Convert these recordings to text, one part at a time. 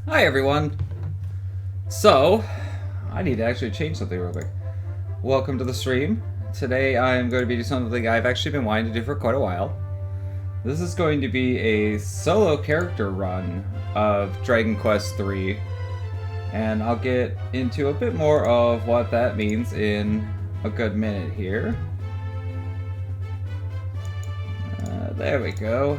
Hi everyone! So, I need to actually change something real quick. Welcome to the stream. Today I'm going to be doing something I've actually been wanting to do for quite a while. This is going to be a solo character run of Dragon Quest III, and I'll get into a bit more of what that means in a good minute here. There we go.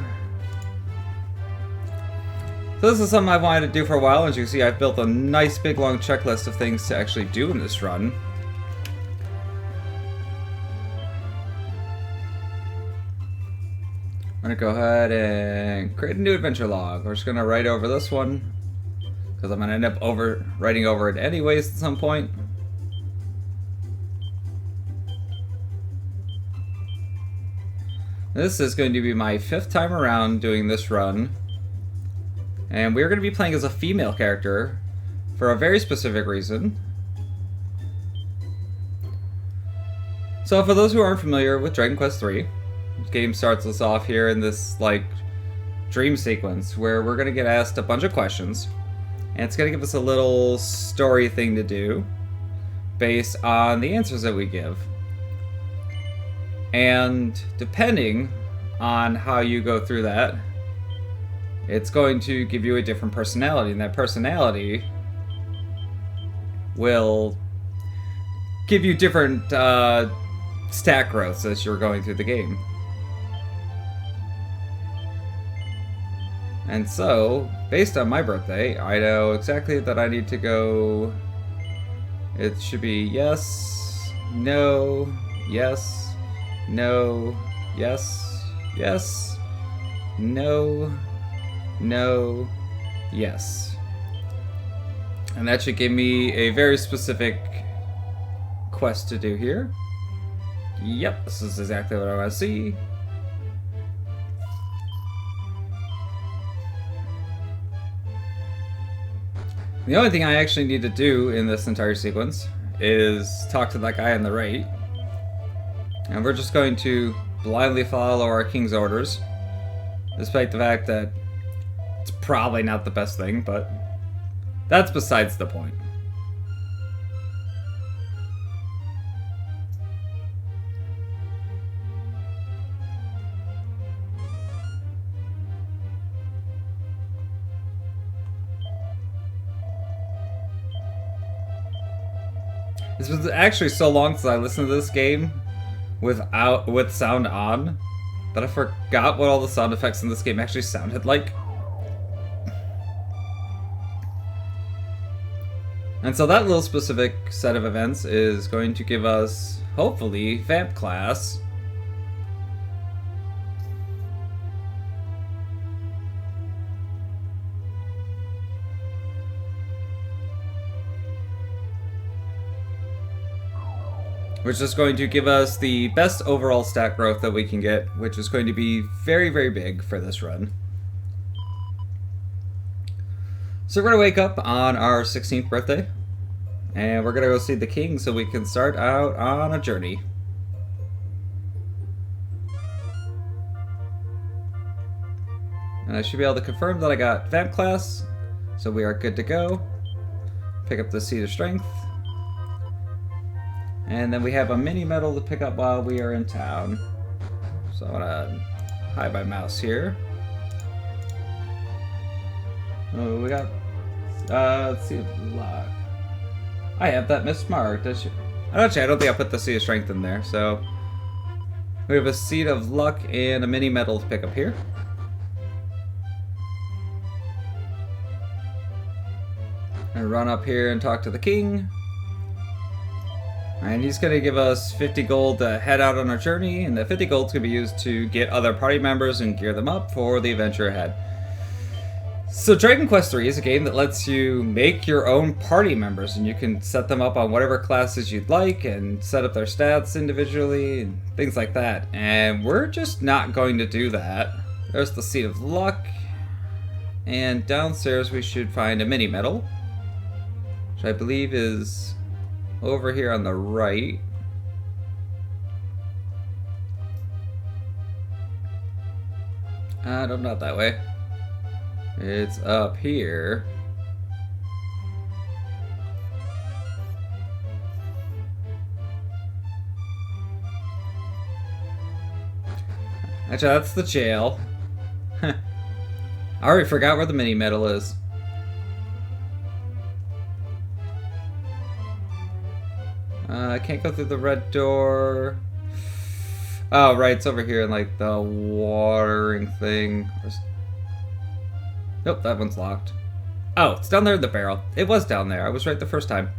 So this is something I've wanted to do for a while. As you can see, I've built a nice big long checklist of things to actually do in this run. I'm going to go ahead and create a new adventure log. We're just going to write over this one, because I'm going to end up writing over it anyways at some point. This is going to be my 5th time around doing this run. And we're going to be playing as a female character for a very specific reason. So for those who aren't familiar with Dragon Quest III, this game starts us off here in this dream sequence where we're going to get asked a bunch of questions, and it's going to give us a little story thing to do based on the answers that we give. And depending on how you go through that, it's going to give you a different personality, and that personality will give you different stat growths as you're going through the game. And so, based on my birthday, I know exactly that I need to go... It should be yes, no, yes, no, yes, yes, no, no, yes. And that should give me a very specific quest to do here. Yep, this is exactly what I want to see. The only thing I actually need to do in this entire sequence is talk to that guy on the right. And we're just going to blindly follow our king's orders, despite the fact that it's probably not the best thing, but that's besides the point. It's been actually so long since I listened to this game with sound on that I forgot what all the sound effects in this game actually sounded like. And so that little specific set of events is going to give us, hopefully, Vamp class. Which is going to give us the best overall stat growth that we can get, which is going to be very, very big for this run. So we're going to wake up on our 16th birthday, and we're going to go see the king so we can start out on a journey. And I should be able to confirm that I got Vamp class, so we are good to go. Pick up the Seed of Strength. And then we have a mini medal to pick up while we are in town. So I'm gonna hide my mouse here. Oh, we got, let's see, luck. I have that mismarked. Actually, I don't think I put the Seed of Strength in there, so. We have a Seed of Luck and a mini medal to pick up here. And run up here and talk to the king. And he's going to give us 50 gold to head out on our journey, and that 50 gold is going to be used to get other party members and gear them up for the adventure ahead. So Dragon Quest III is a game that lets you make your own party members, and you can set them up on whatever classes you'd like and set up their stats individually and things like that. And we're just not going to do that. There's the Seed of Luck, and downstairs we should find a mini medal, which I believe is over here on the right. Nope, not that way. It's up here. Actually, that's the jail. I already forgot where the mini medal is. I can't go through the red door. Oh, right, it's over here in like the watering thing. Nope, that one's locked. Oh, it's down there in the barrel. It was down there. I was right the first time.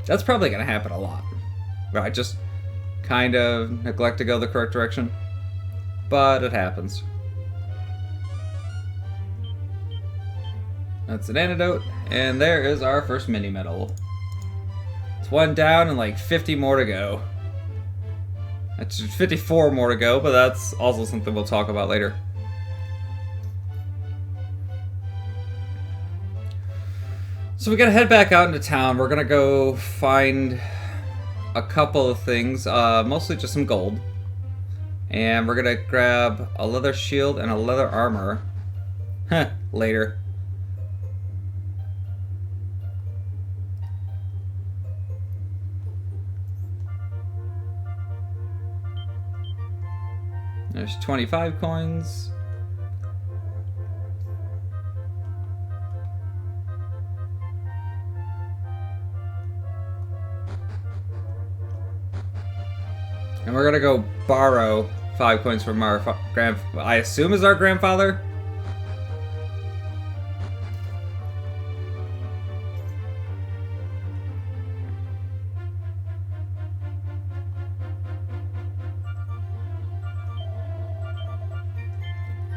That's probably going to happen a lot, where I just kind of neglect to go the correct direction. But it happens. That's an antidote. And there is our first mini medal. It's one down and like 50 more to go. That's 54 more to go, but that's also something we'll talk about later. So we gotta head back out into town. We're gonna go find a couple of things, mostly just some gold. And we're gonna grab a leather shield and a leather armor. Later. There's 25 coins. And we're gonna go borrow 5 coins from our I assume is our grandfather?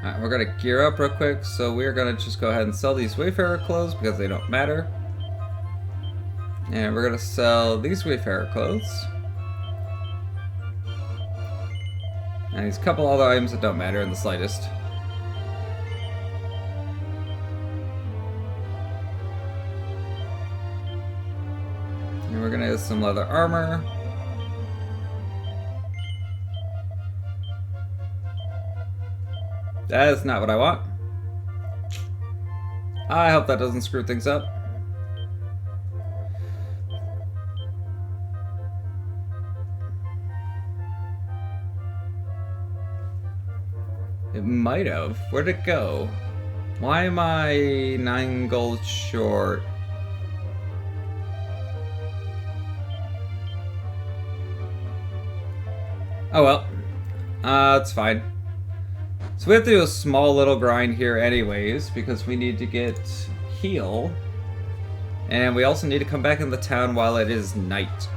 Alright, we're gonna gear up real quick, so we're gonna just go ahead and sell these Wayfarer clothes because they don't matter. And we're gonna sell these Wayfarer clothes. And these couple other items that don't matter in the slightest. And we're gonna get some leather armor. That is not what I want. I hope that doesn't screw things up. It might have. Where'd it go? Why am I 9 gold short? Oh well. It's fine. So we have to do a small little grind here anyways, because we need to get heal. And we also need to come back in the town while it is night.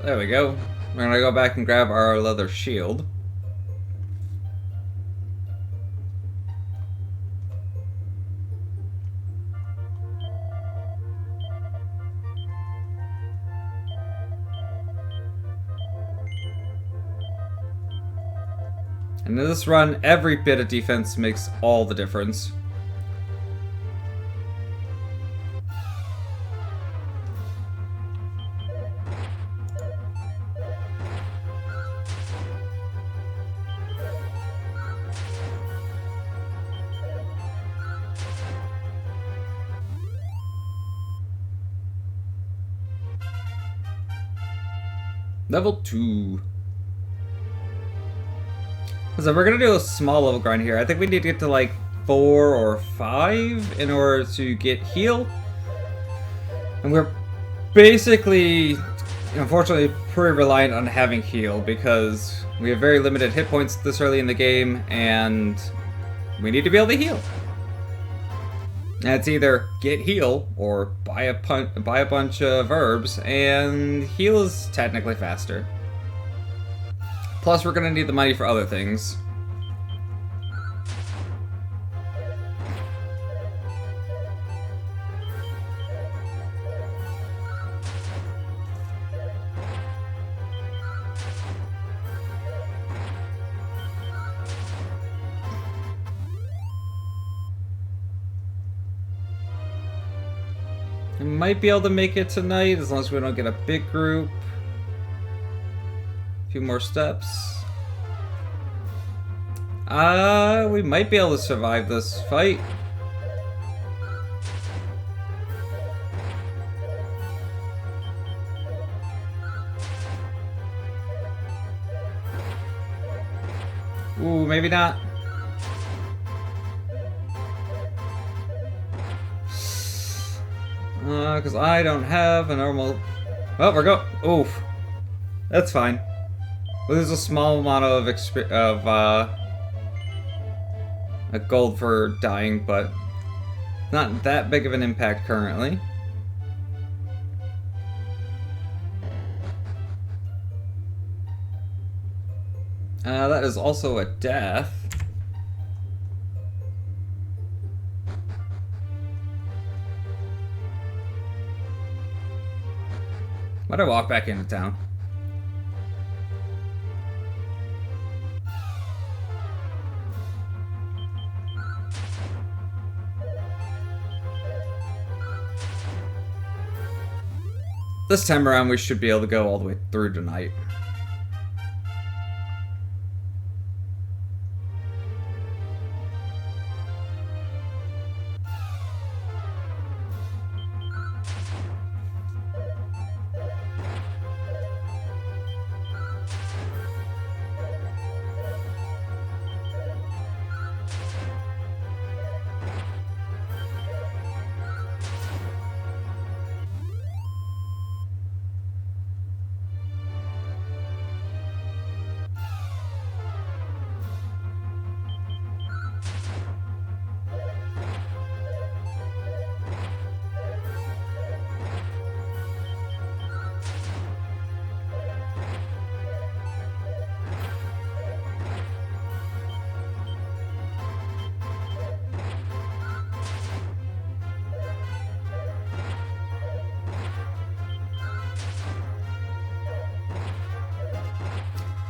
There we go. We're gonna go back and grab our leather shield. And in this run, every bit of defense makes all the difference. Level 2. So we're gonna do a small level grind here. I think we need to get to like 4 or 5 in order to get heal. And we're basically, unfortunately, pretty reliant on having heal because we have very limited hit points this early in the game, and we need to be able to heal. And it's either get heal or buy a bunch of herbs, and heal is technically faster. Plus, we're gonna need the money for other things. We might be able to make it tonight as long as we don't get a big group. A few more steps. We might be able to survive this fight. Ooh, maybe not. Because I don't have a normal... Well, we're go... Oof. That's fine. Well, there's a small amount of a gold for dying, but not that big of an impact currently. That is also a death. Why'd I walk back into town? This time around, we should be able to go all the way through tonight.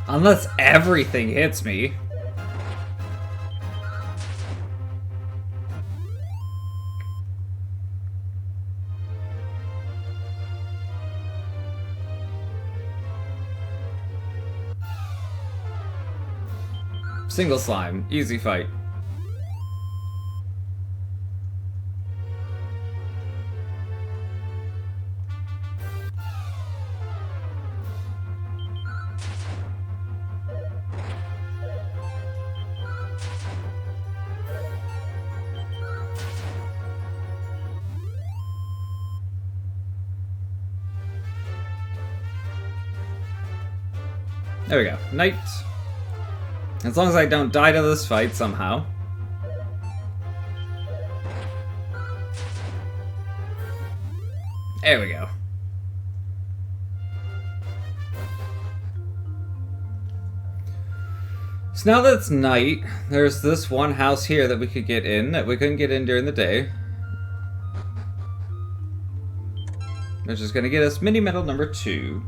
Unless everything hits me. Single slime. Easy fight. There we go. Night. As long as I don't die to this fight somehow. There we go. So now that it's night, there's this one house here that we could get in that we couldn't get in during the day. Which is going to get us mini medal number 2.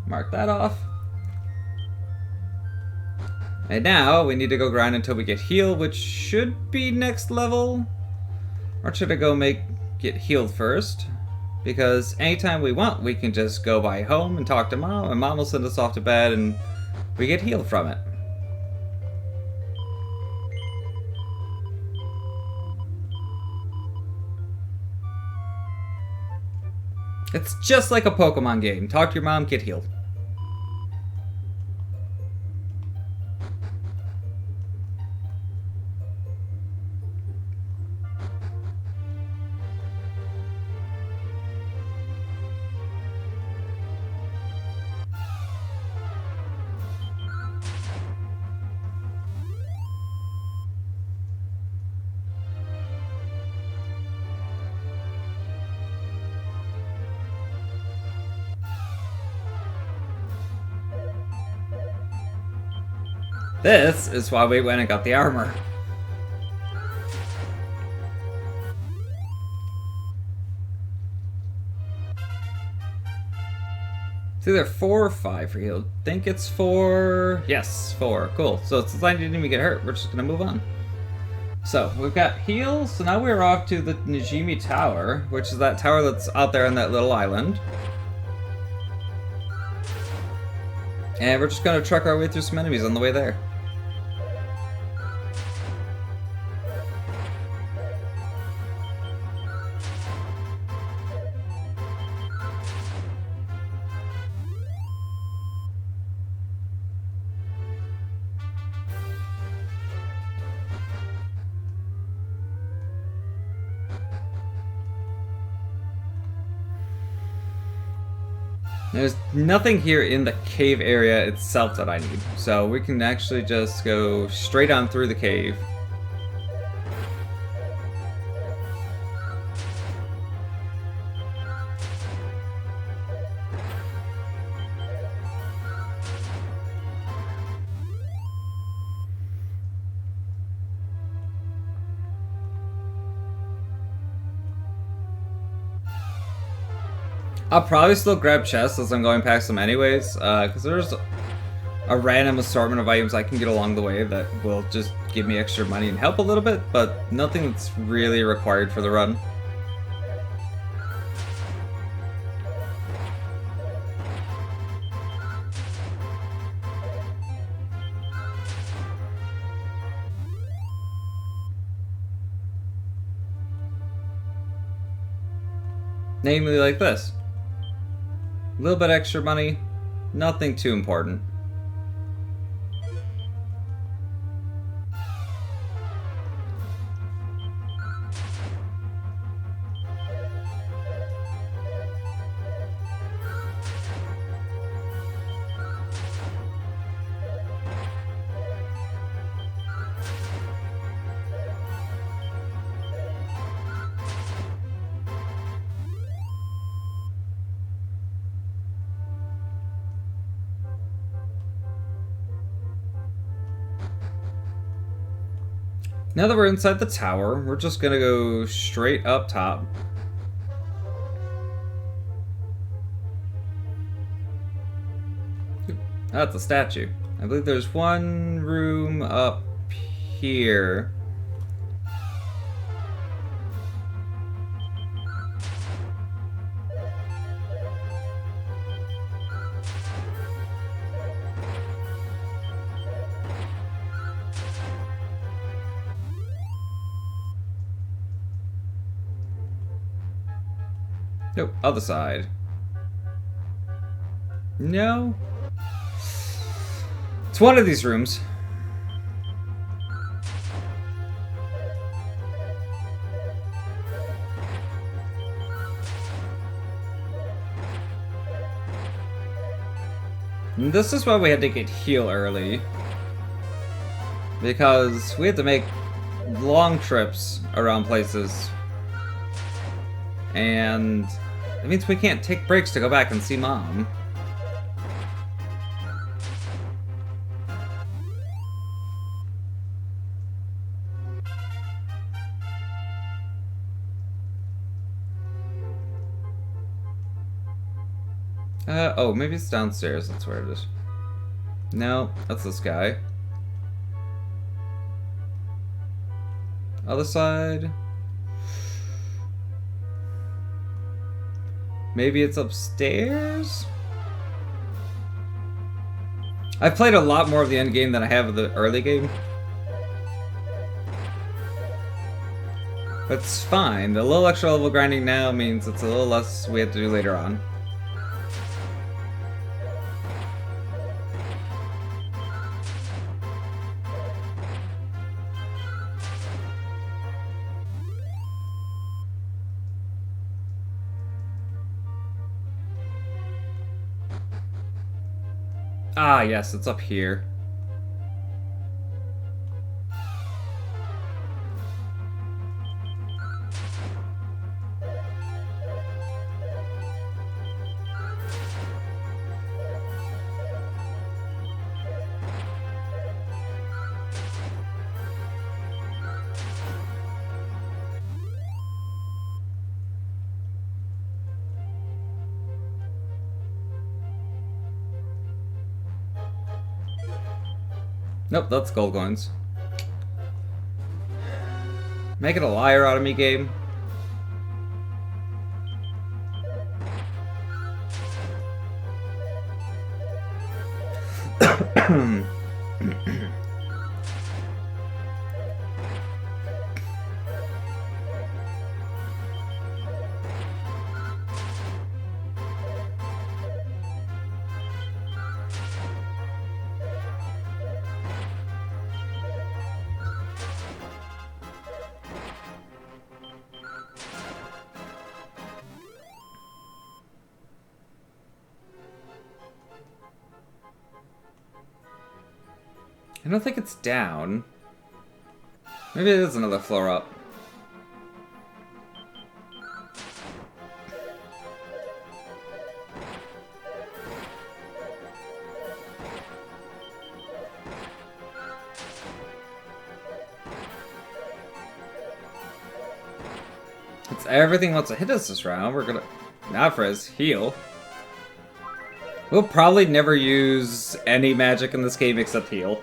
Mark that off. And now we need to go grind until we get healed, which should be next level. Or should I go get healed first? Because anytime we want, we can just go by home and talk to Mom, and Mom will send us off to bed and we get healed from it. It's just like a Pokemon game. Talk to your mom, get healed. This is why we went and got the armor. It's either 4 or 5 for healed. Think it's 4. Yes, 4. Cool. So since I didn't even get hurt, we're just gonna move on. So we've got heal. So now we're off to the Najimi Tower, which is that tower that's out there on that little island. And we're just gonna truck our way through some enemies on the way there. There's nothing here in the cave area itself that I need, so we can actually just go straight on through the cave. I'll probably still grab chests as I'm going past them anyways, because there's a random assortment of items I can get along the way that will just give me extra money and help a little bit, but nothing that's really required for the run. Namely like this. A little bit extra money, nothing too important. Now that we're inside the tower, we're just gonna go straight up top. That's a statue. I believe there's one room up here. Nope, other side. No. It's one of these rooms. And this is why we had to get heal early. Because we had to make long trips around places. And it means we can't take breaks to go back and see Mom. Oh, maybe it's downstairs. That's where it is. No, that's this guy. Other side. Maybe it's upstairs? I've played a lot more of the end game than I have of the early game. That's fine. The little extra level grinding now means it's a little less we have to do later on. Ah, yes, it's up here. Nope, that's gold coins. Making a liar out of me, game. I don't think it's down. Maybe it is another floor up. It's everything wants to hit us this round. We're gonna... Not for his heal. We'll probably never use any magic in this game except heal.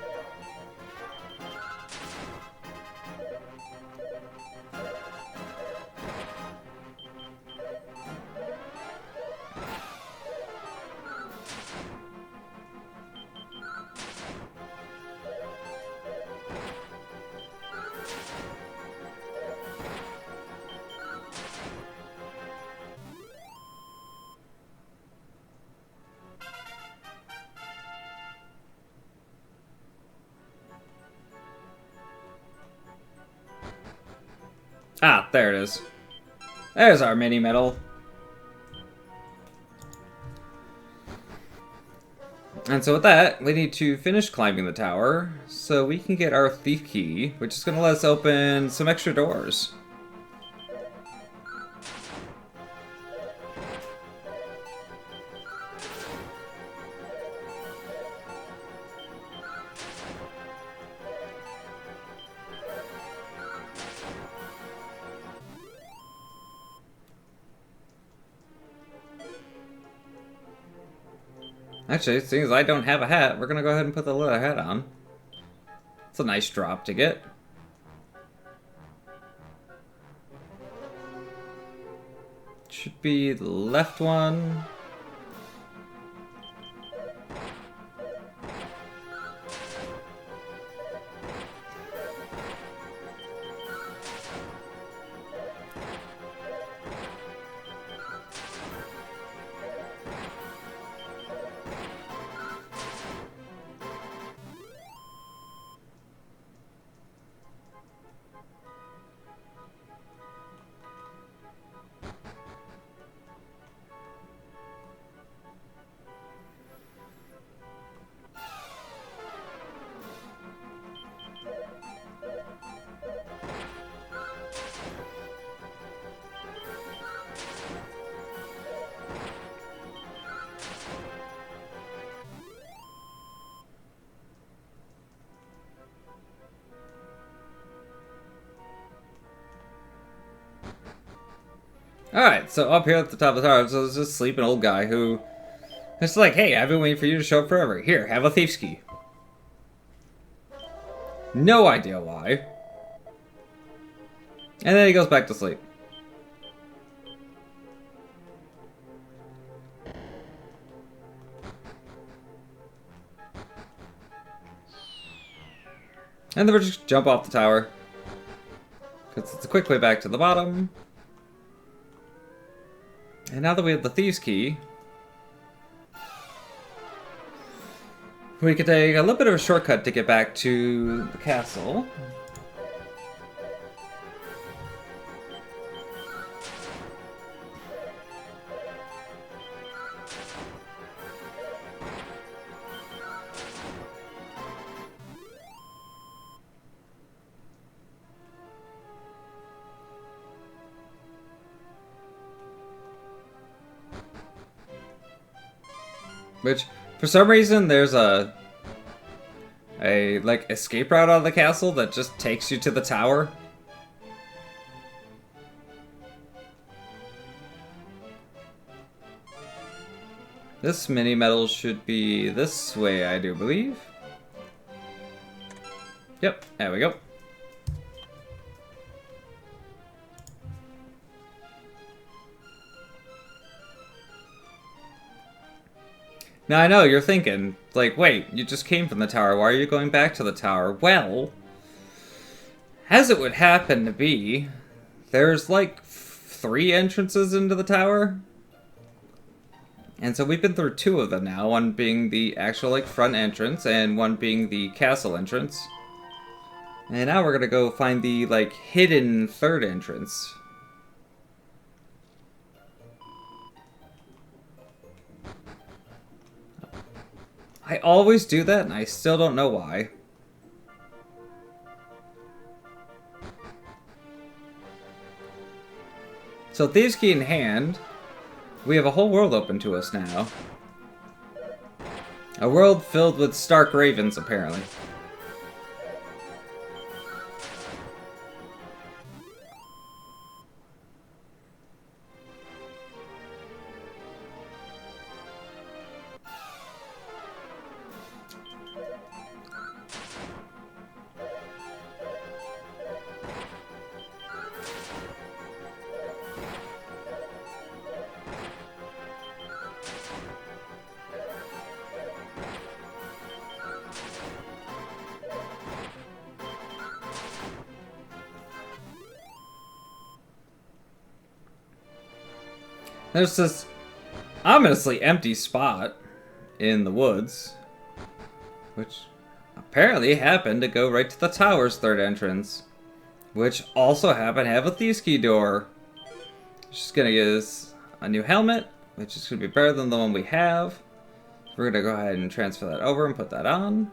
Ah, there it is. There's our mini medal. And so with that, we need to finish climbing the tower so we can get our thief key, which is going to let us open some extra doors. Actually, seeing as I don't have a hat, we're gonna go ahead and put the little hat on. It's a nice drop to get. Should be the left one. Alright, so up here at the top of the tower, there's this sleeping old guy who... It's like, hey, I've been waiting for you to show up forever. Here, have a thief's key. No idea why. And then he goes back to sleep. And then we'll just jump off the tower. Because it's a quick way back to the bottom. And now that we have the thieves' key, we could take a little bit of a shortcut to get back to the castle. Which, for some reason, there's a like escape route out of the castle that just takes you to the tower. This mini medal should be this way, I do believe. Yep, there we go. Now I know, you're thinking, like, wait, you just came from the tower, why are you going back to the tower? Well, as it would happen to be, there's like 3 entrances into the tower. And so we've been through 2 of them now, one being the actual like front entrance and one being the castle entrance. And now we're gonna go find the like hidden 3rd entrance. I always do that, and I still don't know why. So, Thieves' Key in hand, we have a whole world open to us now. A world filled with stark ravens, apparently. There's this ominously empty spot in the woods, which apparently happened to go right to the tower's 3rd entrance, which also happened to have a Thieves' Key door. Just gonna get us a new helmet, which is gonna be better than the one we have. We're gonna go ahead and transfer that over and put that on.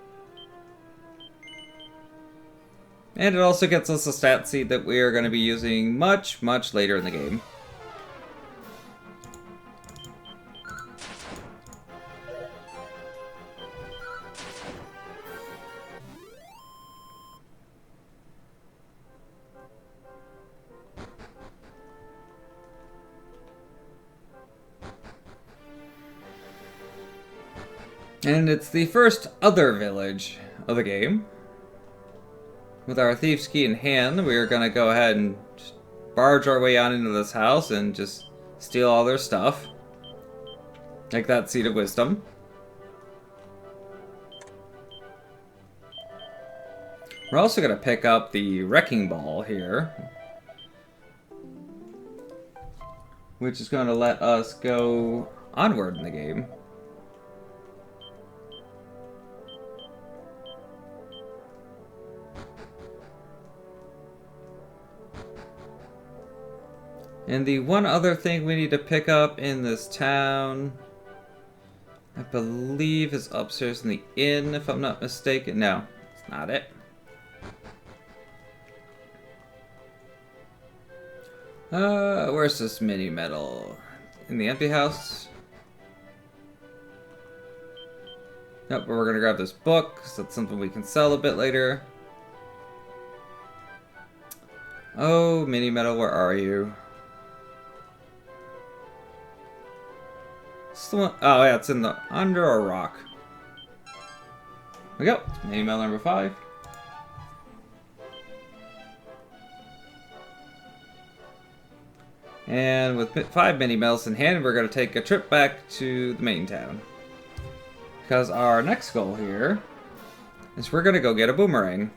And it also gets us a stat seed that we are going to be using much, much later in the game. And it's the first other village of the game. With our Thieves' Key in hand, we are going to go ahead and just barge our way on into this house and just steal all their stuff. Like that Seed of Wisdom. We're also going to pick up the Wrecking Ball here, which is going to let us go onward in the game. And the one other thing we need to pick up in this town, I believe, is upstairs in the inn, if I'm not mistaken. No, it's not it. Where's this mini medal? In the empty house? Nope, but we're gonna grab this book, because that's something we can sell a bit later. Oh, mini medal, where are you? the one? Oh yeah, it's in the under a rock. Here we go. Mini medal number 5. And with 5 mini medals in hand, we're going to take a trip back to the main town. Because our next goal here is we're going to go get a boomerang.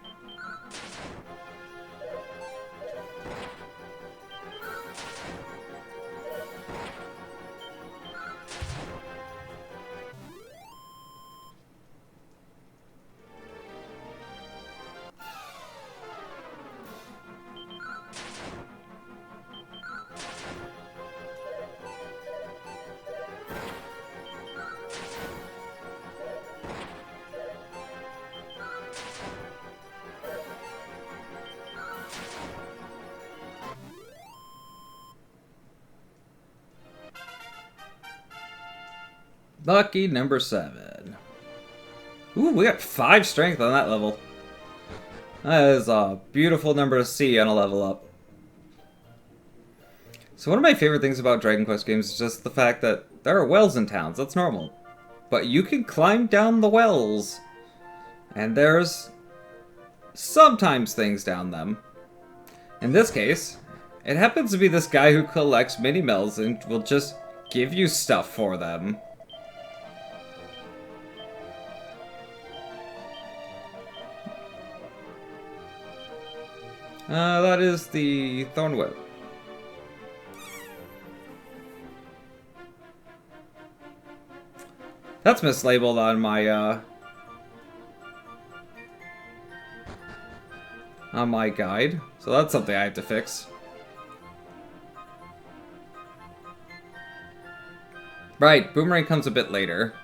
Lucky number 7. Ooh, we got 5 strength on that level. That is a beautiful number to see on a level up. So one of my favorite things about Dragon Quest games is just the fact that there are wells in towns. That's normal. But you can climb down the wells. And there's sometimes things down them. In this case, it happens to be this guy who collects mini medals and will just give you stuff for them. That is the Thorn Whip. That's mislabeled on my guide, so that's something I have to fix. Right, Boomerang comes a bit later.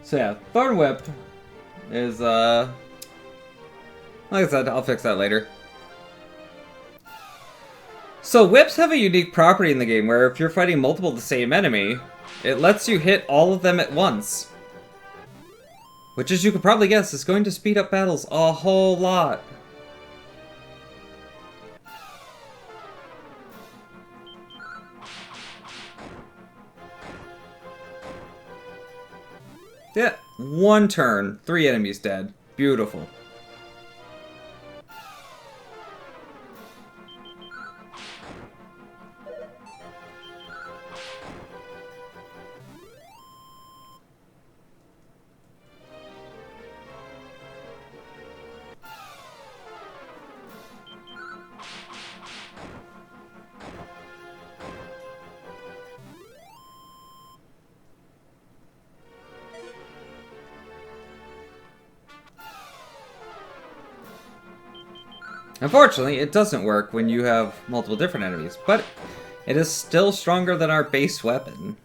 So yeah, Thorn Whip is like I said, I'll fix that later. So whips have a unique property in the game where if you're fighting multiple of the same enemy, it lets you hit all of them at once. Which, as you could probably guess, is going to speed up battles a whole lot. Yeah, 1 turn, 3 enemies dead. Beautiful. Unfortunately, it doesn't work when you have multiple different enemies, but it is still stronger than our base weapon.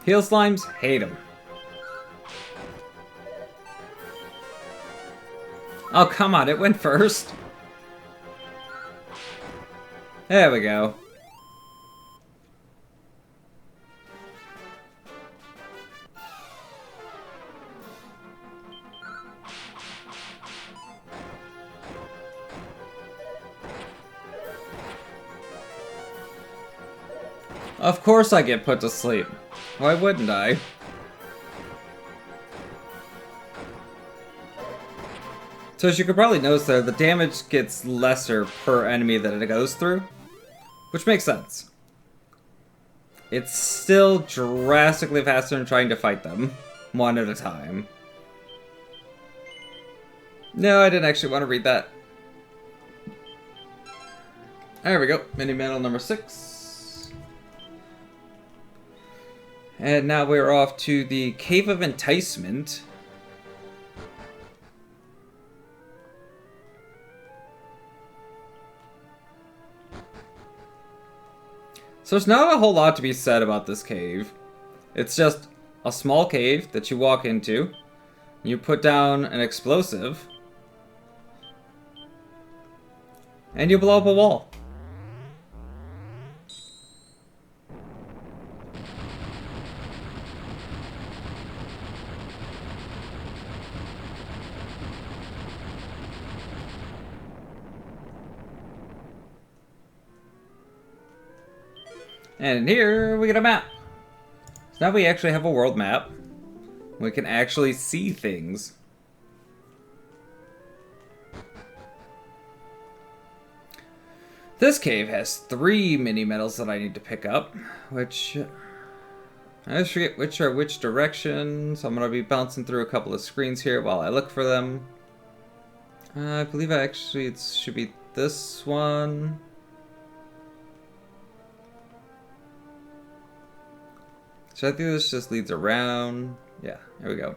Heal slimes, hate them. Oh, come on, it went first. There we go. Of course I get put to sleep. Why wouldn't I? So as you could probably notice there, the damage gets lesser per enemy that it goes through, which makes sense. It's still drastically faster than trying to fight them, one at a time. No, I didn't actually want to read that. There we go, mini medal number 6. And now we're off to the Cave of Enticement. So there's not a whole lot to be said about this cave. It's just a small cave that you walk into. You put down an explosive. And you blow up a wall. And here we get a map. So now we actually have a world map. We can actually see things. This cave has 3 mini medals that I need to pick up, which I just forget which are which directions. I'm going to be bouncing through a couple of screens here while I look for them. I believe it should be this one. So I think this just leads around. Yeah, here we go.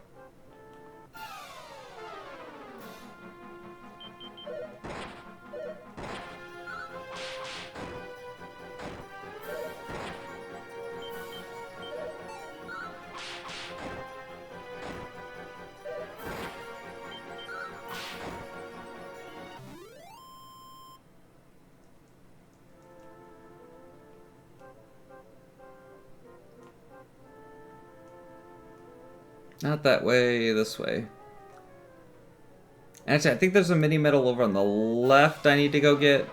Not that way, this way. Actually, I think there's a mini medal over on the left I need to go get.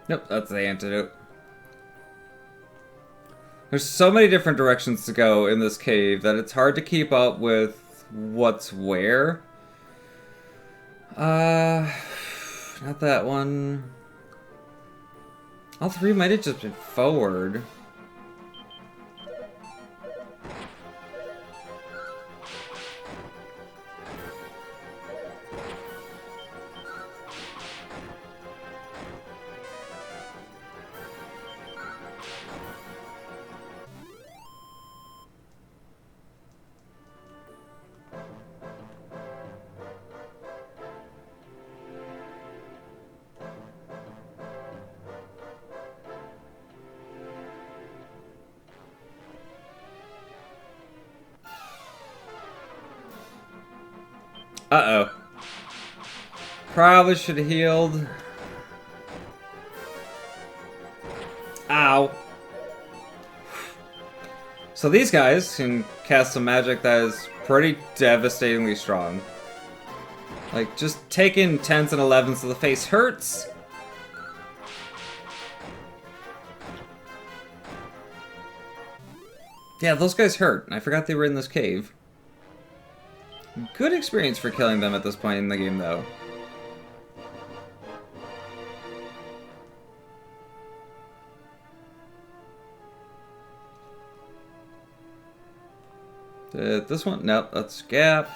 Nope, that's the antidote. There's so many different directions to go in this cave that it's hard to keep up with what's where. Not that one. All 3 might have just been forward. Uh-oh. Probably should have healed. Ow. So these guys can cast some magic that is pretty devastatingly strong. Like, just taking 10s and 11s to the face hurts. Yeah, those guys hurt. I forgot they were in this cave. Good experience for killing them at this point in the game, though. This one? Nope, that's Gap.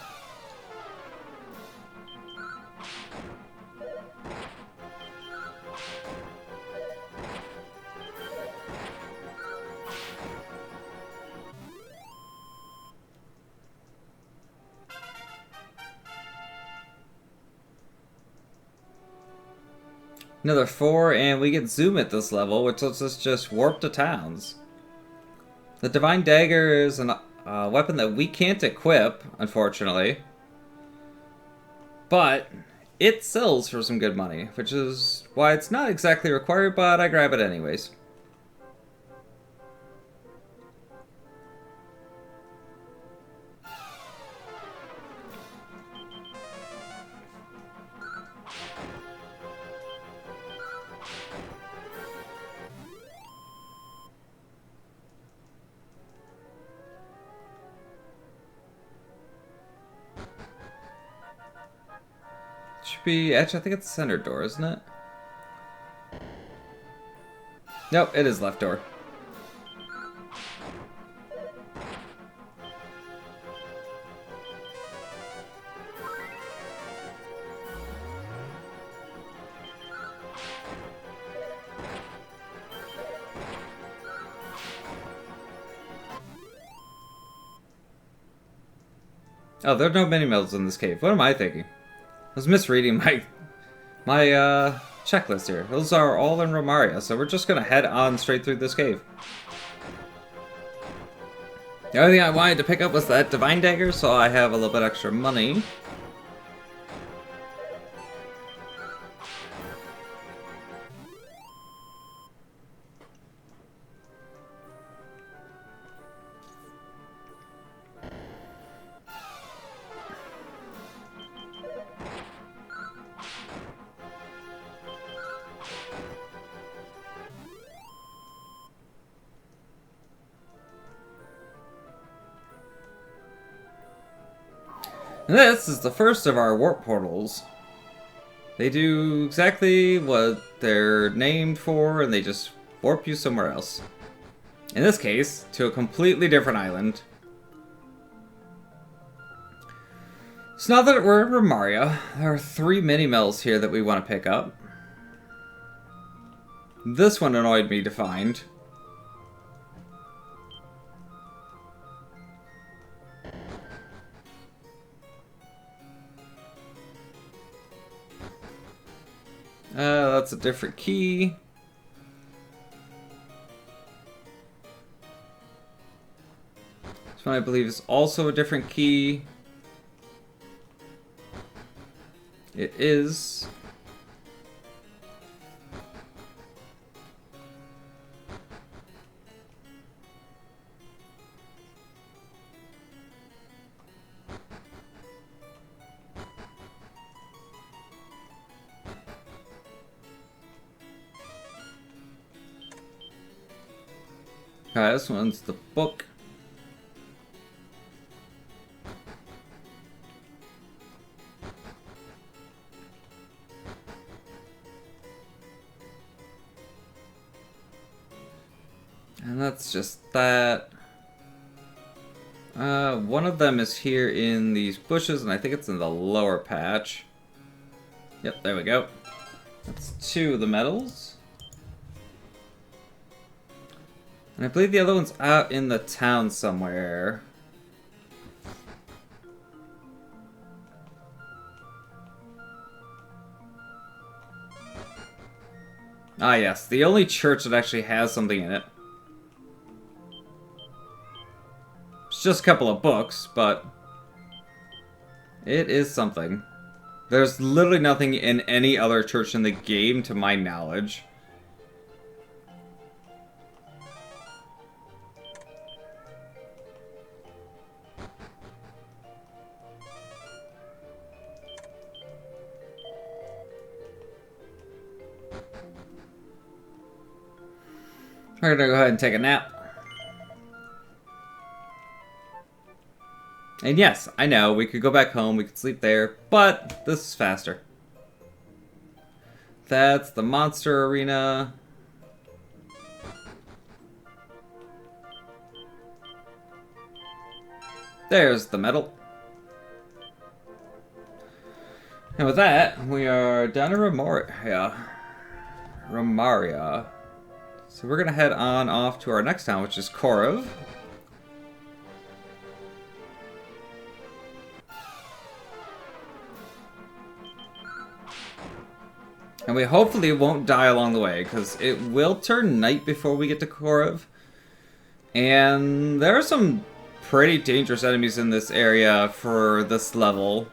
Another 4, and we get Zoom at this level, which lets us just warp to towns. The Divine Dagger is a weapon that we can't equip, unfortunately. But it sells for some good money, which is why it's not exactly required, but I grab it anyways. Should be, actually, I think it's the center door, isn't it? Nope, it is left door. Oh, there are no mini medals in this cave. What am I thinking? I was misreading my checklist here. Those are all in Romaria, so we're just gonna head on straight through this cave. The only thing I wanted to pick up was that Divine Dagger, so I have a little bit extra money. And this is the first of our warp portals. They do exactly what they're named for, and they just warp you somewhere else. In this case, to a completely different island. So now that we're in Romaria, there are 3 mini-mills here that we want to pick up. This one annoyed me to find. That's a different key. This one I believe is also a different key. It is. Alright, this one's the book. And that's just that. One of them is here in these bushes, and I think it's in the lower patch. Yep, there we go. That's 2 of the medals. And I believe the other one's out in the town somewhere. Ah yes, the only church that actually has something in it. It's just a couple of books, but it is something. There's literally nothing in any other church in the game, to my knowledge. We're gonna go ahead and take a nap. And yes, I know, we could go back home, we could sleep there, but this is faster. That's the monster arena. There's the medal. And with that, we are down to Romaria. So we're gonna head on off to our next town, which is Korvik. And we hopefully won't die along the way, because it will turn night before we get to Korvik. And there are some pretty dangerous enemies in this area for this level.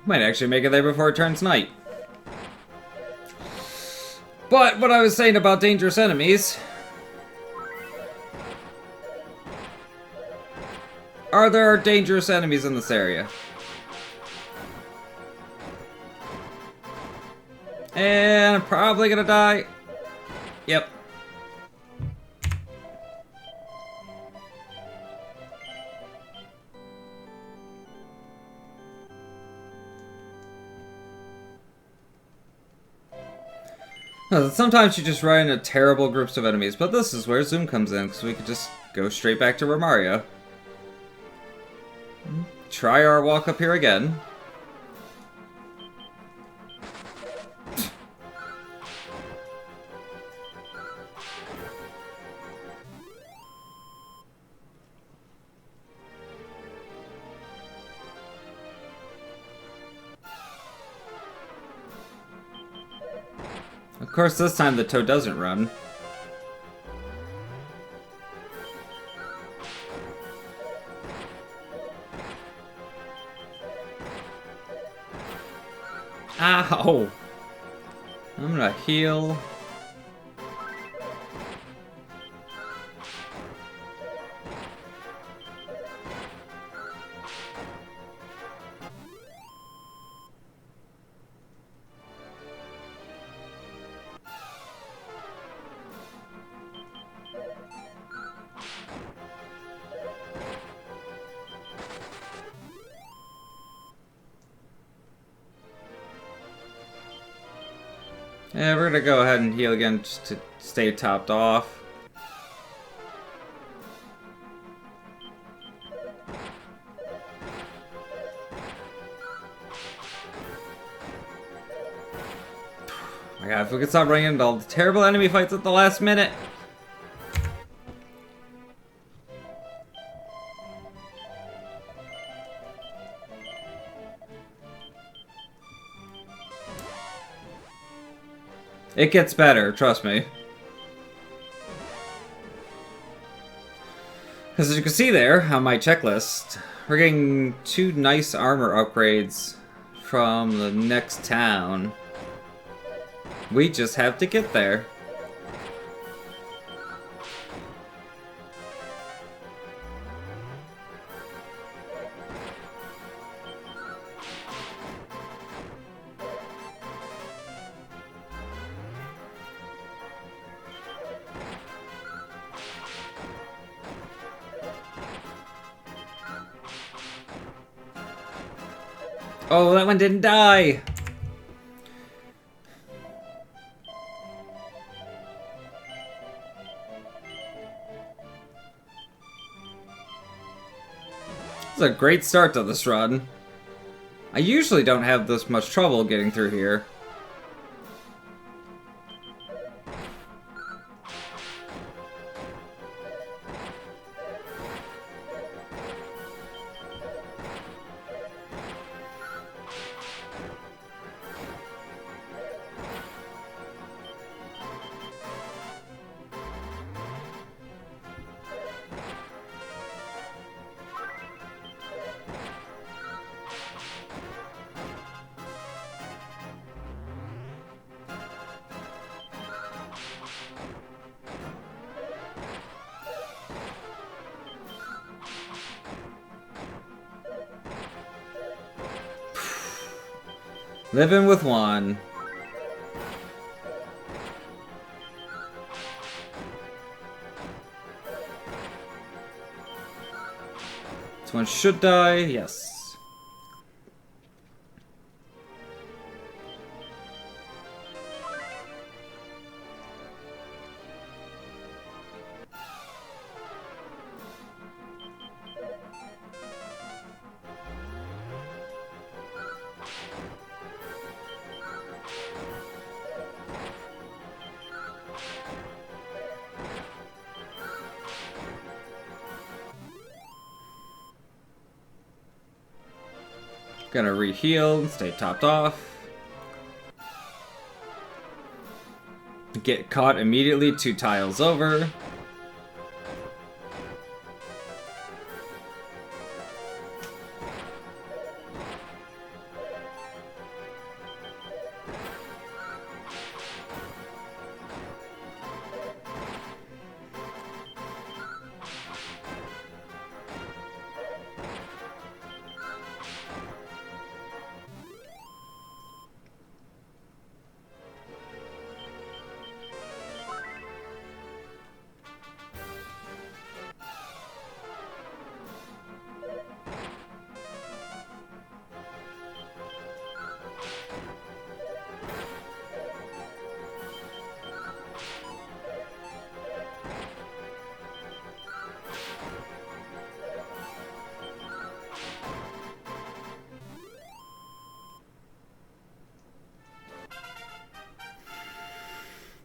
Might actually make it there before it turns night. But what I was saying about dangerous enemies... Are there dangerous enemies in this area? And I'm probably gonna die. Yep. Sometimes you just run into terrible groups of enemies, but this is where Zoom comes in, because we could just go straight back to Romaria. Try our walk up here again. Of course, this time the toad doesn't run. Ow! I'm gonna heal. Yeah, we're gonna go ahead and heal again just to stay topped off. My god, if we could stop running into all the terrible enemy fights at the last minute! It gets better, trust me. Because as you can see there on my checklist, we're getting 2 nice armor upgrades from the next town. We just have to get there. Oh, that one didn't die! This is a great start to this run. I usually don't have this much trouble getting through here. Living with one. This one should die, yes. Gonna re-heal, stay topped off. Get caught immediately 2 tiles over.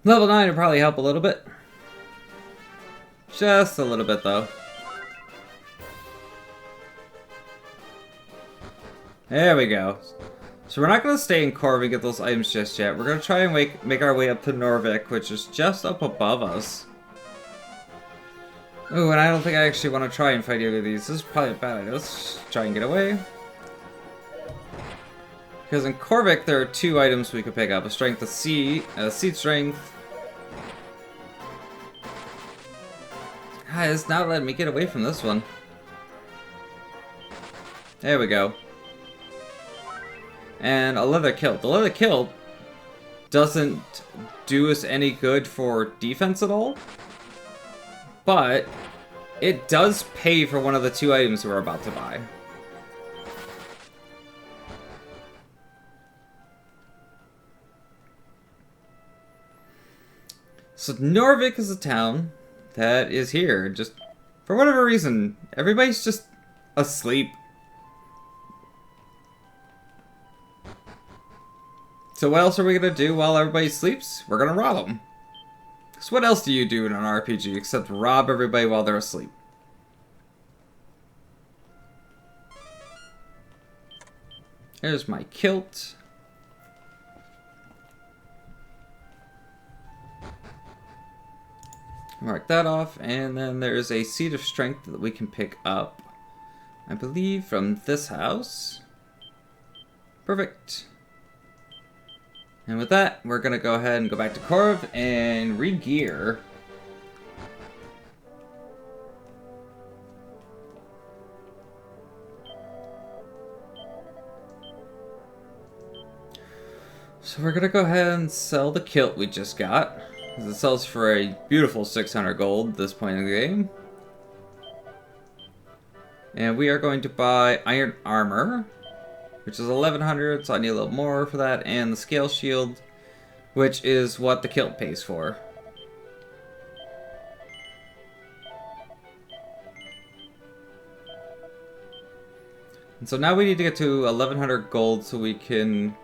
Level 9 would probably help a little bit. Just a little bit, though. There we go. So we're not going to stay in Korvik and get those items just yet. We're going to try and make our way up to Norvik, which is just up above us. Ooh, and I don't think I actually want to try and fight either of these. This is probably a bad idea. Let's try and get away. Because in Korvik, there are 2 items we could pick up. A strength of seed strength. Ah, it's not letting me get away from this one. There we go. And a leather kilt. The leather kilt doesn't do us any good for defense at all. But it does pay for one of the 2 items we're about to buy. So Norvik is a town that is here. Just for whatever reason, everybody's just asleep. So what else are we gonna do while everybody sleeps? We're gonna rob them. So what else do you do in an RPG except rob everybody while they're asleep? There's my kilt. Mark that off, and then there's a seed of strength that we can pick up, I believe, from this house. Perfect. And with that, we're going to go ahead and go back to Korv and re-gear. So we're going to go ahead and sell the kilt we just got. It sells for a beautiful 600 gold at this point in the game. And we are going to buy iron armor, which is 1100, so I need a little more for that, and the scale shield, which is what the kilt pays for. And so now we need to get to 1100 gold so we can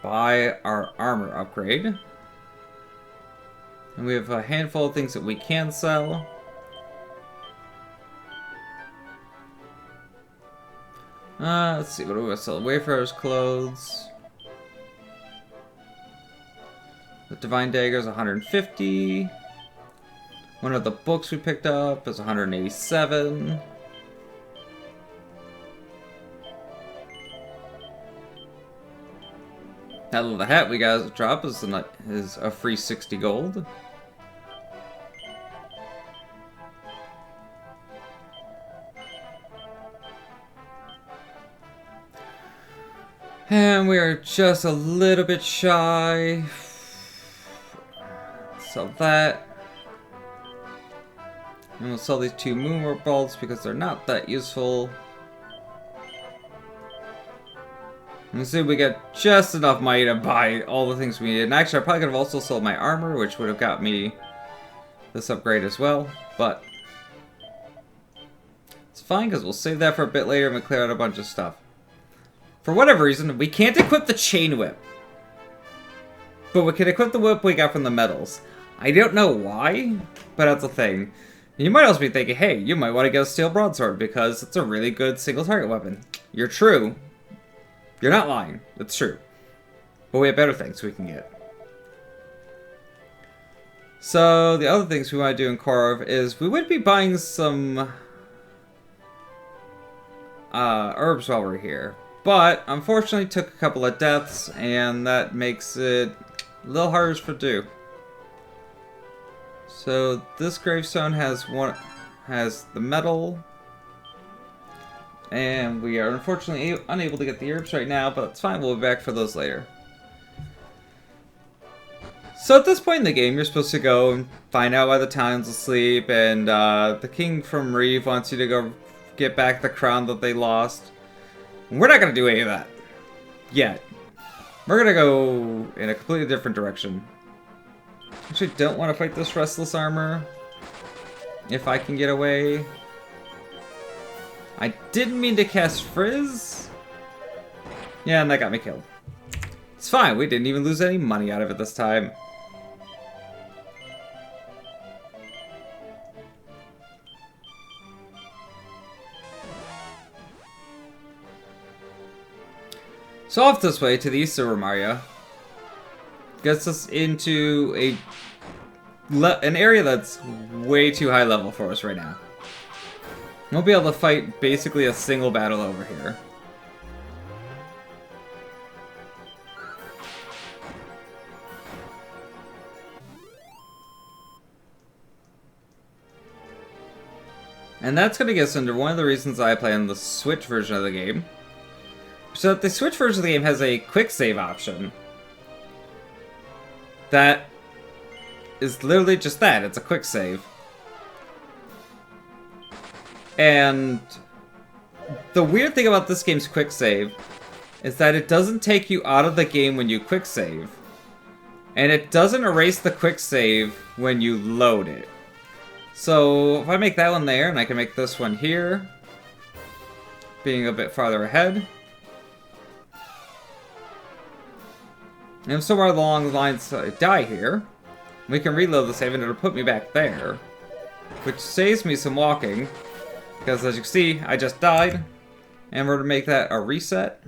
buy our armor upgrade. And we have a handful of things that we can sell. Let's see, what do we sell? Wayfarer's clothes. The Divine Dagger is 150. One of the books we picked up is 187. That little hat we got as a drop is a free 60 gold. And we are just a little bit shy. Sell that. And we'll sell these 2 moonwort bolts because they're not that useful. And see, we got just enough money to buy all the things we needed. And actually, I probably could have also sold my armor, which would have got me this upgrade as well. But it's fine because we'll save that for a bit later and we'll clear out a bunch of stuff. For whatever reason, we can't equip the chain whip. But we can equip the whip we got from the medals. I don't know why, but that's a thing. You might also be thinking, hey, you might want to get a steel broadsword because it's a really good single target weapon. You're true. You're not lying. It's true. But we have better things we can get. So, the other things we want to do in Korv is we would be buying some herbs while we're here. But, unfortunately, took a couple of deaths, and that makes it a little harder to do. So, this gravestone has the metal, and we are unfortunately unable to get the herbs right now, but it's fine, we'll be back for those later. So at this point in the game, you're supposed to go and find out why the town's asleep, and the king from Reeve wants you to go get back the crown that they lost. We're not going to do any of that. Yet. We're going to go in a completely different direction. Actually, don't want to fight this restless armor. If I can get away. I didn't mean to cast Frizz. Yeah, and that got me killed. It's fine, we didn't even lose any money out of it this time. So off this way to the east of Romaria gets us into an area that's way too high level for us right now. We'll be able to fight basically a single battle over here. And that's going to get us into one of the reasons I play on the Switch version of the game. So the Switch version of the game has a quick save option that is literally just that. It's a quick save. And the weird thing about this game's quick save is that it doesn't take you out of the game when you quick save. And it doesn't erase the quick save when you load it. So if I make that one there, and I can make this one here, being a bit farther ahead. And somewhere along the lines I die here, we can reload the save and it'll put me back there. Which saves me some walking, because as you can see, I just died. And we're going to make that a reset.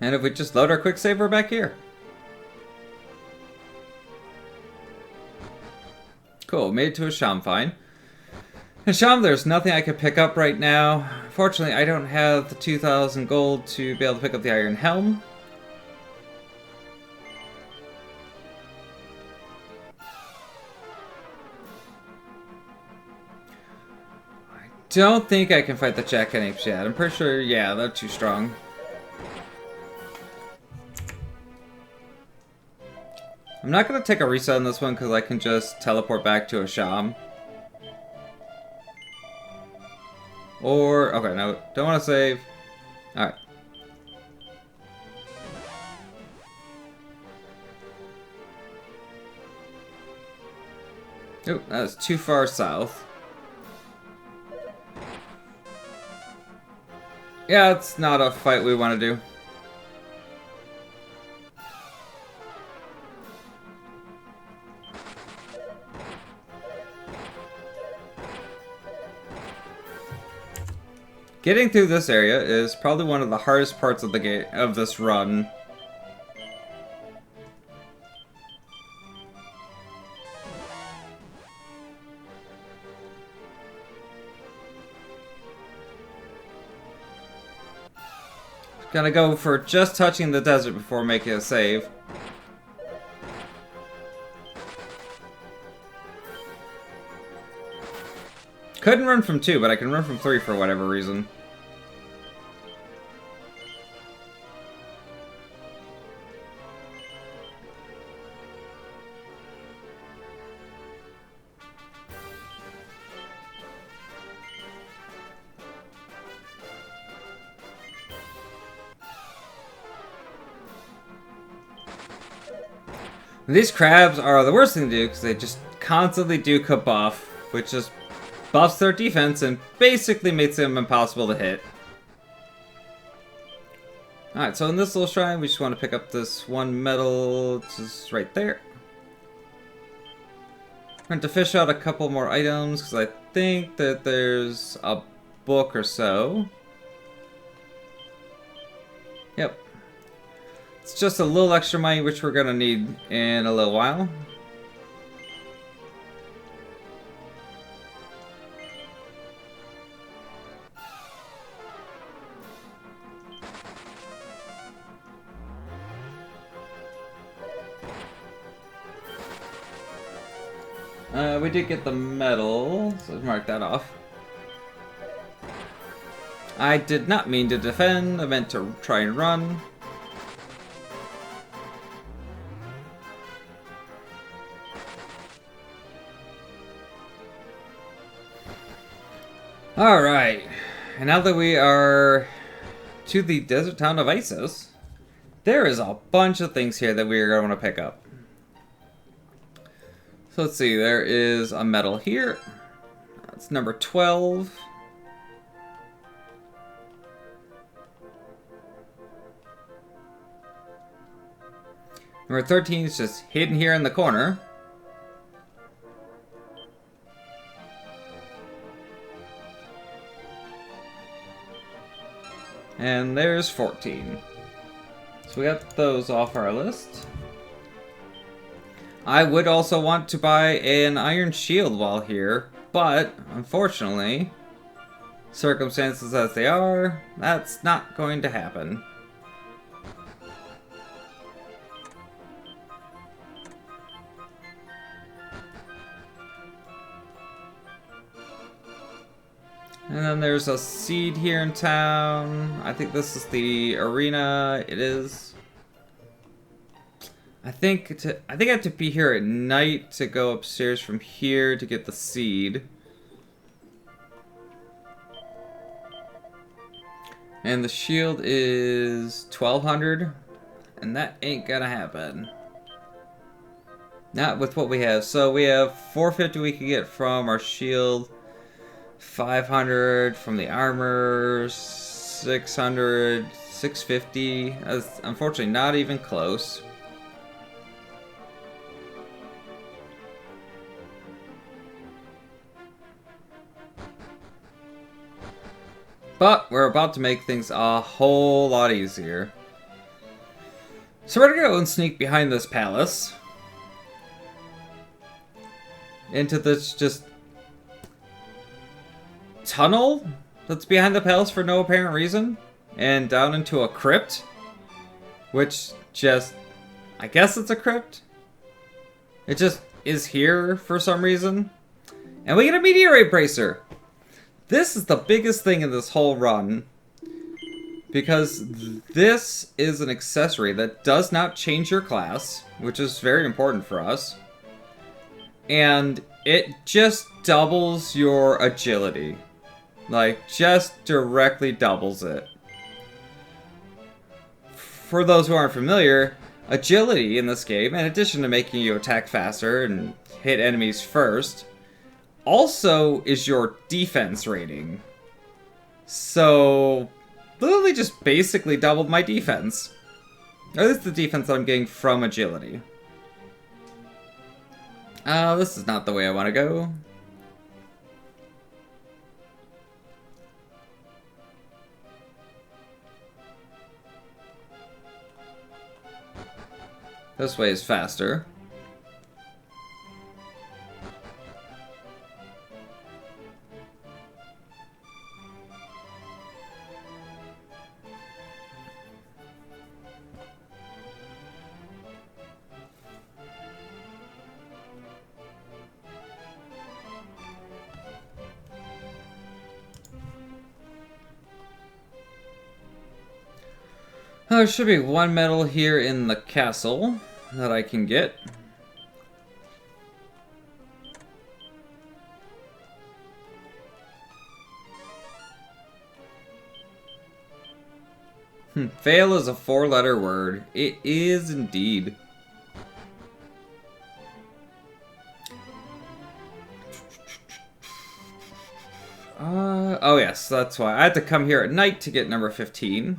And if we just load our quick save, we're back here. Cool, made it to a Sham fine. In Sham, there's nothing I can pick up right now. Fortunately, I don't have the 2,000 gold to be able to pick up the Iron Helm. I don't think I can fight the Jack-Can Apes yet. I'm pretty sure, yeah, they're too strong. I'm not going to take a reset on this one because I can just teleport back to a Sham. Or, okay, no, don't want to save. Alright. Oh, that's too far south. Yeah, it's not a fight we want to do. Getting through this area is probably one of the hardest parts of the game of this run. Gonna go for just touching the desert before making a save. Couldn't run from 2, but I can run from 3 for whatever reason. These crabs are the worst thing to do because they just constantly do kabuff, which just buffs their defense and basically makes them impossible to hit. Alright, so in this little shrine, we just want to pick up this one medal just right there. We're going to fish out a couple more items because I think that there's a book or so. Yep. It's just a little extra money which we're going to need in a little while. We did get the medal, so let's mark that off. I did not mean to defend, I meant to try and run. Alright, and now that we are to the desert town of Isis, there is a bunch of things here that we are going to pick up. So let's see, there is a medal here. That's number 12. Number 13 is just hidden here in the corner. And there's 14. So we got those off our list. I would also want to buy an iron shield while here, but unfortunately, circumstances as they are, that's not going to happen. And then there's a seed here in town. I think this is the arena. It is. I think I have to be here at night to go upstairs from here to get the seed. And the shield is 1200, and that ain't gonna happen. Not with what we have. So we have 450 we can get from our shield, 500 from the armor, 600, 650. That's unfortunately not even close. But we're about to make things a whole lot easier. So we're gonna go and sneak behind this palace. Into this just tunnel that's behind the palace for no apparent reason. And down into a crypt. Which just, I guess it's a crypt. It just is here for some reason. And we get a meteorite bracer. This is the biggest thing in this whole run, because this is an accessory that does not change your class, which is very important for us, and it just doubles your agility. Like, just directly doubles it. For those who aren't familiar, agility in this game, in addition to making you attack faster and hit enemies first, also is your defense rating. So, literally just basically doubled my defense. Or this is the defense that I'm getting from agility. This is not the way I want to go. This way is faster. There should be one medal here in the castle that I can get. Fail is a 4-letter word. It is indeed. Oh yes, that's why. I had to come here at night to get number 15.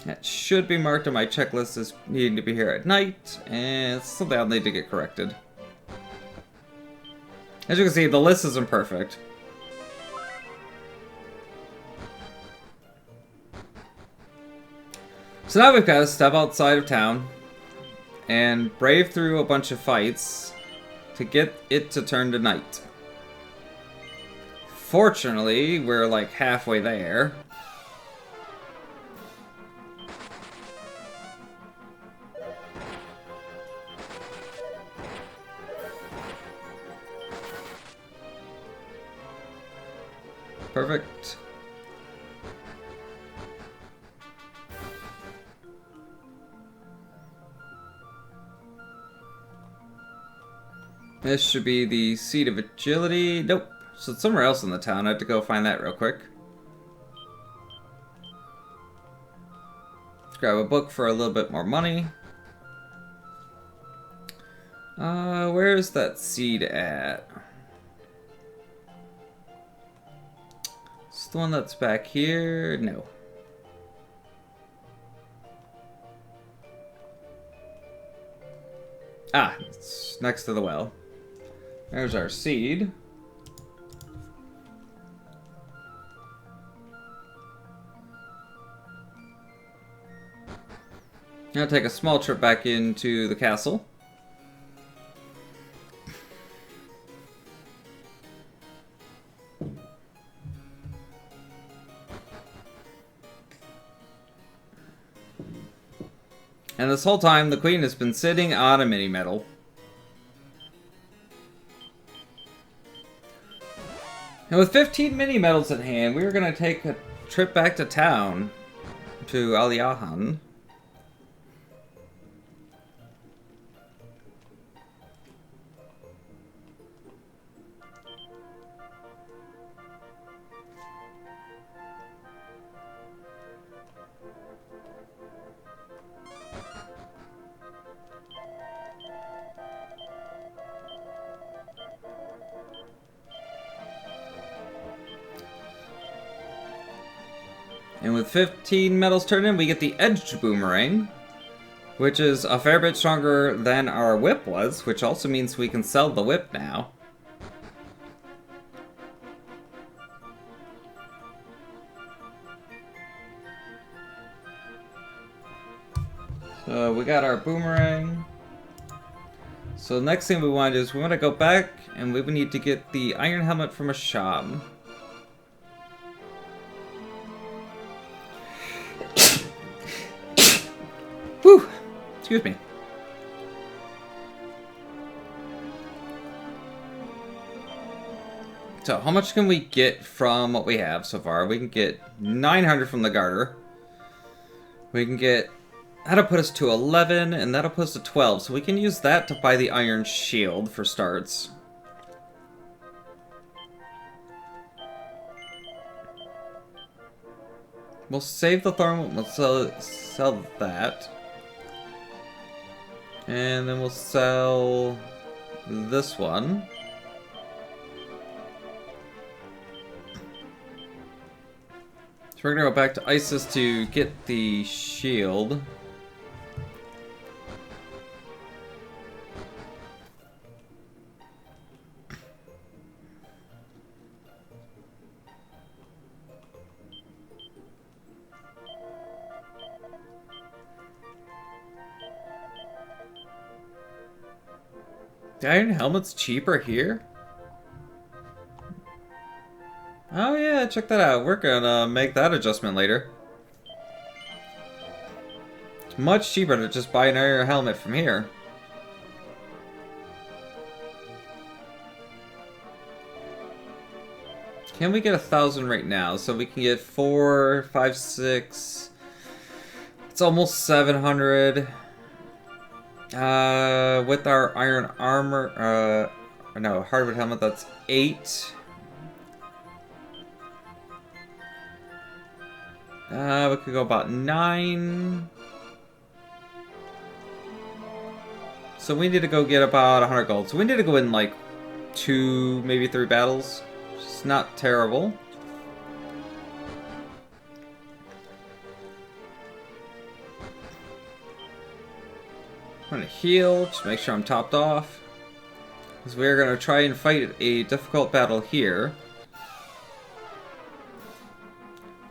That should be marked on my checklist as needing to be here at night, and it's something I'll need to get corrected. As you can see, the list isn't perfect. So now we've got to step outside of town and brave through a bunch of fights to get it to turn to night. Fortunately, we're like halfway there. Perfect. This should be the seat of agility. Nope. So it's somewhere else in the town. I have to go find that real quick. Let's grab a book for a little bit more money. Where's that seed at? It's the one that's back here? No. Ah, it's next to the well. There's our seed. Now take a small trip back into the castle. And this whole time, the queen has been sitting on a mini medal. And with 15 mini medals in hand, we are going to take a trip back to town, to Aliahan. And with 15 medals turned in, we get the Edged Boomerang, which is a fair bit stronger than our whip was, which also means we can sell the whip now. So we got our boomerang. So the next thing we want to do is we want to go back and we need to get the iron helmet from a shop. Whew! Excuse me. So how much can we get from what we have so far? We can get 900 from the garter. We can get... That'll put us to 11, and that'll put us to 12. So we can use that to buy the iron shield for starts. We'll save the Thorn Whip. We'll sell that. And then we'll sell this one. So we're gonna go back to Isis to get the shield. The iron helmet's cheaper here? Oh yeah, check that out. We're gonna make that adjustment later. It's much cheaper to just buy an iron helmet from here. Can we get 1,000 right now? So we can get 4, 5, 6. It's almost 700. With our iron armor, no, hardwood helmet, that's 8. We could go about 9. So we need to go get about 100 gold. So we need to go in like 2, maybe 3 battles. It's not terrible. I'm gonna heal, just make sure I'm topped off. Because we're gonna try and fight a difficult battle here.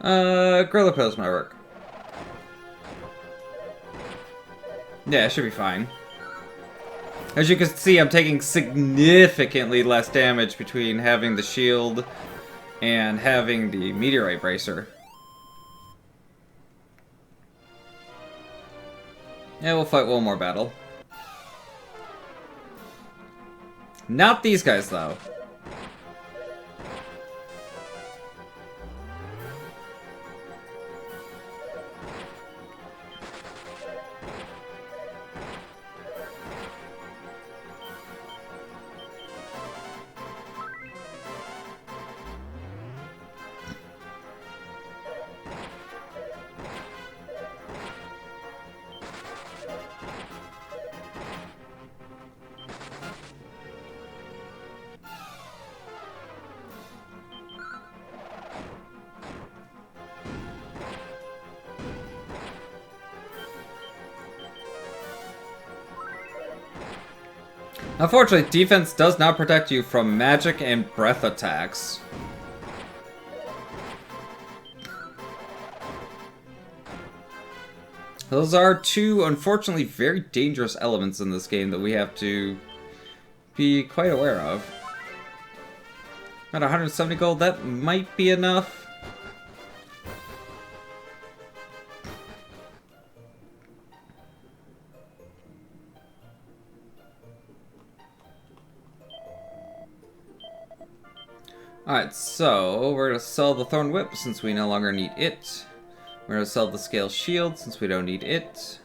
Gorilla Pills might work. Yeah, it should be fine. As you can see, I'm taking significantly less damage between having the shield and having the meteorite bracer. Yeah, we'll fight one more battle. Not these guys, though. Unfortunately, defense does not protect you from magic and breath attacks. Those are two, unfortunately, very dangerous elements in this game that we have to be quite aware of. At 170 gold, that might be enough. Alright, so we're going to sell the Thorn Whip since we no longer need it. We're going to sell the Scale Shield since we don't need it.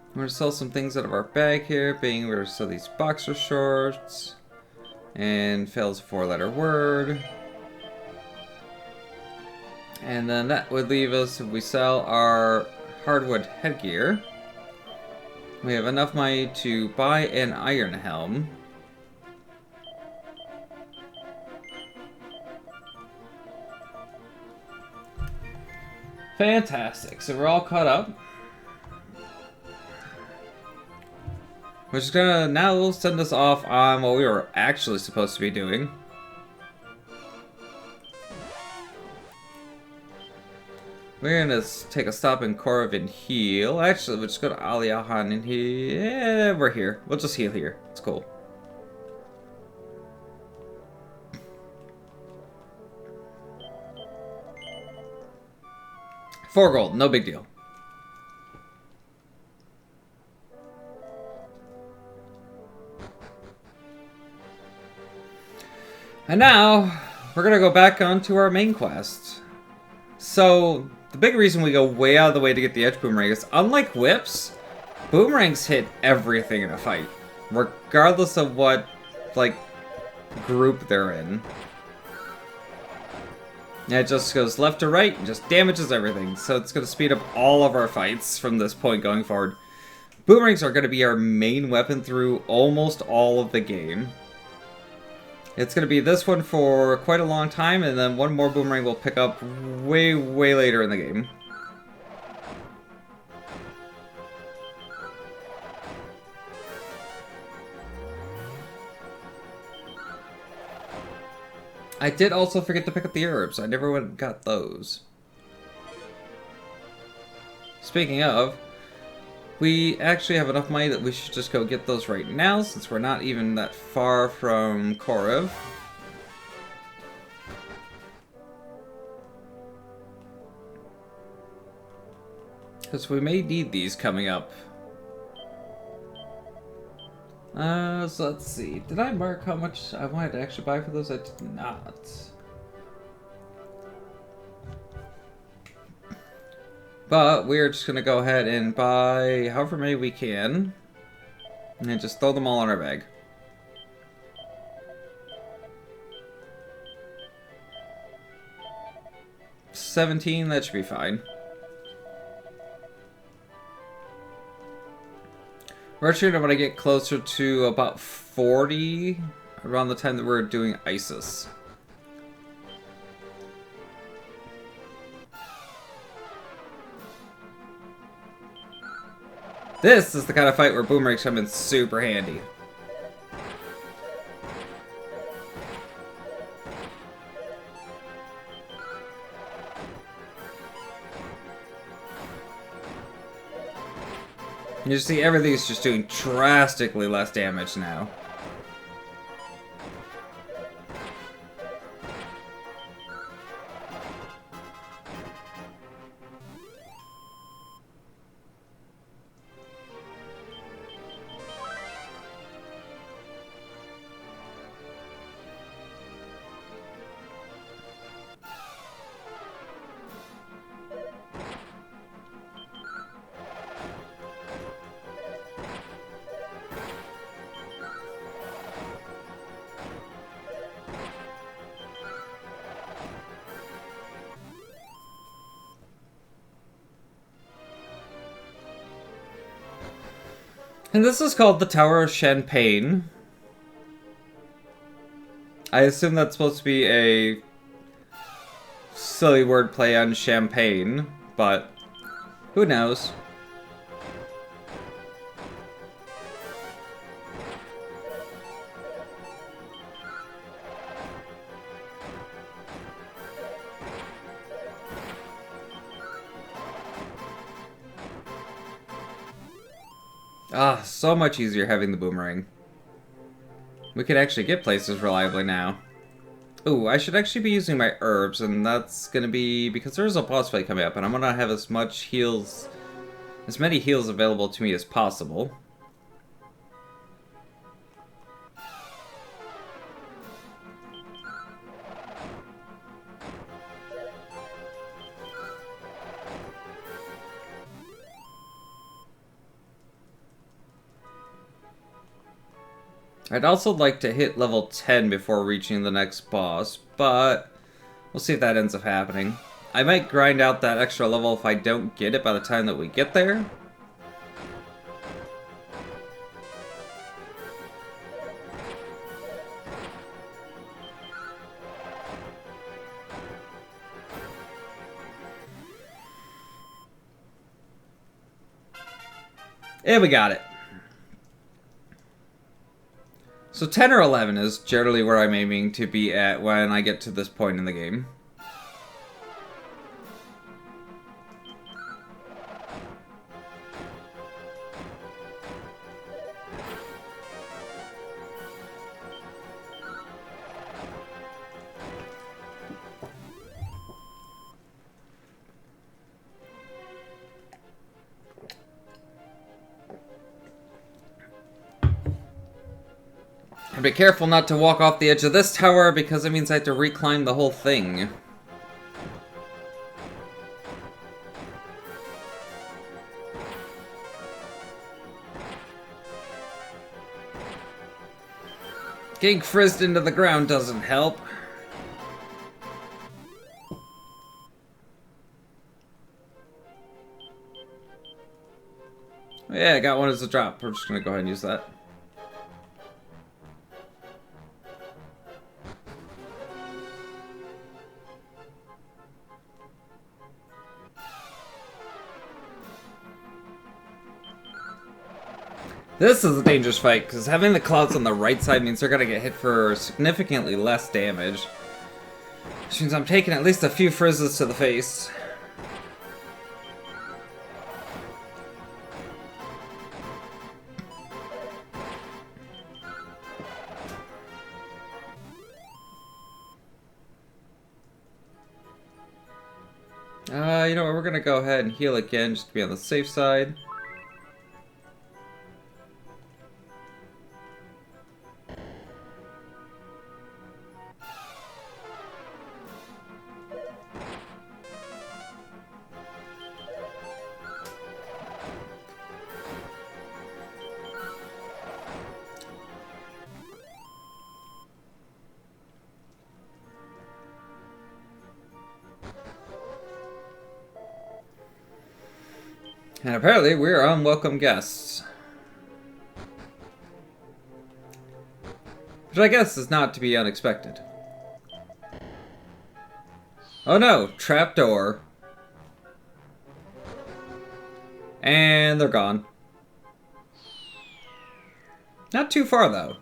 We're going to sell some things out of our bag here, being we're going to sell these boxer shorts. And fails a 4-letter word. And then that would leave us, if we sell our hardwood headgear, we have enough money to buy an iron helm. Fantastic. So we're all caught up. Which is gonna now send us off on what we were actually supposed to be doing. We're gonna take a stop in Korvik and heal. Actually, we'll just go to Aliahan and heal. Yeah, we're here. We'll just heal here. It's cool. $4 gold, no big deal. And now, we're gonna go back onto our main quest. So, the big reason we go way out of the way to get the edge boomerang is, unlike whips, boomerangs hit everything in a fight. Regardless of what, like, group they're in. And it just goes left to right and just damages everything. So it's gonna speed up all of our fights from this point going forward. Boomerangs are gonna be our main weapon through almost all of the game. It's going to be this one for quite a long time, and then one more boomerang we'll pick up way, way later in the game. I did also forget to pick up the herbs. I never went and got those. Speaking of, we actually have enough money that we should just go get those right now, since we're not even that far from Korvik. Because we may need these coming up. So let's see. Did I mark how much I wanted to actually buy for those? I did not. But we're just going to go ahead and buy however many we can. And just throw them all in our bag. $17, that should be fine. We're actually going to get closer to about 40 around the time that we're doing Isis. This is the kind of fight where boomerangs come in super handy. You see, everything's just doing drastically less damage now. And this is called the Tower of Champagne. I assume that's supposed to be a silly wordplay on champagne, but who knows? Ah, so much easier having the boomerang. We can actually get places reliably now. Ooh, I should actually be using my herbs, and that's gonna be because there's a boss fight coming up, and I'm gonna have as many heals available to me as possible. I'd also like to hit level 10 before reaching the next boss, but we'll see if that ends up happening. I might grind out that extra level if I don't get it by the time that we get there. And we got it. So 10 or 11 is generally where I'm aiming to be at when I get to this point in the game. And be careful not to walk off the edge of this tower because it means I have to reclimb the whole thing. Getting frizzed into the ground doesn't help. Yeah, I got one as a drop. We're just gonna go ahead and use that. This is a dangerous fight, because having the clouds on the right side means they're going to get hit for significantly less damage. Which means I'm taking at least a few frizzes to the face. You know what, we're going to go ahead and heal again, just to be on the safe side. And apparently we're unwelcome guests. Which I guess is not to be unexpected. Oh no, trapdoor. And they're gone. Not too far though.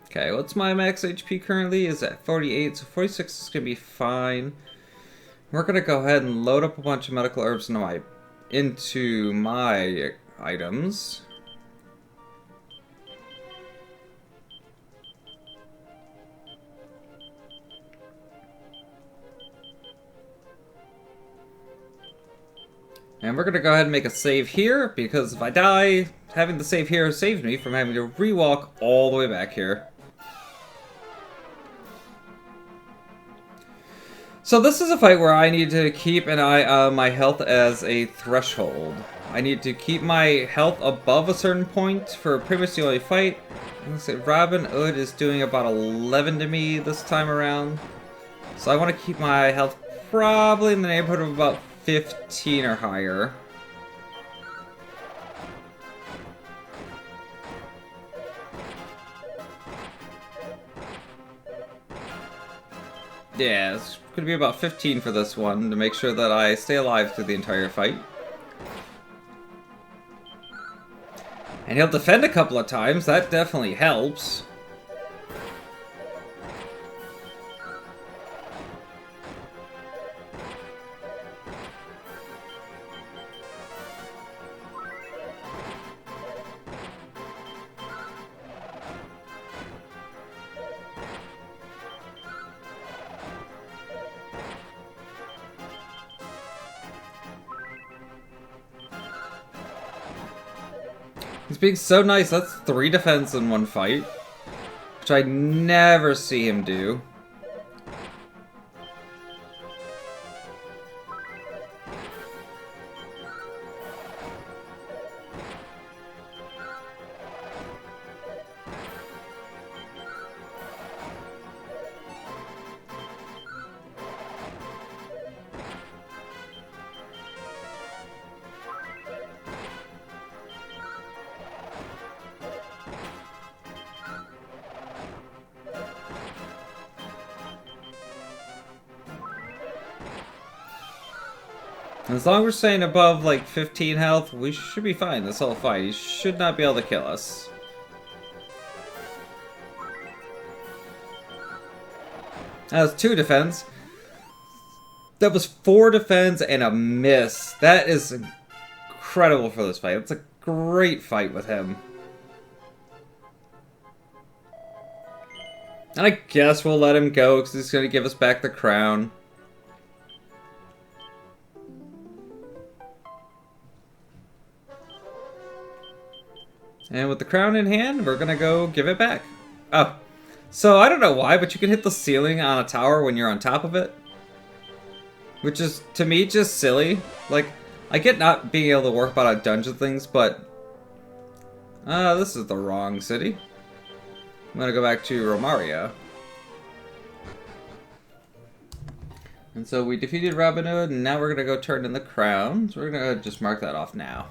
Okay, what's my max HP currently? Is at 48, so 46 is gonna be fine. We're gonna go ahead and load up a bunch of medical herbs into my items. And we're gonna go ahead and make a save here, because if I die, having the save here saves me from having to rewalk all the way back here. So this is a fight where I need to keep an eye on my health as a threshold. I need to keep my health above a certain point for pretty much the only fight. Let's say Robin Hood is doing about 11 to me this time around. So I want to keep my health probably in the neighborhood of about 15 or higher. Yeah, it's going to be about 15 for this one to make sure that I stay alive through the entire fight. And he'll defend a couple of times, that definitely helps. He's being so nice. That's 3 defense in one fight, which I never see him do. As long as we're staying above, like, 15 health, we should be fine this whole fight. He should not be able to kill us. That was 2 defense. That was 4 defense and a miss. That is incredible for this fight. It's a great fight with him. And I guess we'll let him go because he's going to give us back the crown. And with the crown in hand, we're gonna go give it back. Oh, so I don't know why, but you can hit the ceiling on a tower when you're on top of it. Which is, to me, just silly. Like, I get not being able to work about dungeon things, but... this is the wrong city. I'm gonna go back to Romaria. And so we defeated Robin Hood, and now we're gonna go turn in the crown. So we're gonna just mark that off now.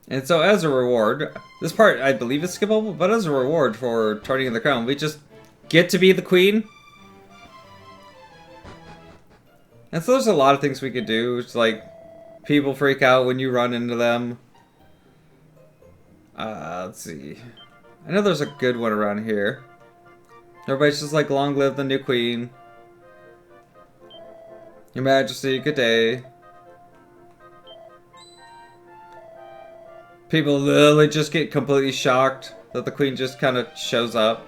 And so as a reward, this part I believe is skippable, but as a reward for turning in the crown, we just get to be the queen. And so there's a lot of things we could do. It's like, people freak out when you run into them. Let's see. I know there's a good one around here. Everybody's just like, long live the new queen. Your Majesty, good day. People literally just get completely shocked that the queen just kind of shows up.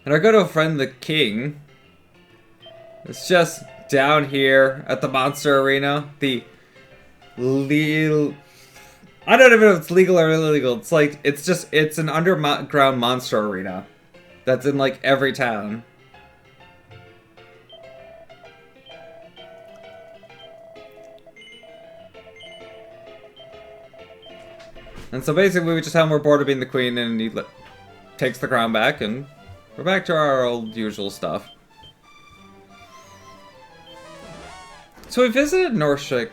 And I go to a friend, the king. It's just down here at the monster arena. The legal... I don't even know if it's legal or illegal. It's like, it's an underground monster arena. That's in like every town. And so basically we just tell him we're bored of being the queen, and he takes the crown back, and we're back to our old usual stuff. So we visited Norvik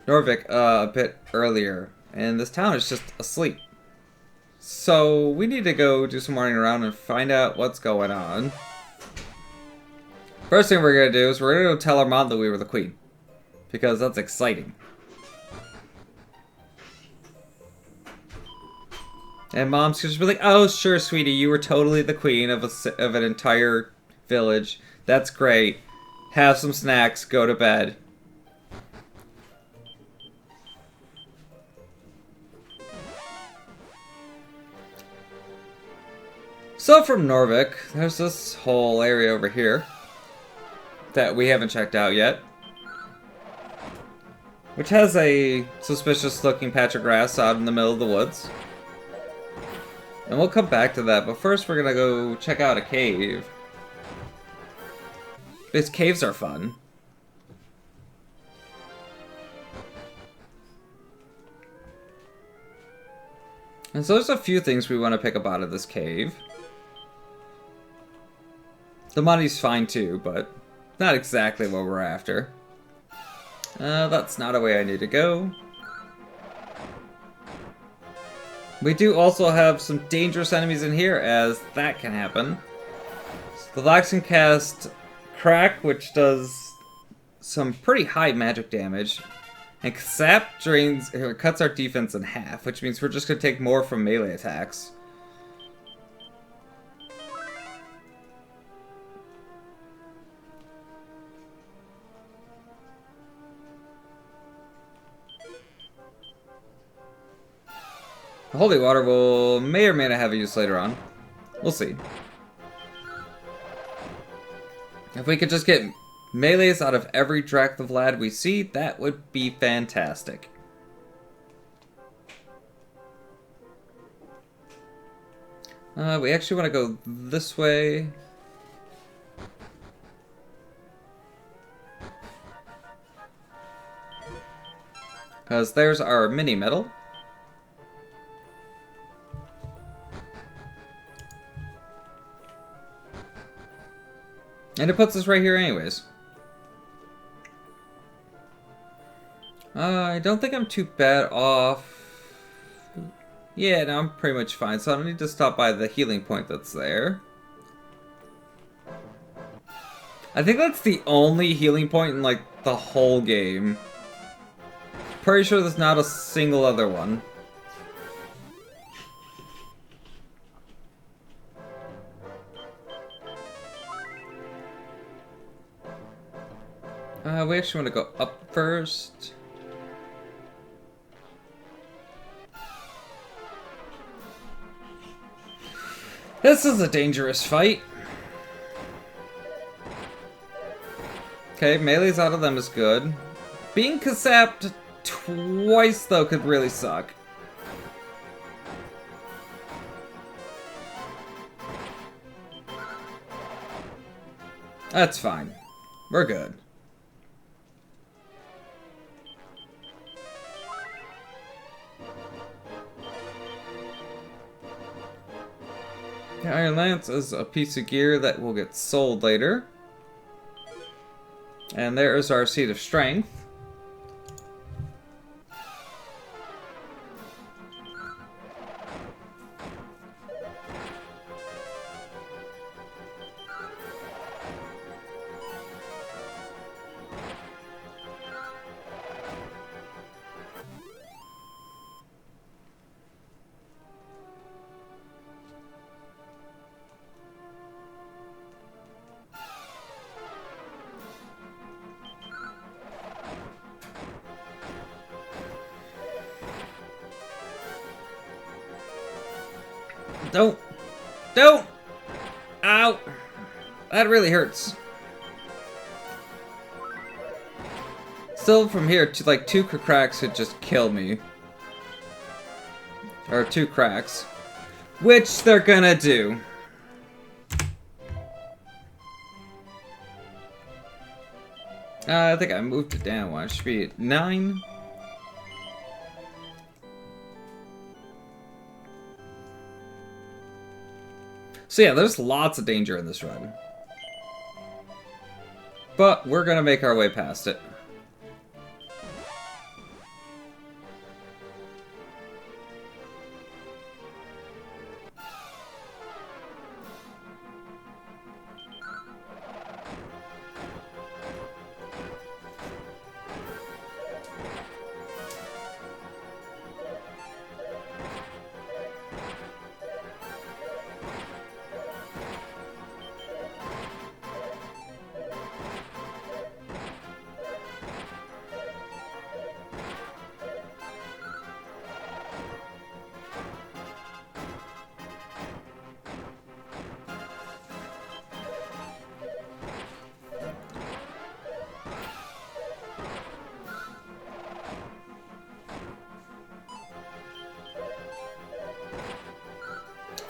a bit earlier, and this town is just asleep. So we need to go do some running around and find out what's going on. First thing we're going to do is we're going to go tell our mom that we were the queen, because that's exciting. And mom's just be like, oh, sure, sweetie, you were totally the queen of an entire village. That's great. Have some snacks, go to bed. So from Norvik, there's this whole area over here that we haven't checked out yet, which has a suspicious looking patch of grass out in the middle of the woods. And we'll come back to that, but first we're gonna go check out a cave. These caves are fun. And so there's a few things we want to pick up out of this cave. The money's fine too, but not exactly what we're after. That's not a way I need to go. We do also have some dangerous enemies in here, as that can happen. The Lox can cast Crack, which does some pretty high magic damage. And Sap cuts our defense in half, which means we're just going to take more from melee attacks. Holy water will may or may not have a use later on. We'll see. If we could just get melees out of every Dracovlad we see, that would be fantastic. We actually want to go this way. Because there's our mini medal. And it puts us right here anyways. I don't think I'm too bad off. Yeah, no, I'm pretty much fine. So I don't need to stop by the healing point that's there. I think that's the only healing point in, like, the whole game. Pretty sure there's not a single other one. We actually want to go up first. This is a dangerous fight. Okay, melee's out of them is good. Being Kasapped twice, though, could really suck. That's fine. We're good. The Iron Lance is a piece of gear that will get sold later. And there is our Seed of Strength. Don't! Don't! Ow! That really hurts. Still, from here, to like 2 cracks would just kill me. Or 2 cracks. Which they're gonna do. I think I moved it down one. It should be at 9. So yeah, there's lots of danger in this run. But we're gonna make our way past it.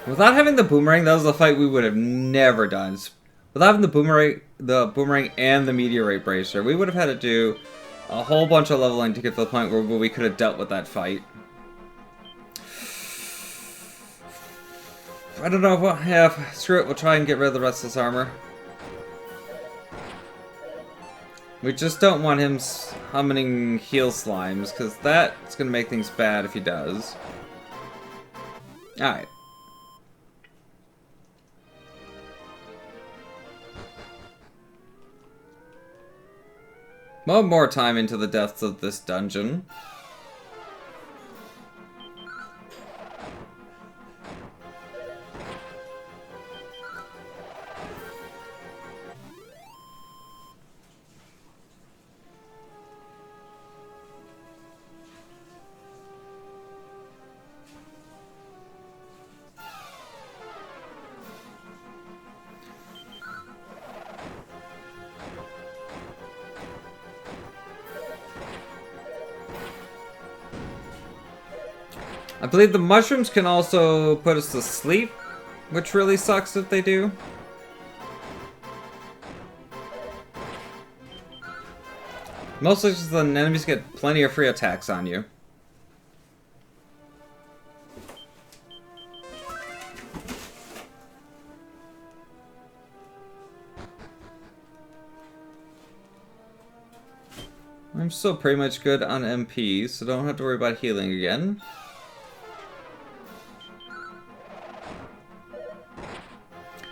Without having the boomerang, that was a fight we would have never done. Without having the boomerang and the meteorite bracer, we would have had to do a whole bunch of leveling to get to the point where we could have dealt with that fight. I don't know what. Yeah, screw it. We'll try and get rid of the rest of this armor. We just don't want him summoning heal slimes, because that's going to make things bad if he does. Alright. One more time into the depths of this dungeon. I believe the mushrooms can also put us to sleep, which really sucks if they do. Mostly just the enemies get plenty of free attacks on you. I'm still pretty much good on MP, so don't have to worry about healing again.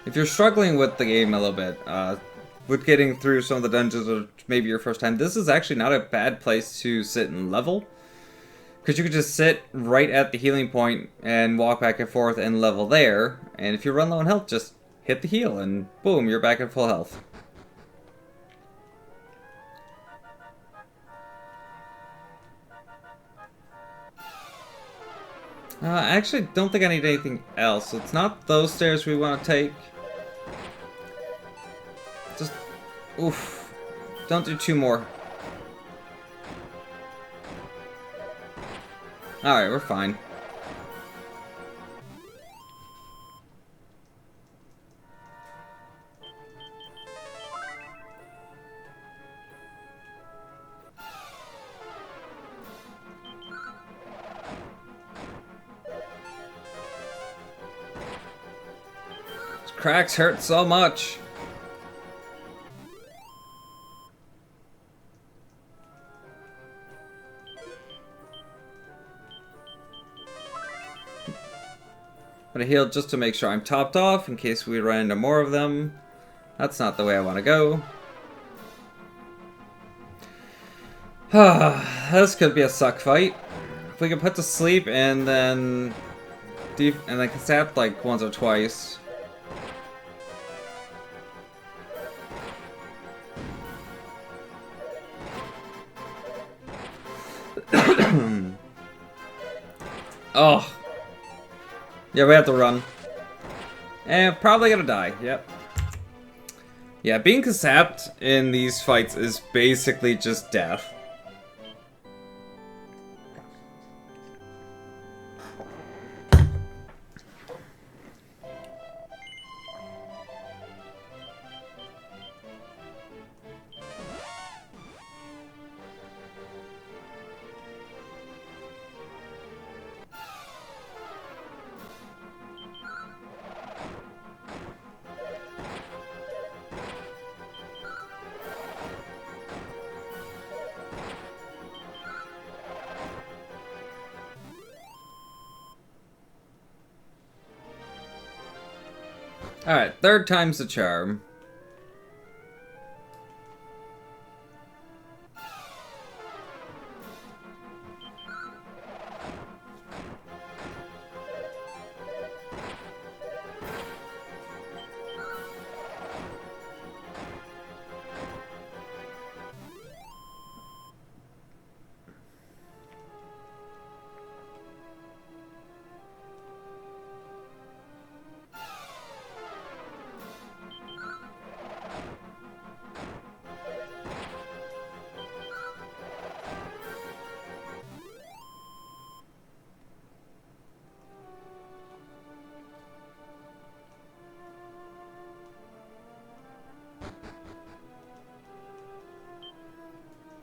If you're struggling with the game a little bit, with getting through some of the dungeons or maybe your first time, this is actually not a bad place to sit and level. Because you could just sit right at the healing point and walk back and forth and level there. And if you run low on health, just hit the heal and boom, you're back at full health. I actually don't think I need anything else. It's not those stairs we want to take. Just, oof. Don't do 2 more. Alright, we're fine. These cracks hurt so much. I'm gonna heal just to make sure I'm topped off in case we run into more of them. That's not the way I want to go. This could be a suck fight. If we can put to sleep and then can zap like once or twice. Oh. Yeah, we have to run. And probably gonna die, yep. Yeah, being casapped in these fights is basically just death. Alright, 3rd time's the charm.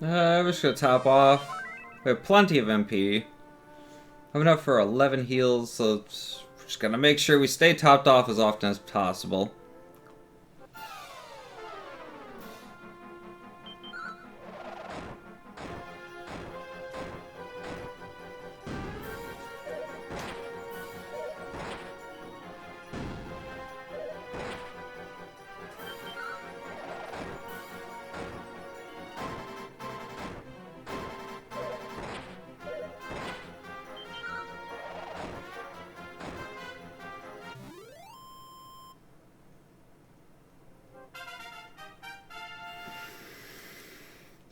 We're just gonna top off. We have plenty of MP. Have enough for 11 heals, so we're just gonna make sure we stay topped off as often as possible.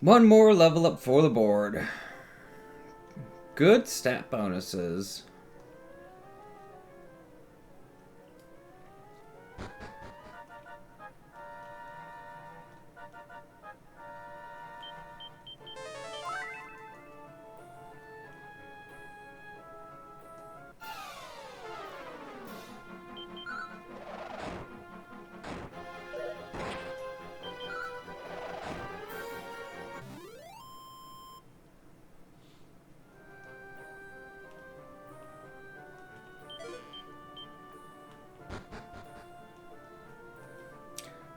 One more level up for the board. Good stat bonuses.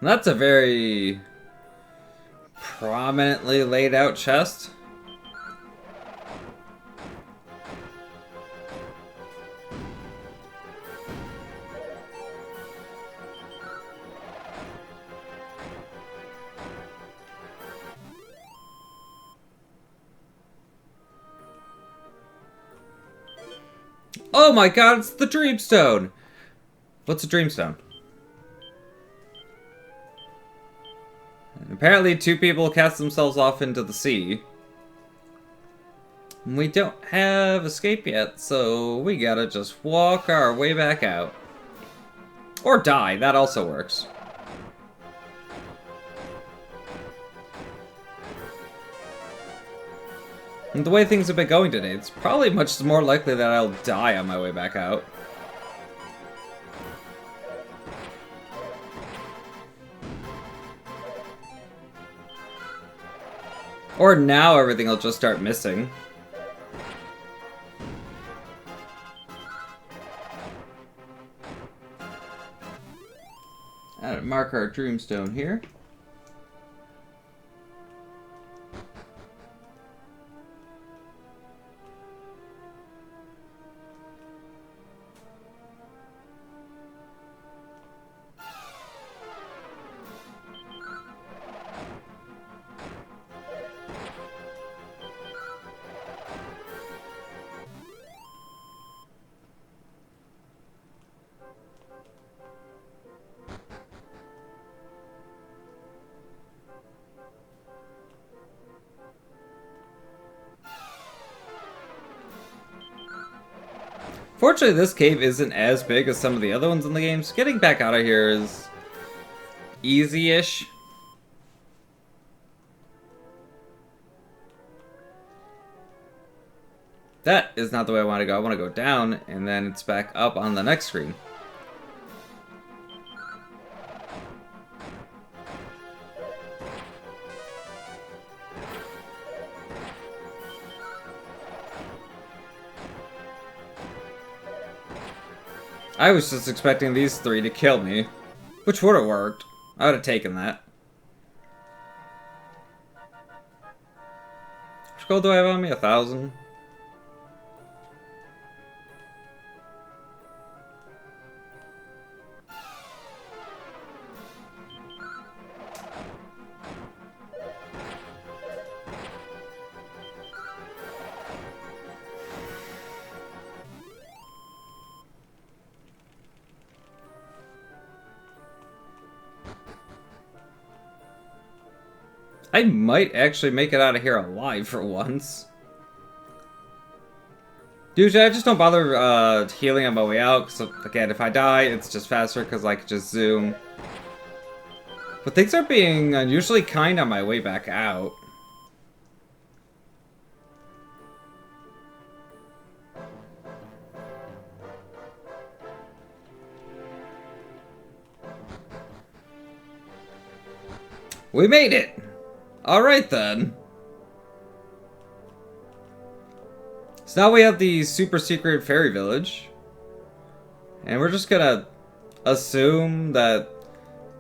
That's a very prominently laid out chest. Oh my god, it's the Dreamstone! What's a Dreamstone? Apparently 2 people cast themselves off into the sea. We don't have escape yet, so we gotta just walk our way back out. Or die, that also works. And the way things have been going today, it's probably much more likely that I'll die on my way back out. Or now everything will just start missing. Mark our Dreamstone here. Fortunately, this cave isn't as big as some of the other ones in the game, so getting back out of here is easy-ish. That is not the way I want to go. I want to go down, and then it's back up on the next screen. I was just expecting these 3 to kill me, which would have worked. I would have taken that. Which gold do I have on me? 1,000? I might actually make it out of here alive for once. Usually I just don't bother healing on my way out, because again, if I die, it's just faster because I can just zoom. But things are being unusually kind on my way back out. We made it! Alright then. So now we have the super secret fairy village. And we're just gonna assume that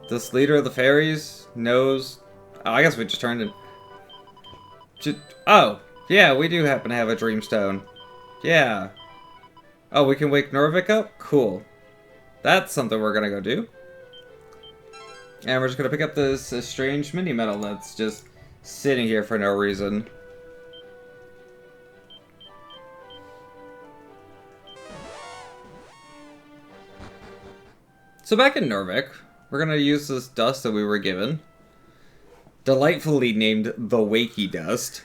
this leader of the fairies knows... Oh, I guess we just turned in... Oh, yeah, we do happen to have a Dreamstone. Yeah. Oh, we can wake Norvik up? Cool. That's something we're gonna go do. And we're just gonna pick up this strange mini medal that's just sitting here for no reason. So back in Norvik, we're gonna use this dust that we were given, delightfully named the Wakey Dust,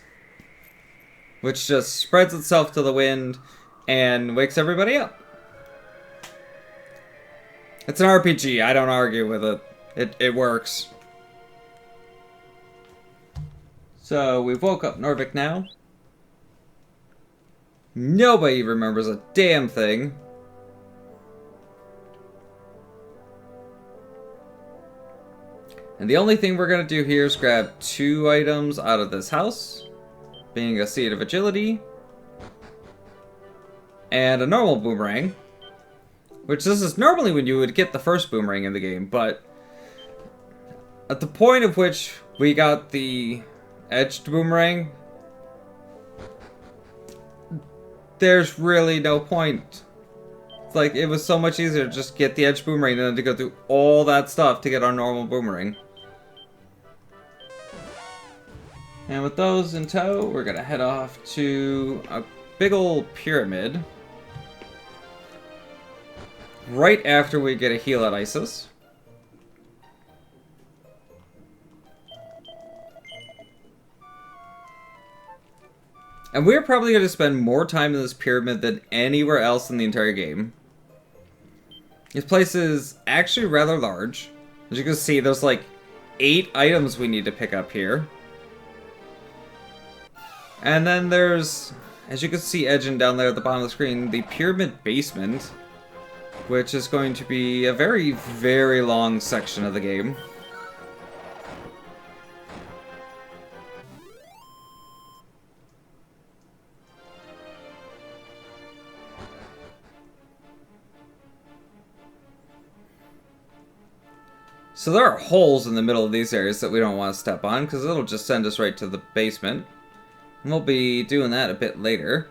which just spreads itself to the wind and wakes everybody up. It's an RPG, I don't argue with it. It works. So, we've woke up Norvik now. Nobody remembers a damn thing. And the only thing we're gonna do here is grab 2 items out of this house, being a Seed of Agility, and a normal boomerang, which this is normally when you would get the first boomerang in the game, but At the point of which we got the edged boomerang, there's really no point. It's like, it was so much easier to just get the edged boomerang than to go through all that stuff to get our normal boomerang. And with those in tow, we're gonna head off to a big old pyramid. Right after we get a heal at Isis. And we're probably going to spend more time in this pyramid than anywhere else in the entire game. This place is actually rather large. As you can see, there's like 8 items we need to pick up here. And then there's, as you can see edging down there at the bottom of the screen, the pyramid basement, which is going to be a very, very long section of the game. So there are holes in the middle of these areas that we don't want to step on, because it'll just send us right to the basement. And we'll be doing that a bit later.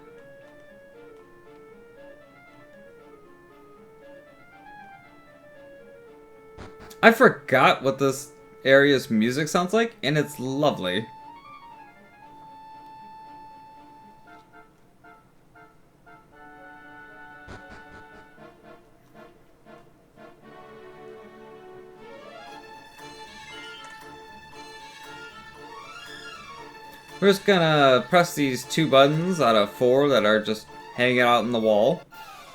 I forgot what this area's music sounds like, and it's lovely. We're just gonna press these 2 buttons out of 4 that are just hanging out in the wall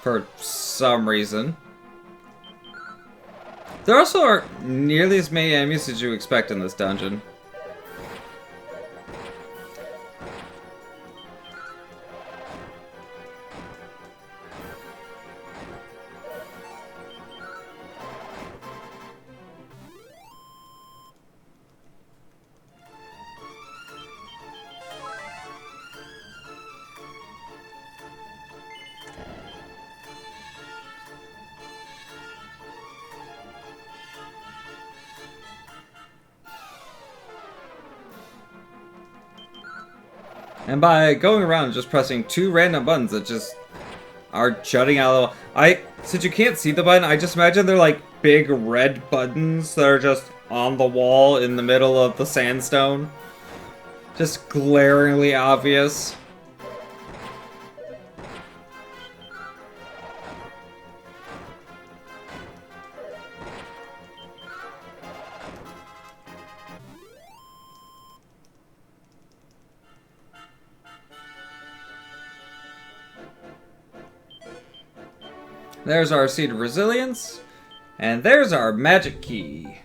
for some reason. There also aren't nearly as many enemies as you expect in this dungeon. And by going around and just pressing 2 random buttons that just are jutting out of the... Since you can't see the button, I just imagine they're like big red buttons that are just on the wall in the middle of the sandstone. Just glaringly obvious. There's our Seed of Resilience, and there's our Magic Key.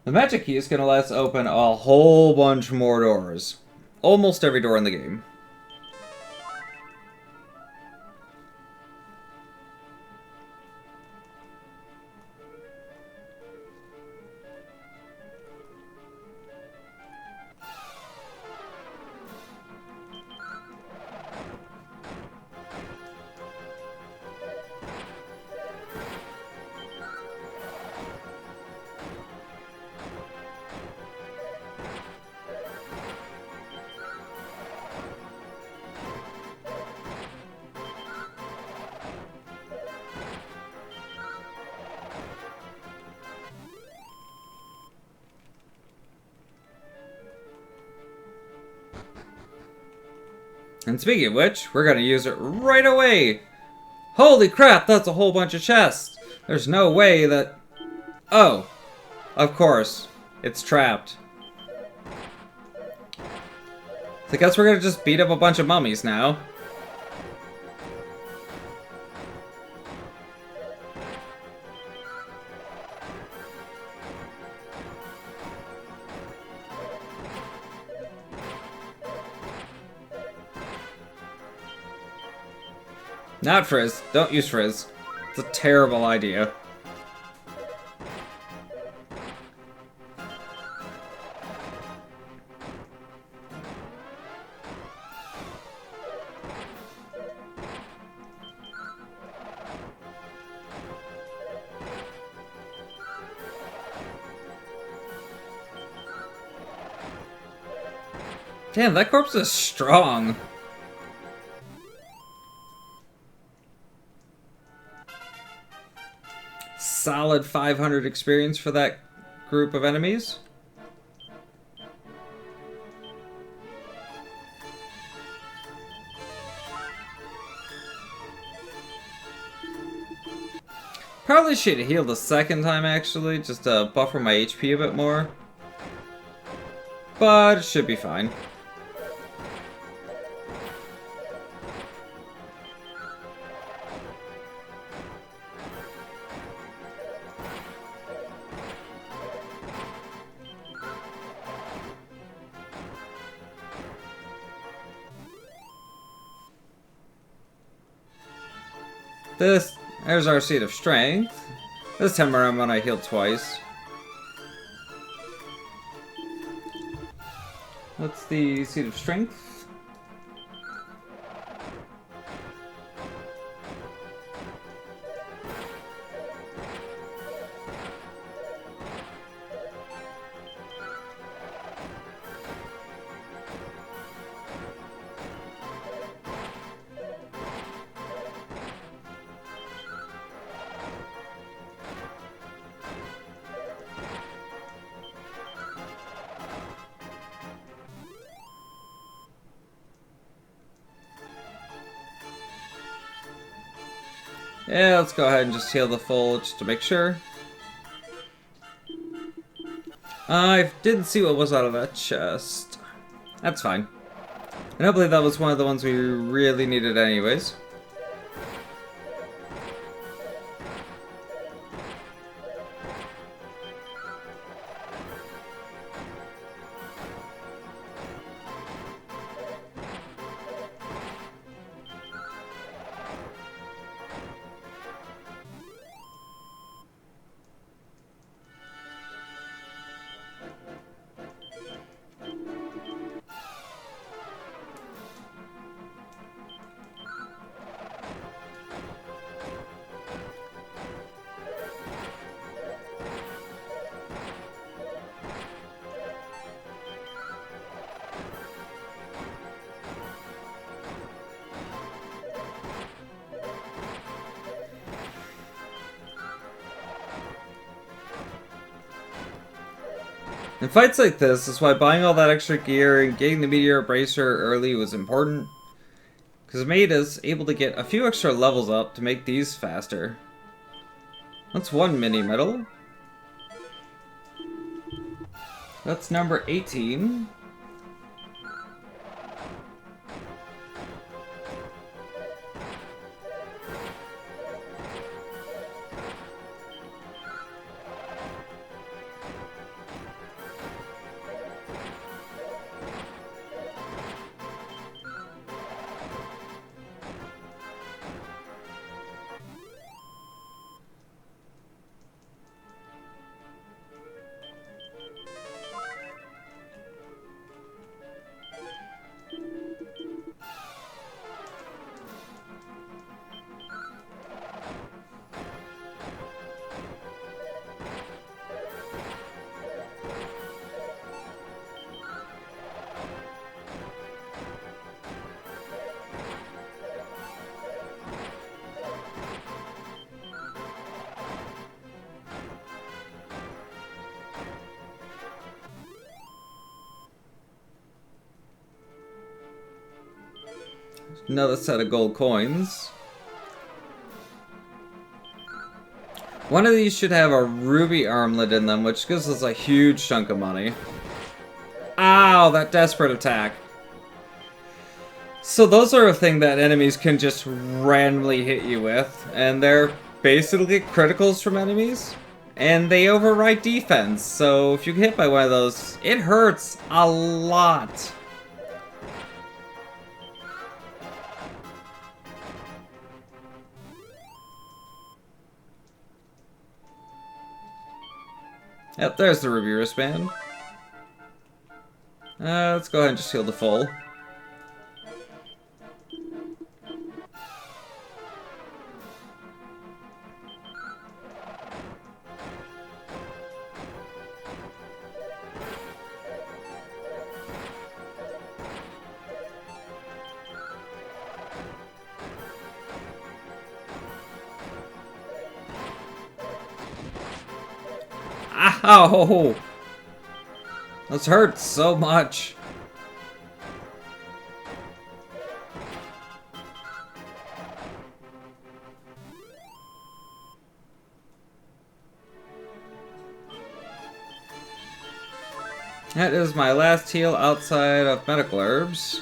The Magic Key is going to let us open a whole bunch more doors. Almost every door in the game. And speaking of which, we're gonna use it right away! Holy crap, that's a whole bunch of chests! There's no way that... Oh! Of course. It's trapped. So I guess we're gonna just beat up a bunch of mummies now. Not Frizz. Don't use Frizz. It's a terrible idea. Damn, that corpse is strong. Solid 500 experience for that group of enemies. Probably should heal the second time, actually, just to buffer my HP a bit more. But it should be fine. There's our Seed of Strength. This time around when I healed twice. What's the Seed of Strength? Yeah, let's go ahead and just heal the full just to make sure. I didn't see what was out of that chest. That's fine. And I believe that was one of the ones we really needed anyways. In fights like this, that's why buying all that extra gear and getting the Meteor Bracer early was important. Because it made us able to get a few extra levels up to make these faster. That's one mini medal. That's number 18. Another set of gold coins. One of these should have a ruby armlet in them, which gives us a huge chunk of money. Ow, that desperate attack. So those are a thing that enemies can just randomly hit you with, and they're basically criticals from enemies, and they override defense, so if you get hit by one of those, it hurts a lot. Yep, there's the ruby wristband. Let's go ahead and just heal the full. Ow! This hurts so much. That is my last heal outside of medical herbs.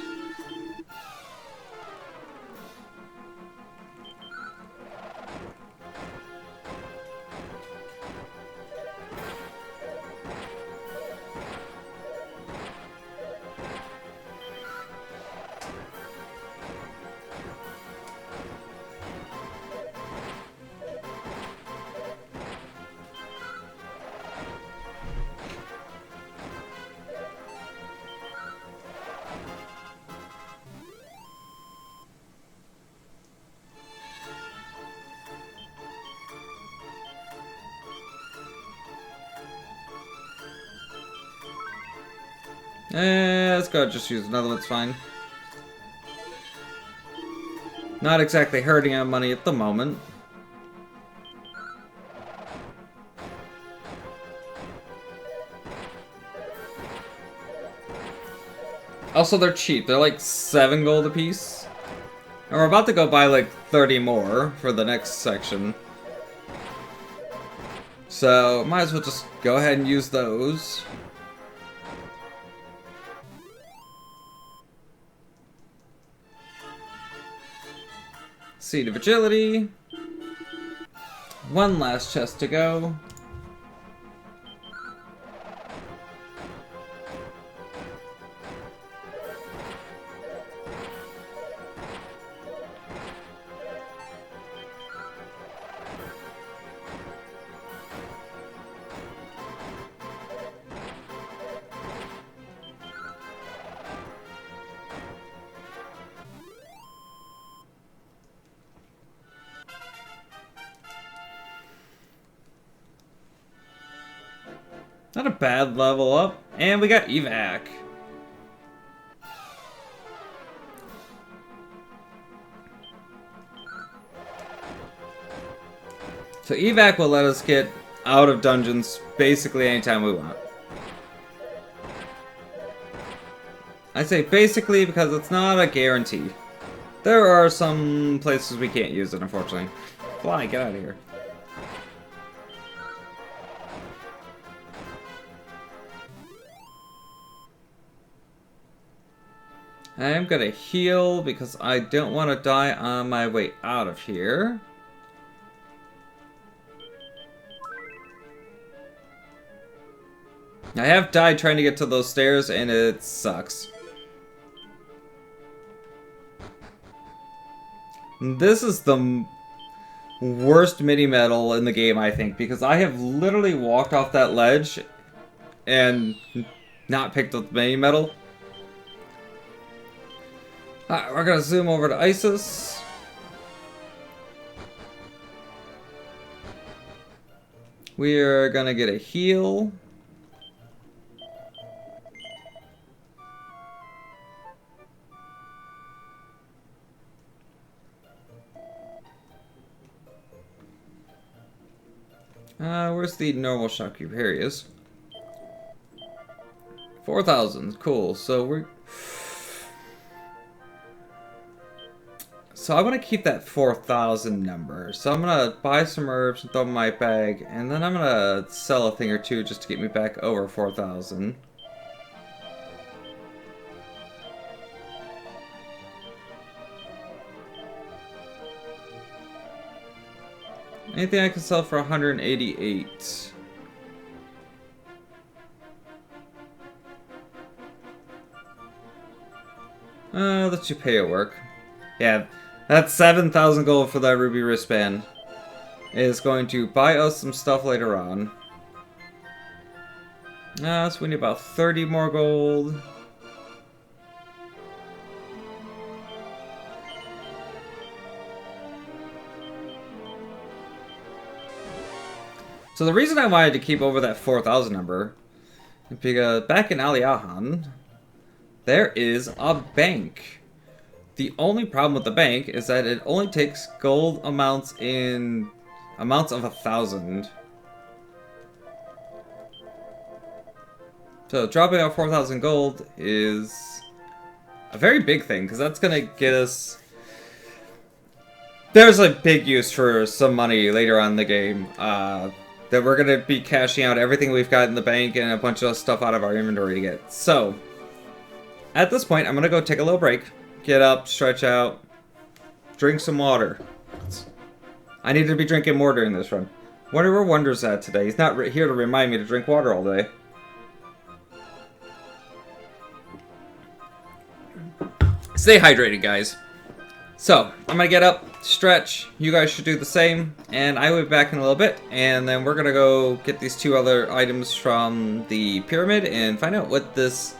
Let's go just use another one, it's fine. Not exactly hurting our money at the moment. Also, they're cheap. They're like 7 gold a piece. And we're about to go buy like 30 more for the next section. So, might as well just go ahead and use those. Seed of Agility. One last chest to go. Not a bad level up. And we got evac. So evac will let us get out of dungeons basically anytime we want. I say basically because it's not a guarantee. There are some places we can't use it, unfortunately. Fly, get out of here. I am gonna heal because I don't want to die on my way out of here. I have died trying to get to those stairs and it sucks. This is the worst mini-medal in the game, I think, because I have literally walked off that ledge and not picked up the mini-medal. Alright, we're gonna zoom over to Isis. We are gonna get a heal. Where's the normal shock cube? Here he is. 4,000, cool. So I want to keep that 4,000 number. So I'm gonna buy some herbs and throw them in my bag, and then I'm gonna sell a thing or two just to get me back over 4,000. Anything I can sell for 188. The Chupeo work. Yeah, that's 7,000 gold for that ruby wristband. It is going to buy us some stuff later on. So we need about 30 more gold. So the reason I wanted to keep over that 4,000 number is because back in Aliahan, there is a bank. The only problem with the bank is that it only takes gold amounts in amounts of 1,000. So dropping out 4,000 gold is a very big thing, because that's going to get us... There's a big use for some money later on in the game. That we're going to be cashing out everything we've got in the bank and a bunch of stuff out of our inventory to get. So, at this point, I'm going to go take a little break. Get up, stretch out, drink some water. I need to be drinking more during this run. Wonder where Wonder's at today. He's not here to remind me to drink water all day. Stay hydrated, guys. So, I'm gonna get up, stretch, you guys should do the same, and I will be back in a little bit, and then we're gonna go get these two other items from the pyramid and find out what this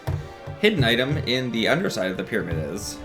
hidden item in the underside of the pyramid is.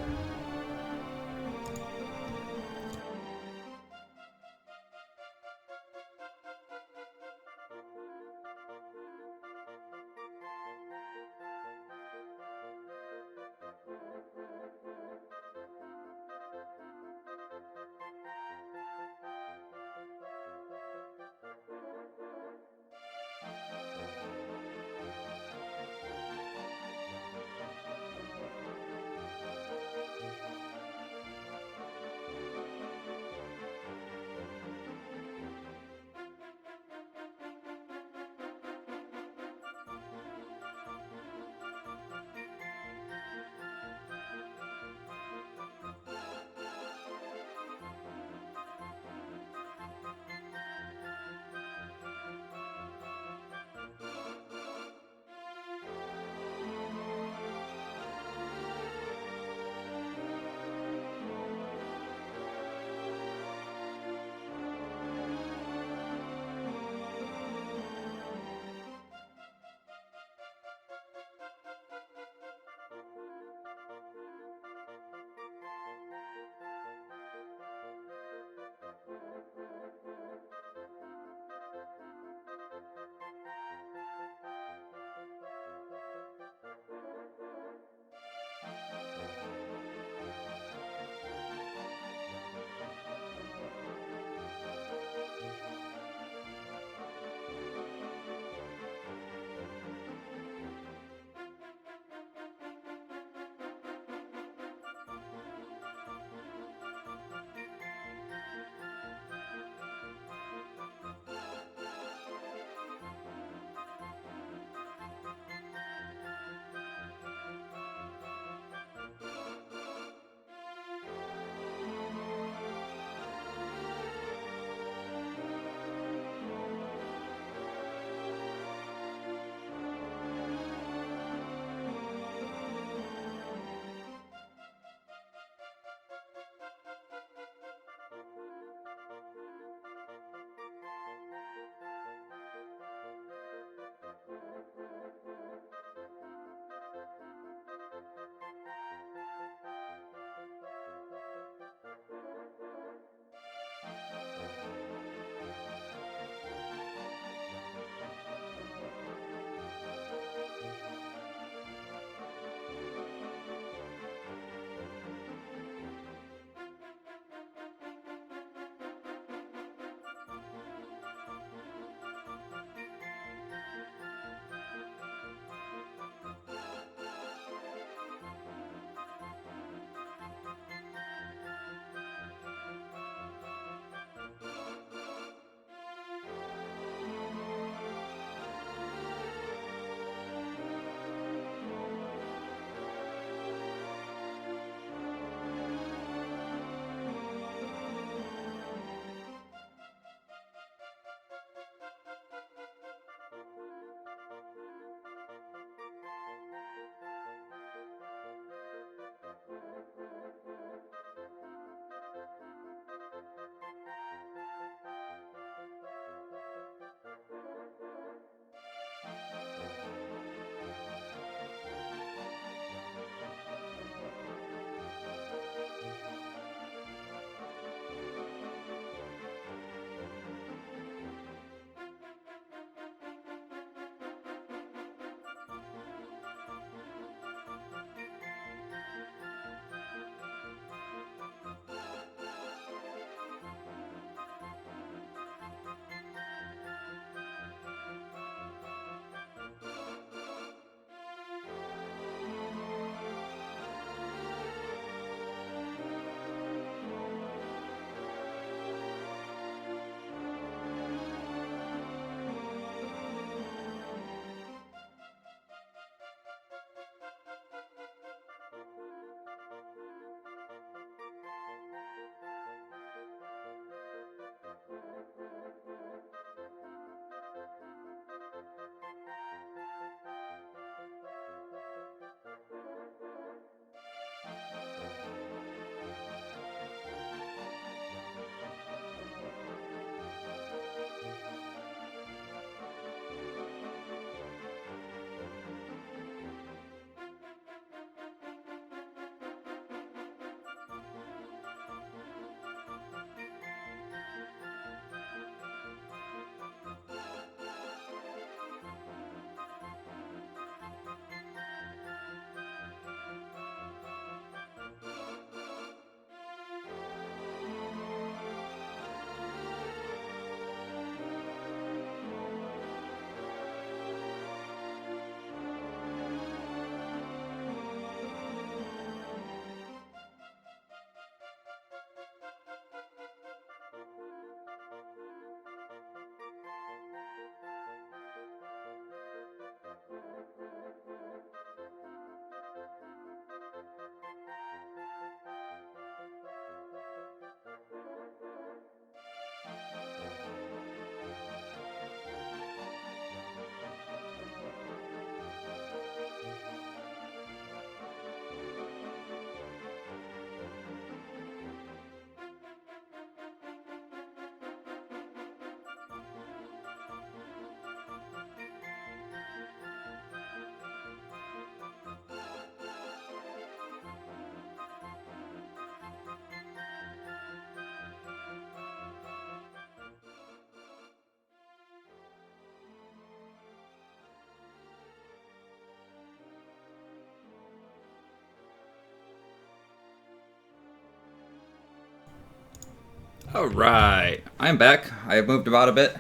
Alright, I'm back. I have moved about a bit.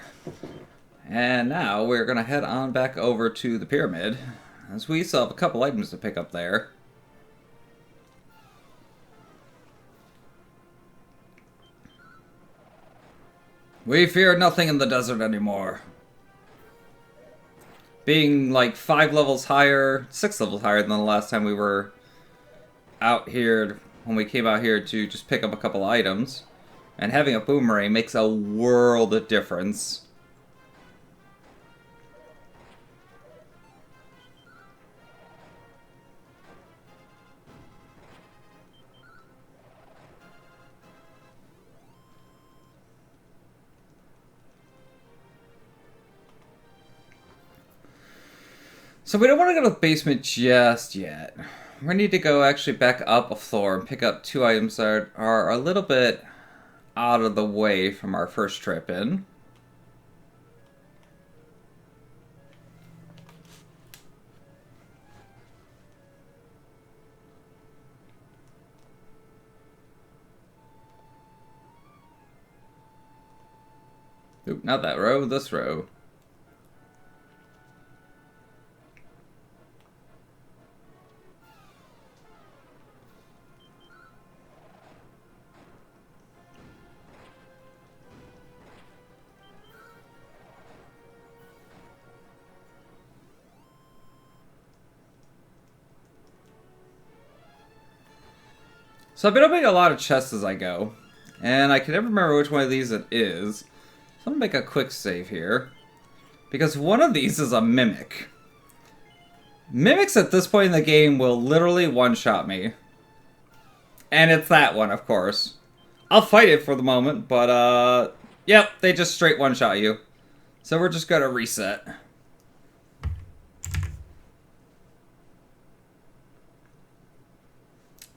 And now we're going to head on back over to the pyramid, as we still have a couple items to pick up there. We fear nothing in the desert anymore. Being like 5 levels higher, 6 levels higher than the last time we were out here, when we came out here to just pick up a couple items. And having a boomerang makes a world of difference. So we don't want to go to the basement just yet. We need to go actually back up a floor and pick up 2 items that are a little bit out of the way from our first trip in. Oop, not that row, this row. So I've been opening a lot of chests as I go, and I can never remember which one of these it is. So I'm gonna make a quick save here, because one of these is a mimic. Mimics at this point in the game will literally one-shot me. And it's that one, of course. I'll fight it for the moment, but yep, they just straight one-shot you. So we're just gonna reset.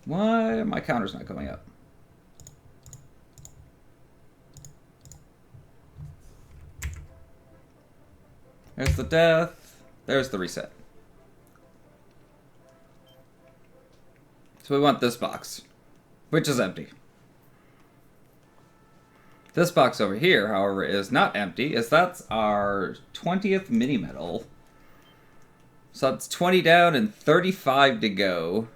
Why my counter's not coming up? There's the death. There's the reset. So we want this box, which is empty. This box over here, however, is not empty, as that's our 20th mini medal. So that's 20 down and 35 to go.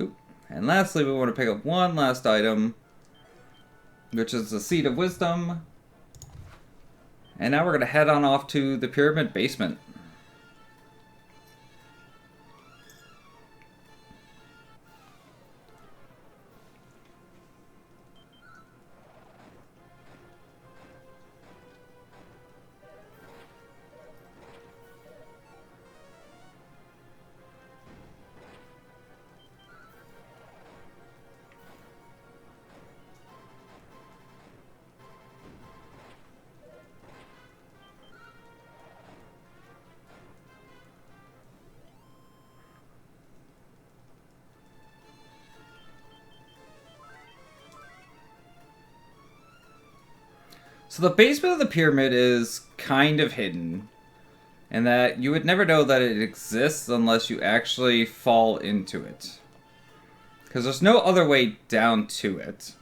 Oop. And lastly, we want to pick up one last item, which is the Seed of Wisdom. And now we're going to head on off to the pyramid basement. So the basement of the pyramid is kind of hidden, in that you would never know that it exists unless you actually fall into it. Because there's no other way down to it.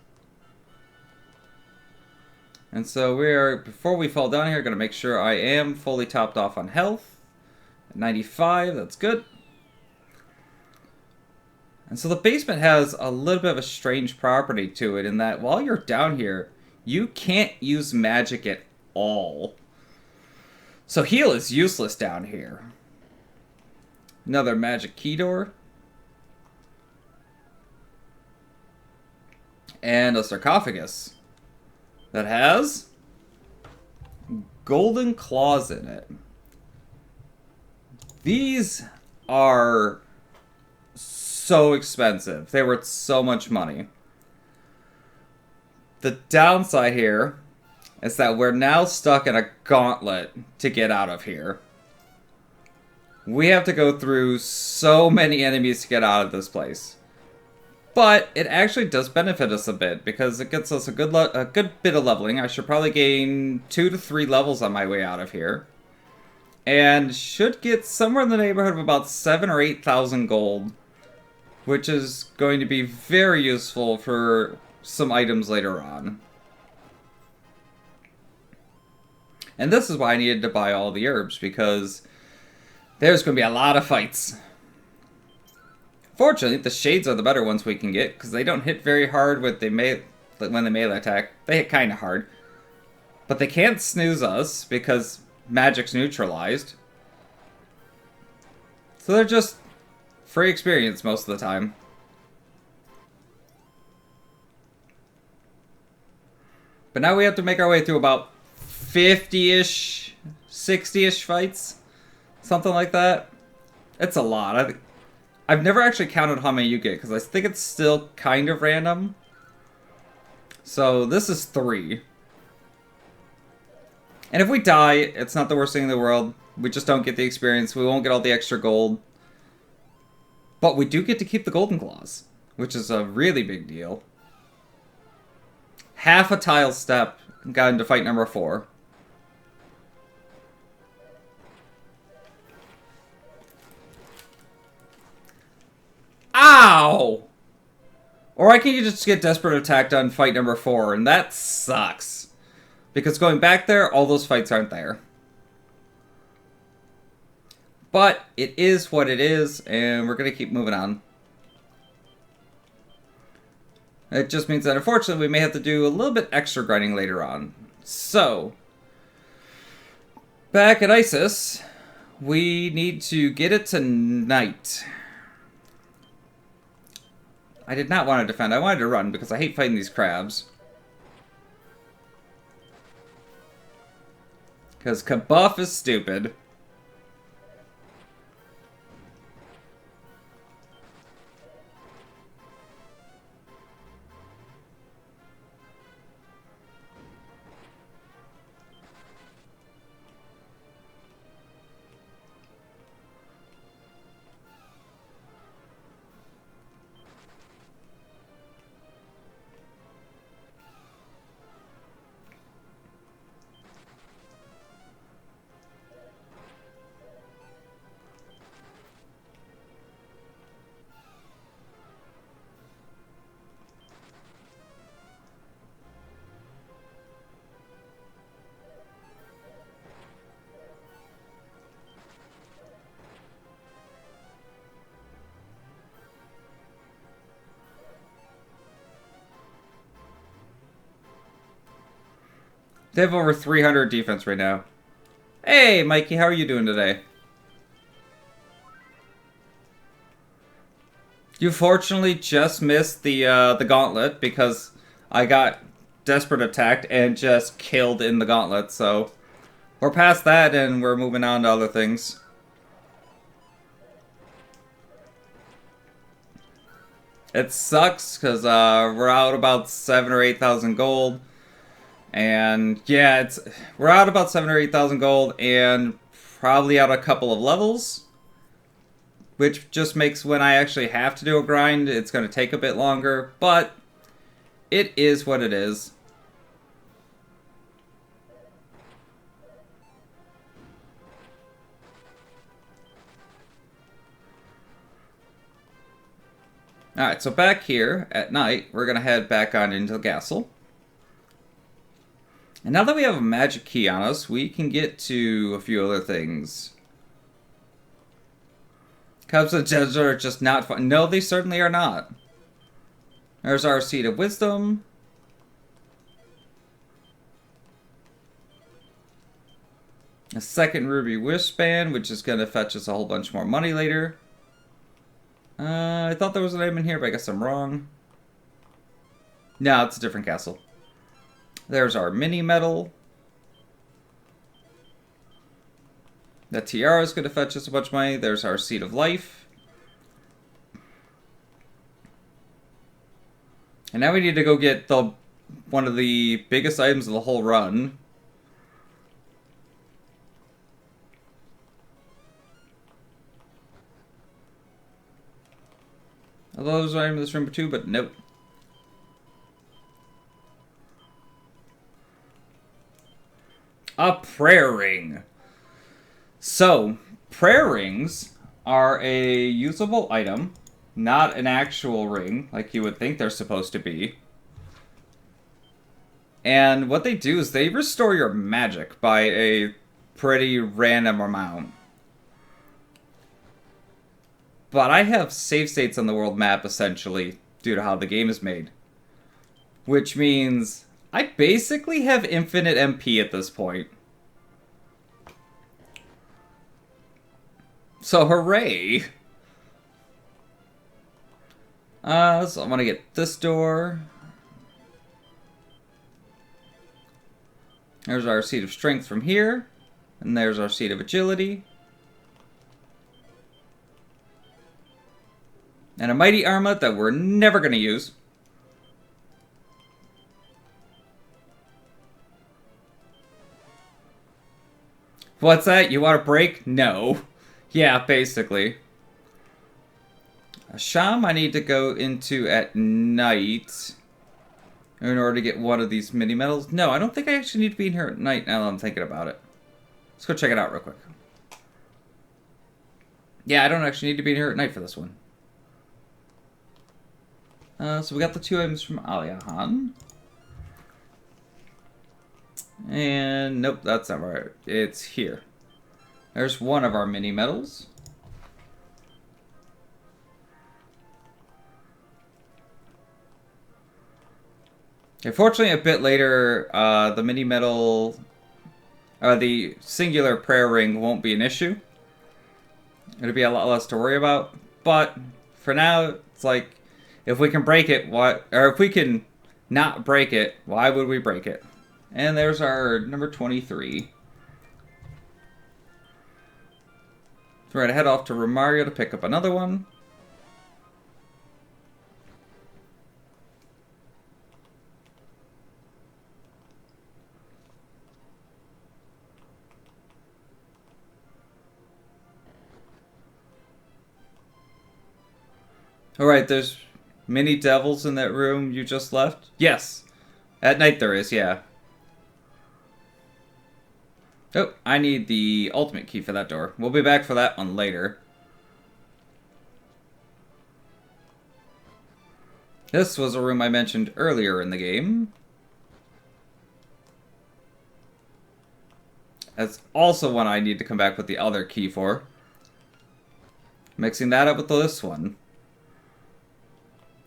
And so before we fall down here, going to make sure I am fully topped off on health. 95, that's good. And so the basement has a little bit of a strange property to it, in that while you're down here, you can't use magic at all. So heal is useless down here. Another magic key door. And a sarcophagus that has golden claws in it. These are so expensive. They were so much money. The downside here is that we're now stuck in a gauntlet to get out of here. We have to go through so many enemies to get out of this place. But it actually does benefit us a bit, because it gets us a good bit of leveling. I should probably gain 2 to 3 levels on my way out of here. and should get somewhere in the neighborhood of about 7,000 or 8,000 gold, which is going to be very useful for some items later on. And this is why I needed to buy all the herbs, because there's going to be a lot of fights. Fortunately, the shades are the better ones we can get, because they don't hit very hard when they melee attack. They hit kind of hard. But they can't snooze us, because magic's neutralized. So they're just free experience most of the time. But now we have to make our way through about 50-ish, 60-ish fights. Something like that. It's a lot. I've never actually counted how many you get, because I think it's still kind of random. So this is 3. And if we die, it's not the worst thing in the world. We just don't get the experience. We won't get all the extra gold. But we do get to keep the golden claws, which is a really big deal. Half a tile step got into fight number 4. Ow! Or I can just get desperate attacked on fight number 4, and that sucks. Because going back there, all those fights aren't there. But it is what it is, and we're going to keep moving on. It just means that, unfortunately, we may have to do a little bit extra grinding later on. So, back at Isis, we need to get it tonight. I did not want to defend. I wanted to run, because I hate fighting these crabs. Because Kabuff is stupid. They have over 300 defense right now. Hey, Mikey, how are you doing today? You fortunately just missed the gauntlet, because I got desperate attacked and just killed in the gauntlet, so we're past that and we're moving on to other things. It sucks, because we're out about 7,000 or 8,000 gold. And yeah, we're out about 7,000 or 8,000 gold, and probably out a couple of levels, which just makes when I actually have to do a grind, it's going to take a bit longer, but it is what it is. Alright, so back here at night, we're going to head back on into the castle. And now that we have a magic key on us, we can get to a few other things. Cubs of the Desert are just not fun. No, they certainly are not. There's our Seed of Wisdom. A second Ruby Wristband, which is going to fetch us a whole bunch more money later. I thought there was an item in here, but I guess I'm wrong. No, it's a different castle. There's our mini medal. The tiara is going to fetch us a bunch of money. There's our Seed of Life. And now we need to go get one of the biggest items of the whole run. Although there's an item in this room too, but nope. A prayer ring. So, prayer rings are a usable item, not an actual ring like you would think they're supposed to be. And what they do is they restore your magic by a pretty random amount. But I have save states on the world map, essentially, due to how the game is made. Which means I basically have infinite MP at this point. So hooray! So I want to get this door. There's our seat of strength from here. And there's our seat of agility. And a mighty armlet that we're never going to use. What's that? You want a break? No. Yeah, basically. A sham I need to go into at night in order to get one of these mini medals. No, I don't think I actually need to be in here at night now that I'm thinking about it. Let's go check it out real quick. Yeah, I don't actually need to be in here at night for this one. So we got the 2 items from Aliahan. And nope, that's not right. It's here. There's one of our mini medals. Unfortunately, a bit later, the mini medal, the singular prayer ring won't be an issue. It'll be a lot less to worry about. But for now, it's like, if we can break it, or if we can not break it, why would we break it? And there's our number 23. So we're going to head off to Romario to pick up another one. Alright, there's many devils in that room you just left? Yes. At night there is, yeah. Oh, I need the ultimate key for that door. We'll be back for that one later. This was a room I mentioned earlier in the game. That's also one I need to come back with the other key for. Mixing that up with this one.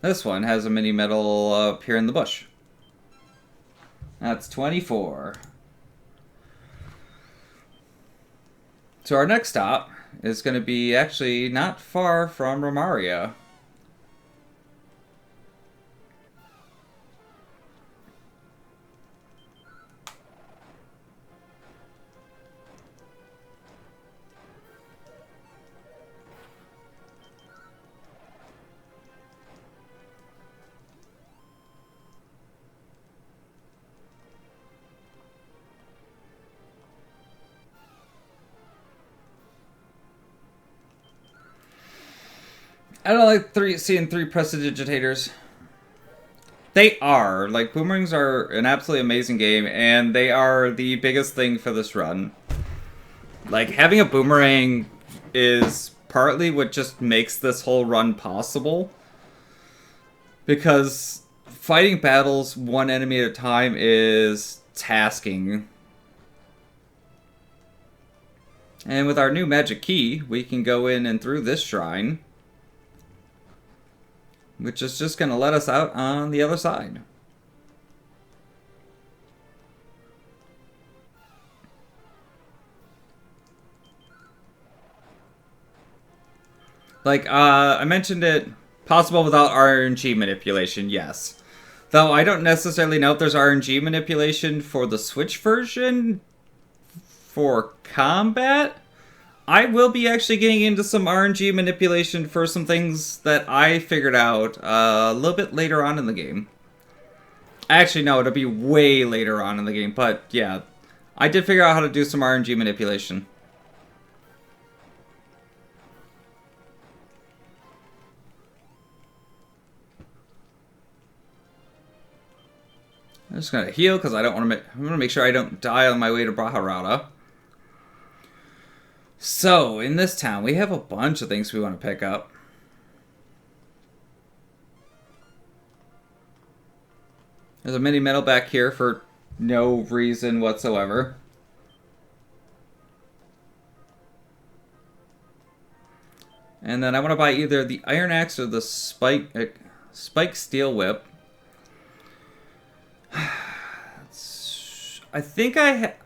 This one has a mini medal up here in the bush. That's 24. So our next stop is going to be actually not far from Romaria. I don't like seeing 3 prestidigitators. They are. Like, boomerangs are an absolutely amazing game, and they are the biggest thing for this run. Like, having a boomerang is partly what just makes this whole run possible. Because fighting battles one enemy at a time is tasking. And with our new magic key, we can go in and through this shrine, which is just going to let us out on the other side. Like, I mentioned it, possible without RNG manipulation, yes. Though I don't necessarily know if there's RNG manipulation for the Switch version for combat. I will be actually getting into some RNG manipulation for some things that I figured out a little bit later on in the game. Actually, no, it'll be way later on in the game, but yeah. I did figure out how to do some RNG manipulation. I'm just gonna heal because I don't want to. I'm gonna make sure I don't die on my way to Baharata. So, in this town, we have a bunch of things we want to pick up. There's a mini medal back here for no reason whatsoever. And then I want to buy either the Iron Axe or the Spike Steel Whip. I think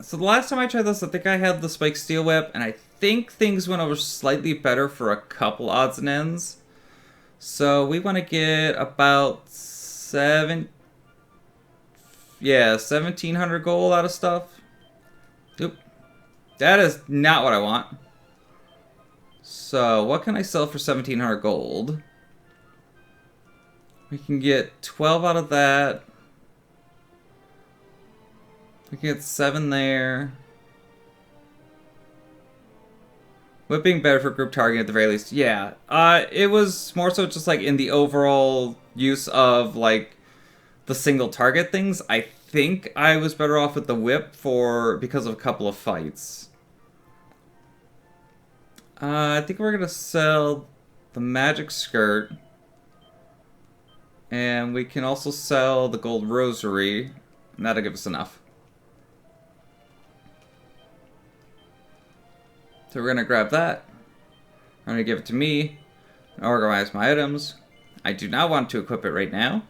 so the last time I tried this, I think I had the Spike Steel Whip, and I think things went over slightly better for a couple odds and ends. So we want to get about 1,700 gold out of stuff. Oop. That is not what I want. So what can I sell for 1,700 gold? We can get 12 out of that. We can get 7 there. Whipping better for group targeting at the very least. Yeah. It was more so just like in the overall use of like the single target things. I think I was better off with the whip because of a couple of fights. I think we're gonna sell the magic skirt. And we can also sell the gold rosary. And that'll give us enough. So we're going to grab that. I'm going to give it to me. And organize my items. I do not want to equip it right now.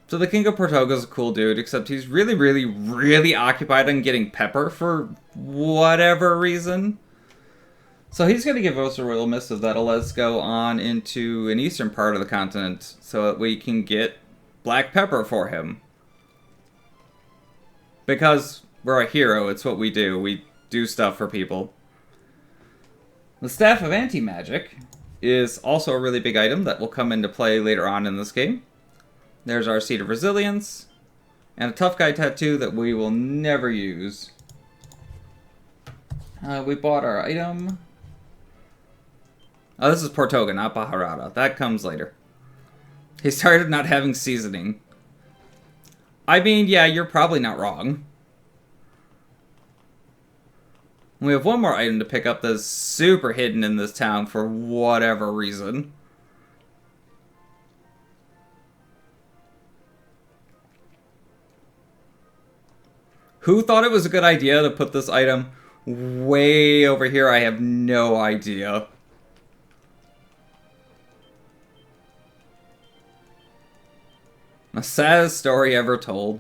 So the King of Portugal is a cool dude, except he's really, really, really occupied on getting pepper for whatever reason. So he's going to give us a royal missive that'll let us go on into an eastern part of the continent so that we can get black pepper for him. Because we're a hero, it's what we do. We do stuff for people. The Staff of Anti-Magic is also a really big item that will come into play later on in this game. There's our Seed of Resilience, and a Tough Guy tattoo that we will never use. We bought our item. Oh, this is Portoga, not Baharata. That comes later. He started not having seasoning. I mean, yeah, you're probably not wrong. We have one more item to pick up that's super hidden in this town for whatever reason. Who thought it was a good idea to put this item way over here? I have no idea. The saddest story ever told.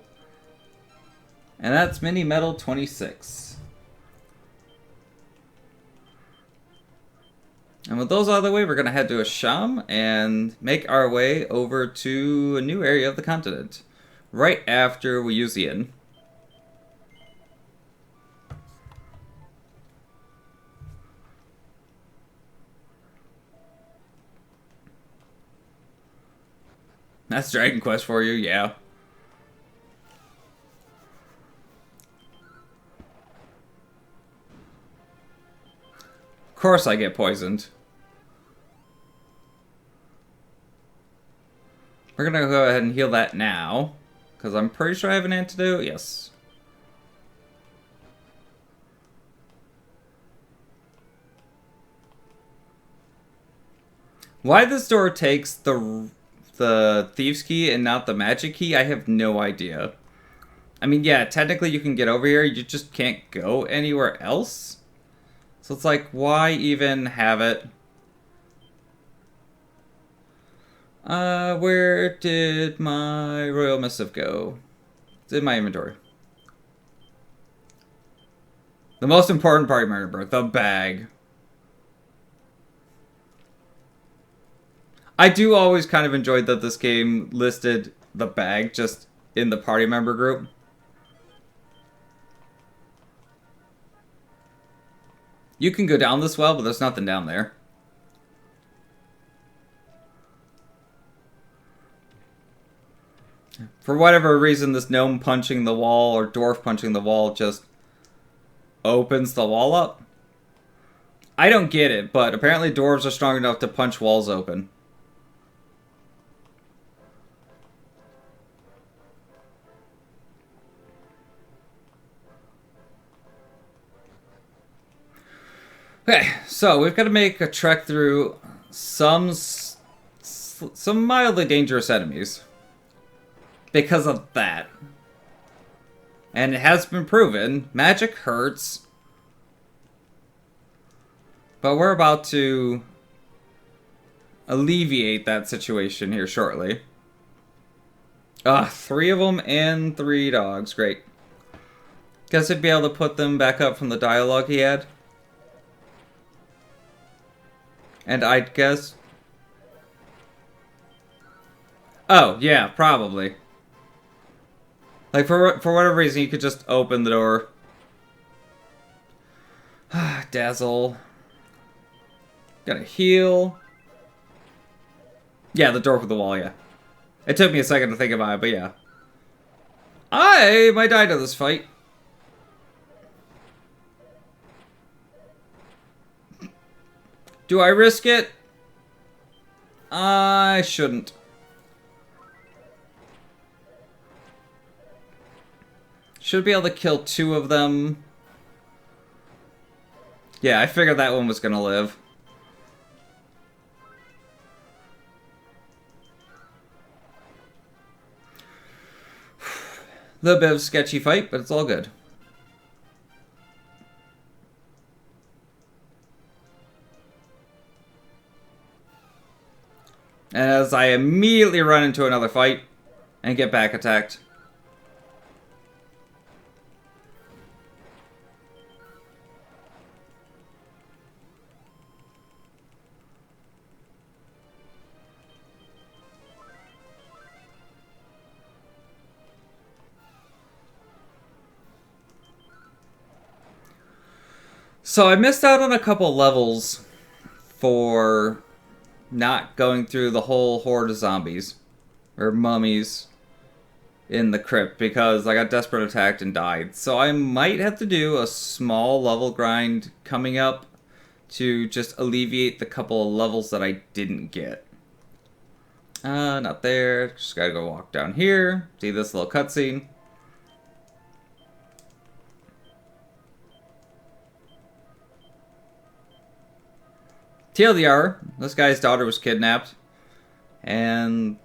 And that's Mini Medal 26. And with those out of the way, we're going to head to Asham and make our way over to a new area of the continent. Right after we use the inn. That's Dragon Quest for you, yeah. Of course I get poisoned. We're gonna go ahead and heal that now. Because I'm pretty sure I have an antidote, yes. Why this door takes the Thieves' Key and not the Magic Key, I have no idea. I mean, yeah, technically you can get over here, you just can't go anywhere else. So it's like, why even have it? Where did my Royal Missive go? It's in my inventory. The most important part, remember, the bag. I do always kind of enjoy that this game listed the bag just in the party member group. You can go down this well, but there's nothing down there. For whatever reason, this gnome punching the wall or dwarf punching the wall just opens the wall up. I don't get it, but apparently dwarves are strong enough to punch walls open. Okay, so we've got to make a trek through some mildly dangerous enemies because of that. And it has been proven, magic hurts. But we're about to alleviate that situation here shortly. 3 of them and 3 dogs, great. Guess I'd be able to put them back up from the dialogue he had. And I'd guess... Oh, yeah, probably. Like, for whatever reason, you could just open the door. Dazzle. Gotta heal. Yeah, the door for the wall, yeah. It took me a second to think about it, but yeah. I might die to this fight. Do I risk it? I shouldn't. Should be able to kill 2 of them. Yeah, I figured that one was gonna live. A little bit of a sketchy fight, but it's all good. As I immediately run into another fight and get back attacked. So I missed out on a couple levels for not going through the whole horde of zombies or mummies in the crypt because I got desperate attacked and died. So I might have to do a small level grind coming up to just alleviate the couple of levels that I didn't get. Not there. Just gotta go walk down here. See this little cutscene. TLDR, this guy's daughter was kidnapped, and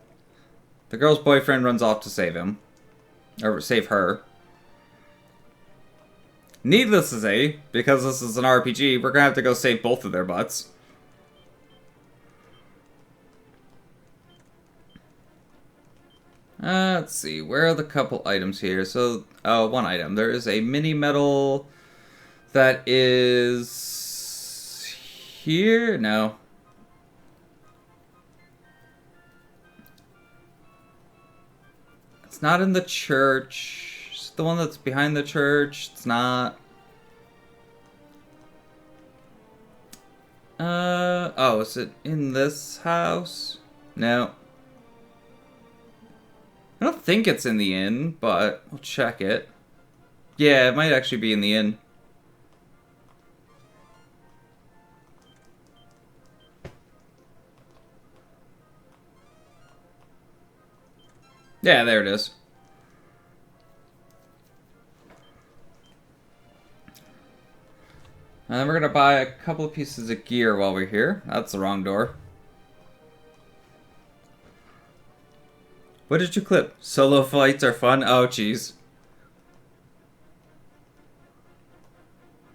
the girl's boyfriend runs off to save him. Or save her. Needless to say, because this is an RPG, we're gonna have to go save both of their butts. Let's see, where are the couple items here? So, one item. There is a mini medal that is... here? No. It's not in the church. It's the one that's behind the church. It's not. Oh, is it in this house? No. I don't think it's in the inn, but we'll check it. Yeah, it might actually be in the inn. Yeah, there it is. And then we're gonna buy a couple of pieces of gear while we're here. That's the wrong door. What did you clip? Solo fights are fun? Oh, jeez.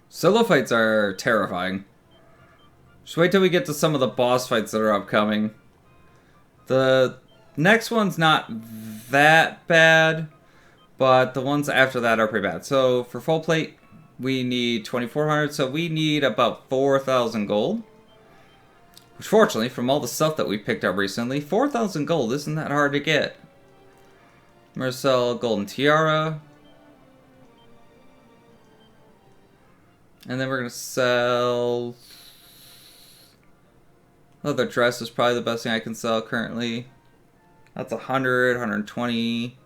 Solo fights are terrifying. Just wait till we get to some of the boss fights that are upcoming. The next one's not that bad, but the ones after that are pretty bad. So for full plate, we need 2,400, so we need about 4,000 gold. Which fortunately, from all the stuff that we picked up recently, 4,000 gold isn't that hard to get. We're gonna sell golden tiara. And then we're gonna sell... leather dress is probably the best thing I can sell currently. That's 100, 120.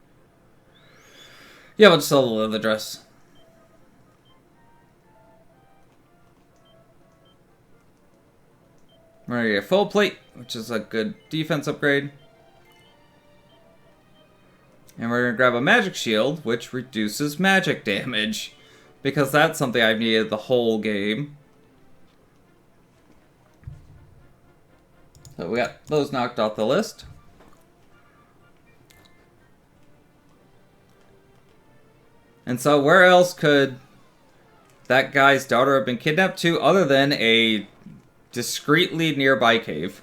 Yeah, we'll just sell the leather dress. We're gonna get full plate, which is a good defense upgrade. And we're gonna grab a magic shield, which reduces magic damage. Because that's something I've needed the whole game. So we got those knocked off the list. And so where else could that guy's daughter have been kidnapped to other than a discreetly nearby cave?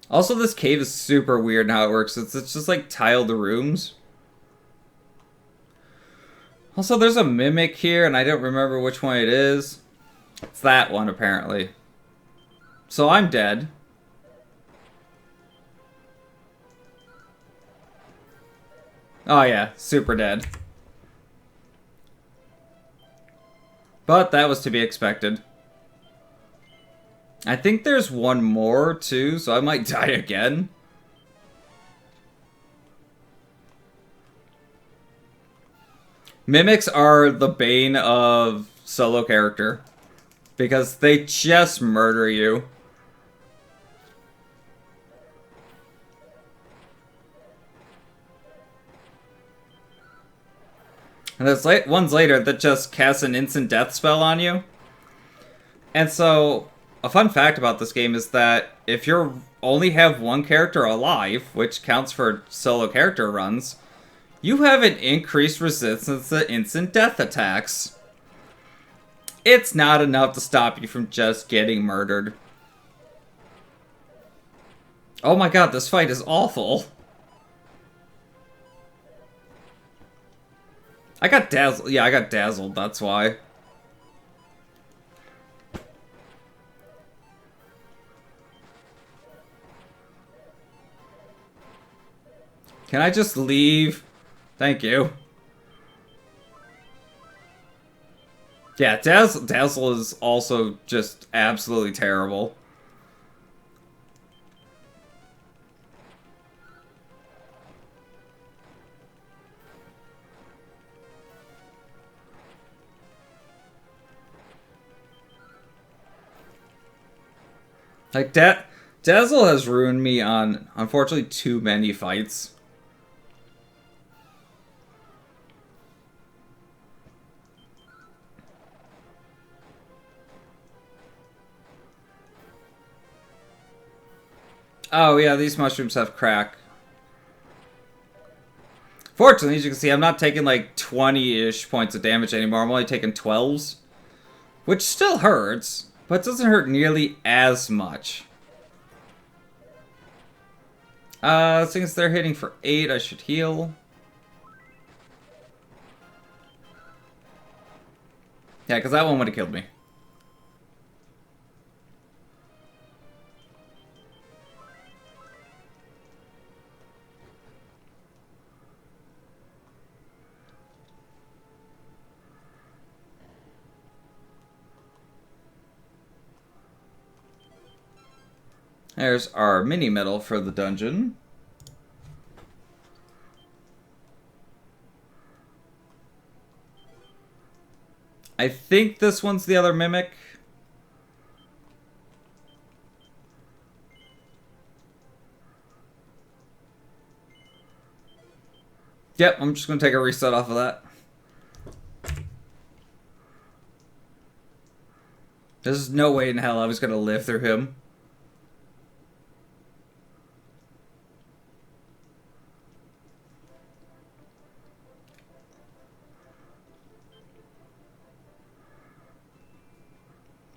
Also, this cave is super weird in how it works. It's just like tiled rooms. Also, there's a mimic here, and I don't remember which one it is. It's that one, apparently. So I'm dead. Oh yeah, super dead. But that was to be expected. I think there's one more, too, so I might die again. Mimics are the bane of solo character. Because they just murder you. And there's ones later that just cast an instant death spell on you. And so, a fun fact about this game is that if you only have one character alive, which counts for solo character runs, you have an increased resistance to instant death attacks. It's not enough to stop you from just getting murdered. Oh my god, this fight is awful. I got dazzled. Yeah, I got dazzled, that's why. Can I just leave? Thank you. Yeah, Dazzle is also just absolutely terrible. Like, Dazzle has ruined me on, unfortunately, too many fights. Oh, yeah, these mushrooms have crack. Fortunately, as you can see, I'm not taking like 20-ish points of damage anymore. I'm only taking 12s. Which still hurts, but doesn't hurt nearly as much. Since they're hitting for 8, I should heal. Yeah, because that one would have killed me. There's our mini medal for the dungeon. I think this one's the other mimic. Yep, I'm just going to take a reset off of that. There's no way in hell I was going to live through him.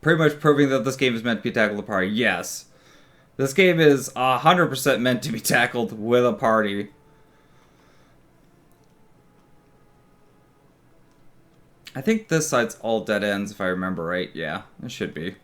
Pretty much proving that this game is meant to be tackled with a party. Yes. This game is 100% meant to be tackled with a party. I think this side's all dead ends, if I remember right. Yeah, it should be.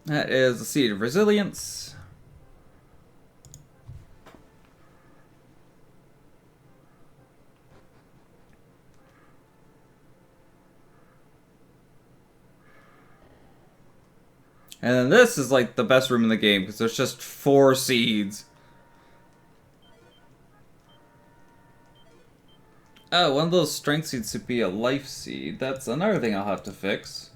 That is the Seed of Resilience. And then this is like the best room in the game because there's just 4 seeds. Oh, one of those strength seeds should be a life seed. That's another thing I'll have to fix.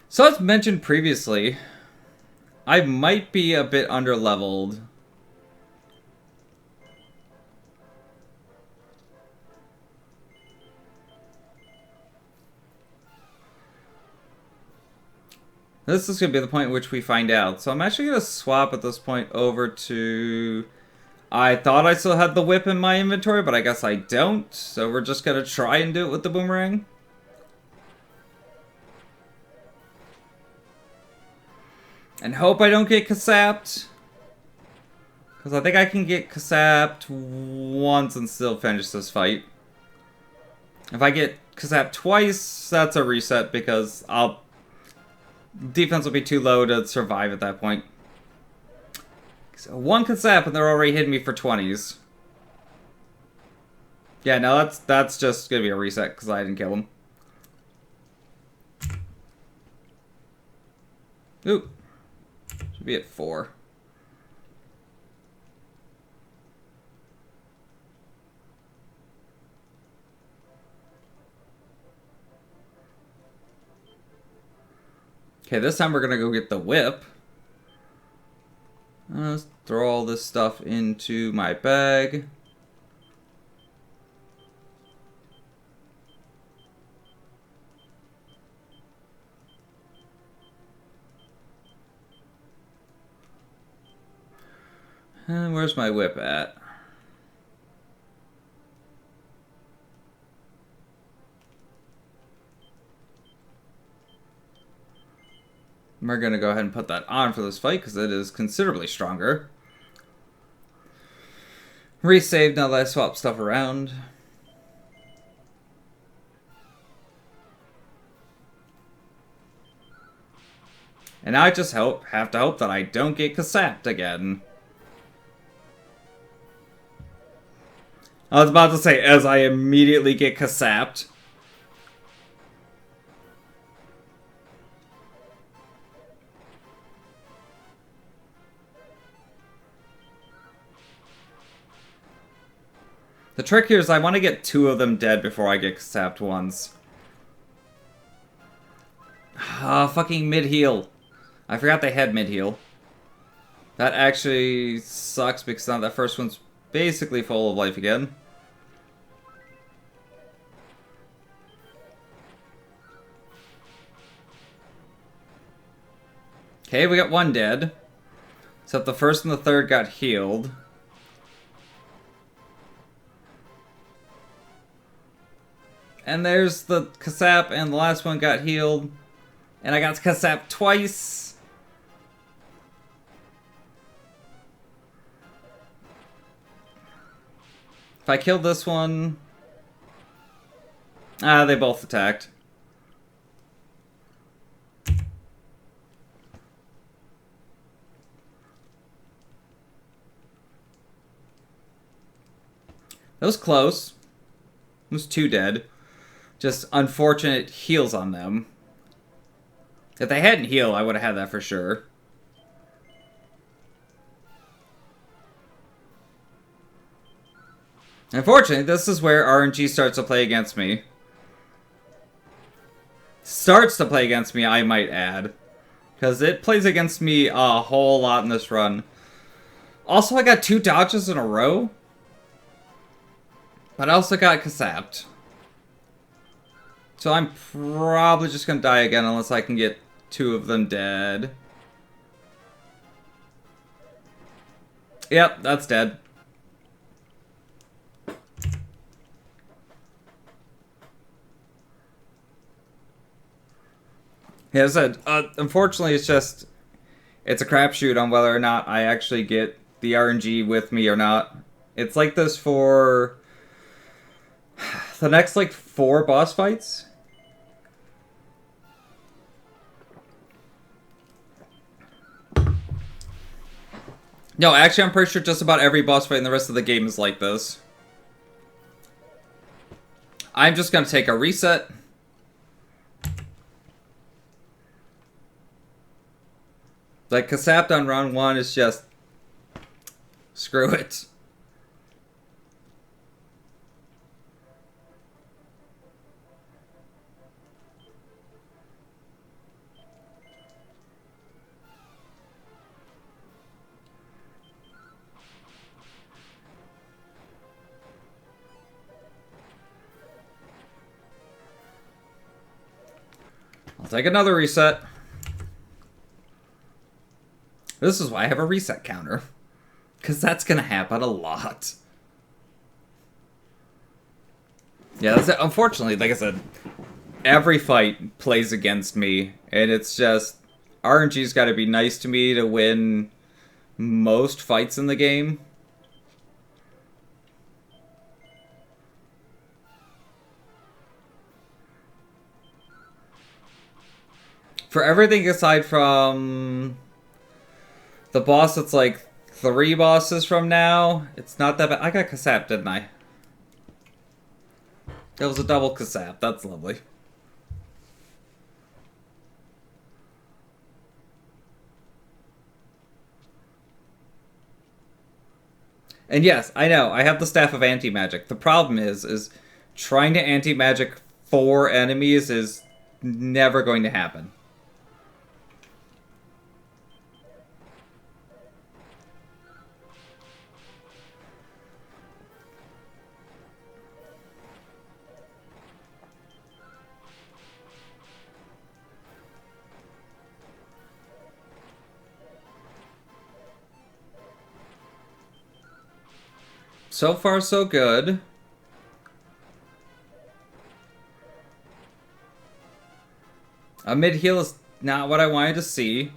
So as mentioned previously, I might be a bit underleveled. This is going to be the point at which we find out. So I'm actually going to swap at this point over to... I thought I still had the whip in my inventory, but I guess I don't. So we're just going to try and do it with the boomerang. And hope I don't get Kasapped. Because I think I can get Kasapped once and still finish this fight. If I get Kasapped twice, that's a reset because defense will be too low to survive at that point. So one Kasap and they're already hitting me for 20s. Yeah, no, that's just gonna be a reset because I didn't kill him. Oop. Should be at 4. Okay, this time we're gonna go get the whip. Let's throw all this stuff into my bag. And where's my whip at? We're going to go ahead and put that on for this fight because it is considerably stronger. Resave now that I swap stuff around. And I just have to hope that I don't get Kasapped again. I was about to say, as I immediately get Kasapped. The trick here is I want to get 2 of them dead before I get Kasapped once. Ah, fucking mid-heal. I forgot they had mid-heal. That actually sucks because now that first one's basically full of life again. Okay, we got 1 dead. Except the first and the third got healed. And there's the Kasap, and the last one got healed. And I got Kasap twice. If I killed this one... Ah, they both attacked. That was close. It was 2 dead. Just unfortunate heals on them. If they hadn't healed, I would have had that for sure. Unfortunately, this is where RNG starts to play against me. Starts to play against me, I might add. Because it plays against me a whole lot in this run. Also, I got 2 dodges in a row. But I also got Kasapped. So I'm probably just going to die again unless I can get 2 of them dead. Yep, that's dead. Yeah, as I said, unfortunately it's just... It's a crapshoot on whether or not I actually get the RNG with me or not. It's like this for the next, like, 4 boss fights. No, actually, I'm pretty sure just about every boss fight in the rest of the game is like this. I'm just gonna take a reset. Like, Kasapt on round 1 is just... screw it. I'll take another reset. This is why I have a reset counter. Because that's going to happen a lot. Yeah, that's it. Unfortunately, like I said, every fight plays against me. And it's just, RNG's got to be nice to me to win most fights in the game. For everything aside from the boss that's like 3 bosses from now, it's not that bad. I got Kasapt, didn't I? That was a double Kasapt. That's lovely. And yes, I know, I have the Staff of Anti-Magic. The problem is trying to anti-magic 4 enemies is never going to happen. So far, so good. A mid-heal is not what I wanted to see.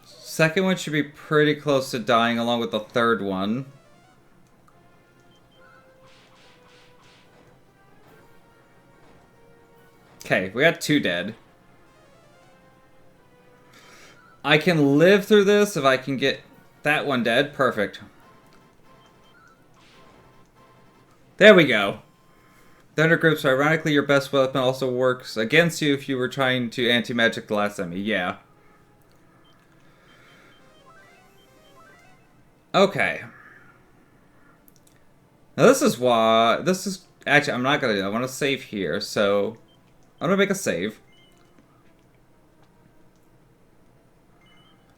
Second one should be pretty close to dying along with the third one. Okay, we got 2 dead. I can live through this if I can get that one dead. Perfect. There we go. Thunder Grips are ironically your best weapon, also works against you if you were trying to anti-magic the last enemy. Yeah. Okay. Now this is why... This is... Actually, I'm not gonna do that. I want to save here, so... I'm gonna make a save.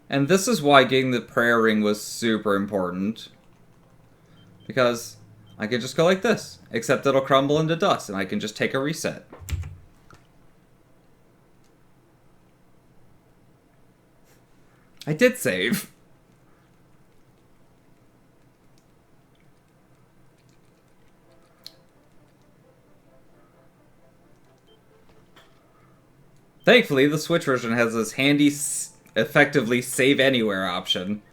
And this is why getting the prayer ring was super important. Because I can just go like this. Except it'll crumble into dust and I can just take a reset. I did save. Thankfully, the Switch version has this handy, effectively save anywhere option.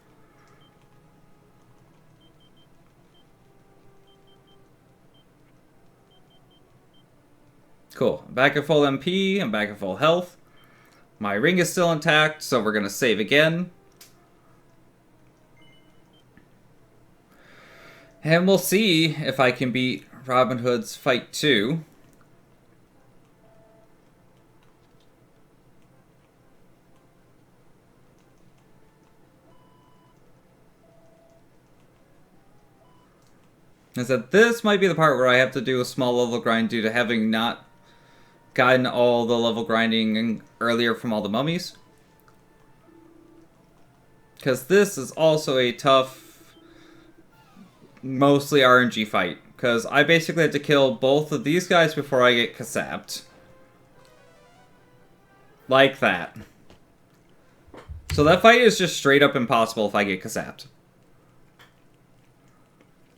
Cool. I'm back at full MP. I'm back at full health. My ring is still intact, so we're going to save again. And we'll see if I can beat Robin Hood's fight 2. I said this might be the part where I have to do a small level grind due to having not gotten all the level grinding earlier from all the mummies. Because this is also a tough, mostly RNG fight. Because I basically had to kill both of these guys before I get Kasapt. Like that. So that fight is just straight up impossible if I get Kasapt.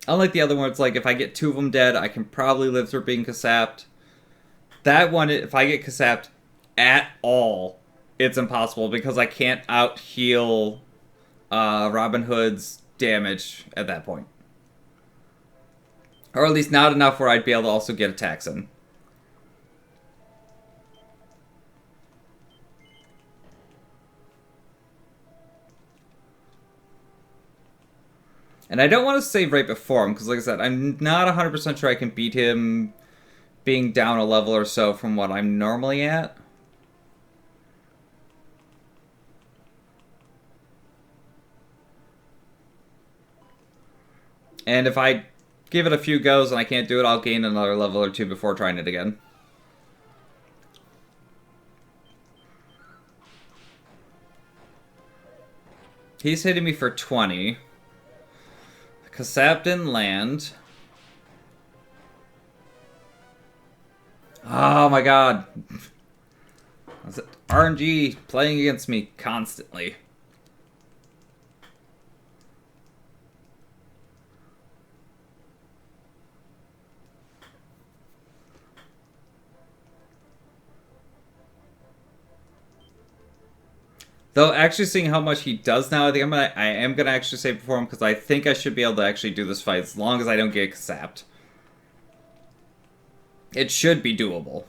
Unlike the other one, it's like if I get 2 of them dead, I can probably live through being Kasapt. That one, if I get Kasapt, at all, it's impossible because I can't out heal Robin Hood's damage at that point. Or at least not enough where I'd be able to also get attacks in. And I don't want to save right before him, because like I said, I'm not 100% sure I can beat him being down a level or so from what I'm normally at. And if I give it a few goes and I can't do it, I'll gain another level or two before trying it again. He's hitting me for 20. Kasap didn't land. Oh my god. RNG playing against me constantly. Though actually seeing how much he does now, I am gonna actually save before him because I think I should be able to actually do this fight as long as I don't get sapped. It should be doable.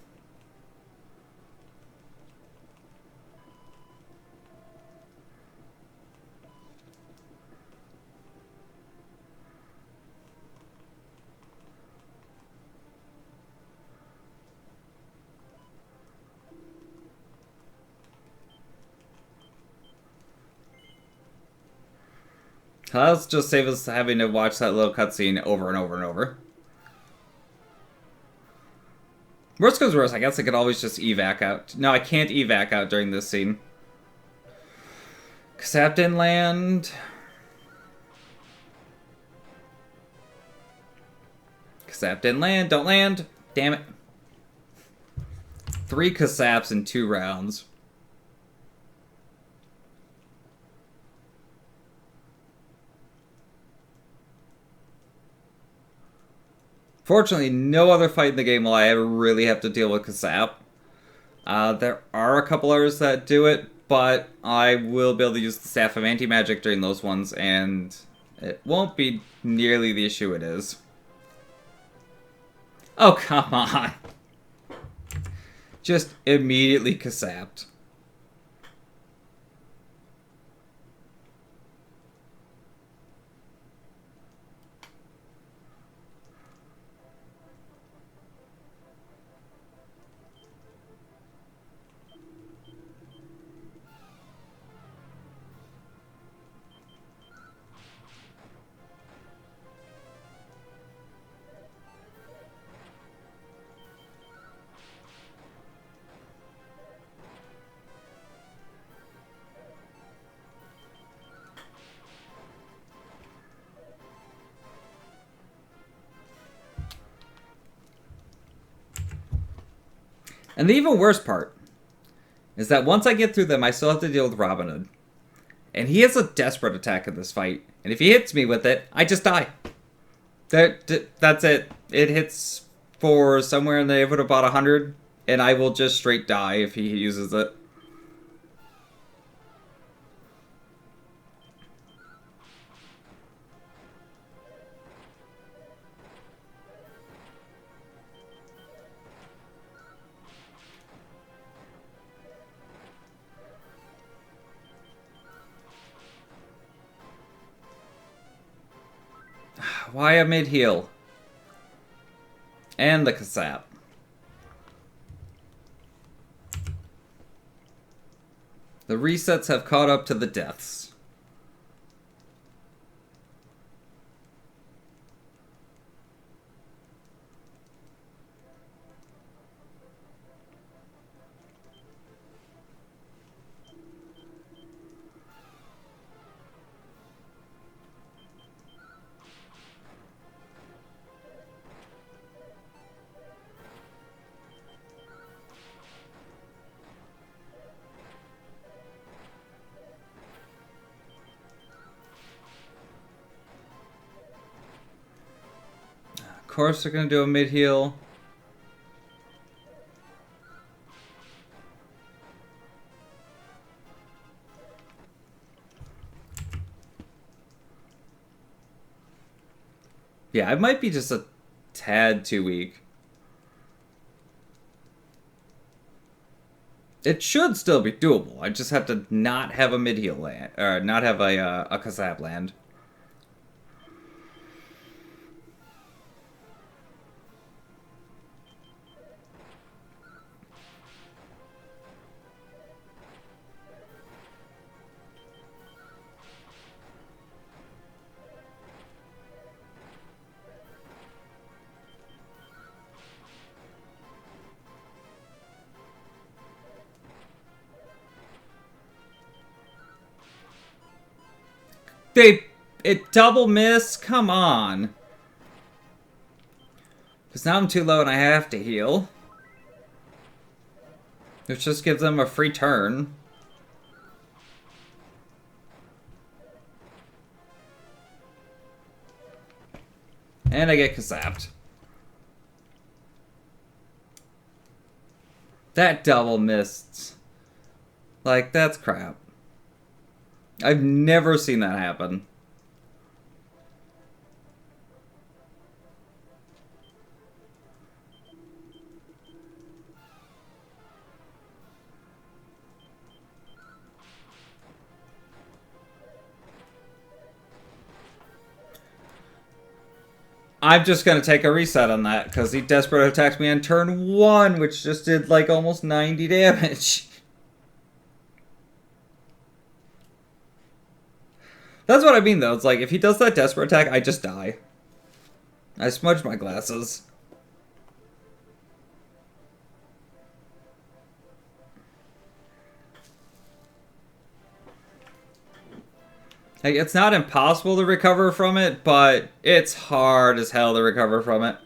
Let's just save us having to watch that little cutscene over and over and over. Worst comes worst, I guess I could always just evac out. No, I can't evac out during this scene. Kasap didn't land. Kasap didn't land. Don't land. Damn it. 3 Kasaps in 2 rounds. Fortunately, no other fight in the game will I ever really have to deal with Kasap. There are a couple others that do it, but I will be able to use the Staff of Anti-Magic during those ones, and it won't be nearly the issue it is. Oh, come on. Just immediately Kasapped. And the even worse part is that once I get through them, I still have to deal with Robin Hood. And he has a desperate attack in this fight. And if he hits me with it, I just die. That's it. It hits for somewhere in the neighborhood of about 100, and I will just straight die if he uses it. Why a mid-heal? And the Kasap. The resets have caught up to the deaths. Of course they're going to do a mid-heal. Yeah, I might be just a tad too weak. It should still be doable. I just have to not have a mid-heal land, or not have a Kazab land. It double missed? Come on. Because now I'm too low and I have to heal. Which just gives them a free turn. And I get Kazapped. That double missed. Like, that's crap. I've never seen that happen. I'm just going to take a reset on that, because he desperate attacked me on turn 1, which just did, like, almost 90 damage. That's what I mean, though. It's like, if he does that desperate attack, I just die. I smudge my glasses. Like, it's not impossible to recover from it, but it's hard as hell to recover from it.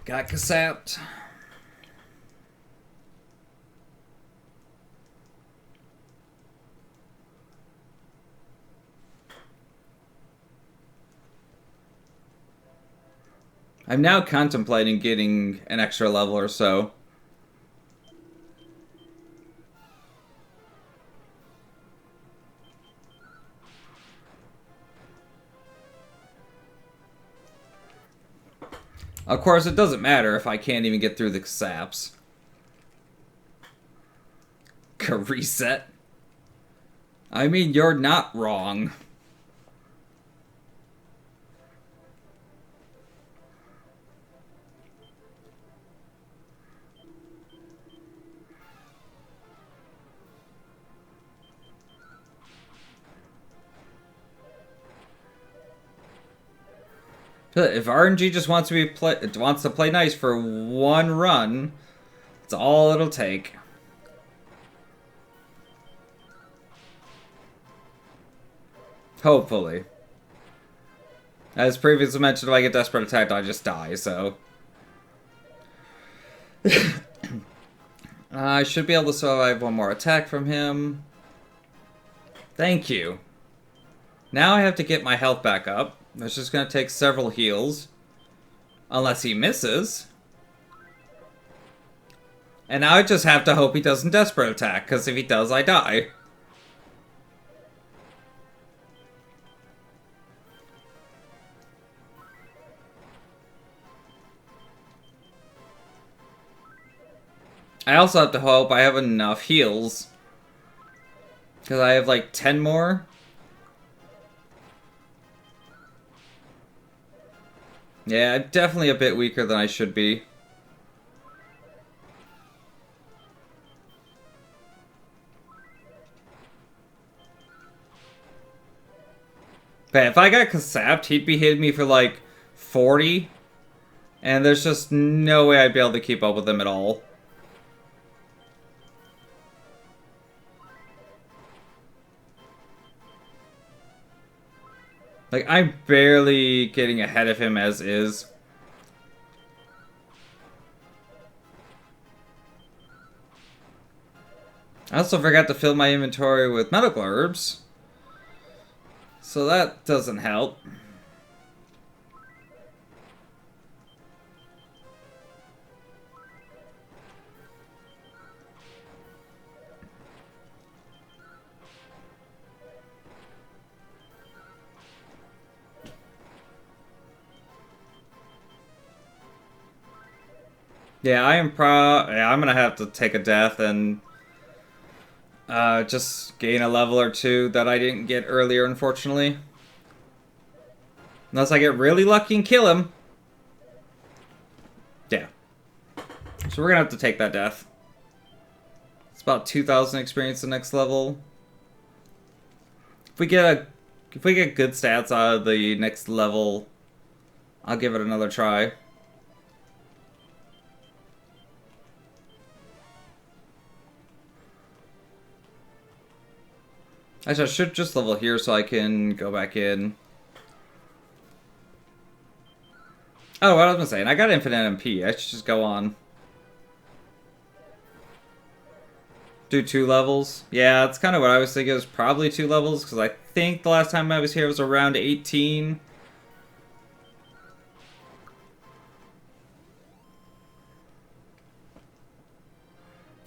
Got Kasapped. I'm now contemplating getting an extra level or so. Of course, it doesn't matter if I can't even get through the saps. Reset. I mean, you're not wrong. If RNG just wants to play nice for one run, that's all it'll take. Hopefully. As previously mentioned, if I get desperate attacked, I just die, so. I should be able to survive one more attack from him. Thank you. Now I have to get my health back up. That's just going to take several heals. Unless he misses. And now I just have to hope he doesn't desperate attack, because if he does, I die. I also have to hope I have enough heals. Because I have like 10 more. Yeah, I'm definitely a bit weaker than I should be. But if I got Kasapped, he'd be hitting me for like 40. And there's just no way I'd be able to keep up with him at all. Like, I'm barely getting ahead of him as is. I also forgot to fill my inventory with medical herbs. So that doesn't help. Yeah, I'm gonna have to take a death and just gain a level or two that I didn't get earlier, unfortunately. Unless I get really lucky and kill him. Yeah. So we're gonna have to take that death. It's about 2,000 experience the next level. If we get good stats out of the next level, I'll give it another try. Actually, I should just level here so I can go back in. Oh, what I was saying, I got infinite MP. I should just go on. Do 2 levels. Yeah, that's kind of what I was thinking. It was probably 2 levels, because I think the last time I was here was around 18.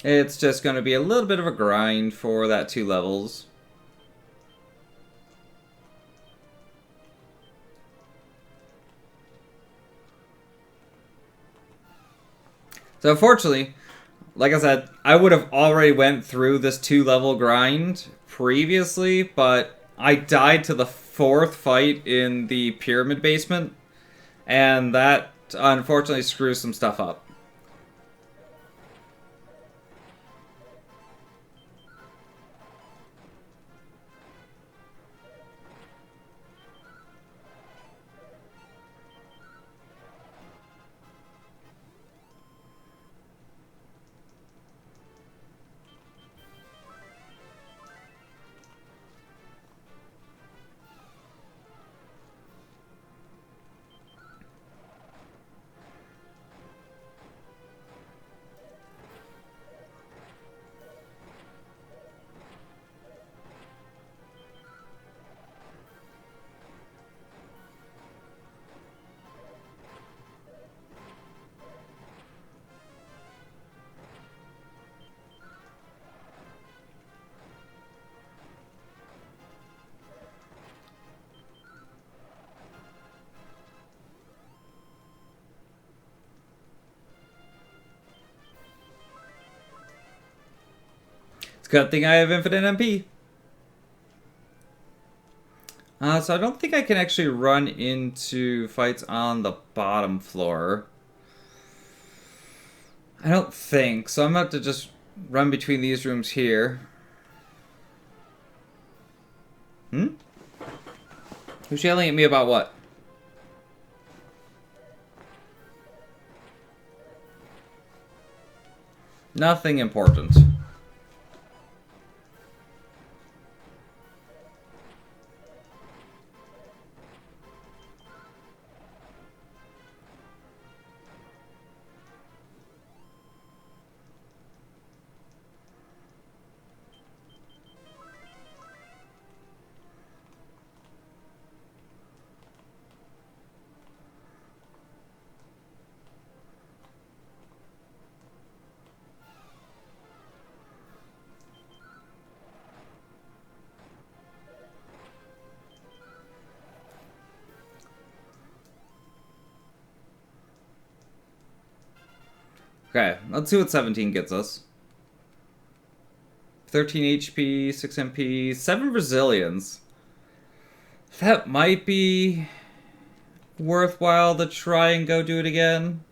It's just going to be a little bit of a grind for that 2 levels. So unfortunately, like I said, I would have already went through this 2-level grind previously, but I died to the 4th fight in the pyramid basement, and that unfortunately screws some stuff up. It's a good thing I have infinite MP. So I don't think I can actually run into fights on the bottom floor. I don't think. So I'm going to have to just run between these rooms here. Who's yelling at me about what? Nothing important. Okay, let's see what 17 gets us. 13 HP, 6 MP, 7 resilience. That might be worthwhile to try and go do it again.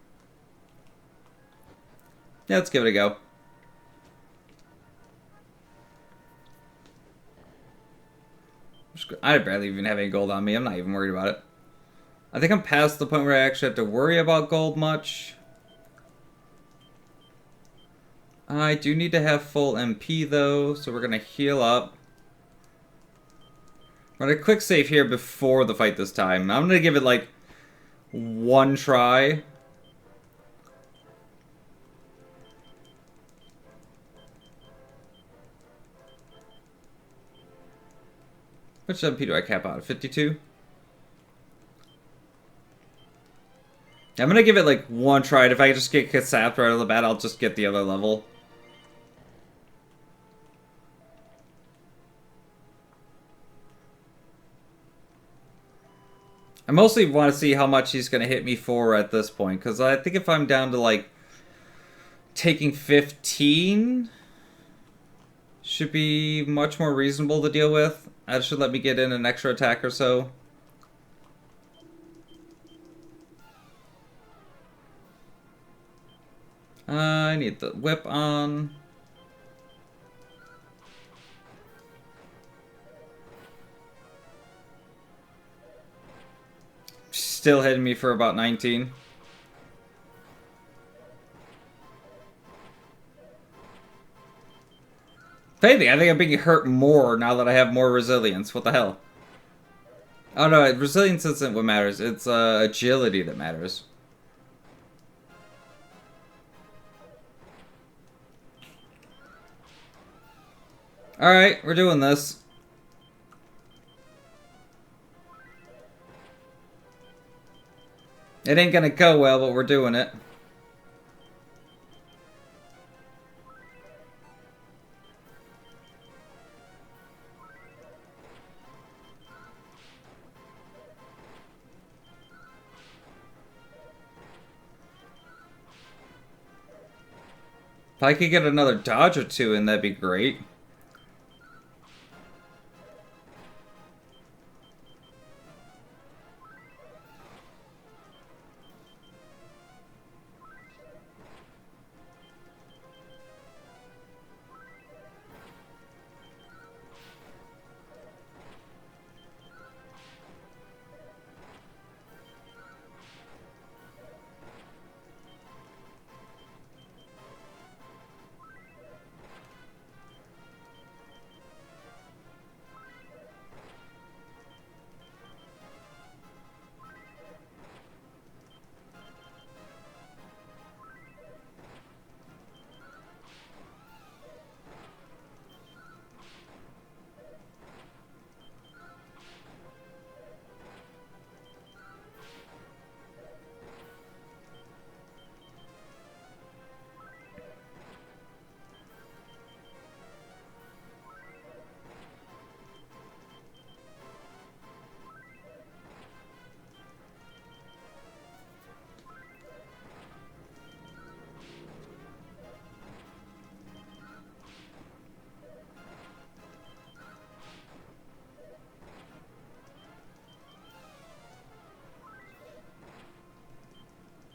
Yeah, let's give it a go. I barely even have any gold on me. I'm not even worried about it. I think I'm past the point where I actually have to worry about gold much. I do need to have full MP though, so we're gonna heal up. We're gonna quick save here before the fight this time. I'm gonna give it like 1 try. Which MP do I cap out? 52? I'm gonna give it like 1 try, and if I just get sapped right out of the bat, I'll just get the other level. I mostly want to see how much he's gonna hit me for at this point, because I think if I'm down to like taking 15 should be much more reasonable to deal with. That should let me get in an extra attack or so. I need the whip on. Still hitting me for about 19. If anything, I think I'm being hurt more now that I have more resilience. What the hell? Oh no, resilience isn't what matters. It's agility that matters. Alright, we're doing this. It ain't gonna go well, but we're doing it. If I could get another dodge or two in, that'd be great.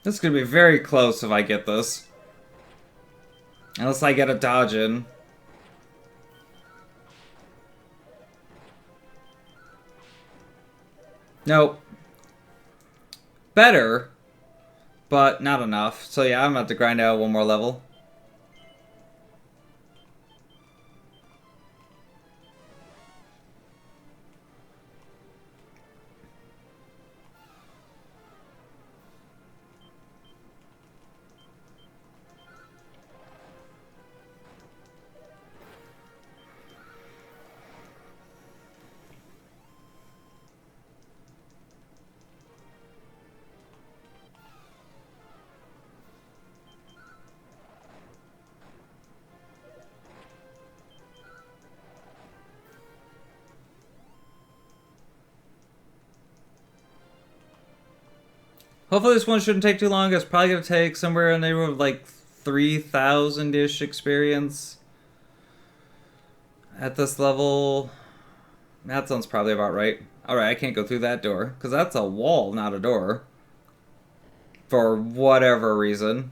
This is gonna be very close if I get this. Unless I get a dodge in. Nope. Better, but not enough. So yeah, I'm about to grind out one more level. Hopefully this one shouldn't take too long. It's probably going to take somewhere in the neighborhood of like 3,000-ish experience. At this level. That sounds probably about right. Alright, I can't go through that door. Because that's a wall, not a door. For whatever reason.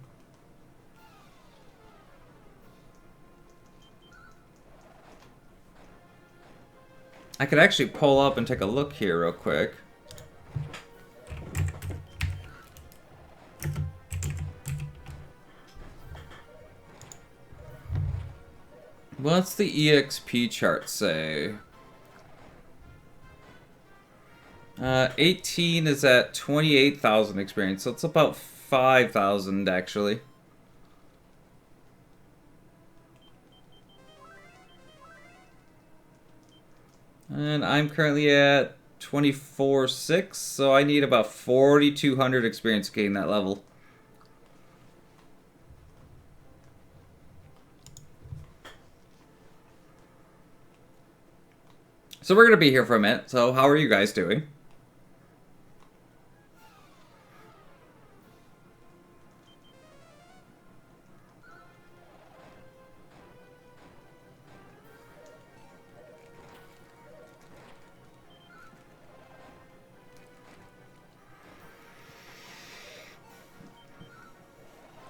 I could actually pull up and take a look here real quick. What's the EXP chart say? 18 is at 28,000 experience, so it's about 5,000 actually. And I'm currently at 24,600, so I need about 4,200 experience to gain that level. So we're going to be here for a minute. So how are you guys doing?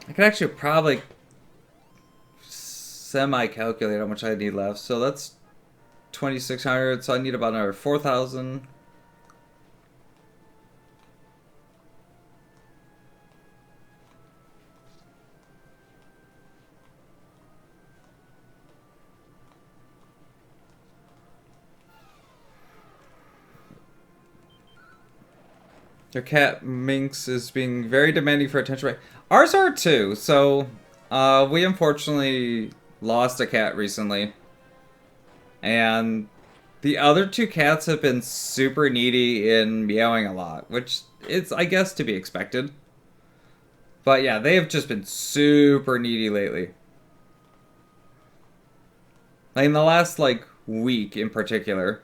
I could actually probably semi-calculate how much I need left. So that's 2,600. So I need about another 4,000. Their cat Minx is being very demanding for attention. Ours are too. So, we unfortunately lost a cat recently, and the other two cats have been super needy in meowing a lot, which is, I guess, to be expected. But yeah, they have just been super needy lately. Like in the last week in particular.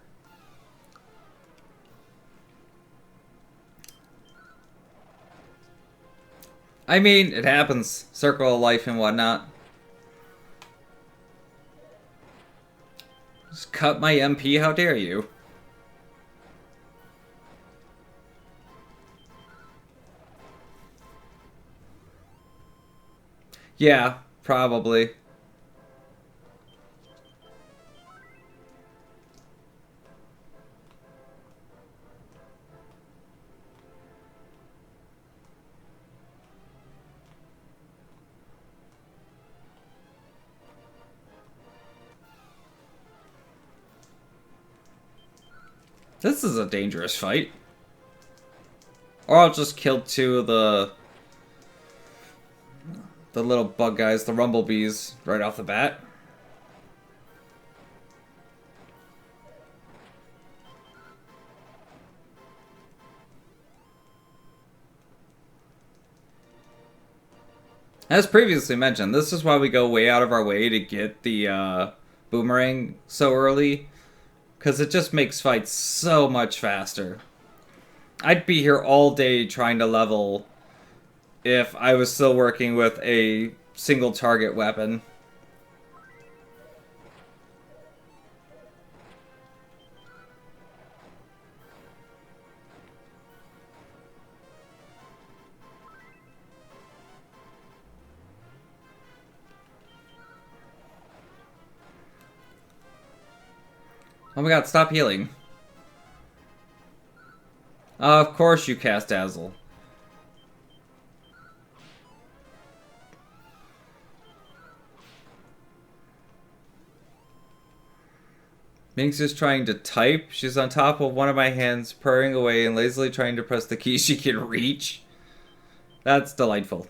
I mean, it happens. Circle of life and whatnot. Just cut my MP, how dare you? Yeah, probably. This is a dangerous fight. Or I'll just kill two of the little bug guys, the rumblebees, right off the bat. As previously mentioned, this is why we go way out of our way to get the boomerang so early, because it just makes fights so much faster. I'd be here all day trying to level if I was still working with a single target weapon. Oh my god, stop healing. Of course you cast Dazzle. Minx is trying to type. She's on top of one of my hands, purring away and lazily trying to press the key she can reach. That's delightful.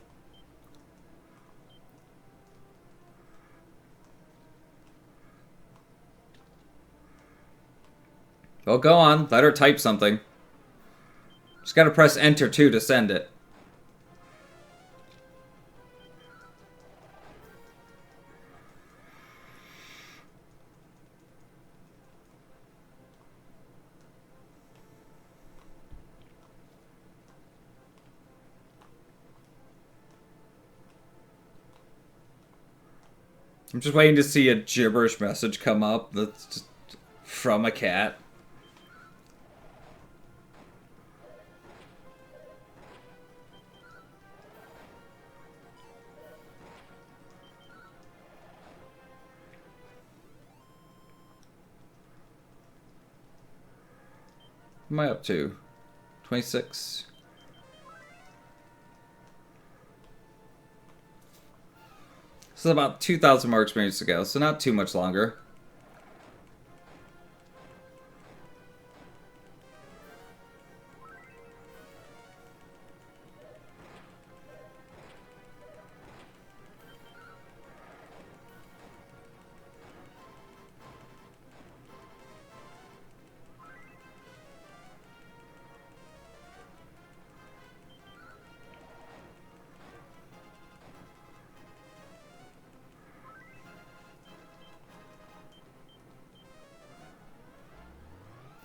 Well, go on. Let her type something. Just gotta press enter too to send it. I'm just waiting to see a gibberish message come up that's just from a cat. What am I up to? 26. This is about 2,000 more experience to go, so not too much longer.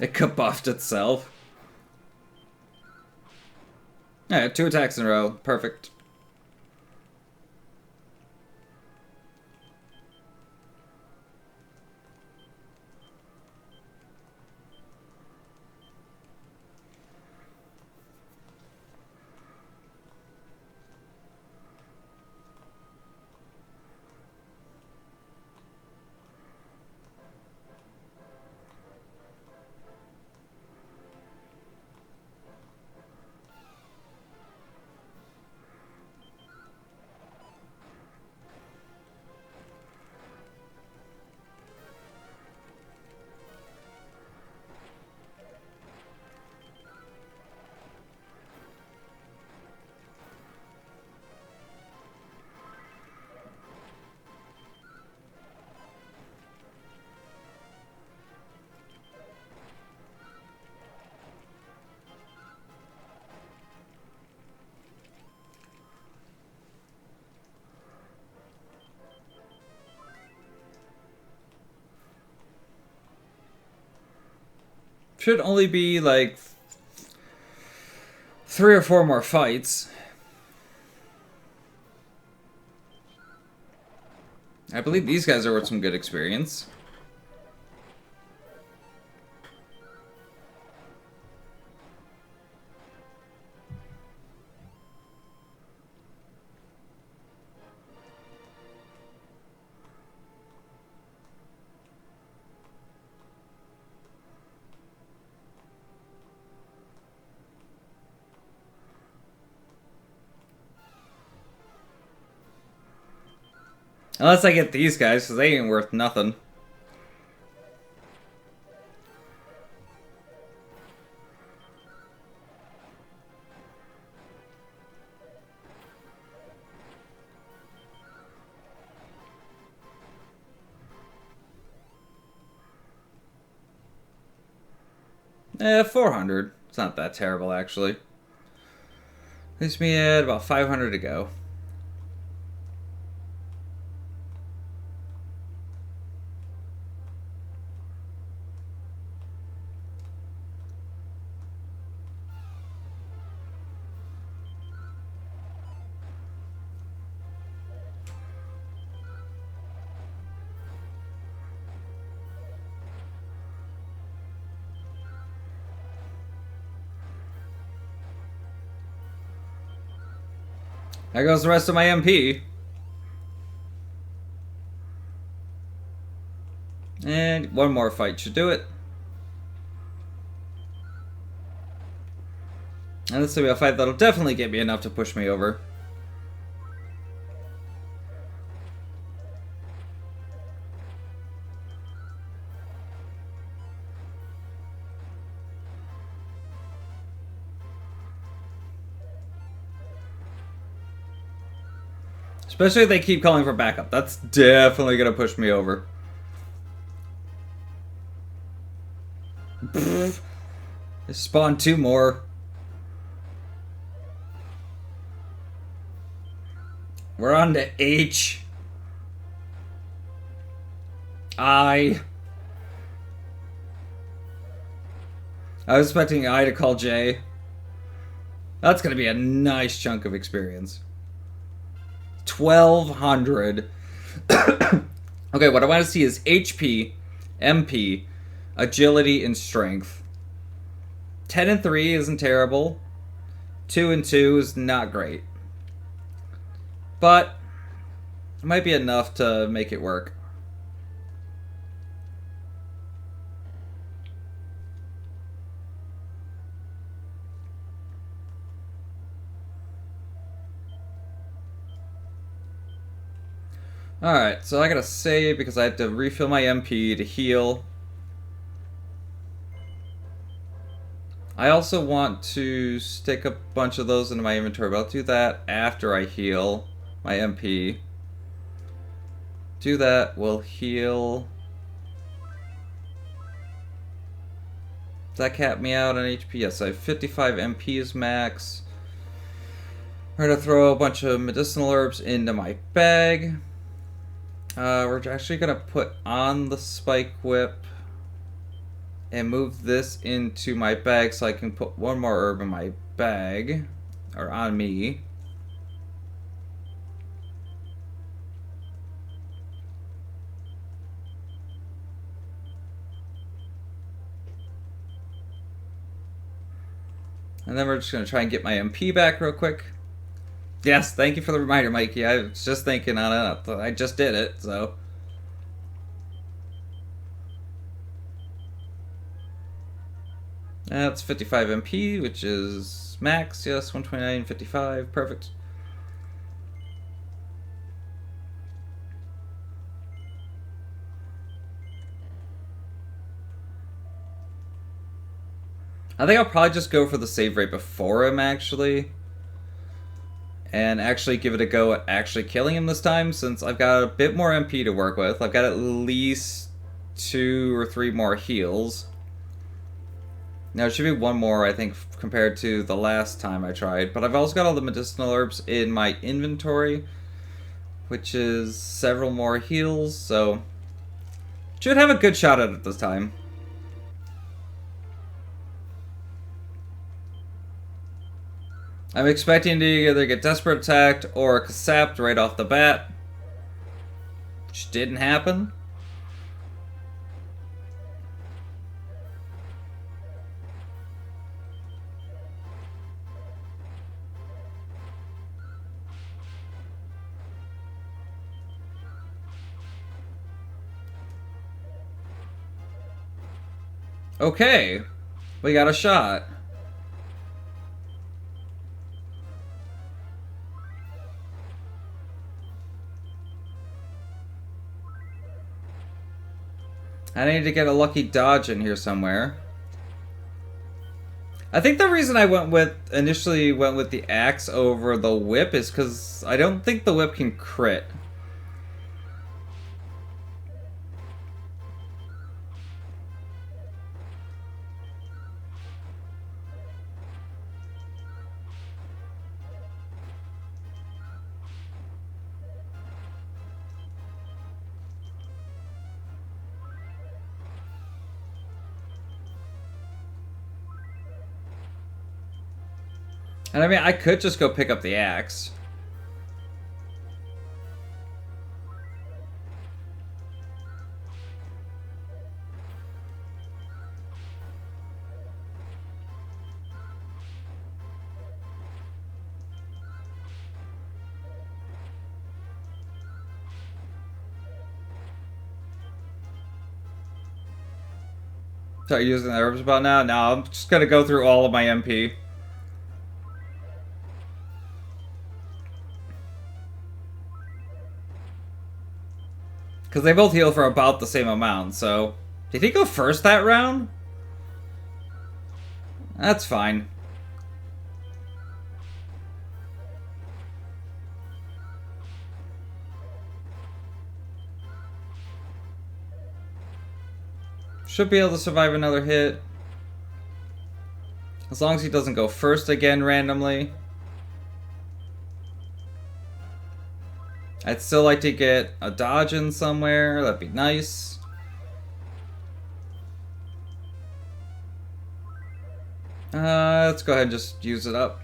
It kabuffed itself. Alright, 2 attacks in a row. Perfect. Should only be like 3 or 4 more fights. I believe these guys are worth some good experience. Unless I get these guys, because they ain't worth nothing. Eh, 400. It's not that terrible, actually. Leaves me at about 500 to go. There goes the rest of my MP. And one more fight should do it. And this will be a fight that'll definitely get me enough to push me over. Especially if they keep calling for backup. That's definitely going to push me over. They spawned 2 more. We're on to H. I was expecting I to call J. That's going to be a nice chunk of experience. 1,200. Okay, what I want to see is HP, MP, agility, and strength. 10 and 3 isn't terrible. 2 and 2 is not great. But it might be enough to make it work. Alright, so I gotta save because I have to refill my MP to heal. I also want to stick a bunch of those into my inventory, but I'll do that after I heal my MP. Do that, we'll heal. Does that cap me out on HP? Yes, I have 55 MP is max. We're gonna throw a bunch of medicinal herbs into my bag. We're actually going to put on the spike whip and move this into my bag so I can put one more herb in my bag, or on me. And then we're just going to try and get my MP back real quick. Yes, thank you for the reminder, Mikey. I was just thinking on it. I just did it, so. That's 55 MP, which is max. Yes, 129, 55. Perfect. I think I'll probably just go for the save rate before him, actually. And actually give it a go at actually killing him this time, since I've got a bit more MP to work with. I've got at least 2 or 3 more heals. Now, it should be 1 more, I think, compared to the last time I tried. But I've also got all the medicinal herbs in my inventory, which is several more heals, so should have a good shot at it this time. I'm expecting to either get desperate attacked or casapped right off the bat. Which didn't happen. Okay, we got a shot. I need to get a lucky dodge in here somewhere. I think the reason I initially went with the axe over the whip is because I don't think the whip can crit. And I mean, I could just go pick up the axe. Start using the herbs about now? No, I'm just gonna go through all of my MP. Because they both heal for about the same amount, so... Did he go first that round? That's fine. Should be able to survive another hit. As long as he doesn't go first again randomly. I'd still like to get a dodge in somewhere. That'd be nice. Let's go ahead and just use it up.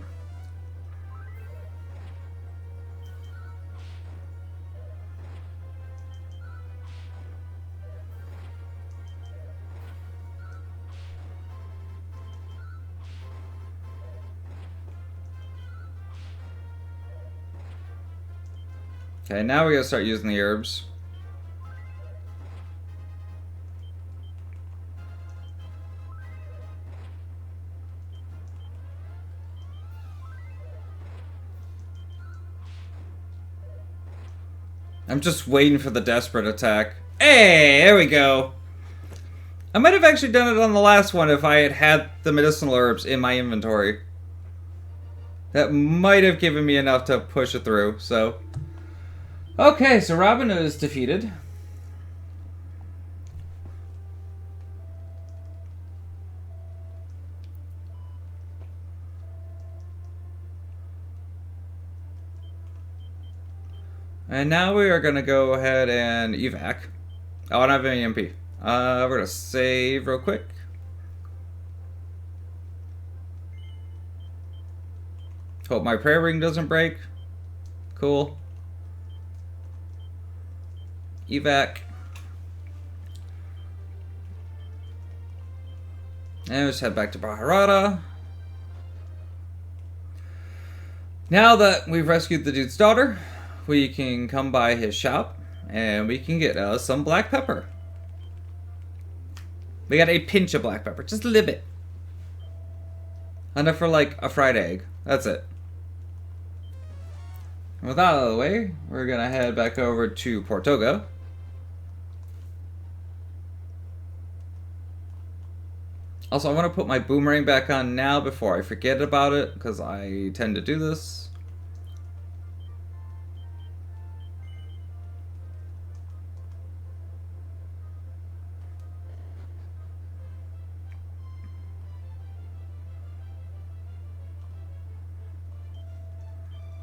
Okay, now we gotta start using the herbs. I'm just waiting for the desperate attack. Hey, there we go. I might have actually done it on the last one if I had had the medicinal herbs in my inventory. That might have given me enough to push it through, so... Okay, so Robin is defeated. And now we are going to go ahead and evac. Oh, I don't have any MP. We're going to save real quick. Hope my prayer ring doesn't break. Cool. Evac. And let's head back to Baharata. Now that we've rescued the dude's daughter, we can come by his shop and we can get us some black pepper. We got a pinch of black pepper, just a little bit. Enough for like a fried egg. That's it. And with that out of the way, we're gonna head back over to Portoga. Also, I want to put my boomerang back on now before I forget about it, because I tend to do this.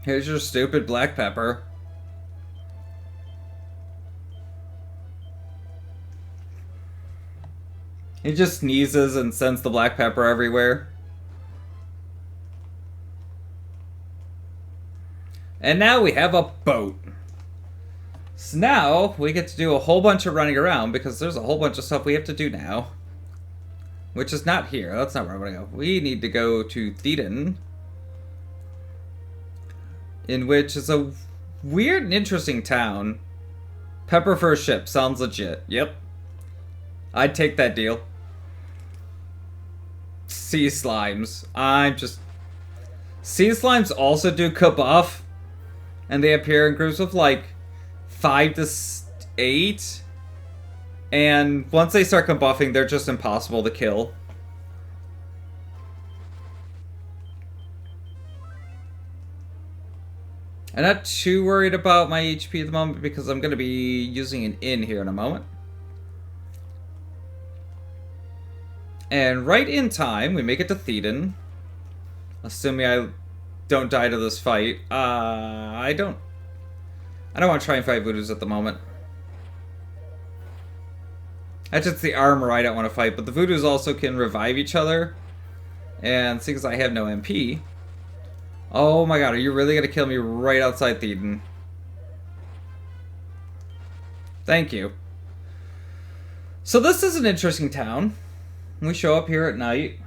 Here's your stupid black pepper. He just sneezes and sends the black pepper everywhere. And now we have a boat. So now we get to do a whole bunch of running around because there's a whole bunch of stuff we have to do now. Which is not here. That's not where I want to go. We need to go to Thedon. In which is a weird and interesting town. Pepper for a ship. Sounds legit. Yep. I'd take that deal. Sea slimes. Sea slimes also do kabuff. And they appear in groups of like 5 to 8. And once they start combuffing, they're just impossible to kill. I'm not too worried about my HP at the moment because I'm going to be using an inn here in a moment. And right in time, we make it to Thedon. Assuming I don't die to this fight. I don't want to try and fight Voodoos at the moment. That's just the armor I don't want to fight, but the Voodoos also can revive each other. And since I have no MP... Oh my god, are you really going to kill me right outside Thedon? Thank you. So this is an interesting town. We show up here at night.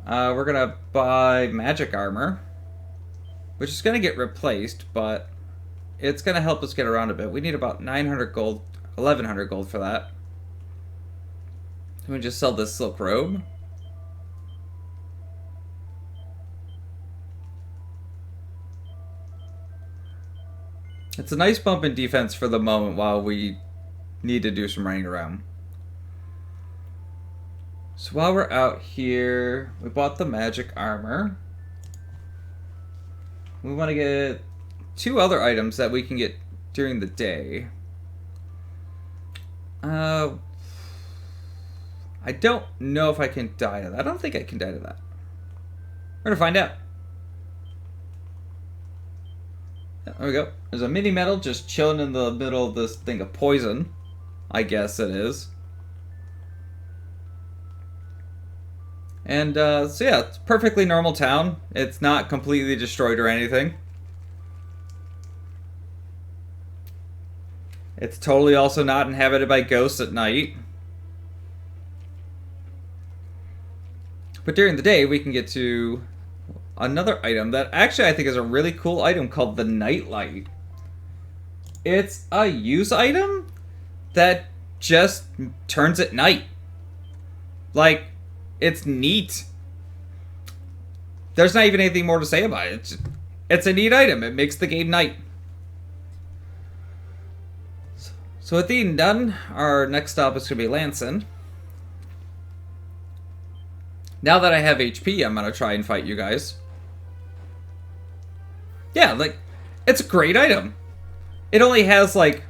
We're going to buy magic armor. Which is going to get replaced, but it's going to help us get around a bit. We need about 900 gold, 1100 gold for that. Can we just sell this silk robe? It's a nice bump in defense for the moment while we need to do some running around. So while we're out here, we bought the magic armor. We want to get 2 other items that we can get during the day. I don't know if I can die to that. I don't think I can die to that. We're gonna find out. There we go. There's a mini medal just chilling in the middle of this thing of poison. I guess it is. And, so yeah, it's a perfectly normal town. It's not completely destroyed or anything. It's totally also not inhabited by ghosts at night. But during the day, we can get to another item that actually I think is a really cool item called the Nightlight. It's a use item that just turns at night. Like, it's neat. There's not even anything more to say about it. It's a neat item. It makes the game night. So with Eden done, our next stop is going to be Lanson. Now that I have HP, I'm going to try and fight you guys. Yeah, like, it's a great item. It only has, like,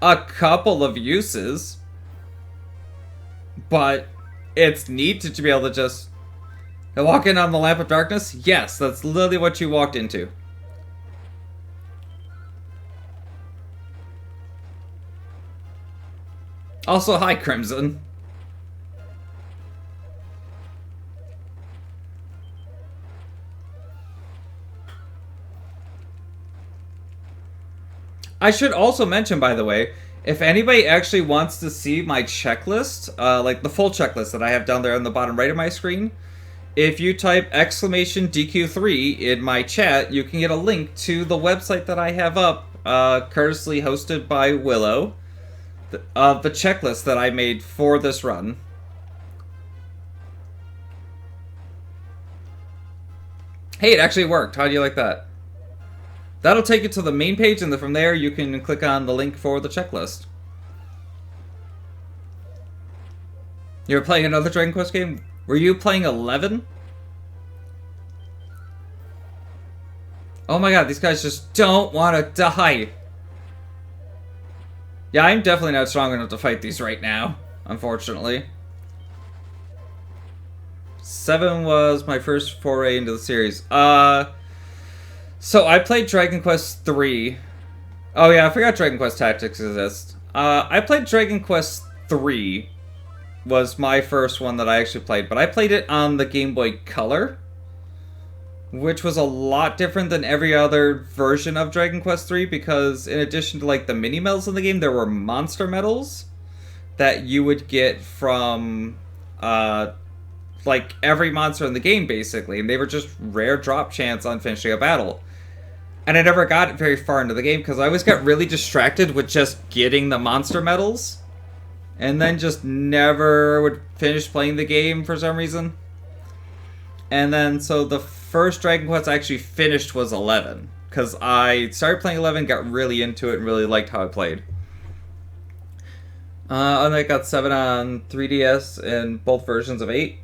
a couple of uses. But it's neat to be able to just walk in on the Lamp of Darkness. Yes, that's literally what you walked into. Also, hi, Crimson. I should also mention, by the way, if anybody actually wants to see my checklist, like the full checklist that I have down there on the bottom right of my screen, if you type exclamation DQ3 in my chat, you can get a link to the website that I have up, courteously hosted by Willow, of the checklist that I made for this run. Hey, it actually worked. How do you like that? That'll take you to the main page, and then from there you can click on the link for the checklist. You were playing another Dragon Quest game? Were you playing 11? Oh my god, these guys just don't want to die. Yeah, I'm definitely not strong enough to fight these right now, unfortunately. 7 was my first foray into the series. So I played Dragon Quest 3. Oh yeah, I forgot Dragon Quest Tactics exists. I played Dragon Quest 3. Was my first one that I actually played, but I played it on the Game Boy Color, which was a lot different than every other version of Dragon Quest III, because in addition to like the mini medals in the game, there were monster medals that you would get from like every monster in the game basically, and they were just rare drop chance on finishing a battle. And I never got very far into the game because I always got really distracted with just getting the monster medals, and then just never would finish playing the game for some reason. And then, so the first Dragon Quest I actually finished was 11. Because I started playing 11, got really into it, and really liked how I played. And I got 7 on 3DS and both versions of 8.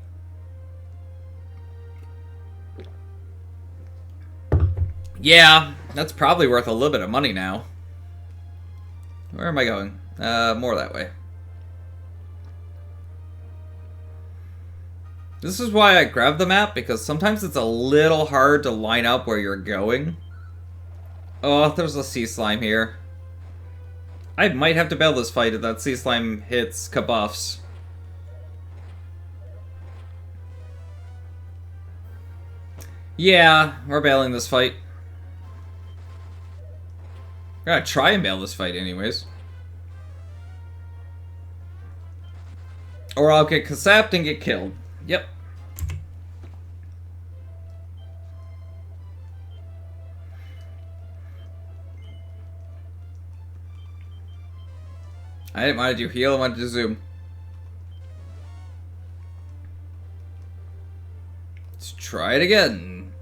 Yeah, that's probably worth a little bit of money now. Where am I going? More that way. This is why I grabbed the map, because sometimes it's a little hard to line up where you're going. Oh, there's a sea slime here. I might have to bail this fight if that sea slime hits Kabuffs. Yeah, we're bailing this fight. We're gonna try and bail this fight anyways. Or I'll get Kasapped and get killed. Yep. I didn't want to do heal, I wanted to zoom. Let's try it again.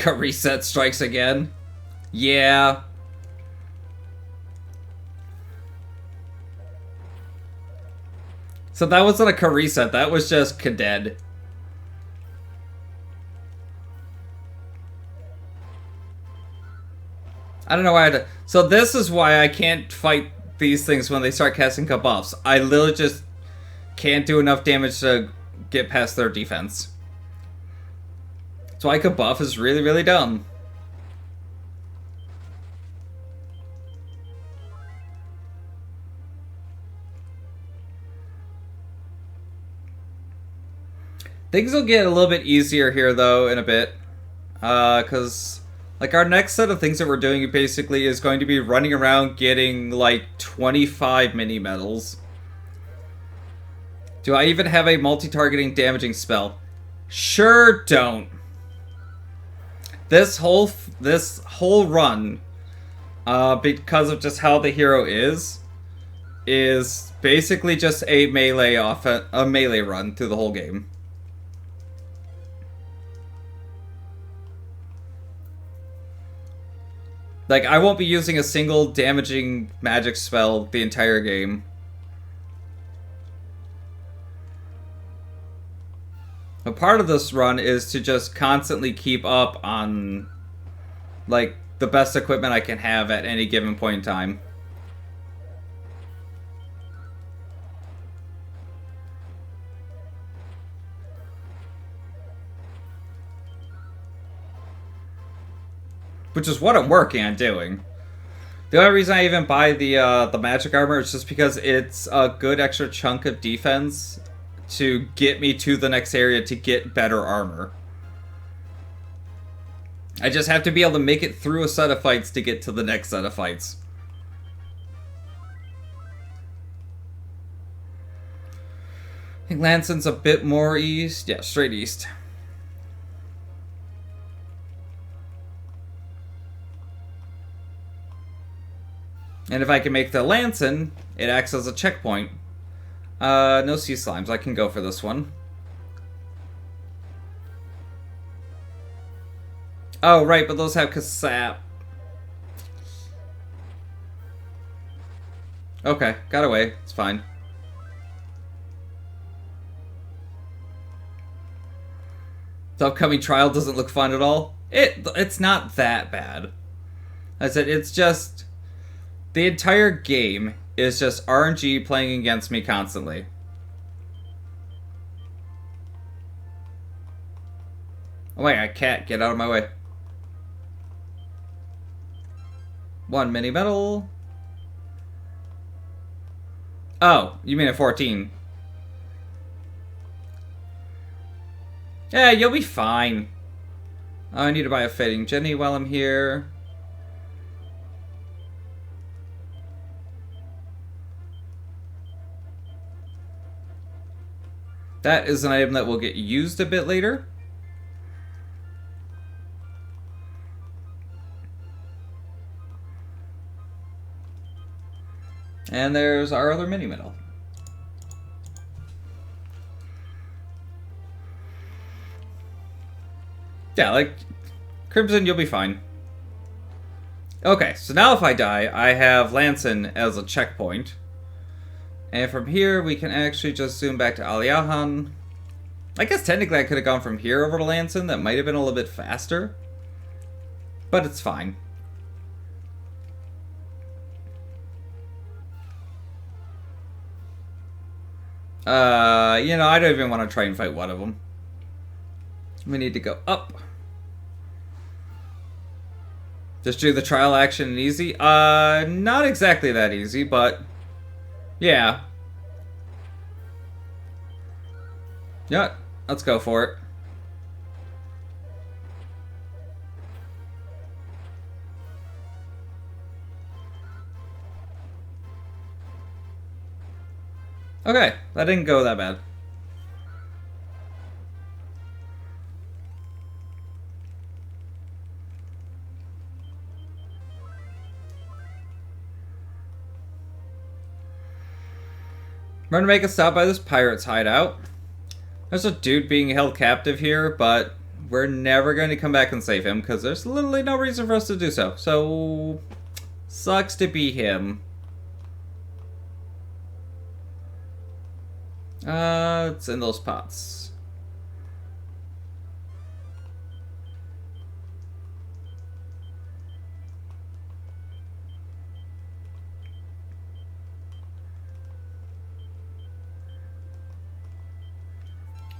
Reset strikes again. Yeah. So that wasn't a reset, that was just Kaded. I don't know why I had to... So this is why I can't fight these things when they start casting Kabuffs. I literally just can't do enough damage to get past their defense. That's why Kabuff is really, really dumb. Things will get a little bit easier here, though, in a bit. Because, like, our next set of things that we're doing basically is going to be running around getting, like, 25 mini medals. Do I even have a multi-targeting damaging spell? Sure don't. This whole run, because of just how the hero is basically just a melee run through the whole game. Like, I won't be using a single damaging magic spell the entire game. But part of this run is to just constantly keep up on, like, the best equipment I can have at any given point in time. Which is what I'm working on doing. The only reason I even buy the magic armor is just because it's a good extra chunk of defense to get me to the next area to get better armor. I just have to be able to make it through a set of fights to get to the next set of fights. I think Lanson's a bit more east. Yeah, straight east. And if I can make the Lanson, it acts as a checkpoint. No sea slimes. I can go for this one. Oh, right, but those have Kasap. Okay, got away. It's fine. The upcoming trial doesn't look fun at all. It's not that bad. I said, it's just... The entire game is just RNG playing against me constantly. Oh my god, cat, get out of my way. 1 mini medal. Oh, you mean a 14. Yeah, you'll be fine. I need to buy a Fading Jenny while I'm here. That is an item that will get used a bit later. And there's our other mini medal. Yeah, like, Crimson, you'll be fine. Okay, so now if I die, I have Lanson as a checkpoint. And from here, we can actually just zoom back to Aliahan. I guess technically I could have gone from here over to Lanson. That might have been a little bit faster. But it's fine. You know, I don't even want to try and fight one of them. We need to go up. Just do the trial action and easy? Not exactly that easy, but... yeah. Yeah, let's go for it. Okay, that didn't go that bad. We're gonna make a stop by this pirate's hideout. There's a dude being held captive here, but we're never going to come back and save him because there's literally no reason for us to do so. So, sucks to be him. It's in those pots.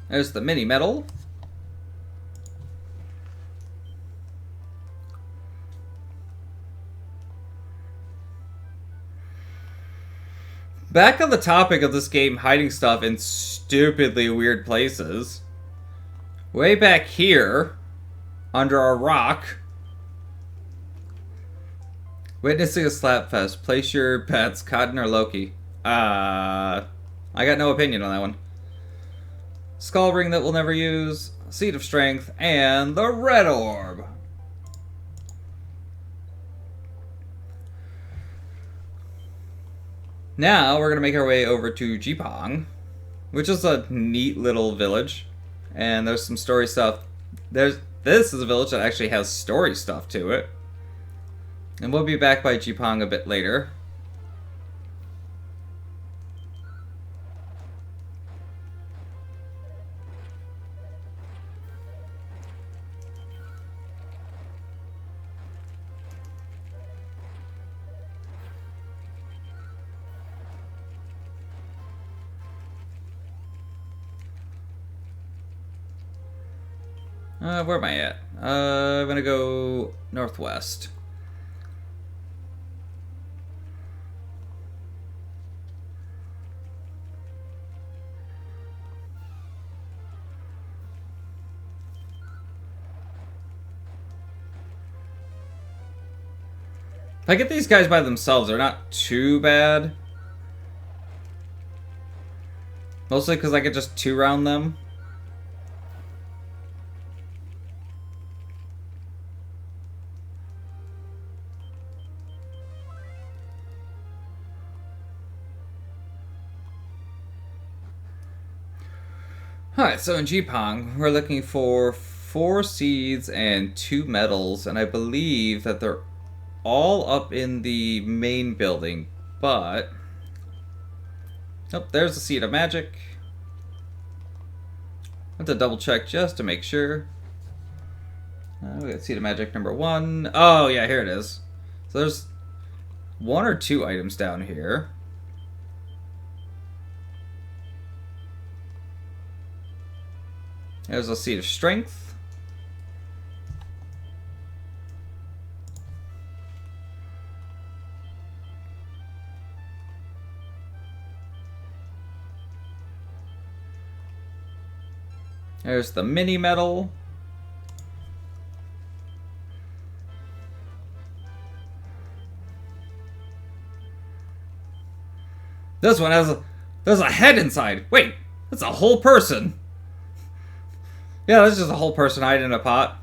There's the mini medal. Back on the topic of this game hiding stuff in stupidly weird places. Way back here, under a rock. Witnessing a slap fest. Place your bets, Cotton or Loki. I got no opinion on that one. Skull ring that we'll never use, Seed of Strength, and the Red Orb. Now we're going to make our way over to Jipang, which is a neat little village. And there's some story stuff. This is a village that actually has story stuff to it. And we'll be back by Jipang a bit later. Where am I at? I'm gonna go northwest. If I get these guys by themselves, they're not too bad. Mostly because I could just two-round them. Alright, so in Jipang, we're looking for 4 seeds and 2 medals, and I believe that they're all up in the main building, but... oh, there's the Seed of Magic. I have to double check just to make sure. We got Seed of Magic number 1. Oh, yeah, here it is. So there's 1 or 2 items down here. There's a Seed of Strength. There's the mini medal. This one there's a head inside. Wait, that's a whole person. Yeah, that's just a whole person hiding in a pot.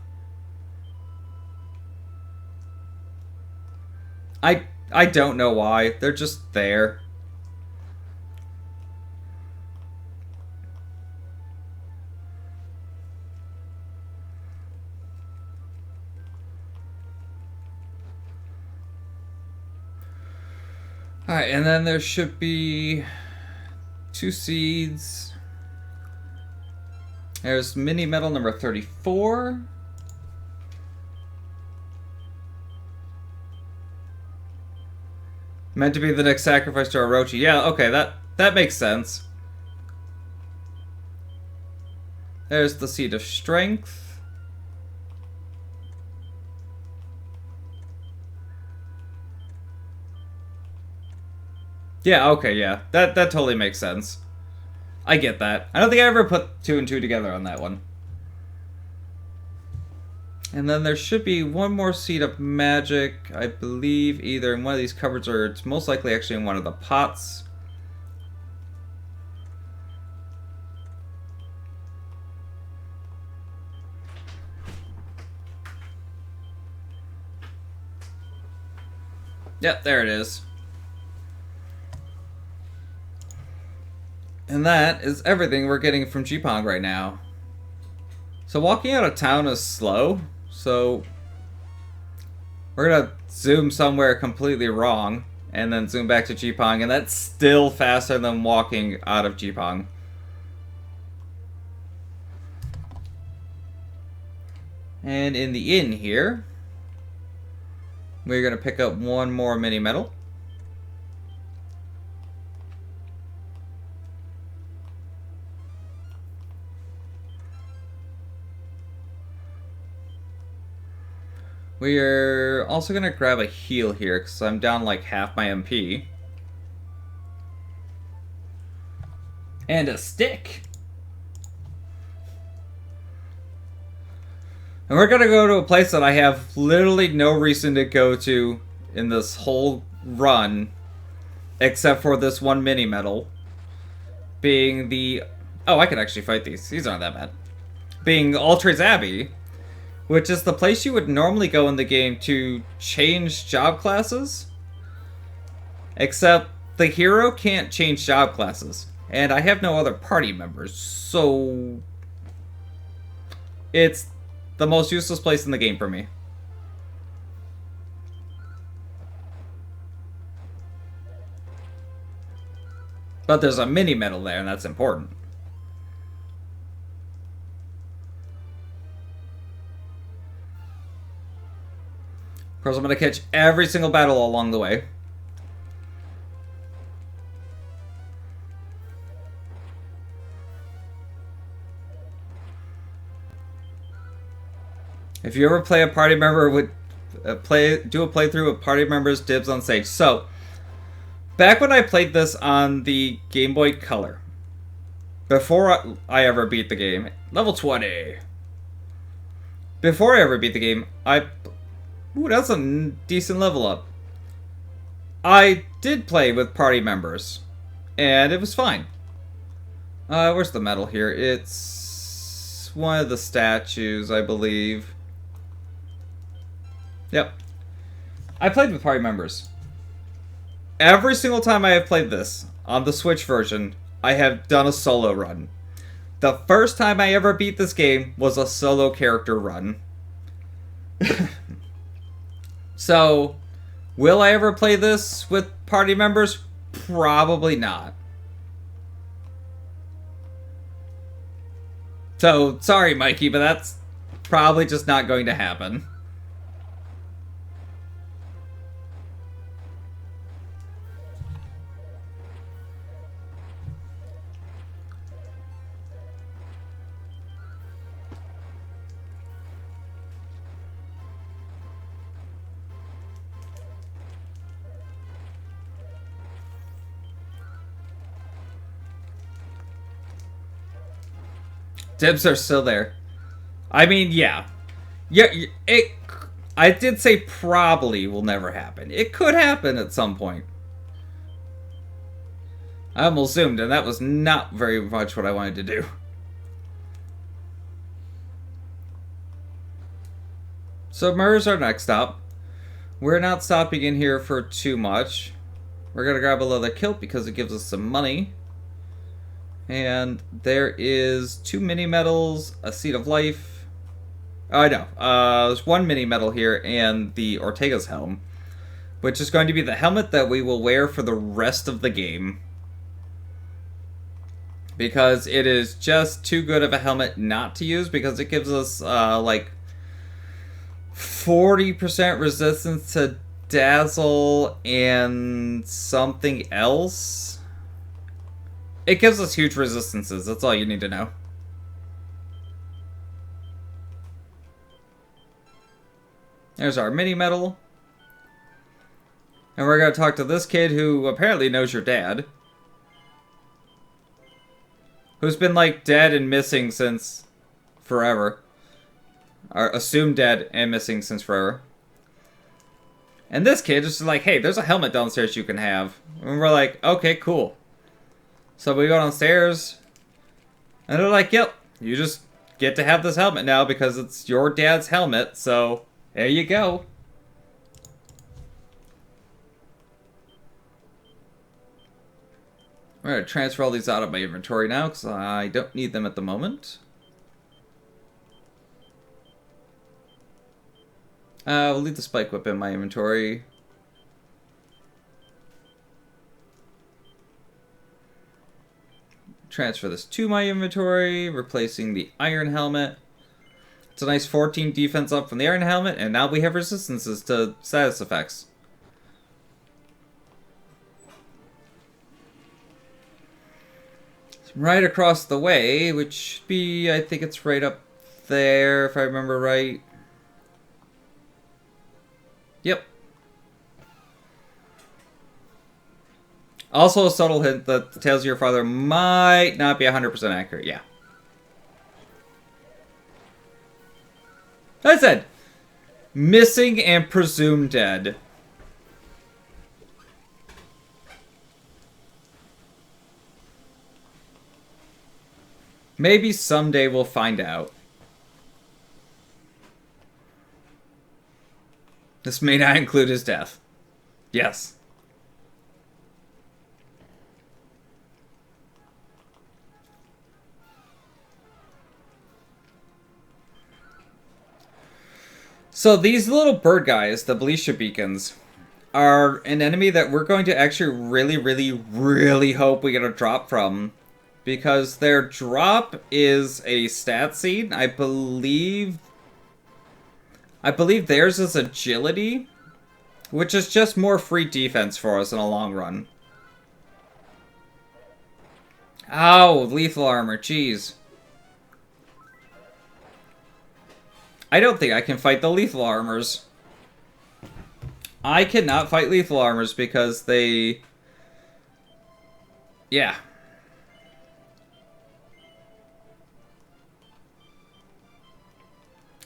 I don't know why. They're just there. Alright, and then there should be 2 seeds. There's mini medal number 34. Meant to be the next sacrifice to Orochi. Yeah, okay, that makes sense. There's the Seed of Strength. Yeah, okay, yeah. That totally makes sense. I get that. I don't think I ever put 2 and 2 together on that one. And then there should be one more Seed of Magic, I believe, either in one of these cupboards or it's most likely actually in one of the pots. Yep, there it is. And that is everything we're getting from G-Pong right now. So walking out of town is slow. So we're gonna zoom somewhere completely wrong and then zoom back to G-Pong, and that's still faster than walking out of G-Pong. And in the inn here, we're gonna pick up one more mini medal. We are also going to grab a heal here because I'm down like half my MP. And a stick. And we're going to go to a place that I have literally no reason to go to in this whole run. Except for this one mini medal. Being the... Oh, I can actually fight these. These aren't that bad. Being Altre's Abbey. Which is the place you would normally go in the game to change job classes. Except the hero can't change job classes. And I have no other party members, so... It's the most useless place in the game for me. But there's a mini medal there, and that's important. Of course, I'm going to catch every single battle along the way. If you ever play a party member with do a playthrough with party members, dibs on stage. So, back when I played this on the Game Boy Color, before I ever beat the game, level 20. Before I ever beat the game, ooh, that's a decent level up. I did play with party members, and it was fine. Where's the medal here? It's one of the statues, I believe. Yep. I played with party members. Every single time I have played this, on the Switch version, I have done a solo run. The first time I ever beat this game was a solo character run. So, will I ever play this with party members? Probably not. So, sorry Mikey, but that's probably just not going to happen. Dibs are still there. I mean, yeah. Yeah, I did say probably will never happen. It could happen at some point. I almost zoomed, and that was not very much what I wanted to do. So Murr's our next stop. We're not stopping in here for too much. We're going to grab a leather kilt because it gives us some money. And there is 2 mini medals, a seed of life. Oh, I know. There's 1 mini medal here and the Ortega's helm, which is going to be the helmet that we will wear for the rest of the game. Because it is just too good of a helmet not to use, because it gives us, like, 40% resistance to dazzle and something else. It gives us huge resistances, that's all you need to know. There's our mini medal. And we're going to talk to this kid who apparently knows your dad. Who's been, like, dead and missing since forever. Or assumed dead and missing since forever. And this kid is just like, hey, there's a helmet downstairs you can have. And we're like, okay, cool. So we go downstairs. And they're like, yep, you just get to have this helmet now because it's your dad's helmet. So there you go. I'm going to transfer all these out of my inventory now because I don't need them at the moment. We'll leave the spike whip in my inventory. Transfer this to my inventory, replacing the iron helmet. It's a nice 14 defense up from the iron helmet, and now we have resistances to status effects. Right across the way, which should be, I think it's right up there, if I remember right. Yep. Also a subtle hint that the Tales of Your Father might not be 100% accurate, yeah. As I said, missing and presumed dead. Maybe someday we'll find out. This may not include his death. Yes. So these little bird guys, the Belisha beacons, are an enemy that we're going to actually really hope we get a drop from. Because their drop is a stat seed. I believe theirs is agility, which is just more free defense for us in a long run. Ow, lethal armor, jeez. I don't think I can fight the lethal armors. I cannot fight lethal armors because they... Yeah.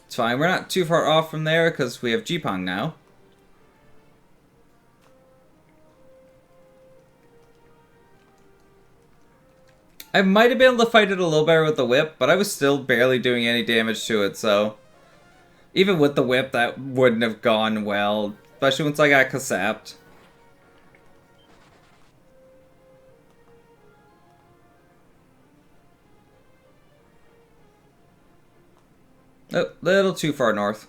It's fine, we're not too far off from there because we have Jipong now. I might have been able to fight it a little better with the whip, but I was still barely doing any damage to it, so... Even with the whip, that wouldn't have gone well, especially once I got Kasapped. Oh, a little too far north.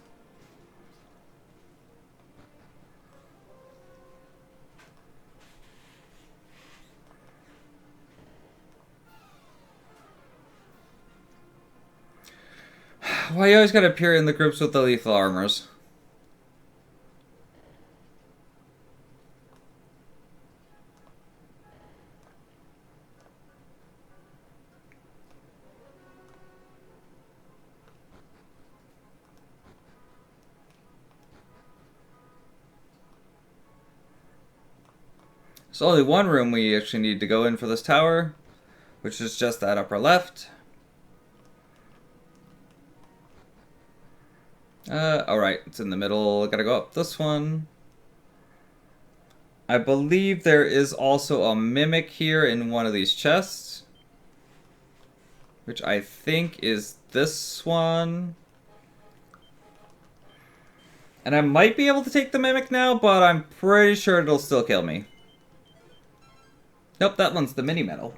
Why you always gotta appear in the groups with the lethal armors? There's only one room we actually need to go in for this tower, which is just that upper left. Alright, it's in the middle. Gotta go up this one. I believe there is also a mimic here in one of these chests, which I think is this one. And I might be able to take the mimic now, but I'm pretty sure it'll still kill me. Nope, that one's the mini metal.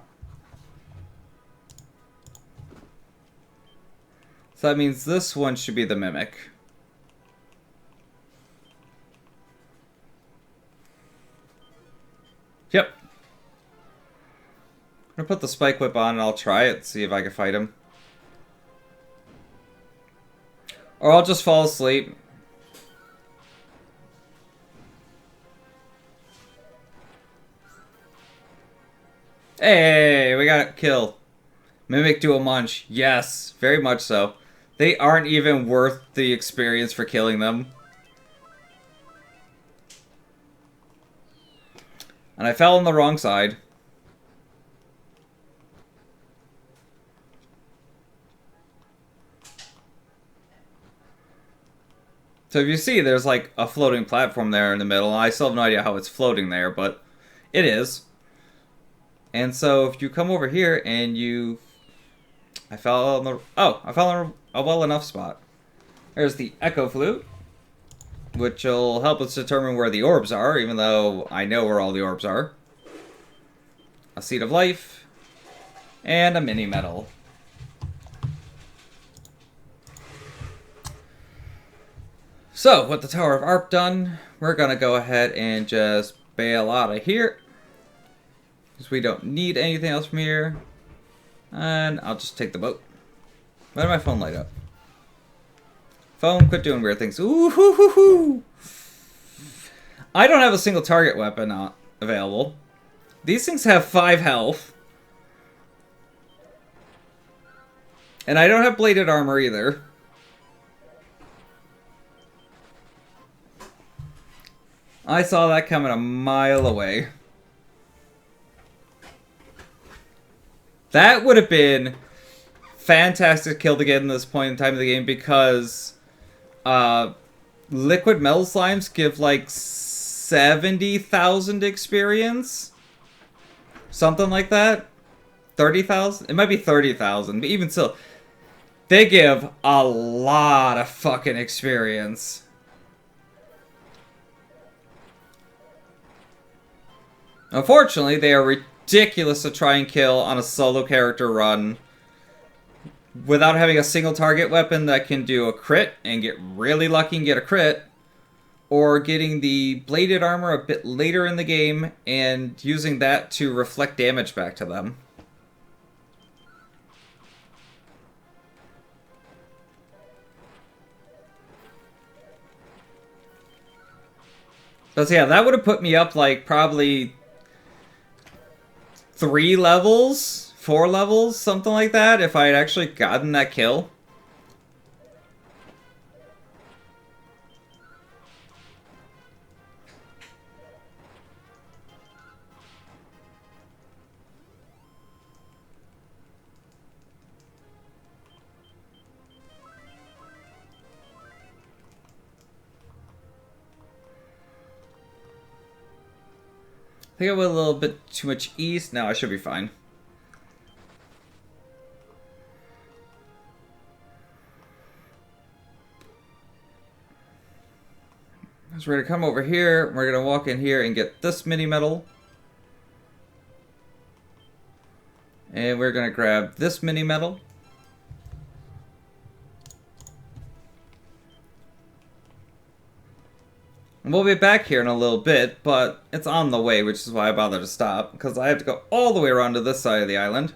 So that means this one should be the mimic. Yep. I'm gonna put the spike whip on and I'll try it, see if I can fight him. Or I'll just fall asleep. Hey, we got a kill. Mimic do a munch. Yes, very much so. They aren't even worth the experience for killing them. And I fell on the wrong side. So if you see, there's like a floating platform there in the middle. I still have no idea how it's floating there, but it is. And so if you come over here and you... I fell on a well enough spot. There's the Echo Flute, which will help us determine where the orbs are, even though I know where all the orbs are. A Seed of Life, and a Mini Metal. So, with the Tower of Arp done, we're gonna go ahead and just bail out of here, because we don't need anything else from here. And I'll just take the boat. Why did my phone light up? Phone, quit doing weird things. Ooh hoo hoo hoo! I don't have a single target weapon available. These things have 5 health. And I don't have bladed armor either. I saw that coming a mile away. That would have been fantastic kill to get in this point in time of the game because liquid metal slimes give like 70,000 experience. Something like that. 30,000? It might be 30,000, but even still, they give a lot of fucking experience. Unfortunately, they are ridiculous to try and kill on a solo character run without having a single target weapon that can do a crit and get really lucky and get a crit, or getting the bladed armor a bit later in the game and using that to reflect damage back to them. But yeah, that would have put me up like probably 3 levels, 4 levels, something like that, if I had actually gotten that kill. I think I went a little bit too much east. No, I should be fine. So we're going to come over here. We're going to walk in here and get this mini metal. And we're going to grab this mini metal. And we'll be back here in a little bit, but it's on the way, which is why I bothered to stop, because I have to go all the way around to this side of the island.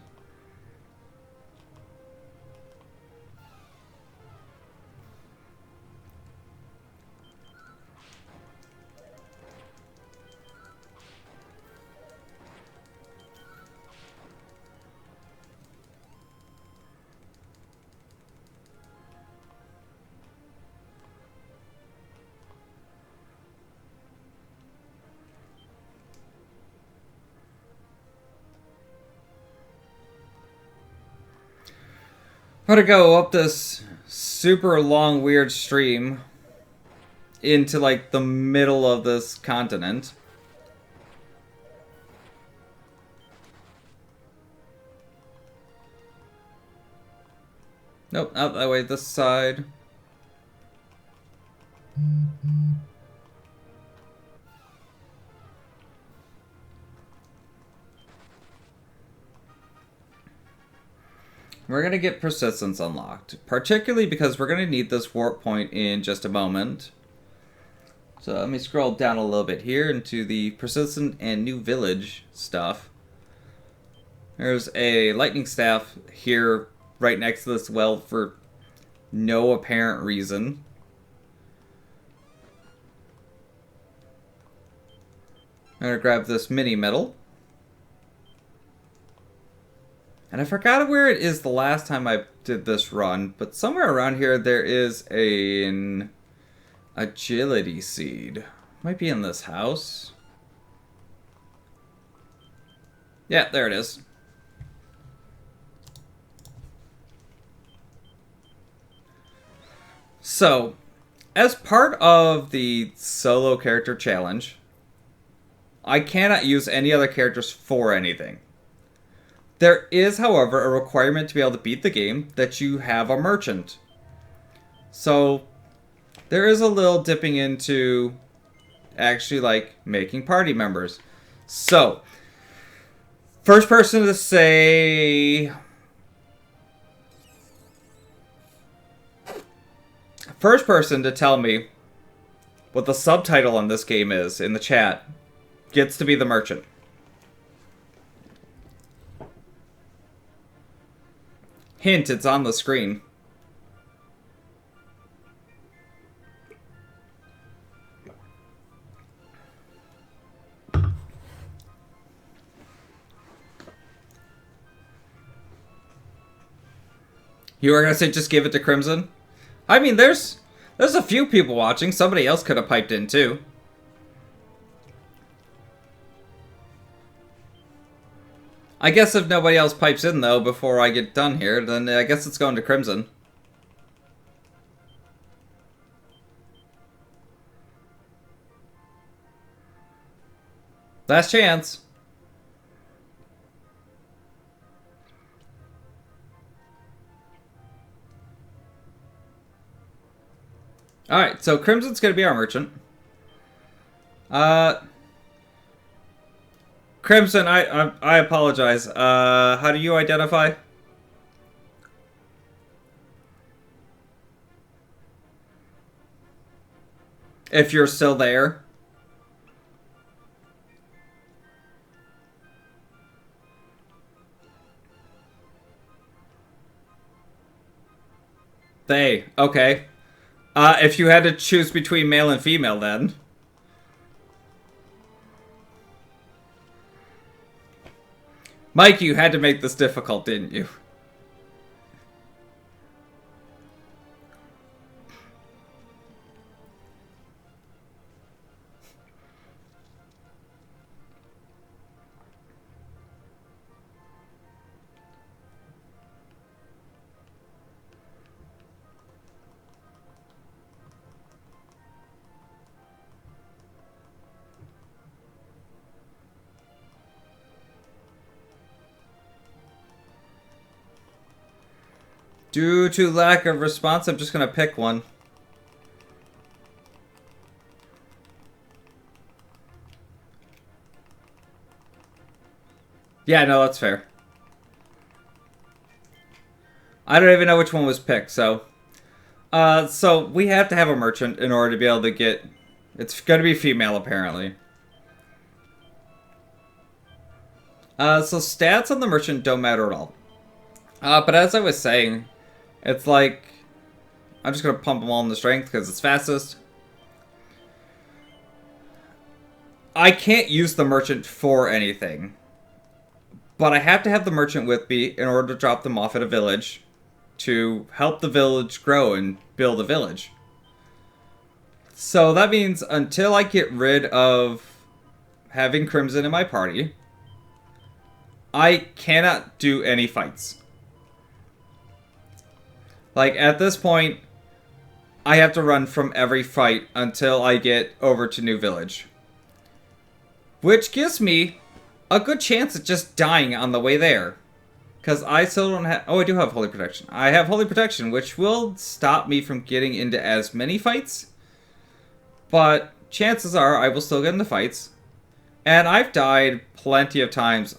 I'm gonna go up this super long, weird stream into like the middle of this continent. Nope, out that way, this side. We're going to get persistence unlocked, particularly because we're going to need this warp point in just a moment. So let me scroll down a little bit here into the persistent and new village stuff. There's a lightning staff here right next to this well for no apparent reason. I'm going to grab this mini medal. And I forgot where it is the last time I did this run, but somewhere around here there is an agility seed. Might be in this house. Yeah, there it is. So, as part of the solo character challenge, I cannot use any other characters for anything. There is, however, a requirement to be able to beat the game that you have a merchant. So, there is a little dipping into actually, like, making party members. So, first person to say... First person to tell me what the subtitle on this game is in the chat gets to be the merchant. Hint, it's on the screen. You were gonna say just give it to Crimson? I mean, there's a few people watching. Somebody else could have piped in too. I guess if nobody else pipes in, though, before I get done here, then I guess it's going to Crimson. Last chance. Alright, so Crimson's going to be our merchant. Crimson, I apologize. How do you identify? If you're still there. They. Okay. If you had to choose between male and female, then. Mike, you had to make this difficult, didn't you? Due to lack of response, I'm just going to pick one. Yeah, no, that's fair. I don't even know which one was picked, so... so we have to have a merchant in order to be able to get... It's going to be female, apparently. So stats on the merchant don't matter at all. But as I was saying... It's like, I'm just going to pump them all in the strength because it's fastest. I can't use the merchant for anything. But I have to have the merchant with me in order to drop them off at a village to help the village grow and build a village. So that means until I get rid of having Crimson in my party, I cannot do any fights. Like, at this point, I have to run from every fight until I get over to New Village. Which gives me a good chance at just dying on the way there. Because I still don't have... Oh, I do have Holy Protection. I have Holy Protection, which will stop me from getting into as many fights. But chances are I will still get into fights. And I've died plenty of times.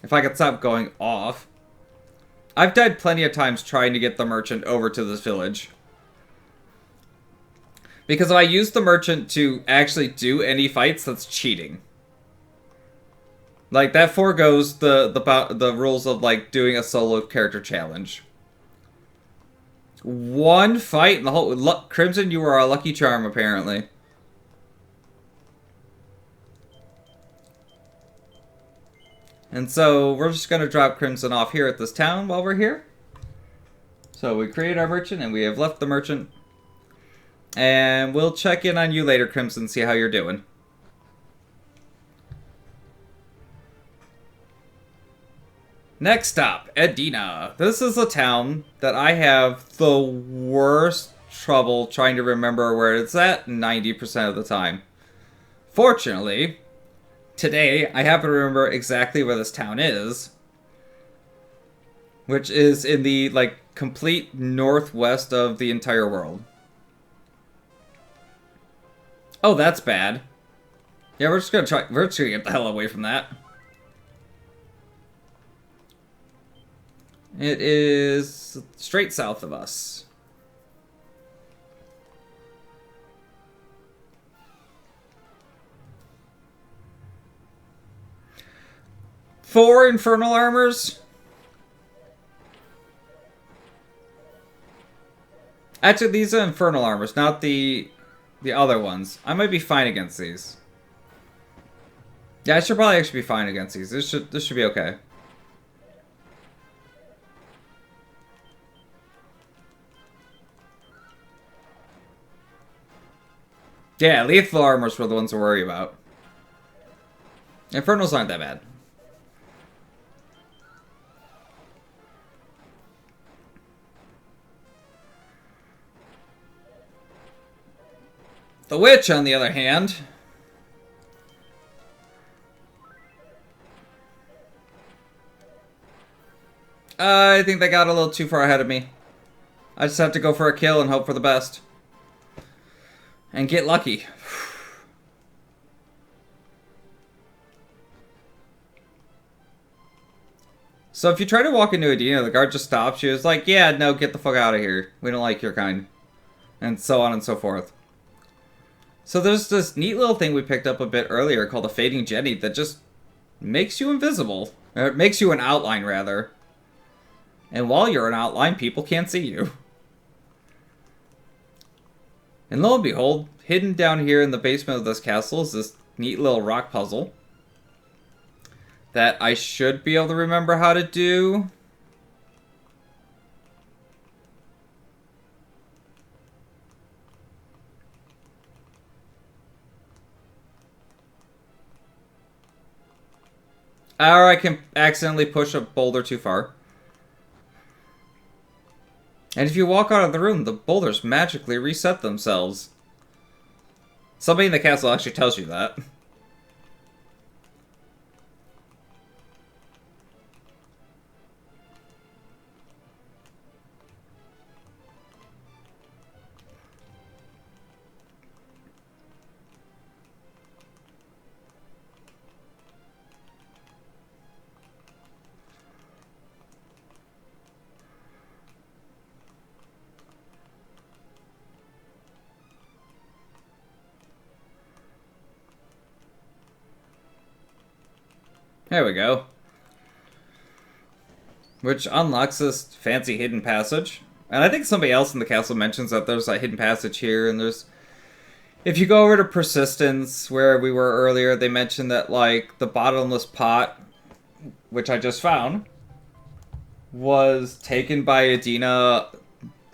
If I could stop going off. I've died plenty of times trying to get the merchant over to this village. Because if I use the merchant to actually do any fights, that's cheating. Like, that foregoes the rules of, like, doing a solo character challenge. One fight in the whole... Crimson, you are a lucky charm, apparently. And so, we're just going to drop Crimson off here at this town while we're here. So, we create our merchant, and we have left the merchant. And we'll check in on you later, Crimson, see how you're doing. Next stop, Edina. This is a town that I have the worst trouble trying to remember where it's at 90% of the time. Fortunately, today I happen to remember exactly where this town is. Which is in the, like, complete northwest of the entire world. Oh, that's bad. Yeah, we're just gonna get the hell away from that. It is straight south of us. Four infernal armors. Actually, these are infernal armors, not the other ones. I might be fine against these. Yeah, I should probably actually be fine against these. This should be okay. Yeah, lethal armors were the ones to worry about. Infernals aren't that bad. The witch, on the other hand... I think they got a little too far ahead of me. I just have to go for a kill and hope for the best. And get lucky. So if you try to walk into Edina, the guard just stops you. It's like, yeah, no, get the fuck out of here. We don't like your kind. And so on and so forth. So there's this neat little thing we picked up a bit earlier called a Fading Jenny that just makes you invisible. Or it makes you an outline, rather. And while you're an outline, people can't see you. And lo and behold, hidden down here in the basement of this castle is this neat little rock puzzle that I should be able to remember how to do. Or I can accidentally push a boulder too far. And if you walk out of the room, the boulders magically reset themselves. Somebody in the castle actually tells you that. There we go. Which unlocks this fancy hidden passage. And I think somebody else in the castle mentions that there's a hidden passage here, and there's... If you go over to Persistence, where we were earlier, they mentioned that, like, the bottomless pot, which I just found, was taken by Edina,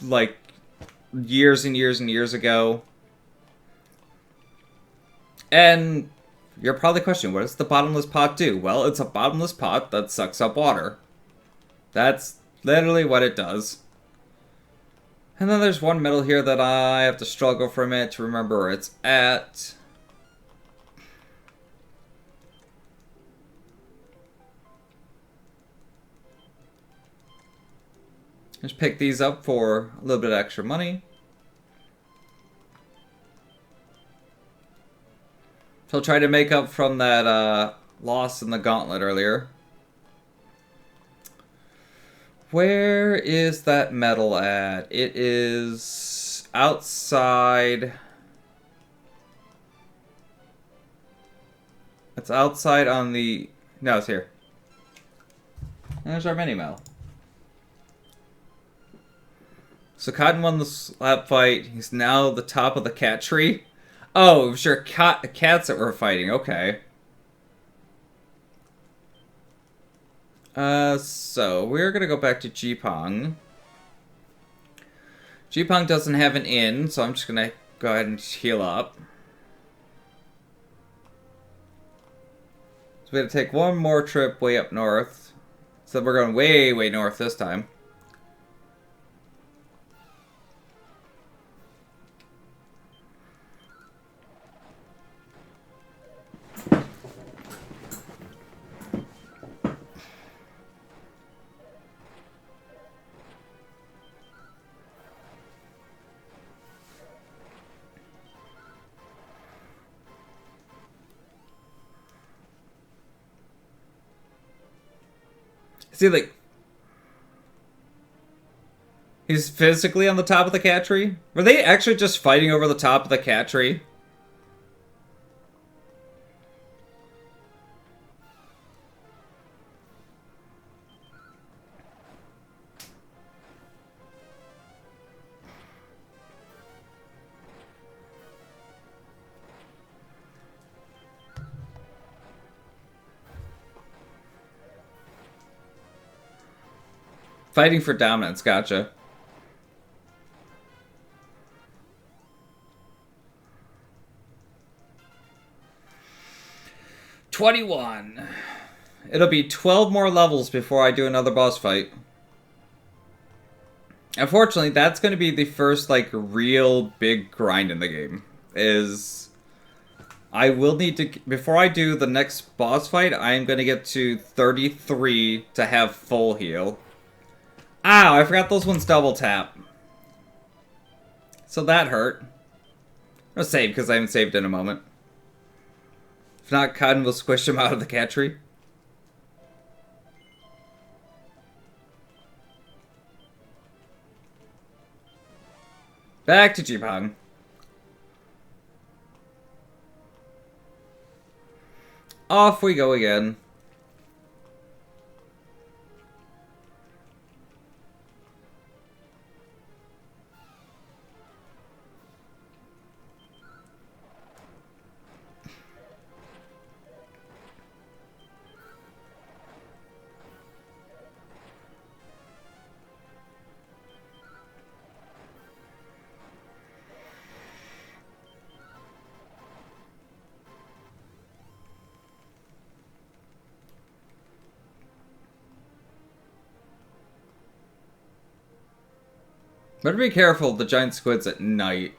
like, years and years and years ago. And... You're probably questioning, what does the bottomless pot do? Well, it's a bottomless pot that sucks up water. That's literally what it does. And then there's one medal here that I have to struggle for a minute to remember where it's at. Just pick these up for a little bit of extra money. So I'll try to make up from that loss in the gauntlet earlier. Where is that medal at? It is outside. It's outside on the... No, it's here. There's our mini medal. So Cotton won the slap fight. He's now the top of the cat tree. Oh, sure, cats that were fighting. Okay. So we're gonna go back to Jipang. Jipang doesn't have an inn, so I'm just gonna go ahead and heal up. So we have to take one more trip way up north. So we're going way, way north this time. See, like, he's physically on the top of the cat tree? Were they actually just fighting over the top of the cat tree? Fighting for dominance, gotcha. $21. It'll be 12 more levels before I do another boss fight. Unfortunately, that's going to be the first, like, real big grind in the game. I will need to... Before I do the next boss fight, I'm going to get to 33 to have full heal. Ow, I forgot those ones double tap. So that hurt. I'll save, because I haven't saved in a moment. If not, Cotton will squish him out of the cat tree. Back to Jipang. Off we go again. Better be careful of the giant squids at night.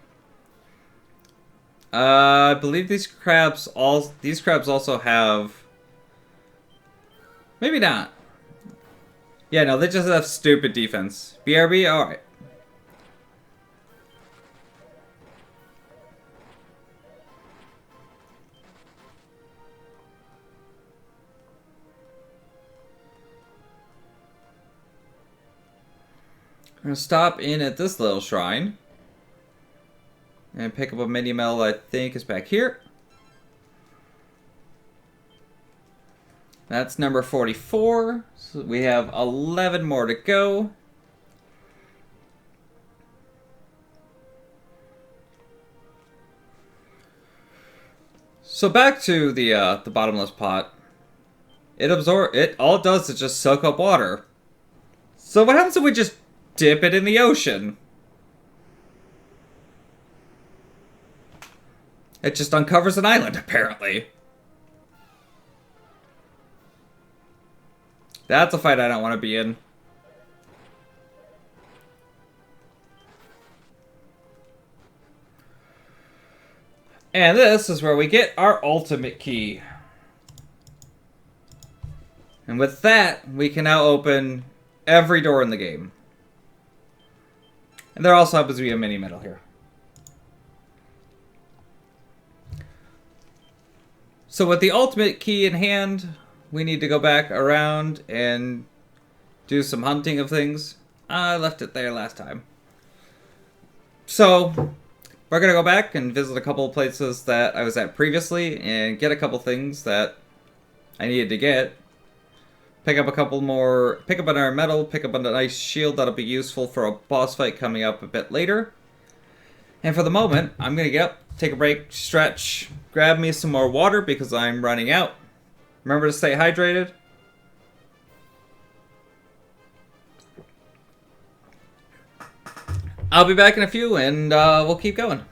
I believe these crabs also have... Maybe not. Yeah, no, they just have stupid defense. BRB? Alright. I'm gonna stop in at this little shrine. And pick up a mini medal I think is back here. That's number 44. So we have 11 more to go. So back to the bottomless pot. It all it does is just soak up water. So what happens if we just dip it in the ocean? It just uncovers an island, apparently. That's a fight I don't want to be in. And this is where we get our ultimate key. And with that, we can now open every door in the game. And there also happens to be a mini medal here. So with the ultimate key in hand, we need to go back around and do some hunting of things. I left it there last time. So we're going to go back and visit a couple of places that I was at previously and get a couple things that I needed to get. Pick up a couple more, pick up another medal, pick up a nice shield that'll be useful for a boss fight coming up a bit later. And for the moment, I'm going to get up, take a break, stretch, grab me some more water because I'm running out. Remember to stay hydrated. I'll be back in a few and we'll keep going.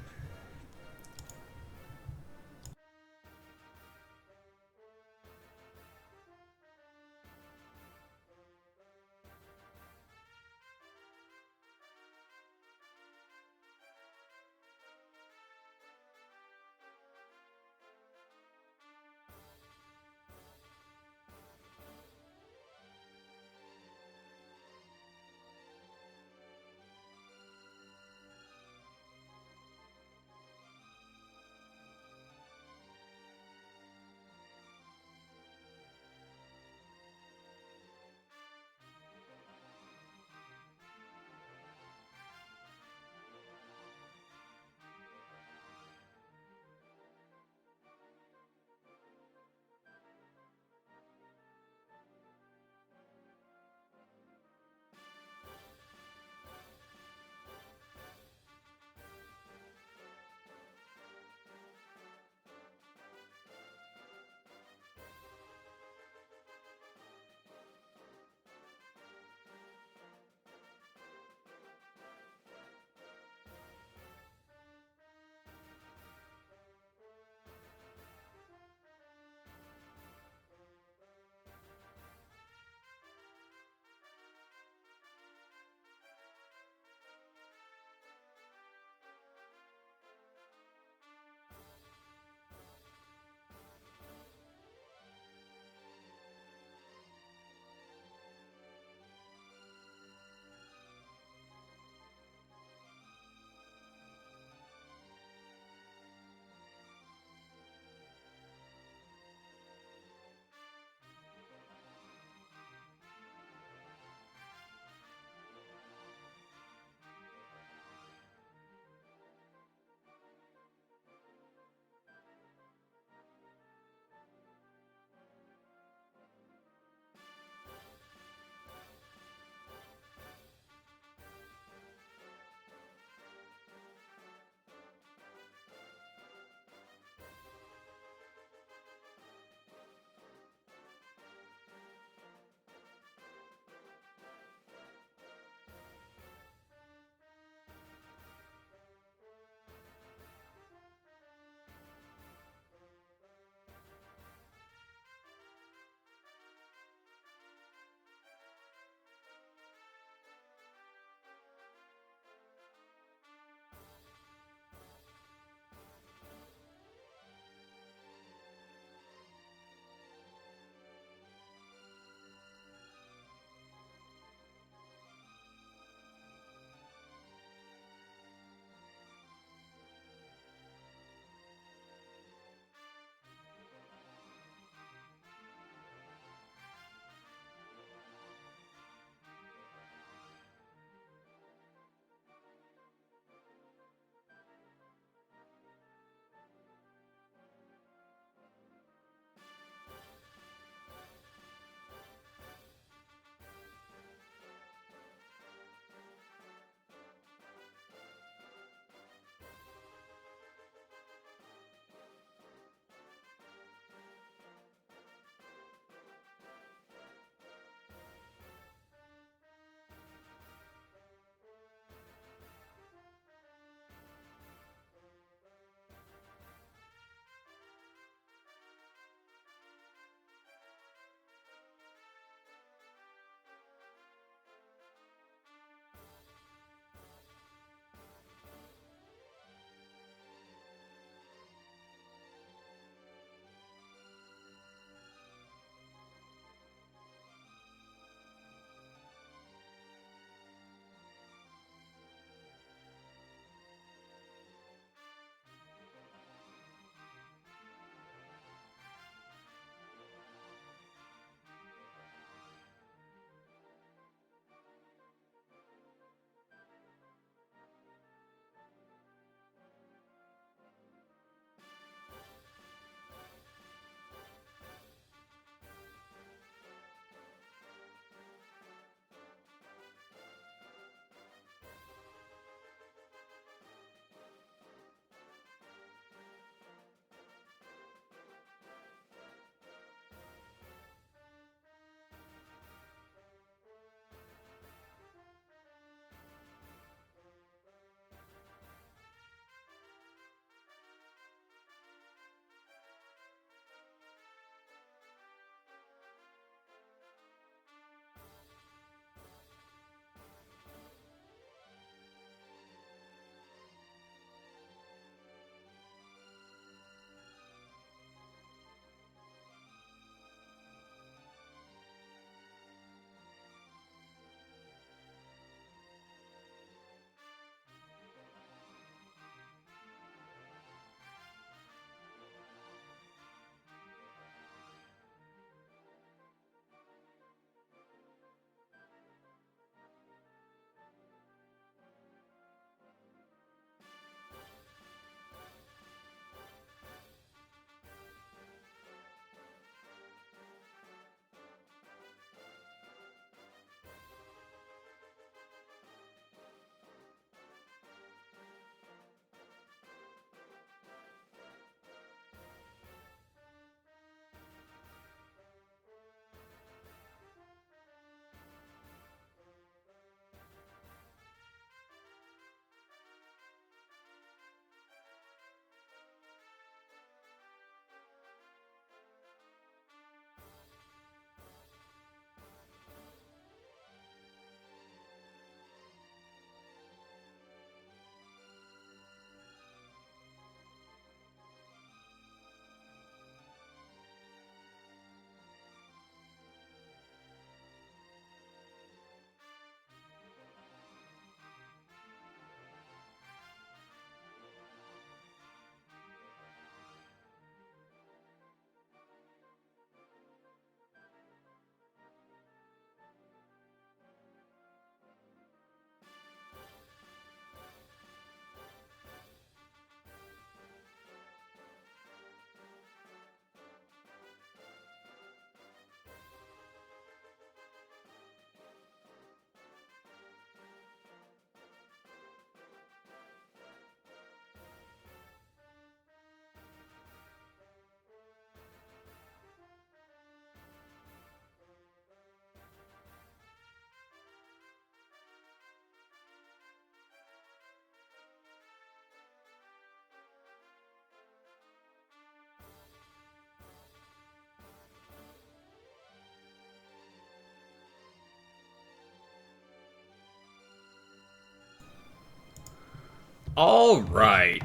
Alright.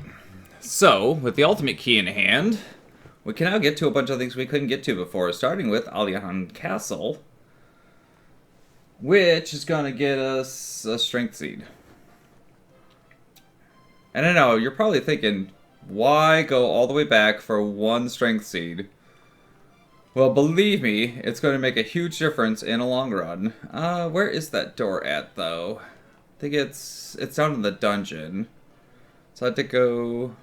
So, with the ultimate key in hand, we can now get to a bunch of things we couldn't get to before, starting with Alihan Castle, which is going to get us a strength seed. And I know, you're probably thinking, why go all the way back for one strength seed? Well, believe me, it's going to make a huge difference in the long run. Where is that door at, though? I think it's down in the dungeon. So I had to go...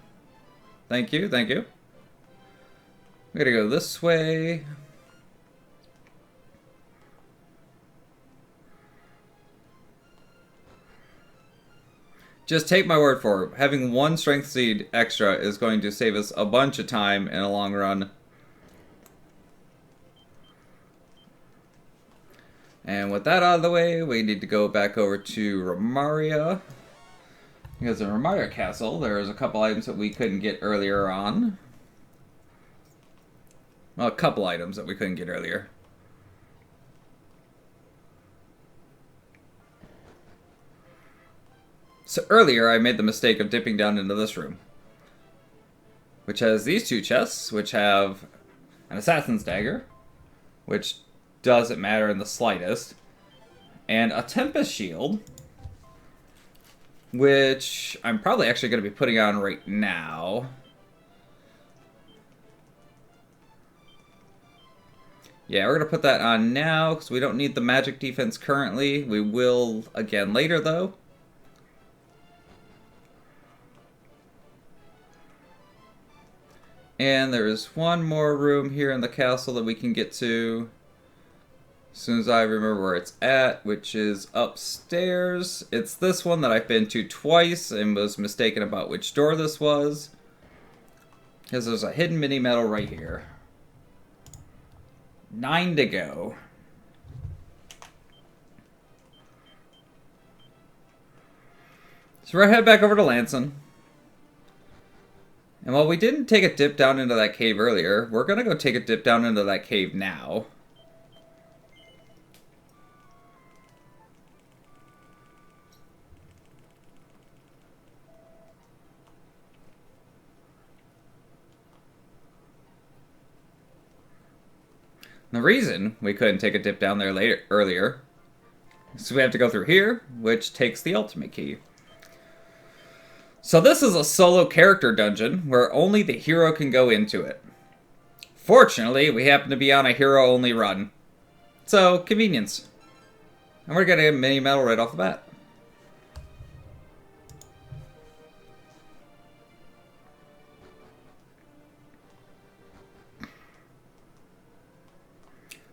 Thank you, thank you. We gotta go this way. Just take my word for it. Having one strength seed extra is going to save us a bunch of time in the long run. And with that out of the way, we need to go back over to Romaria. Because in Romaria Castle, there's a couple items that we couldn't get earlier on. Well, a couple items that we couldn't get earlier. So earlier, I made the mistake of dipping down into this room, which has these two chests, which have an assassin's dagger, which doesn't matter in the slightest, and a tempest shield, which I'm probably actually going to be putting on right now. Yeah, we're going to put that on now, because we don't need the magic defense currently. We will again later, though. And there is one more room here in the castle that we can get to as soon as I remember where it's at, which is upstairs. It's this one that I've been to twice and was mistaken about which door this was, because there's a hidden mini medal right here. 9 to go. So we're head back over to Lanson. And while we didn't take a dip down into that cave earlier, we're going to go take a dip down into that cave now. The reason we couldn't take a dip down there earlier is we have to go through here, which takes the ultimate key. So this is a solo character dungeon where only the hero can go into it. Fortunately, we happen to be on a hero-only run. So, convenience. And we're getting a mini medal right off the bat.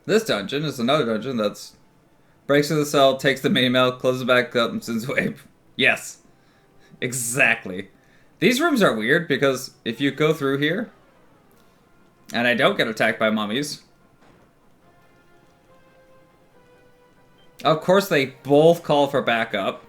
This dungeon is another dungeon that's breaks through the cell, takes the mini medal, closes it back up, and sends away. Yes. Exactly. These rooms are weird because if you go through here, and I don't get attacked by mummies, of course they both call for backup.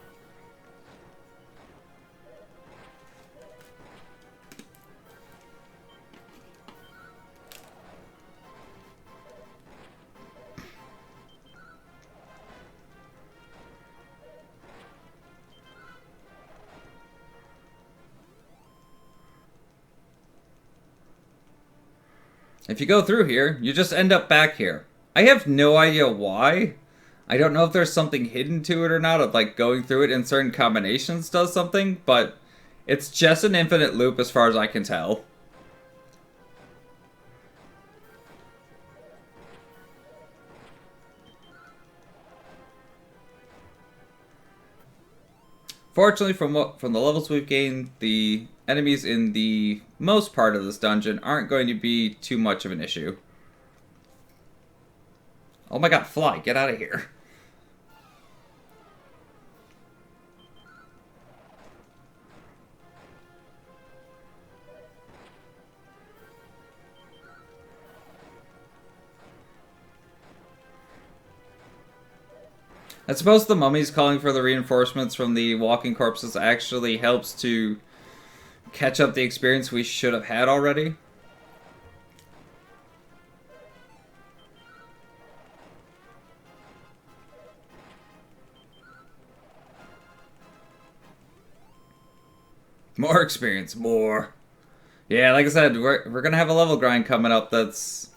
If you go through here, you just end up back here. I have no idea why. I don't know if there's something hidden to it or not, of like going through it in certain combinations does something, but it's just an infinite loop as far as I can tell. Fortunately, from the levels we've gained, the enemies in the most part of this dungeon aren't going to be too much of an issue. Oh my god, fly, get out of here. I suppose the mummies calling for the reinforcements from the walking corpses actually helps to catch up the experience we should have had already. More experience, more. Yeah, like I said, we're gonna have a level grind coming up that's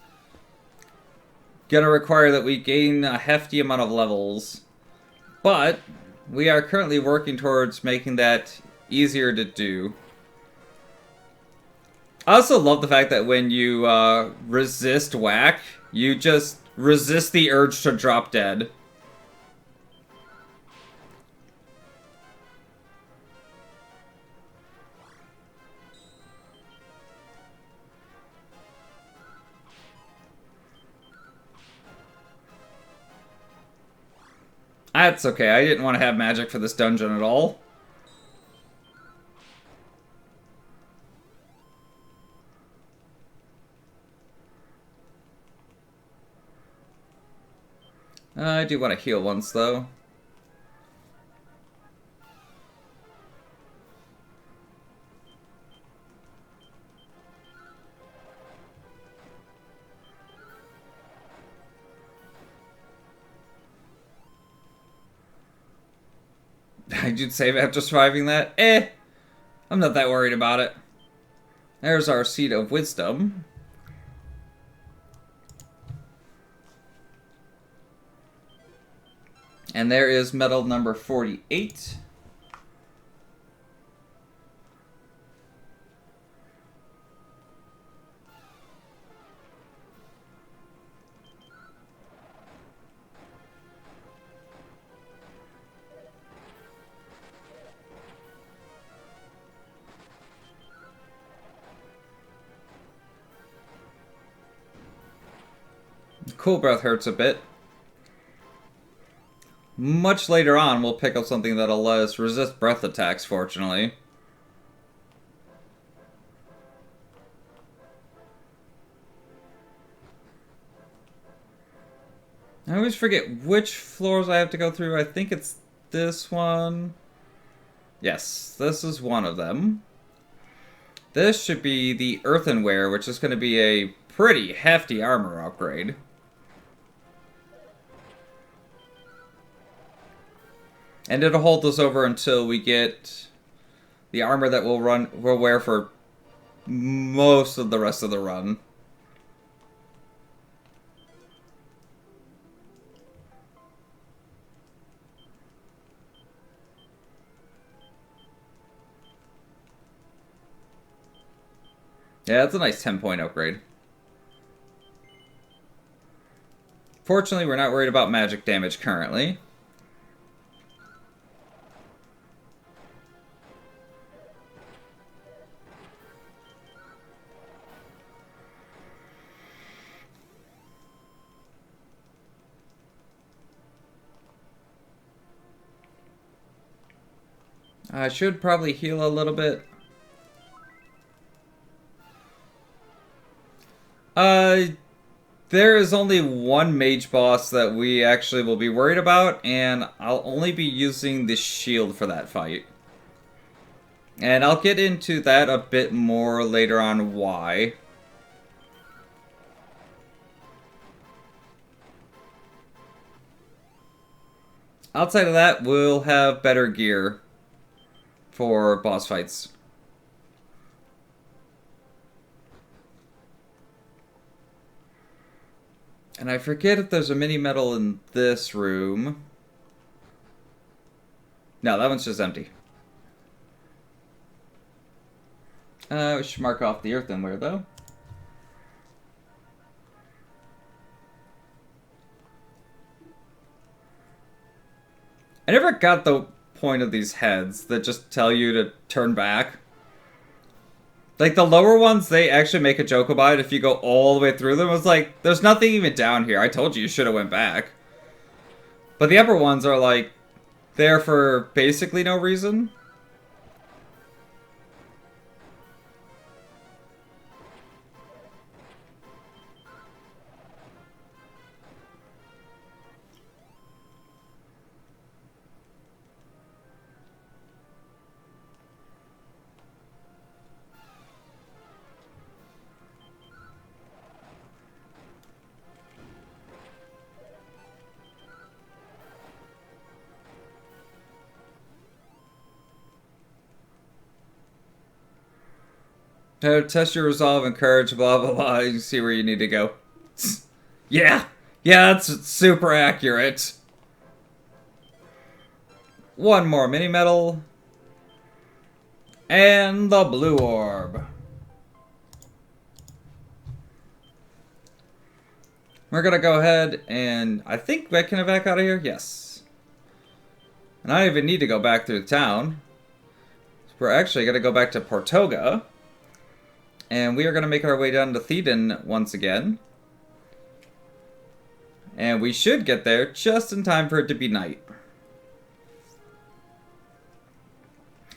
gonna require that we gain a hefty amount of levels. But we are currently working towards making that easier to do. I also love the fact that when you resist whack, you just resist the urge to drop dead. That's okay, I didn't want to have magic for this dungeon at all. I do want to heal once, though. I did save after surviving that. I'm not that worried about it. There's our Seed of Wisdom. And there is medal number 48. Cool Breath hurts a bit. Much later on, we'll pick up something that'll let us resist breath attacks, fortunately. I always forget which floors I have to go through. I think it's this one. Yes, this is one of them. This should be the Earthenware, which is going to be a pretty hefty armor upgrade. And it'll hold us over until we get the armor that we'll wear for most of the rest of the run. Yeah, that's a nice 10-point upgrade. Fortunately, we're not worried about magic damage currently. I should probably heal a little bit. There is only one mage boss that we actually will be worried about, and I'll only be using the shield for that fight. And I'll get into that a bit more later on why. Outside of that, we'll have better gear for boss fights. And I forget if there's a mini medal in this room. No, that one's just empty. We should mark off the Earthenware, though. I never got the point of these heads that just tell you to turn back. Like, the lower ones, they actually make a joke about it if you go all the way through them. It's like, there's nothing even down here. I told you should have went back. But the upper ones are, like, there for basically no reason. Test your resolve and courage, blah, blah, blah. You see where you need to go. Yeah! Yeah, that's super accurate. One more mini medal. And the blue orb. We're gonna go ahead and I think I can back out of here. Yes. And I don't even need to go back through town. We're actually gonna go back to Portoga. And we are gonna make our way down to Thedan once again. And we should get there just in time for it to be night.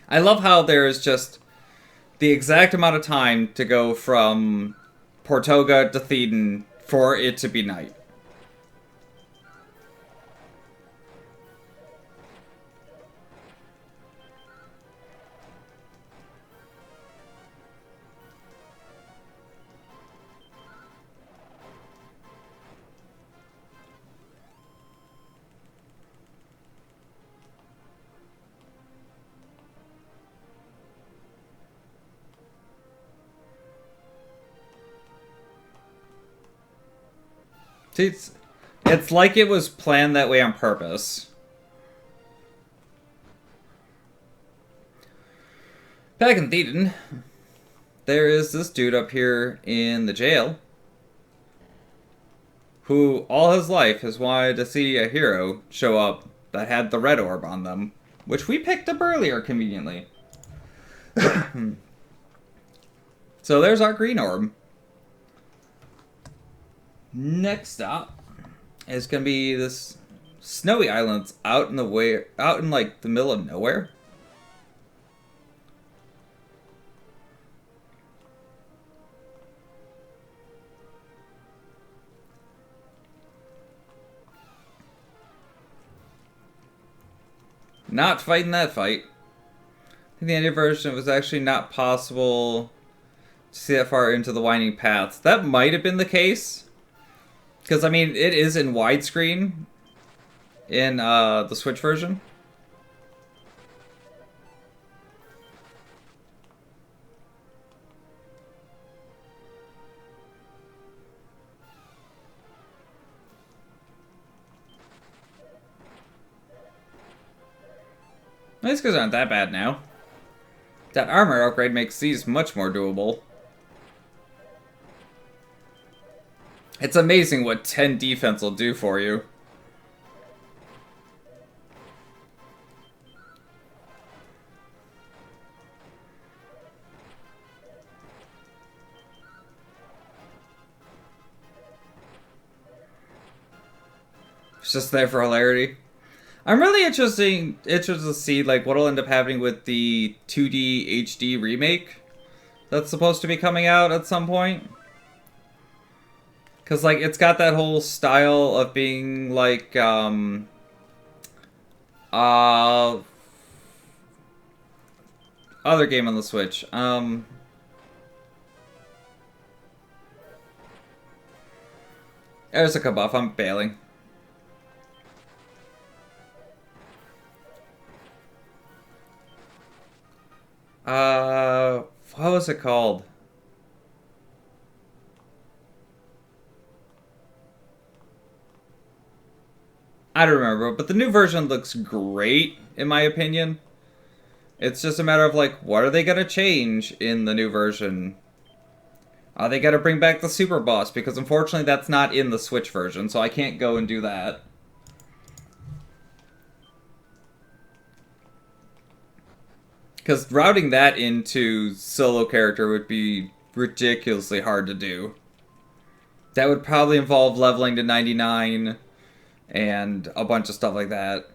I love how there's just the exact amount of time to go from Portoga to Thedan for it to be night. See, it's like it was planned that way on purpose. Back in Thedan, there is this dude up here in the jail who all his life has wanted to see a hero show up that had the red orb on them, which we picked up earlier conveniently. So there's our green orb. Next up is gonna be this snowy island out in like the middle of nowhere. Not fighting that fight. I think the Indian version was actually not possible to see that far into the winding paths. That might have been the case. Because, I mean, it is in widescreen in the Switch version. These guys aren't that bad now. That armor upgrade makes these much more doable. It's amazing what 10 defense will do for you. It's just there for hilarity. I'm really interested to see like what'll end up happening with the 2D HD remake that's supposed to be coming out at some point. Cause like it's got that whole style of being like other game on the Switch. There's a kabuff, I'm bailing. What was it called? I don't remember, but the new version looks great, in my opinion. It's just a matter of, like, what are they gonna change in the new version? Are they gonna bring back the super boss? Because unfortunately that's not in the Switch version, so I can't go and do that. Because routing that into solo character would be ridiculously hard to do. That would probably involve leveling to 99 and a bunch of stuff like that.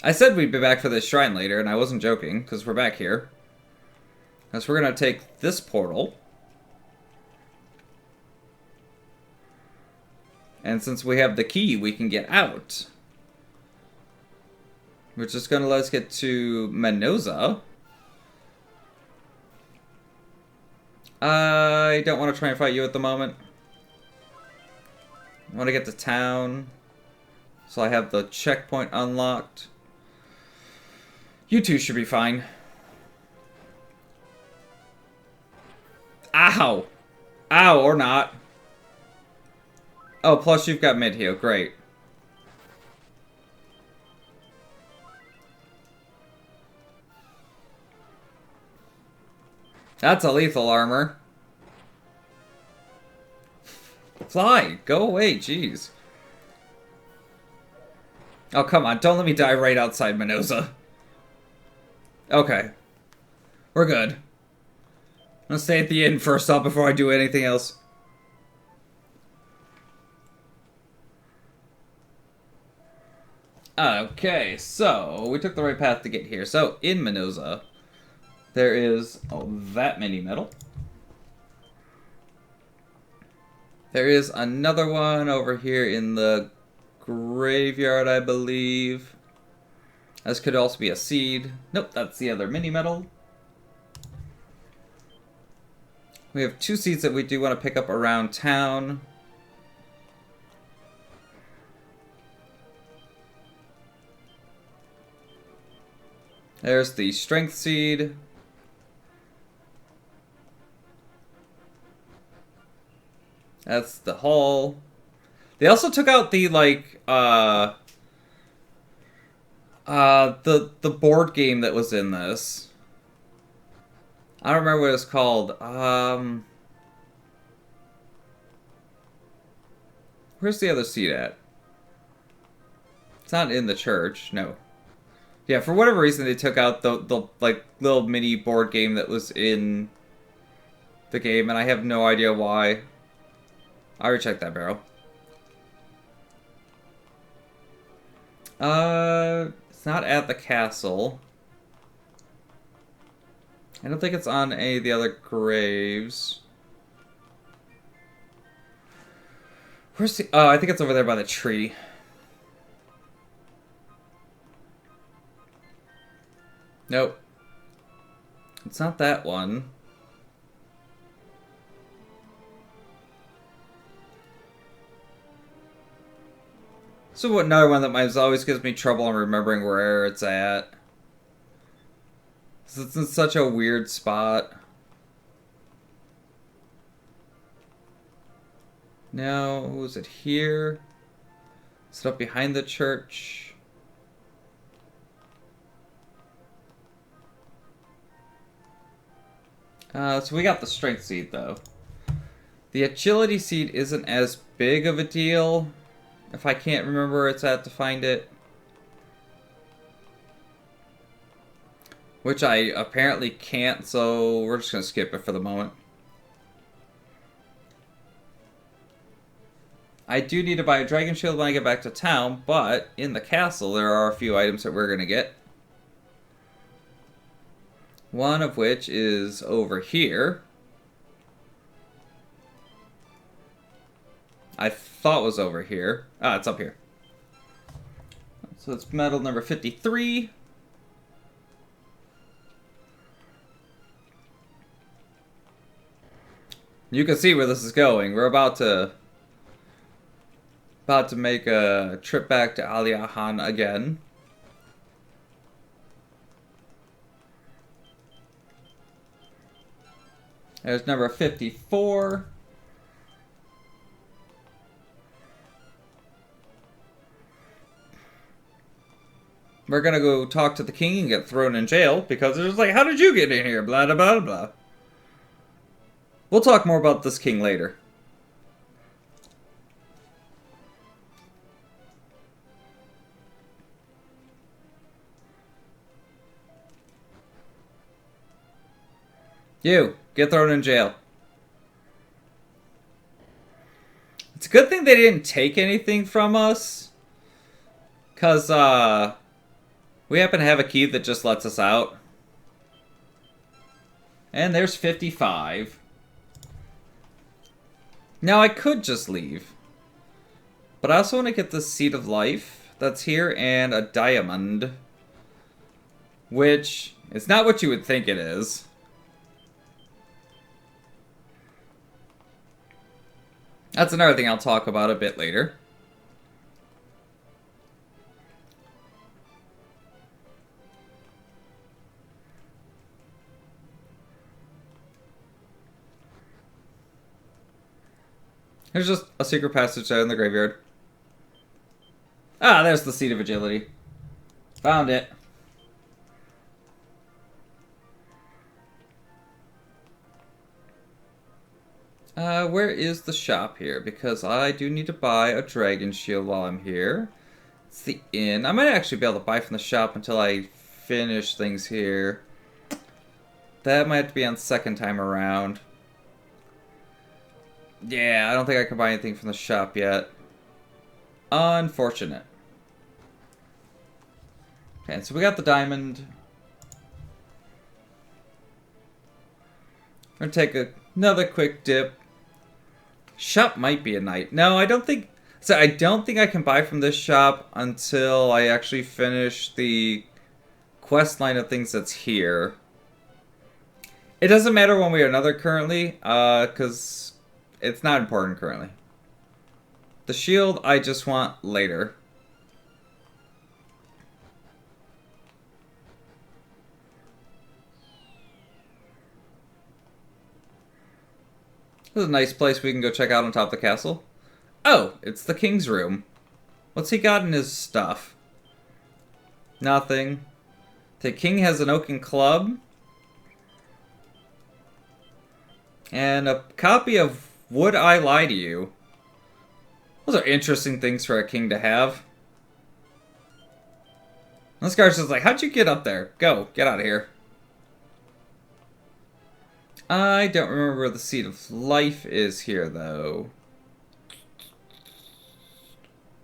I said we'd be back for this shrine later, and I wasn't joking, because we're back here. So we're going to take this portal. And since we have the key, we can get out. Which is going to let us get to Mendoza. I don't want to try and fight you at the moment. I want to get to town. So I have the checkpoint unlocked. You two should be fine. Ow! Ow, or not. Oh, plus you've got mid-heal. Great. That's a lethal armor. Fly! Go away, jeez. Oh, come on. Don't let me die right outside Minoza. Okay. We're good. I'm gonna stay at the inn first off before I do anything else. Okay, so we took the right path to get here. So, in Minoza, there is that many metal. There is another one over here in the graveyard, I believe. This could also be a seed. Nope, that's the other mini metal. We have 2 seeds that we do want to pick up around town. There's the strength seed. That's the hull. They also took out the the board game that was in this. I don't remember what it's called. Where's the other seat at? It's not in the church. No. Yeah, for whatever reason they took out the like little mini board game that was in the game, and I have no idea why. I already checked that barrel. It's not at the castle. I don't think it's on any of the other graves. Where's the... Oh, I think it's over there by the tree. Nope. It's not that one. So another one that always gives me trouble in remembering where it's at. It's in such a weird spot. No, is it here? Is it up behind the church? So we got the strength seed though. The agility seed isn't as big of a deal. If I can't remember where it's at to find it. Which I apparently can't, so we're just going to skip it for the moment. I do need to buy a dragon shield when I get back to town, but in the castle there are a few items that we're going to get. One of which is over here. I thought was over here. Ah, it's up here. So it's medal number 53. You can see where this is going. We're about to make a trip back to Aliahan again. There's number 54. We're gonna go talk to the king and get thrown in jail because it's like, how did you get in here? Blah, blah, blah, blah. We'll talk more about this king later. You, get thrown in jail. It's a good thing they didn't take anything from us. Because, we happen to have a key that just lets us out. And there's 55. Now, I could just leave. But I also want to get the Seed of Life that's here and a diamond. Which is not what you would think it is. That's another thing I'll talk about a bit later. There's just a secret passage there in the graveyard. Ah, there's the Seat of Agility. Found it. Where is the shop here? Because I do need to buy a dragon shield while I'm here. It's the inn. I might actually be able to buy from the shop until I finish things here. That might have to be on second time around. Yeah, I don't think I can buy anything from the shop yet. Unfortunate. Okay, so we got the diamond. We're gonna take another quick dip. Shop might be a night. No, I don't think... So I don't think I can buy from this shop until I actually finish the quest line of things that's here. It doesn't matter one way or another currently, because it's not important currently. The shield I just want later. This is a nice place we can go check out on top of the castle. Oh, it's the king's room. What's he got in his stuff? Nothing. The king has an oaken club. And a copy of Would I Lie to You? Those are interesting things for a king to have. This guy's just like, how'd you get up there? Go, get out of here. I don't remember where the Seat of Life is here, though.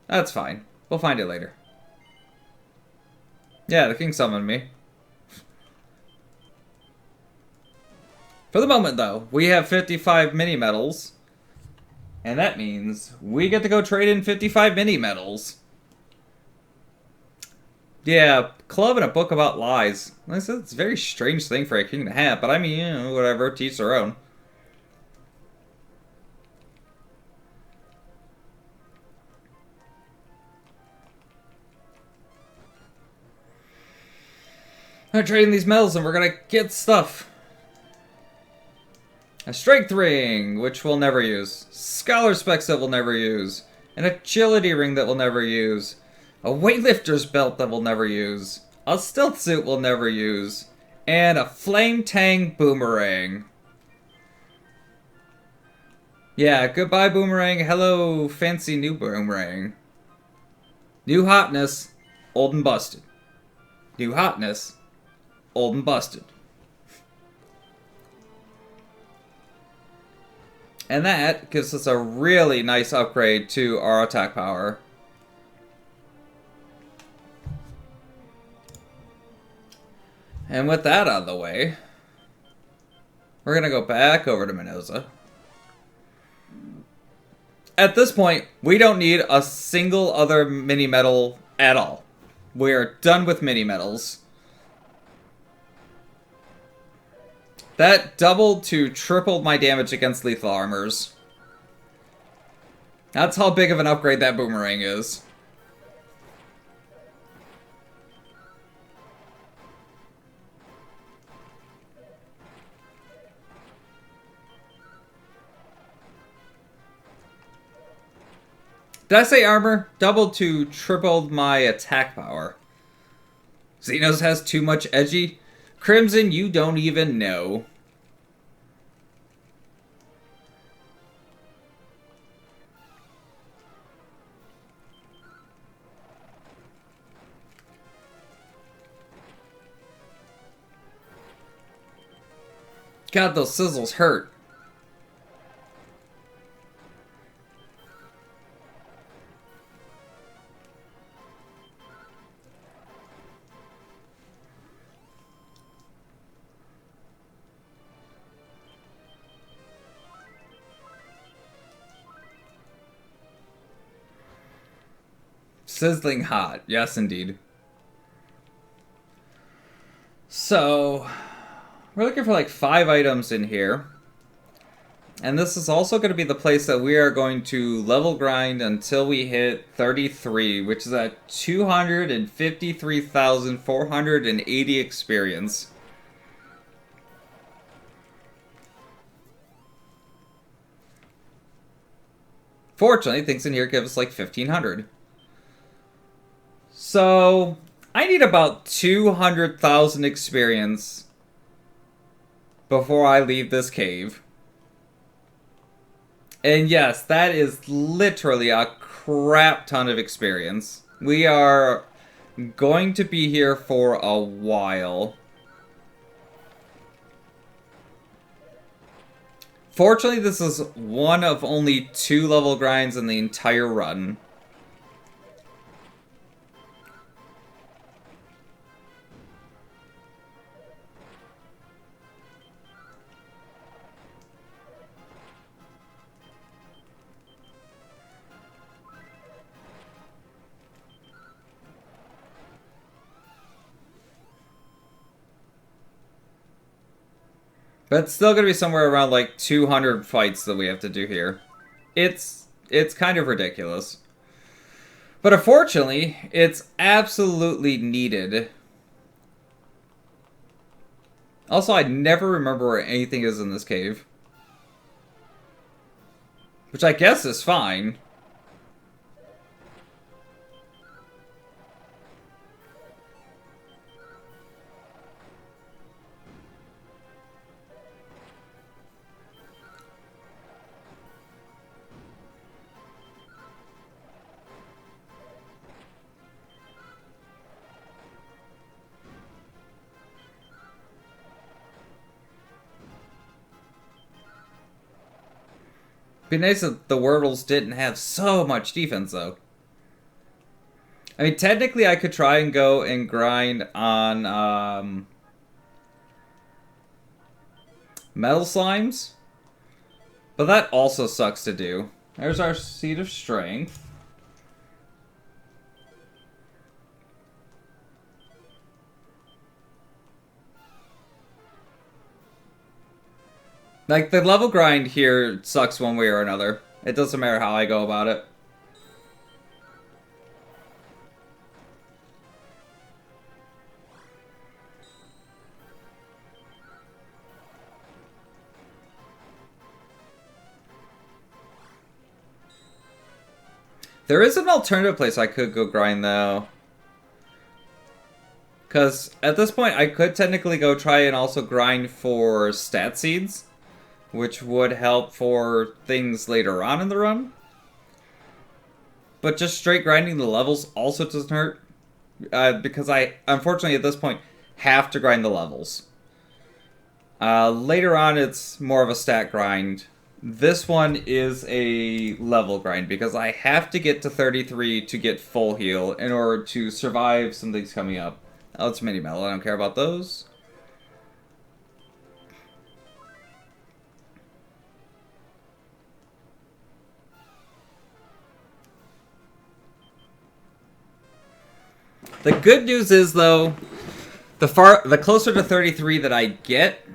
That's fine. We'll find it later. Yeah, the king summoned me. For the moment, though, we have 55 mini-medals. And that means we get to go trade in 55 mini-medals. Yeah, club and a book about lies. Like I said, it's a very strange thing for a king to have, but I mean, you know, whatever, teach their own. I'm trading these medals and we're gonna get stuff. A strength ring, which we'll never use. Scholar specs that we'll never use. An agility ring that we'll never use. A weightlifter's belt that we'll never use. A stealth suit we'll never use. And a flame tang boomerang. Yeah, goodbye boomerang. Hello, fancy new boomerang. New hotness, old and busted. New hotness, old and busted. And that gives us a really nice upgrade to our attack power. And with that out of the way, we're going to go back over to Minoza. At this point, we don't need a single other mini-medal at all. We're done with mini-medals. That doubled to tripled my damage against lethal armors. That's how big of an upgrade that boomerang is. Did I say armor? Doubled to tripled my attack power. Xenos has too much edgy. Crimson, you don't even know. God, those sizzles hurt. Sizzling hot. Yes, indeed. So, we're looking for like 5 items in here. And this is also going to be the place that we are going to level grind until we hit 33, which is at 253,480 experience. Fortunately, things in here give us like 1,500. So, I need about 200,000 experience before I leave this cave. And yes, that is literally a crap ton of experience. We are going to be here for a while. Fortunately, this is one of only 2 level grinds in the entire run. But it's still going to be somewhere around like 200 fights that we have to do here. It's kind of ridiculous. But unfortunately, it's absolutely needed. Also, I never remember where anything is in this cave. Which I guess is fine. Be nice if the Wordles didn't have so much defense, though. I mean, technically, I could try and go and grind on metal slimes, but that also sucks to do. There's our Seed of Strength. Like, the level grind here sucks one way or another. It doesn't matter how I go about it. There is an alternative place I could go grind, though. Because at this point, I could technically go try and also grind for stat seeds, which would help for things later on in the run. But just straight grinding the levels also doesn't hurt. Because I, unfortunately at this point, have to grind the levels. Later on, it's more of a stat grind. This one is a level grind because I have to get to 33 to get full heal in order to survive some things coming up. Oh, it's mini metal. I don't care about those. The good news is, though, the closer to 33 that I get,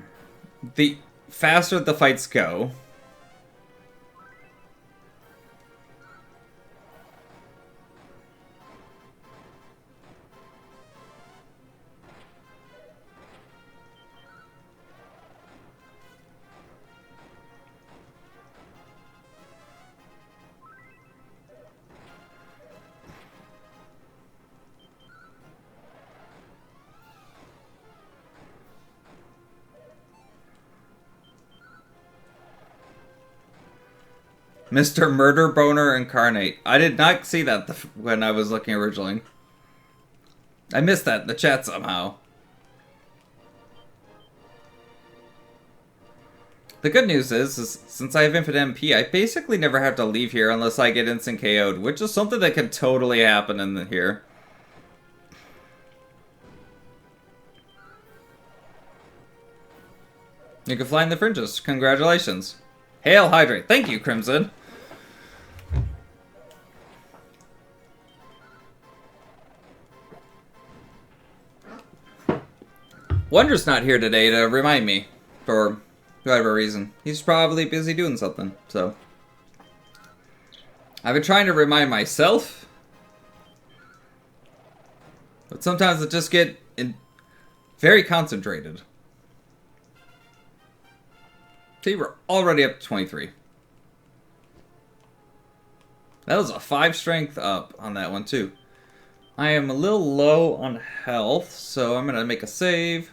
the faster the fights go. Mr. Murder Boner Incarnate. I did not see that when I was looking originally. I missed that in the chat somehow. The good news is since I have infinite MP, I basically never have to leave here unless I get instant KO'd, which is something that can totally happen in here. You can fly in the fringes. Congratulations. Hail Hydrate. Thank you, Crimson. Wonder's not here today to remind me, for whatever reason. He's probably busy doing something, so. I've been trying to remind myself, but sometimes I just get very concentrated. See, we're already up to 23. That was a 5 strength up on that one, too. I am a little low on health, so I'm going to make a save.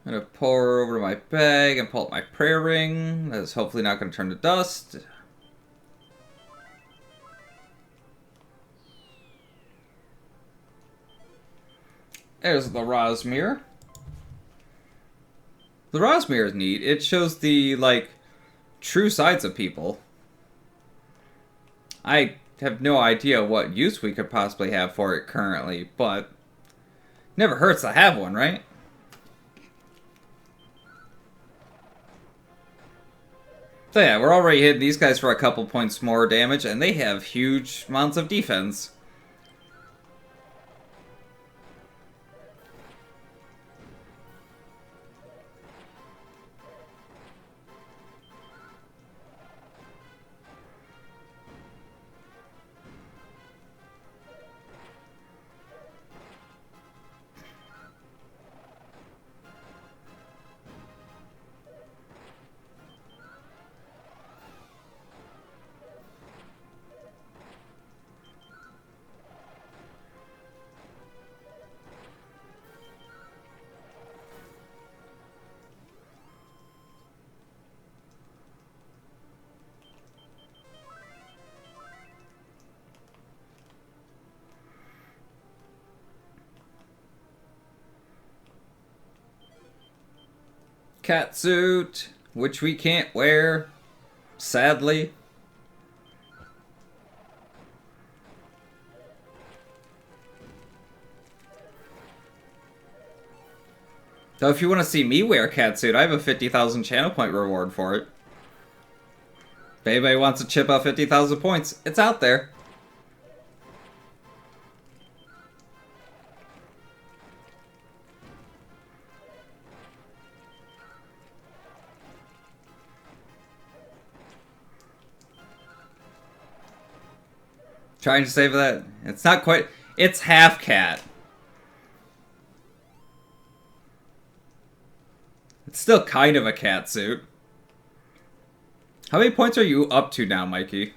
I'm going to pour over to my bag and pull up my prayer ring. That is hopefully not going to turn to dust. There's the Rosmere. The Rosmere is neat. It shows the, like, true sides of people. I have no idea what use we could possibly have for it currently, but never hurts to have one, right? So yeah, we're already hitting these guys for a couple points more damage, and they have huge amounts of defense. Catsuit, which we can't wear, sadly. So if you want to see me wear catsuit, I have a 50,000 channel point reward for it. If anybody wants to chip out 50,000 points, it's out there. Trying to save that. It's not quite. It's half cat. It's still kind of a cat suit. How many points are you up to now, Mikey?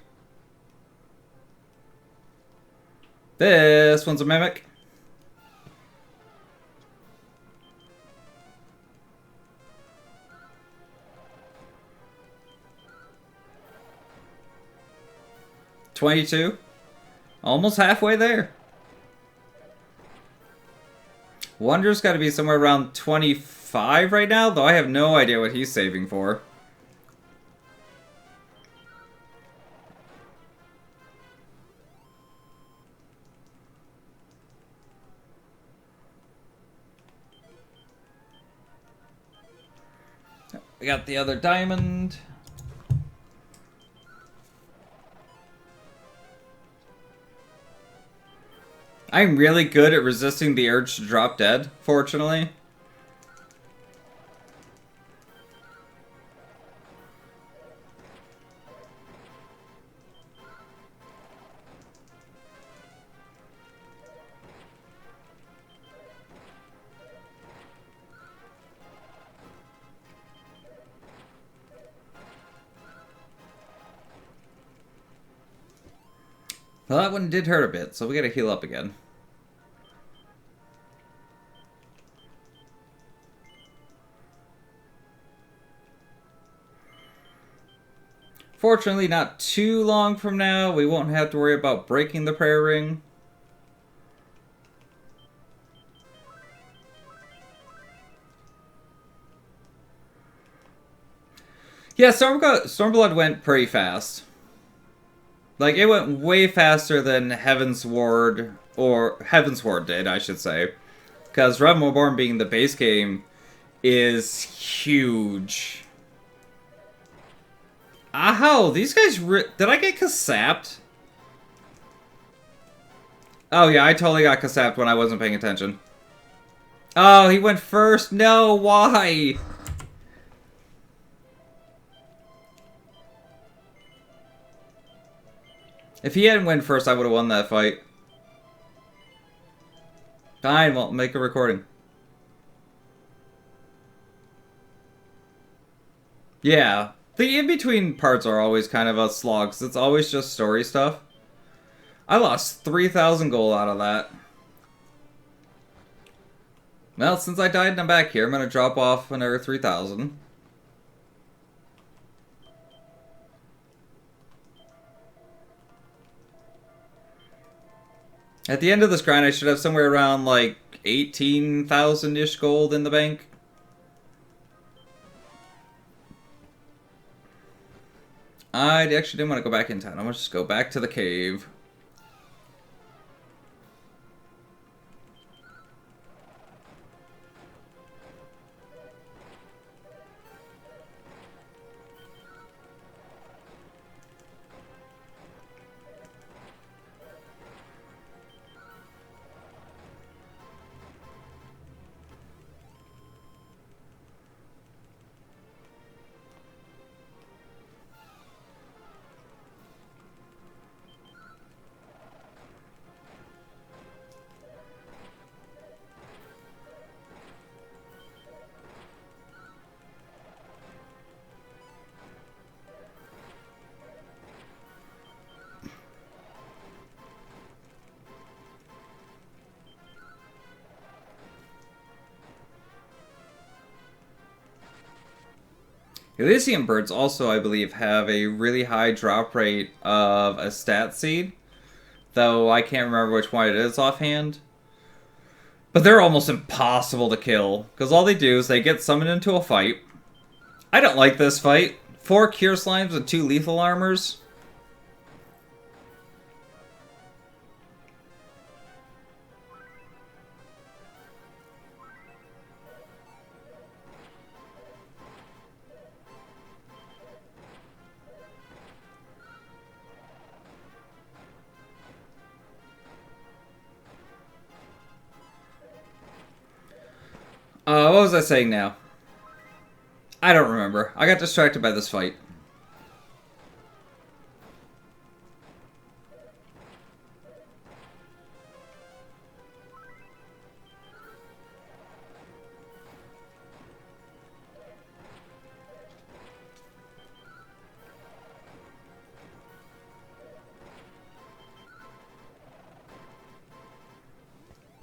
This one's a mimic. $22. Almost halfway there. Wonder's got to be somewhere around 25 right now, though I have no idea what he's saving for. We got the other diamond. I'm really good at resisting the urge to drop dead, fortunately. Well, that one did hurt a bit, so we gotta heal up again. Fortunately, not too long from now, we won't have to worry about breaking the prayer ring. Yeah, Stormblood went pretty fast. Like, it went way faster than Heavensward, or Heavensward did, I should say. Because Realm Reborn being the base game is huge. Ow, these guys did I get Kasapped? Oh yeah, I totally got Kasapped when I wasn't paying attention. Oh, he went first? No, why? If he hadn't went first, I would have won that fight. Fine, well, make a recording. Yeah. The in-between parts are always kind of a slog, 'cause it's always just story stuff. I lost 3,000 gold out of that. Well, since I died and I'm back here, I'm gonna drop off another 3,000. At the end of this grind, I should have somewhere around, like, 18,000-ish gold in the bank. I actually didn't want to go back in town. I'm gonna just go back to the cave. Elysium birds also, I believe, have a really high drop rate of a stat seed, though I can't remember which one it is offhand. But they're almost impossible to kill, because all they do is they get summoned into a fight. I don't like this fight. 4 cure slimes and 2 lethal armors. What was I saying now? I don't remember. I got distracted by this fight.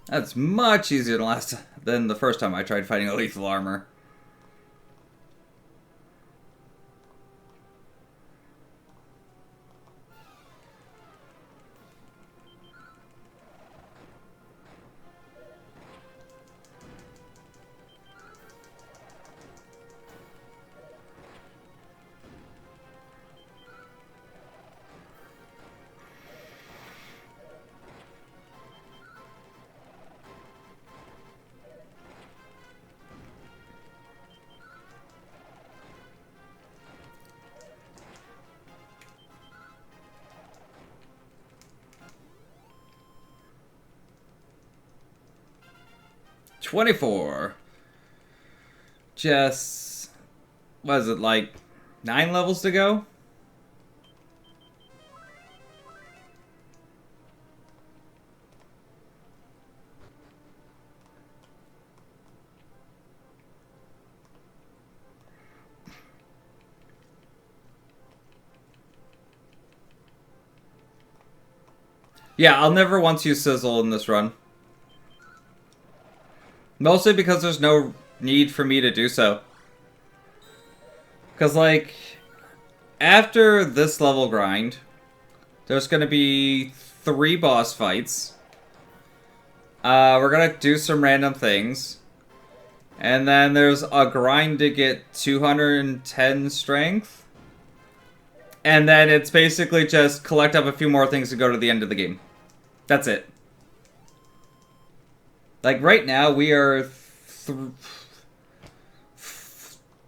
That's much easier than the first time I tried fighting a lethal armor. $24. Just, what is it, like 9 levels to go? Yeah, I'll never once use Sizzle in this run. Mostly because there's no need for me to do so. Because, like, after this level grind, there's going to be 3 boss fights. We're going to do some random things. And then there's a grind to get 210 strength. And then it's basically just collect up a few more things to go to the end of the game. That's it. Like, right now, we are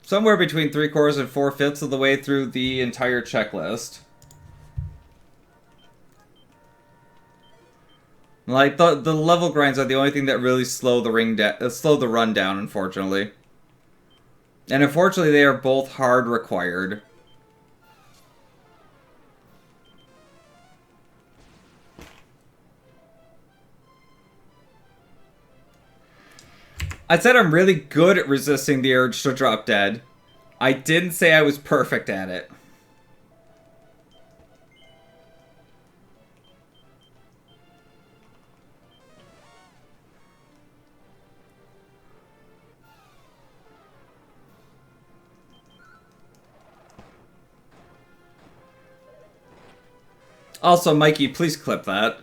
somewhere between 3/4 and 4/5 of the way through the entire checklist. Like, the level grinds are the only thing that really slow the run down, unfortunately. And unfortunately, they are both hard required. I said I'm really good at resisting the urge to drop dead. I didn't say I was perfect at it. Also, Mikey, please clip that.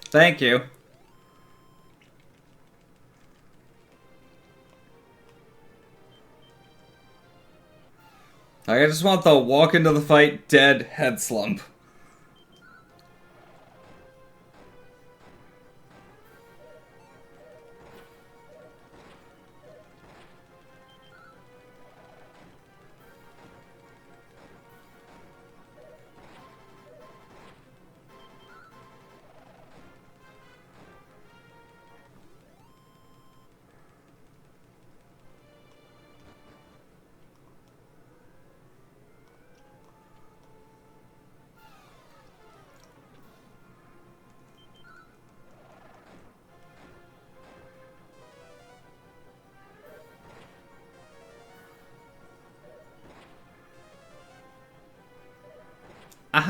Thank you. I just want the walk into the fight dead head slump.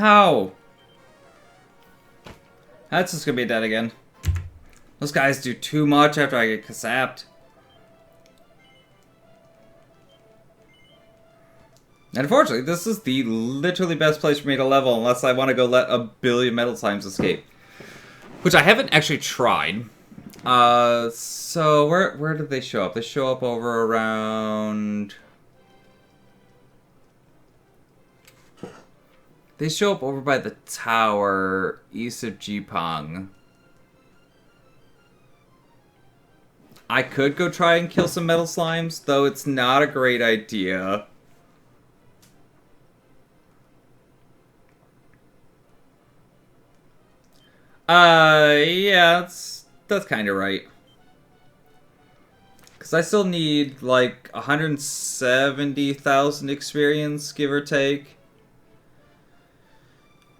Ow! That's just gonna be dead again. Those guys do too much after I get kasapped. And unfortunately, this is the literally best place for me to level unless I want to go let a billion metal slimes escape. Which I haven't actually tried. So where did they show up? They show up over around... They show up over by the tower east of Jipang. I could go try and kill some metal slimes, though it's not a great idea. Yeah, that's kind of right. Because I still need, like, 170,000 experience, give or take.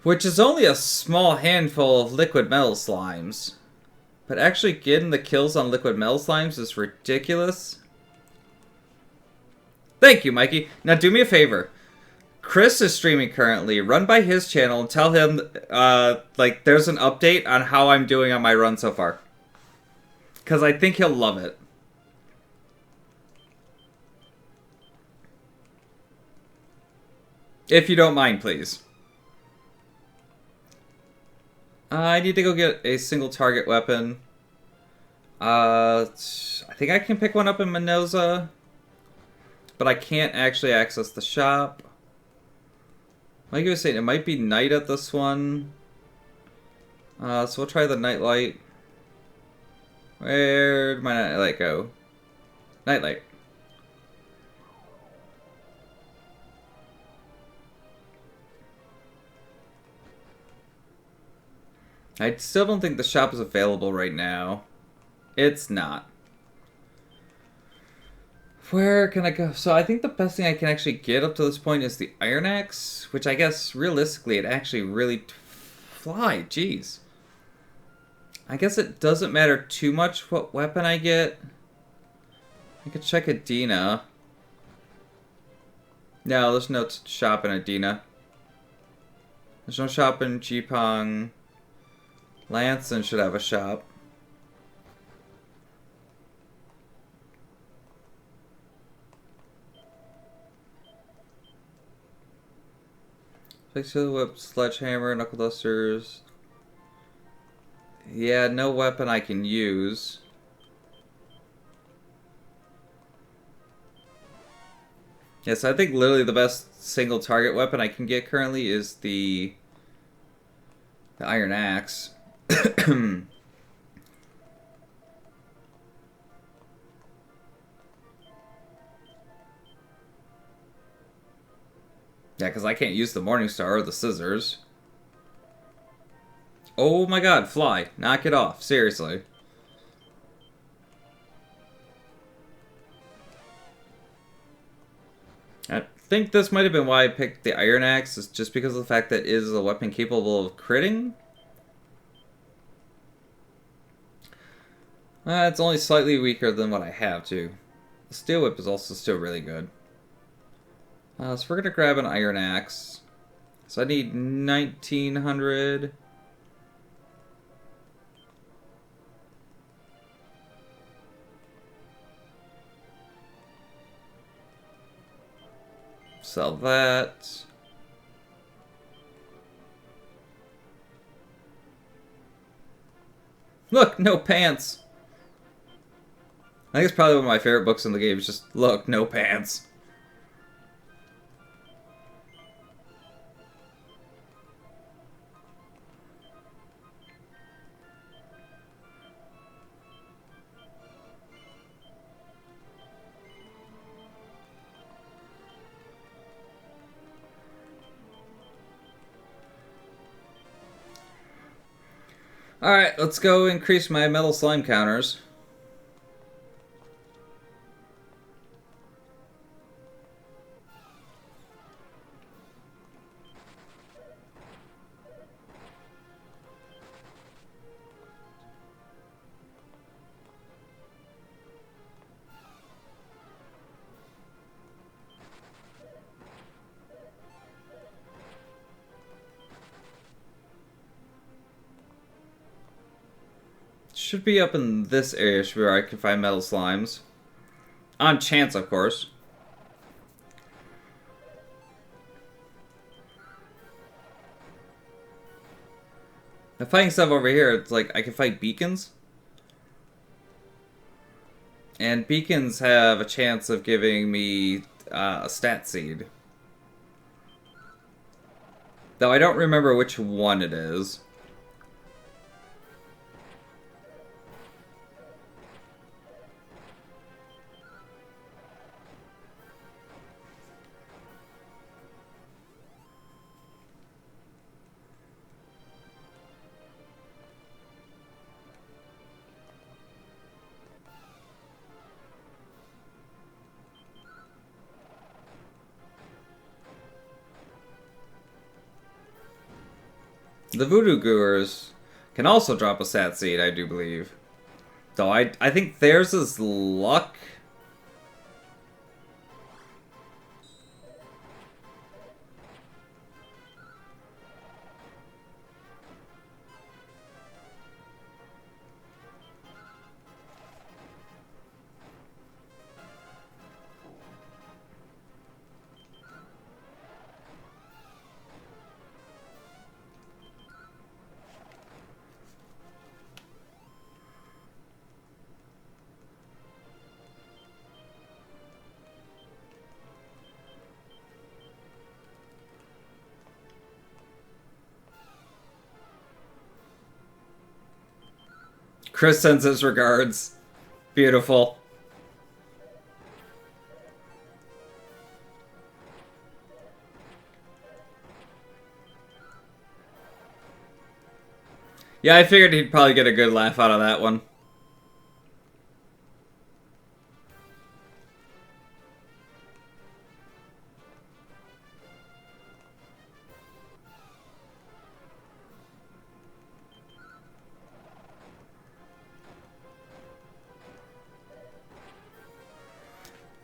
Which is only a small handful of liquid metal slimes. But actually getting the kills on liquid metal slimes is ridiculous. Thank you, Mikey. Now do me a favor. Chris is streaming currently. Run by his channel and tell him, like, there's an update on how I'm doing on my run so far. Because I think he'll love it. If you don't mind, please. I need to go get a single target weapon. I think I can pick one up in Minoza. But I can't actually access the shop. Like I was saying, it might be night at this one. So we'll try the nightlight. Where'd my nightlight go? Nightlight. I still don't think the shop is available right now. It's not. Where can I go? So I think the best thing I can actually get up to this point is the Iron Axe, which I guess realistically it actually really fly. Jeez. I guess it doesn't matter too much what weapon I get. I could check Adina. No, there's no shop in Adina. There's no shop in Jipang. Lanson should have a shop. Fixer whip, sledgehammer, knuckle dusters. Yeah, no weapon I can use. Yes, I think literally the best single target weapon I can get currently is the Iron Axe. Yeah, because I can't use the Morningstar or the scissors. Oh my god, fly. Knock it off. Seriously. I think this might have been why I picked the Iron Axe, is just because of the fact that it is a weapon capable of critting. It's only slightly weaker than what I have, too. The Steel Whip is also still really good. So we're going to grab an Iron Axe. So I need 1900. Sell that. Look, no pants. I think it's probably one of my favorite books in the game. It's just, look, no pants. Alright, let's go increase my metal slime counters. Should be up in this area where I can find metal slimes. On chance, of course. The fighting stuff over here, it's like I can fight beacons. And beacons have a chance of giving me a stat seed. Though I don't remember which one it is. The Voodoo Goers can also drop a stat seed, I do believe. Though I think theirs is luck. Chris sends his regards. Beautiful. Yeah, I figured he'd probably get a good laugh out of that one.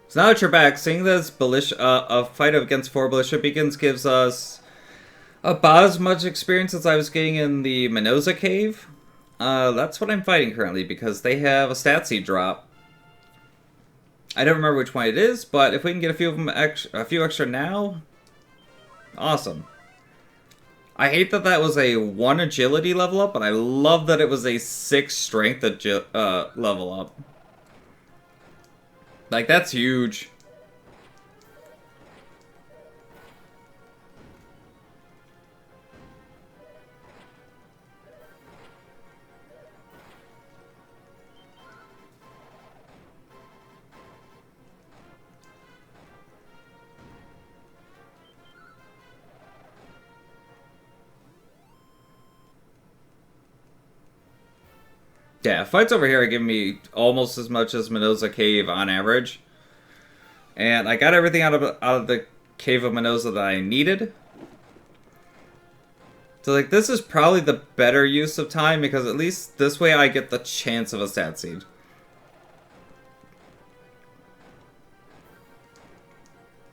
So now that you're back, seeing this a fight against 4 Militia Beacons gives us about as much experience as I was getting in the Minoza Cave. That's what I'm fighting currently, because they have a stat seed drop. I don't remember which one it is, but if we can get a few of them extra now, awesome. I hate that that was a 1 agility level up, but I love that it was a 6 strength level up. Like, that's huge. Yeah, fights over here are giving me almost as much as Minoza Cave on average. And I got everything out of the Cave of Minosa that I needed. So, like, this is probably the better use of time, because at least this way I get the chance of a stat seed.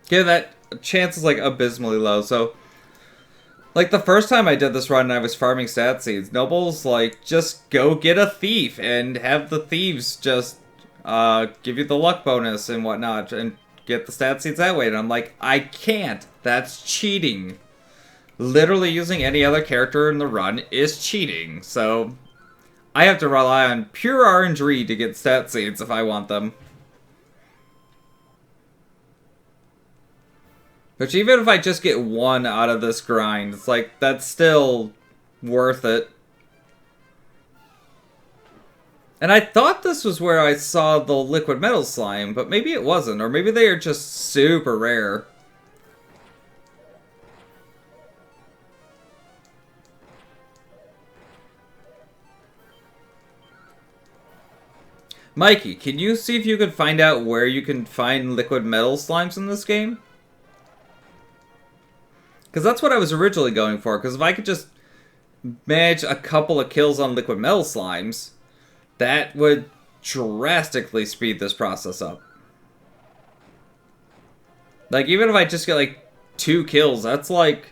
Yeah, that chance is, like, abysmally low, so... Like, the first time I did this run and I was farming stat seeds, Noble's like, just go get a thief and have the thieves just give you the luck bonus and whatnot and get the stat seeds that way. And I'm like, I can't. That's cheating. Literally using any other character in the run is cheating. So I have to rely on pure RNG to get stat seeds if I want them. Which, even if I just get one out of this grind, it's like, that's still worth it. And I thought this was where I saw the liquid metal slime, but maybe it wasn't, or maybe they are just super rare. Mikey, can you see if you can find out where you can find liquid metal slimes in this game? Because that's what I was originally going for, because if I could just manage a couple of kills on liquid metal slimes, that would drastically speed this process up. Like, even if I just get, like, 2 kills, that's, like,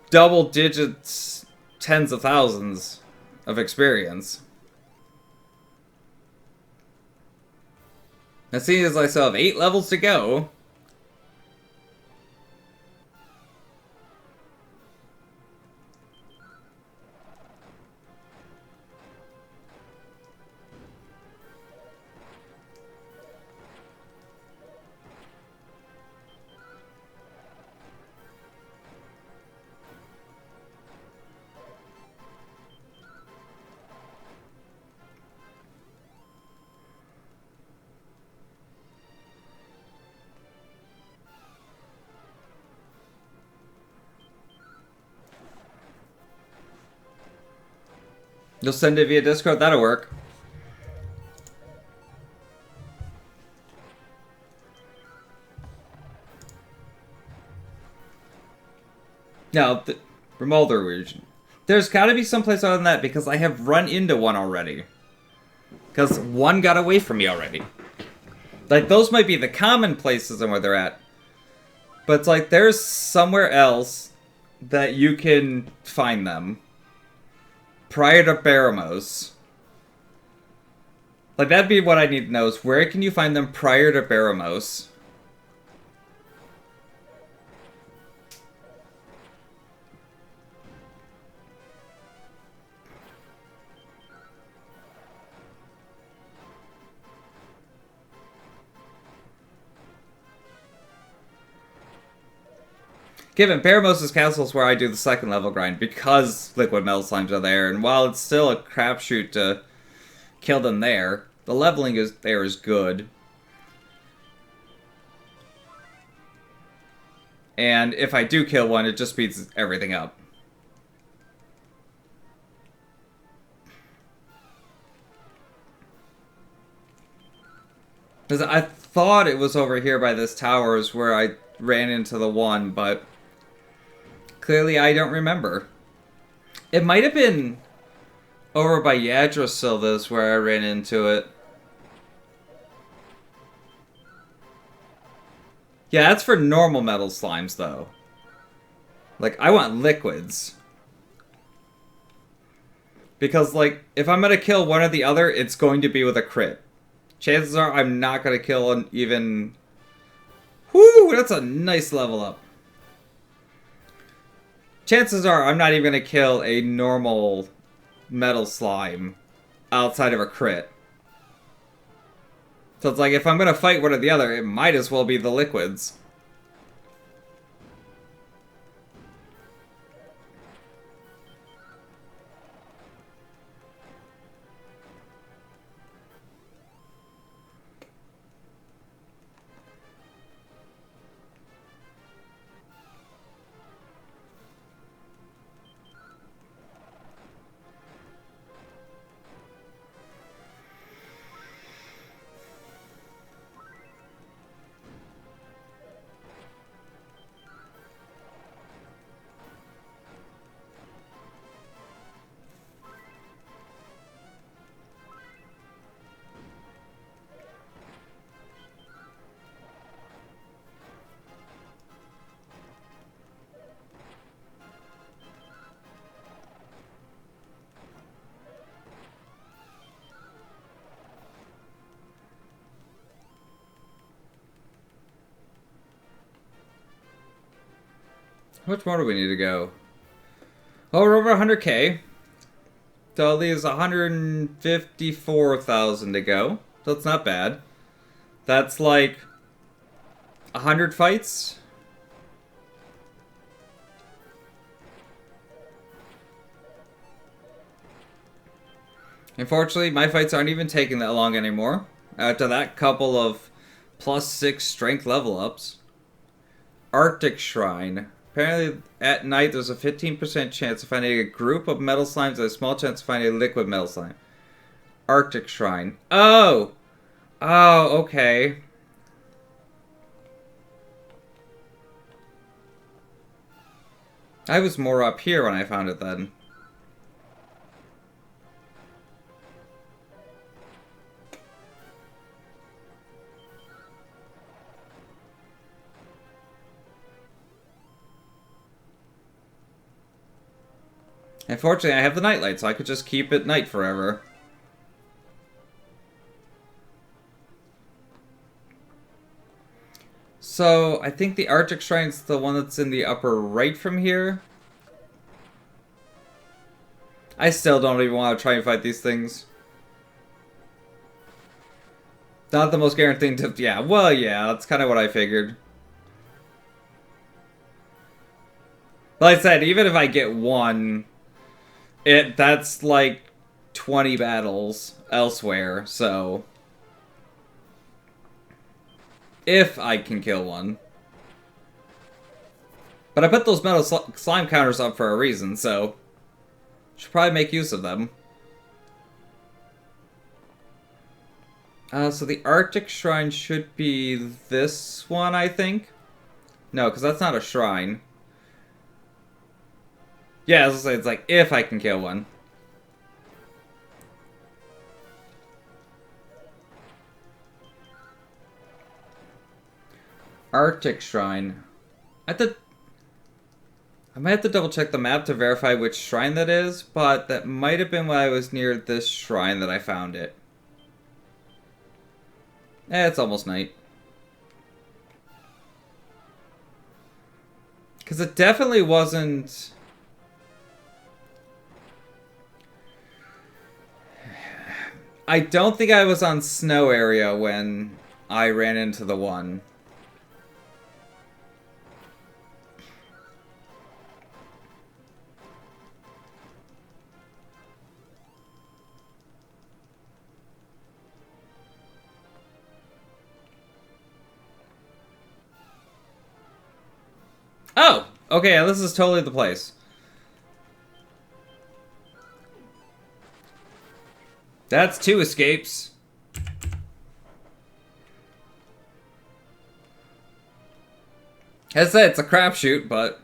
double digits, tens of thousands of experience. And seeing as I still have 8 levels to go... You'll send it via Discord? That'll work. No, the Remolder region. There's gotta be someplace other than that, because I have run into one already. Because one got away from me already. Like, those might be the common places and where they're at. But it's like, there's somewhere else that you can find them. Prior to Baramos. Like, that'd be what I need to know, is where can you find them prior to Baramos? Given Baramos' castle is where I do the second level grind, because liquid metal slimes are there, and while it's still a crapshoot to kill them there, the leveling there is good. And if I do kill one, it just speeds everything up. Because I thought it was over here by this tower is where I ran into the one, but clearly I don't remember. It might have been over by Yggdrasil where I ran into it. Yeah, that's for normal metal slimes, though. Like, I want liquids. Because, like, if I'm gonna kill one or the other, it's going to be with a crit. Chances are I'm not gonna kill an even... Whoo! That's a nice level up. Chances are I'm not even gonna kill a normal metal slime outside of a crit. So it's like, if I'm gonna fight one or the other, it might as well be the liquids. How much more do we need to go? Oh, we're over 100k. So it leaves 154,000 to go. So it's not bad. That's like 100 fights. Unfortunately, my fights aren't even taking that long anymore. After that couple of +6 strength level ups. Arctic Shrine. Apparently, at night there's a 15% chance of finding a group of metal slimes and a small chance of finding a liquid metal slime. Arctic Shrine. Oh! Oh, okay. I was more up here when I found it then. Unfortunately, I have the nightlight, so I could just keep it night forever. So, I think the Arctic Shrine's the one that's in the upper right from here. I still don't even want to try and fight these things. Not the most guaranteed to... Yeah, well, yeah, that's kind of what I figured. Like I said, even if I get one... That's like 20 battles elsewhere, so if I can kill one. But I put those metal slime counters up for a reason, so should probably make use of them. So the Arctic Shrine should be this one, I think. No, because that's not a shrine. Yeah, as I say, it's like, if I can kill one. Arctic Shrine. I might have to double check the map to verify which shrine that is, but that might have been when I was near this shrine that I found it. It's almost night. Because it definitely wasn't... I don't think I was on snow area when I ran into the one. Oh! Okay, this is totally the place. That's 2 escapes. As I said, it's a crapshoot, but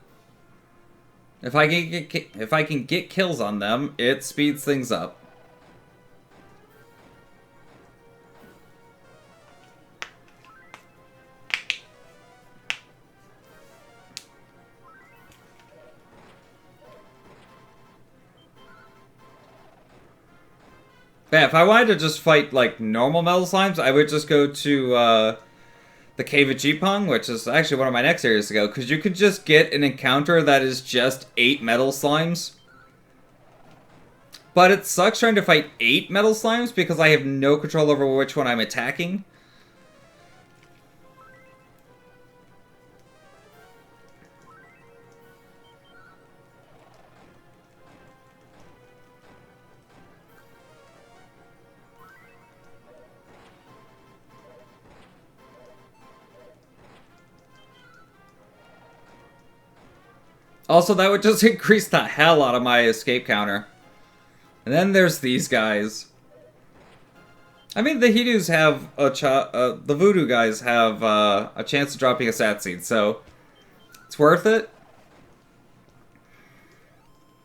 if I can get kills on them, it speeds things up. Yeah, if I wanted to just fight, like, normal metal slimes, I would just go to, the Cave of Jipang, which is actually one of my next areas to go, because you could just get an encounter that is just 8 metal slimes. But it sucks trying to fight 8 metal slimes, because I have no control over which one I'm attacking. Also, that would just increase the hell out of my escape counter. And then there's these guys. I mean, the Hidus have the Voodoo guys have a chance of dropping a stat seed, so it's worth it.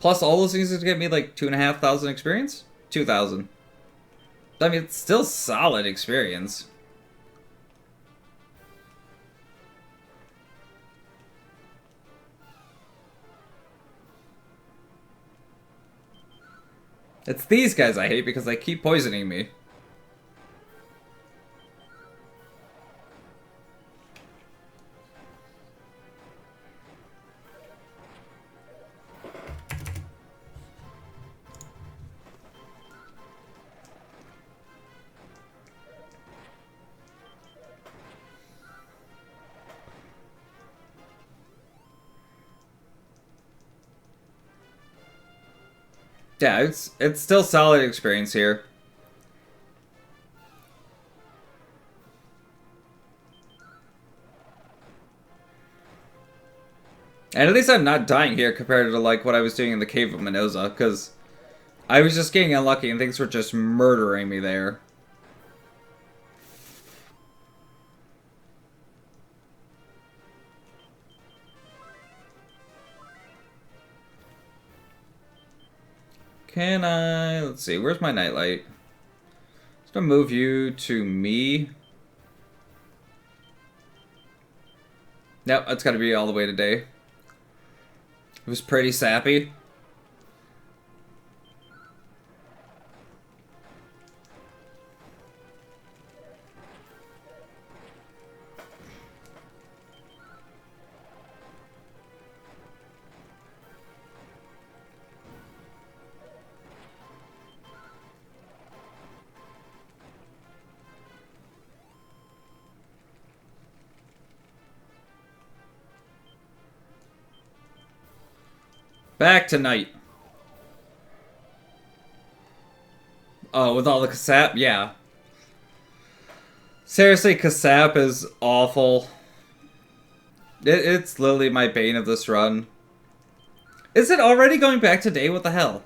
Plus, all those things to get me like 2,500 experience, 2,000. I mean, it's still solid experience. It's these guys I hate because they keep poisoning me. Yeah, it's still solid experience here. And at least I'm not dying here compared to like what I was doing in the Cave of Minoza, because I was just getting unlucky and things were just murdering me there. Can I... Let's see, where's my nightlight? Just gonna move you to me. Nope, that's gotta be all the way today. It was pretty sappy. Back to night. Oh, with all the Kasap? Yeah. Seriously, Kasap is awful. It's literally my bane of this run. Is it already going back to day? What the hell?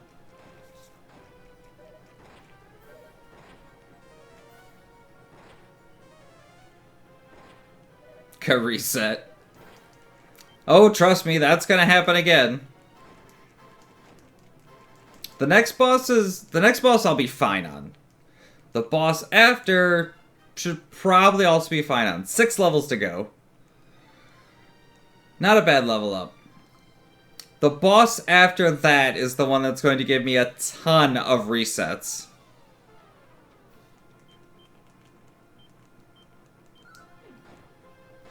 Reset. Oh, trust me, that's gonna happen again. The next boss I'll be fine on. The boss after should probably also be fine on. 6 levels to go. Not a bad level up. The boss after that is the one that's going to give me a ton of resets.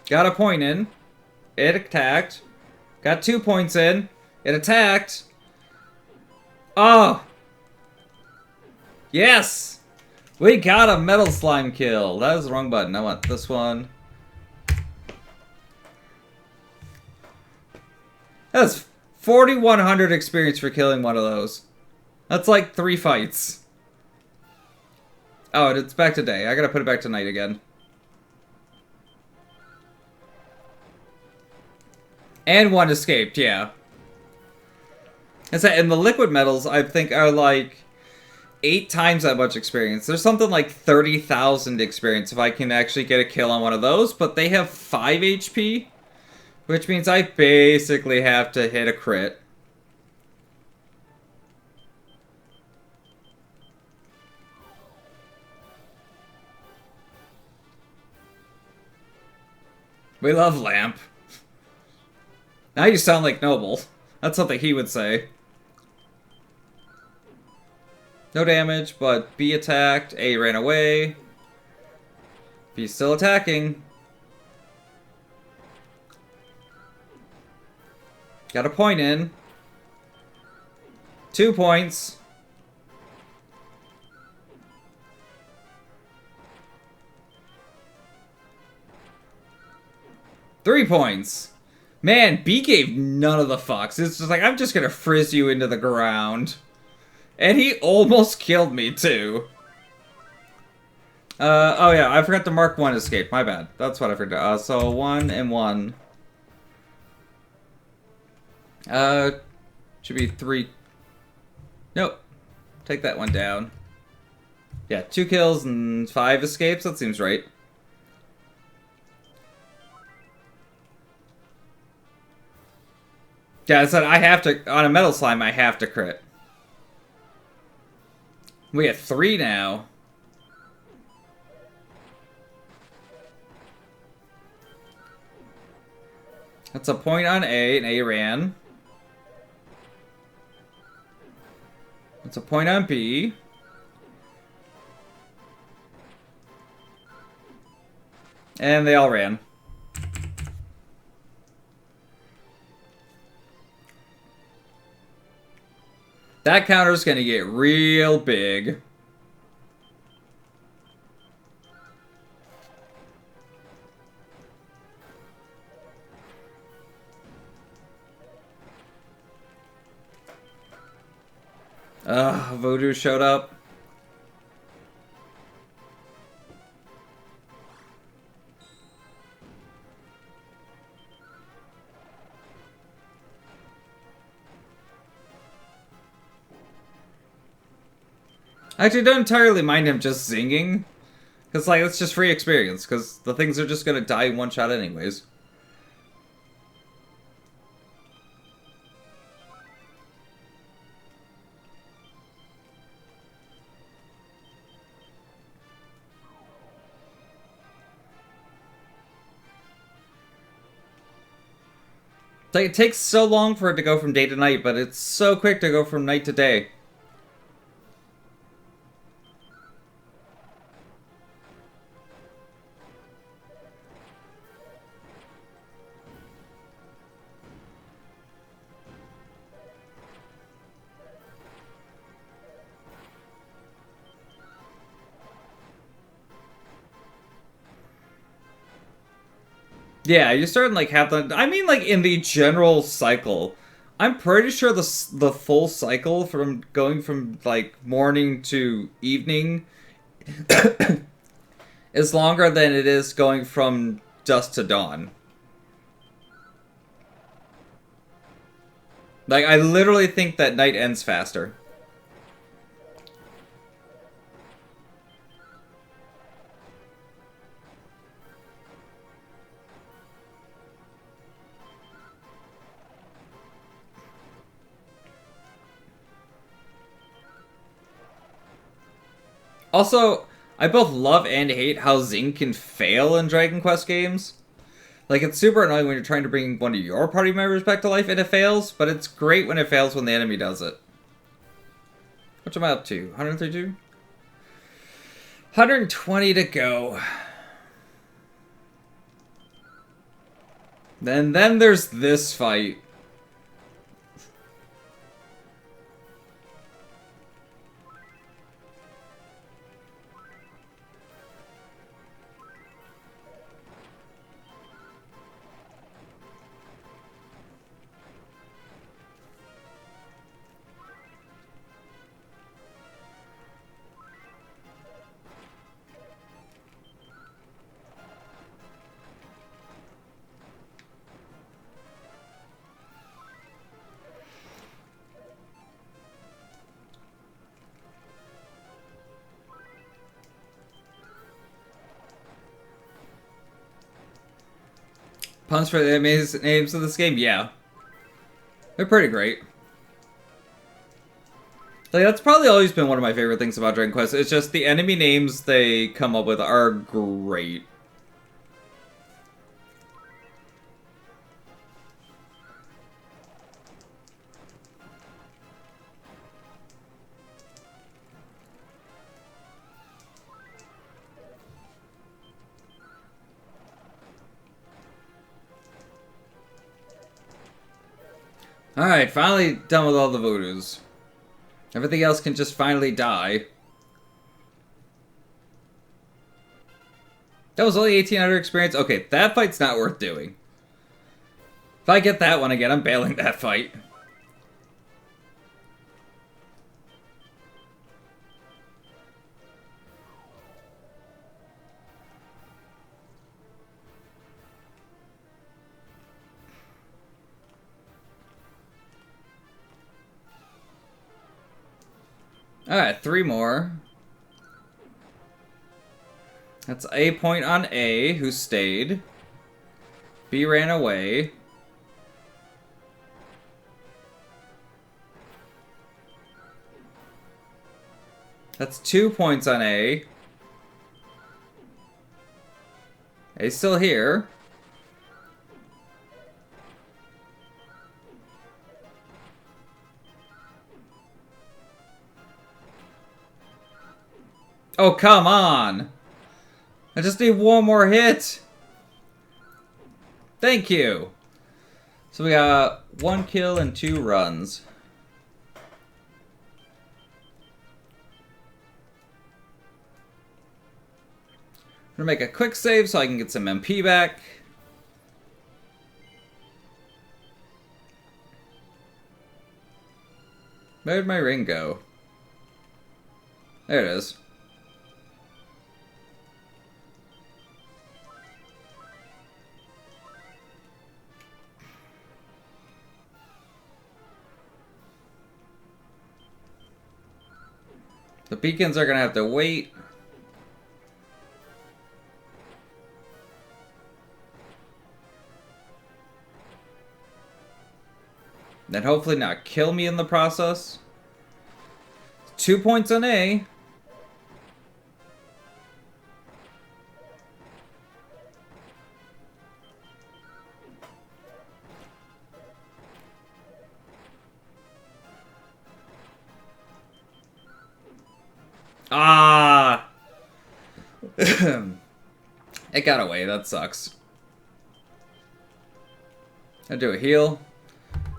Got a point in. It attacked. Got 2 points in. It attacked. Oh! Yes! We got a metal slime kill. That was the wrong button. I want this one. That's 4,100 experience for killing one of those. That's like 3 fights. Oh, it's back to day. I gotta put it back to night again. And one escaped, yeah. And the liquid metals, I think, are like 8 times that much experience. There's something like 30,000 experience if I can actually get a kill on one of those, but they have 5 HP, which means I basically have to hit a crit. We love Lamp. Now you sound like Noble. That's something he would say. No damage, but B attacked. A ran away. B's still attacking. Got a point in. 2 points. Three points. Man, B gave none of the fucks. It's just like, I'm just gonna frizz you into the ground. And he almost killed me, too. Oh yeah, I forgot to mark 1 escape. My bad. That's what I forgot. So 1 and 1. Should be 3. Nope. Take that one down. Yeah, 2 kills and 5 escapes. That seems right. Yeah, I said I have to, on a metal slime, I have to crit. We have 3 now. That's a point on A, and A ran. That's a point on B. And they all ran. That counter's gonna get real big. Voodoo showed up. I actually don't entirely mind him just zinging. Because, like, it's just free experience. Because the things are just going to die in one shot anyways. Like, it takes so long for it to go from day to night, but it's so quick to go from night to day. Yeah, you start in, like, half the... I mean, like, in the general cycle. I'm pretty sure the full cycle from going from, like, morning to evening is longer than it is going from dusk to dawn. Like, I literally think that night ends faster. Also, I both love and hate how Zing can fail in Dragon Quest games. Like, it's super annoying when you're trying to bring one of your party members back to life and it fails, but it's great when it fails when the enemy does it. What am I up to? 132? 120 to go. Then there's this fight. Puns for the amazing names of this game? Yeah. They're pretty great. Like, that's probably always been one of my favorite things about Dragon Quest. It's just the enemy names they come up with are great. Alright, finally done with all the voodoos. Everything else can just finally die. That was only 1800 experience? Okay, that fight's not worth doing. If I get that one again, I'm bailing that fight. Alright, 3 more. That's A point on A, who stayed. B ran away. That's 2 points on A. A's still here. Oh, come on! I just need one more hit! Thank you! So we got 1 kill and 2 runs. I'm gonna make a quick save so I can get some MP back. Where'd my ring go? There it is. The beacons are gonna have to wait. Then hopefully not kill me in the process. 2 points on A. Ah! It got away. That sucks. I do a heal.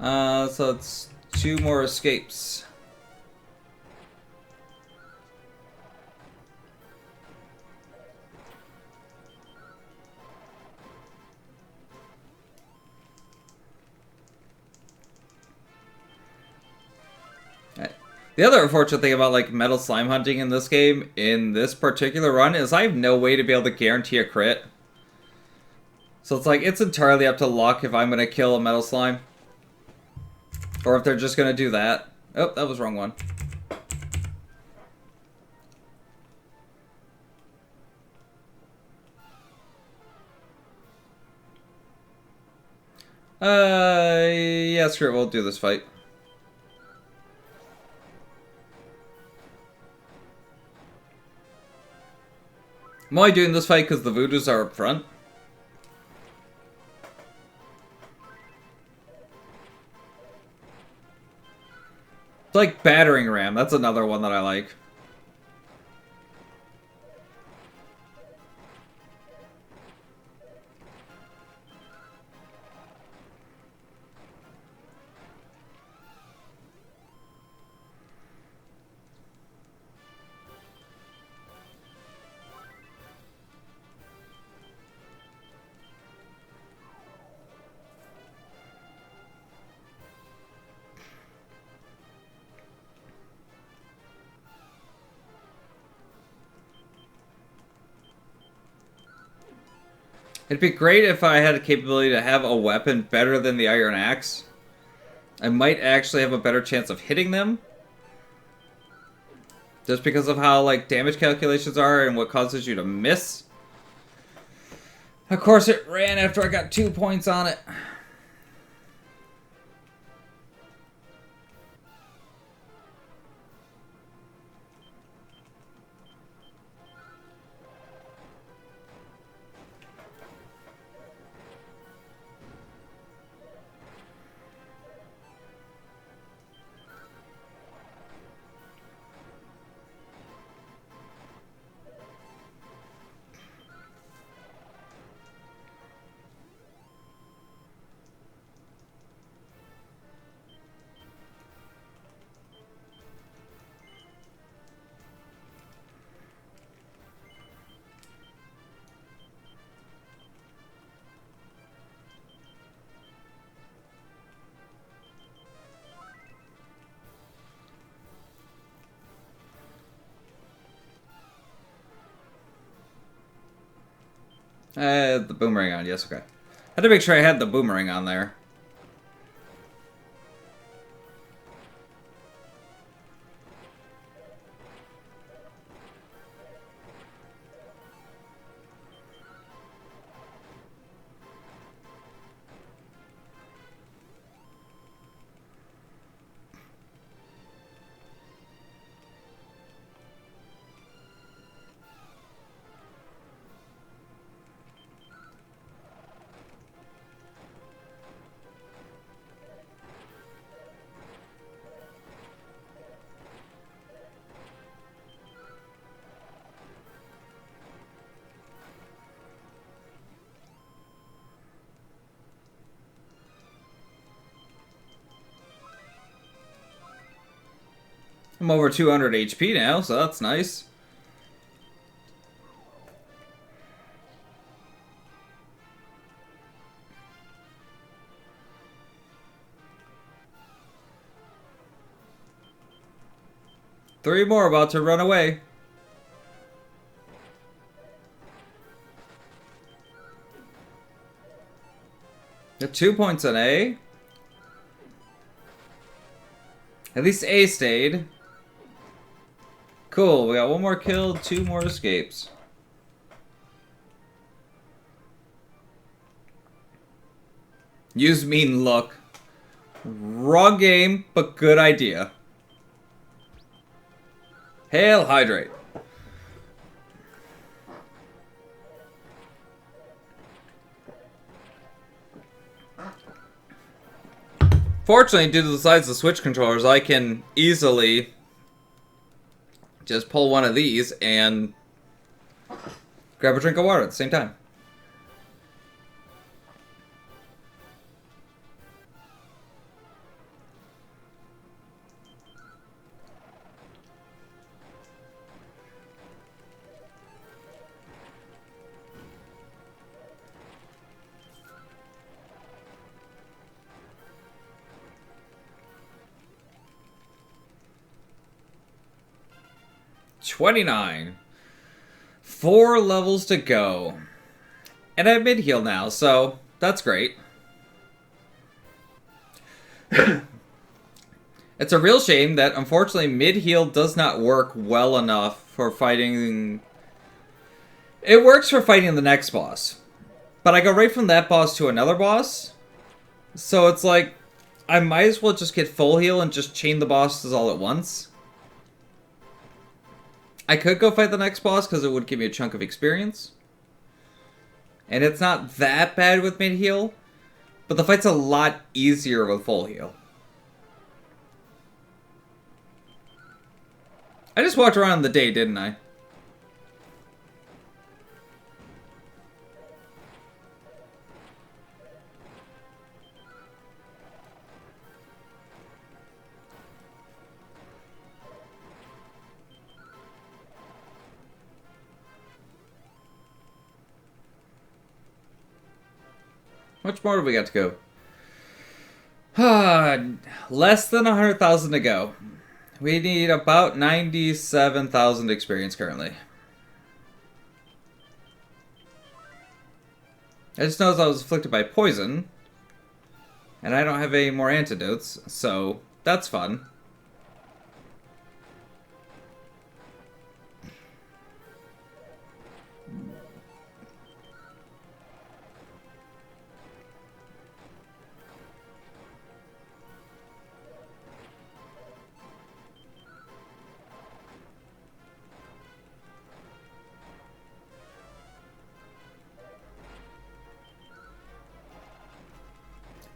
So it's 2 more escapes. The other unfortunate thing about like metal slime hunting in this game, in this particular run, is I have no way to be able to guarantee a crit. So it's like, it's entirely up to luck if I'm going to kill a metal slime. Or if they're just going to do that. Oh, that was the wrong one. Yeah, screw it, we'll do this fight. I'm only doing this fight because the voodoos are up front. It's like battering ram, that's another one that I like. It'd be great if I had a capability to have a weapon better than the iron axe. I might actually have a better chance of hitting them. Just because of how, like, damage calculations are and what causes you to miss. Of course it ran after I got 2 points on it. The boomerang on, yes, okay. Had to make sure I had the boomerang on there. I'm over 200 HP now, so that's nice. 3 more about to run away. Got 2 points on A. At least A stayed. Cool, we got 1 more kill, 2 more escapes. Use mean look. Wrong game, but good idea. Hail Hydrate. Fortunately, due to the size of the Switch controllers, I can easily just pull one of these and grab a drink of water at the same time. $29. 4 levels to go. And I have mid-heal now, so that's great. It's a real shame that, unfortunately, mid-heal does not work well enough for fighting... It works for fighting the next boss. But I go right from that boss to another boss. So it's like, I might as well just get full heal and just chain the bosses all at once. I could go fight the next boss because it would give me a chunk of experience. And it's not that bad with mid-heal. But the fight's a lot easier with full heal. I just walked around the day, didn't I? How much more do we got to go? Less than 100,000 to go. We need about 97,000 experience currently. I just noticed I was afflicted by poison. And I don't have any more antidotes, so that's fun.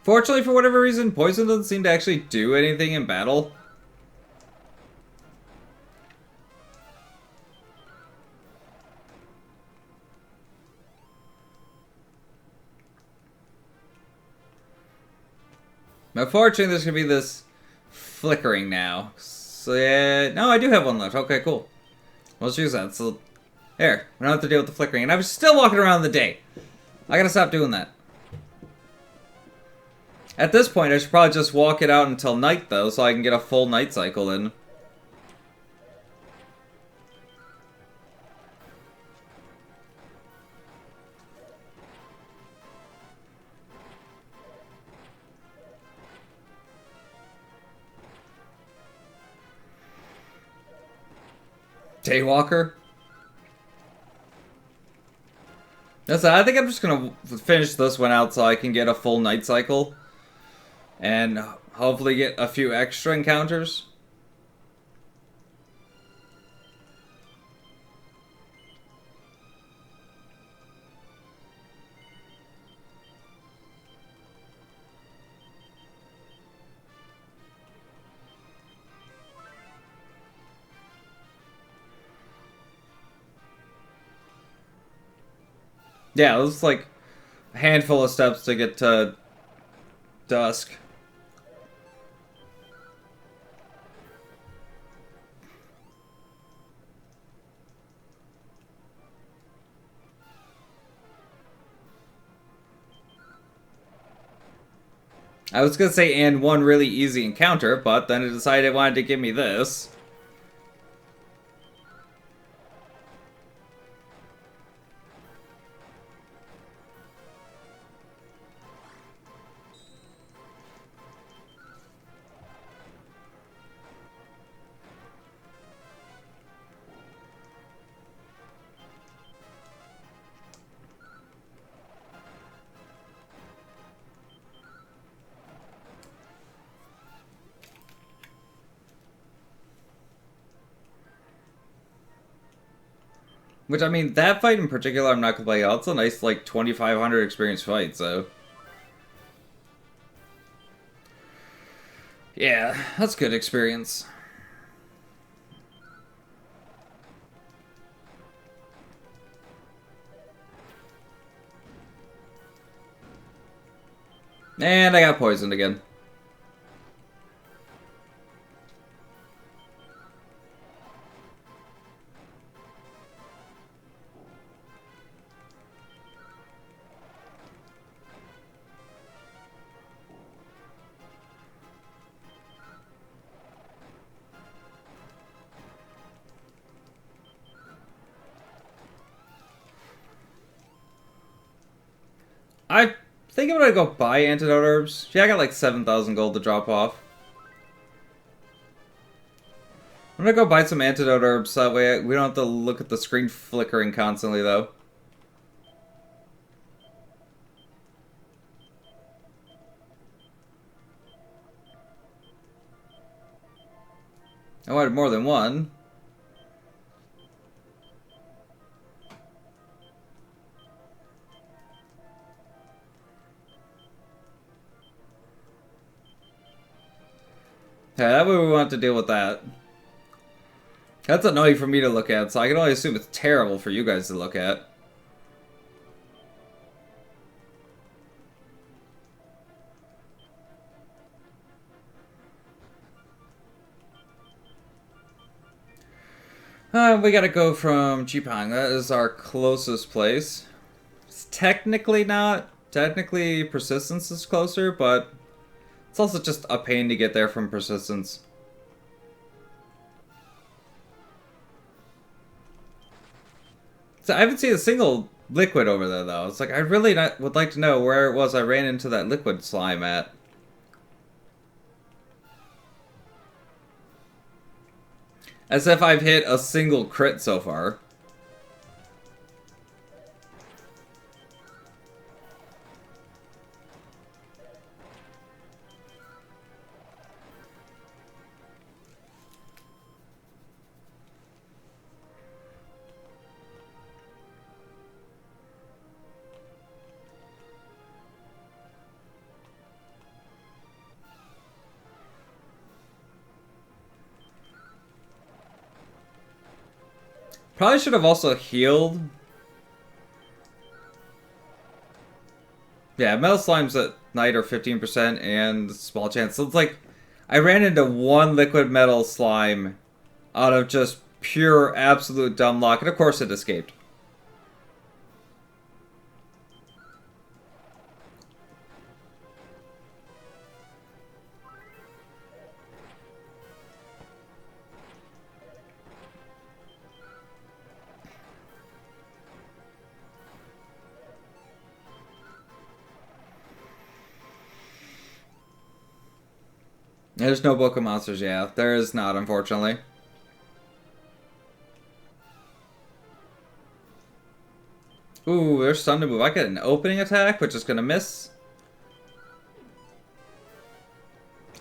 Fortunately, for whatever reason, poison doesn't seem to actually do anything in battle. Unfortunately, there's going to be this flickering now. So, yeah, no, I do have one left. Okay, cool. Let's use that. So, there. We don't have to deal with the flickering. And I was still walking around the day. I gotta stop doing that. At this point, I should probably just walk it out until night, though, so I can get a full night cycle in. Daywalker? I think I'm just gonna finish this one out so I can get a full night cycle. And hopefully get a few extra encounters. Yeah, it was like a handful of steps to get to dusk. I was gonna say, and one really easy encounter, but then it decided it wanted to give me this. Which, I mean, that fight in particular, I'm not gonna play. It's a nice, like, 2,500 experience fight, so. Yeah, that's good experience. And I got poisoned again. I think I'm gonna go buy antidote herbs. Yeah, I got like 7,000 gold to drop off. I'm gonna go buy some antidote herbs, so that way we don't have to look at the screen flickering constantly, though. I wanted more than one. Yeah, that way we won't have to deal with that. That's annoying for me to look at, so I can only assume it's terrible for you guys to look at. We gotta go from Jipang. That is our closest place. It's technically not. Technically, Persistence is closer, but it's also just a pain to get there from Persistence. So I haven't seen a single liquid over there, though. It's like, I really would like to know where it was I ran into that liquid slime at. As if I've hit a single crit so far. Probably should have also healed. Yeah, metal slimes at night are 15% and small chance. So it's like, I ran into one liquid metal slime out of just pure absolute dumb luck, and of course it escaped. There's no book of monsters, yeah. There is not, unfortunately. Ooh, there's stun to move. I get an opening attack, which is gonna miss.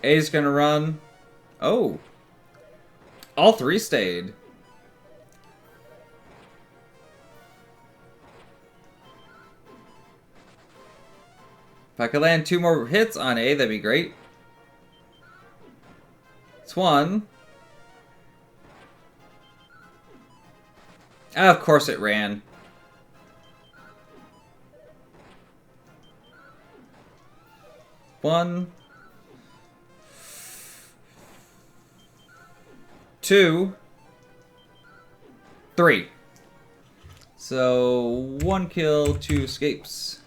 A's gonna run. Oh. All three stayed. If I could land 2 more hits on A, that'd be great. It's 1. Ah, of course it ran. One. 2. 3. So, 1 kill, 2 escapes.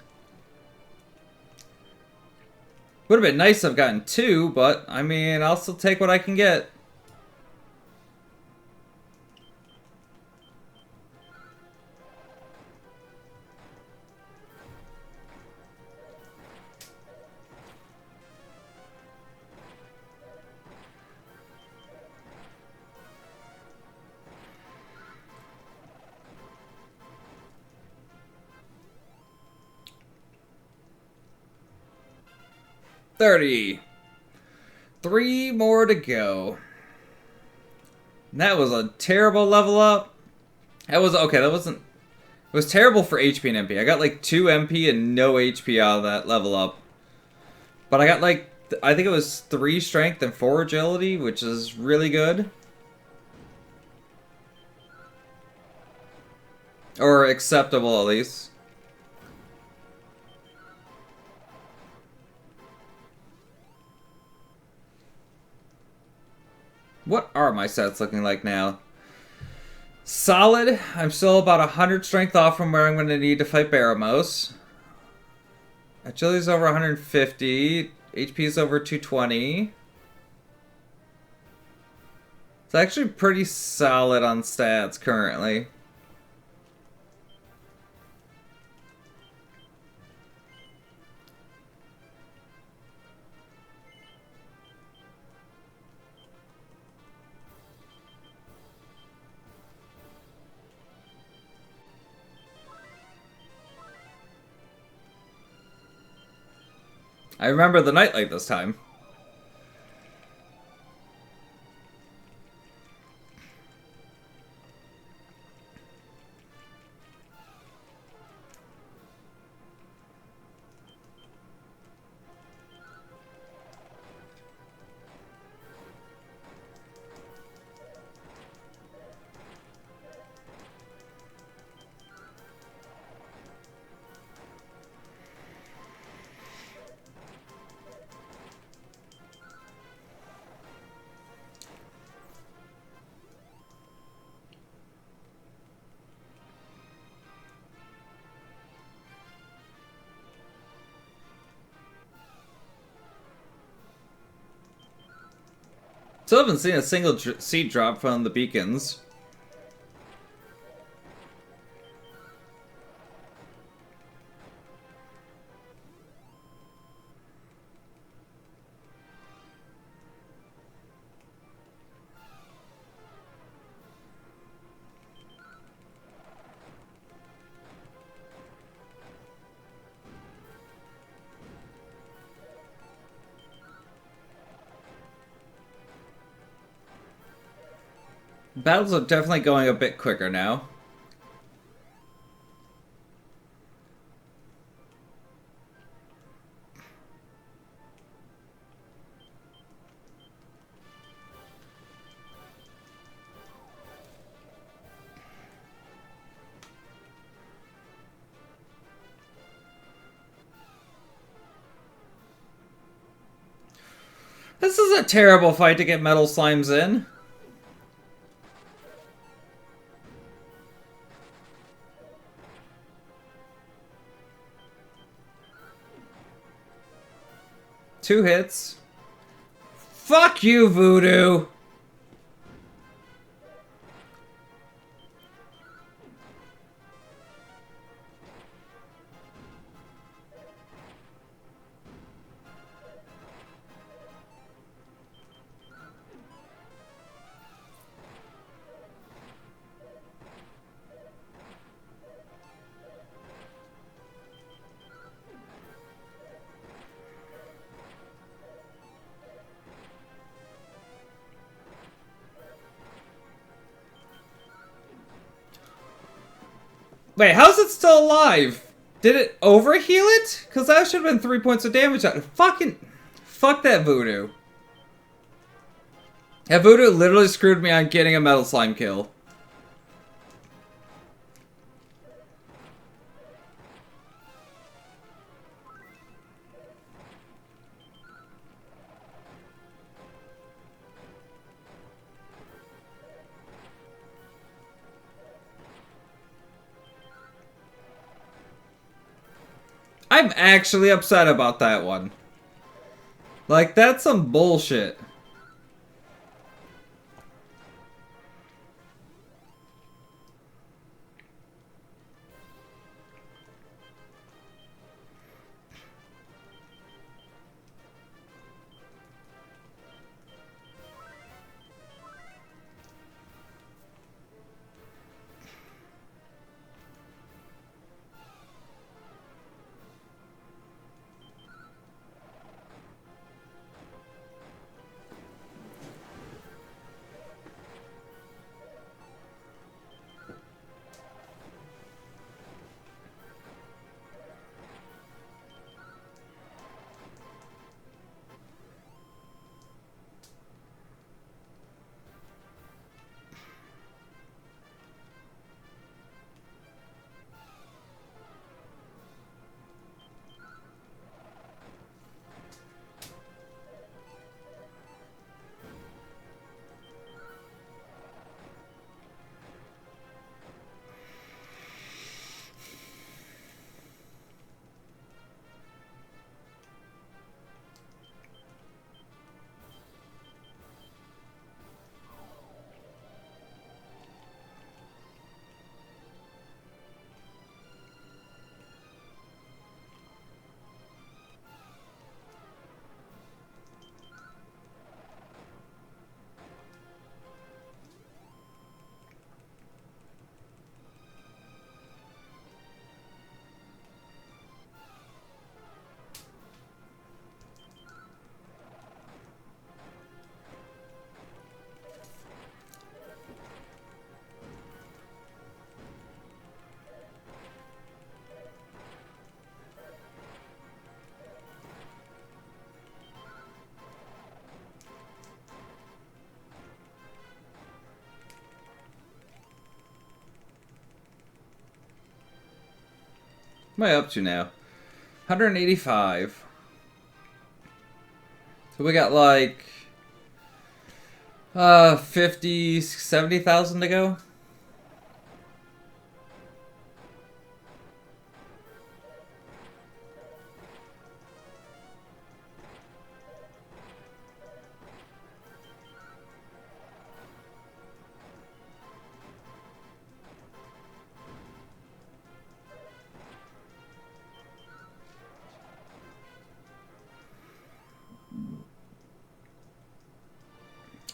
Would have been nice to have gotten 2, but, I mean, I'll still take what I can get. $30. 3 more to go. That was a terrible level up. That was okay. That wasn't. It was terrible for HP and MP. I got like 2 MP and no HP out of that level up. But I got like, I think it was 3 strength and 4 agility, which is really good. Or acceptable at least. What are my stats looking like now? Solid. I'm still about 100 strength off from where I'm going to need to fight Baramos. Agility's over 150. HP's over 220. It's actually pretty solid on stats currently. I remember the nightlight this time. Still haven't seen a single seed drop from the beacons. Battles are definitely going a bit quicker now. This is a terrible fight to get metal slimes in. Two hits. Fuck you, Voodoo! Wait, how's it still alive? Did it overheal it? Because that should have been 3 points of damage. Fucking... Fuck that Voodoo. That Voodoo literally screwed me on getting a metal slime kill. I'm actually upset about that one. Like, that's some bullshit. What am I up to now? 185. So we got like 50, 70,000 to go.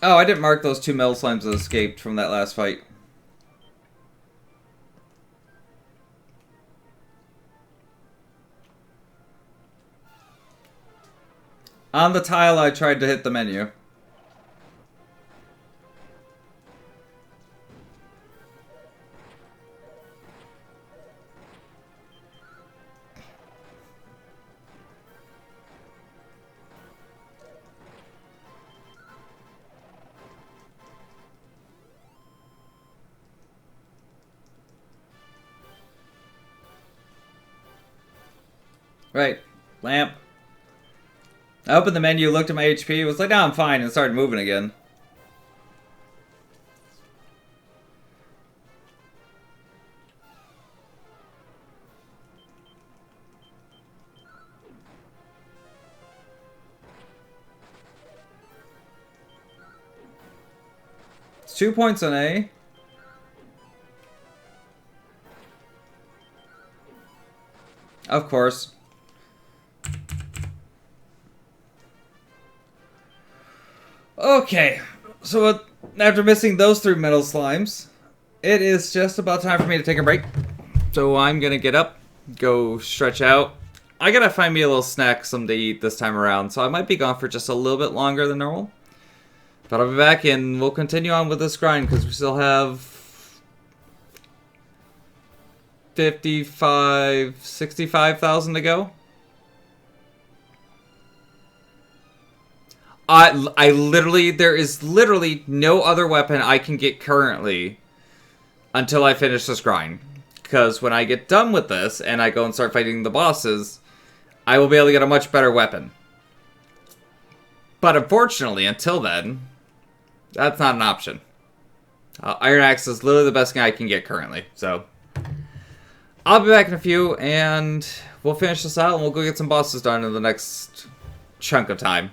Oh, I didn't mark those 2 metal slimes that escaped from that last fight. On the tile, I tried to hit the menu. Right. Lamp. I opened the menu, looked at my HP, was like, no, I'm fine, and started moving again. It's 2 points on A. Of course. Okay, so after missing those 3 metal slimes, it is just about time for me to take a break. So I'm gonna get up, go stretch out. I gotta find me a little snack, something to eat this time around, so I might be gone for just a little bit longer than normal. But I'll be back and we'll continue on with this grind because we still have 65,000 to go. I literally, there is literally no other weapon I can get currently until I finish this grind. Because when I get done with this and I go and start fighting the bosses, I will be able to get a much better weapon. But unfortunately, until then, that's not an option. Iron Axe is literally the best thing I can get currently. So, I'll be back in a few and we'll finish this out and we'll go get some bosses done in the next chunk of time.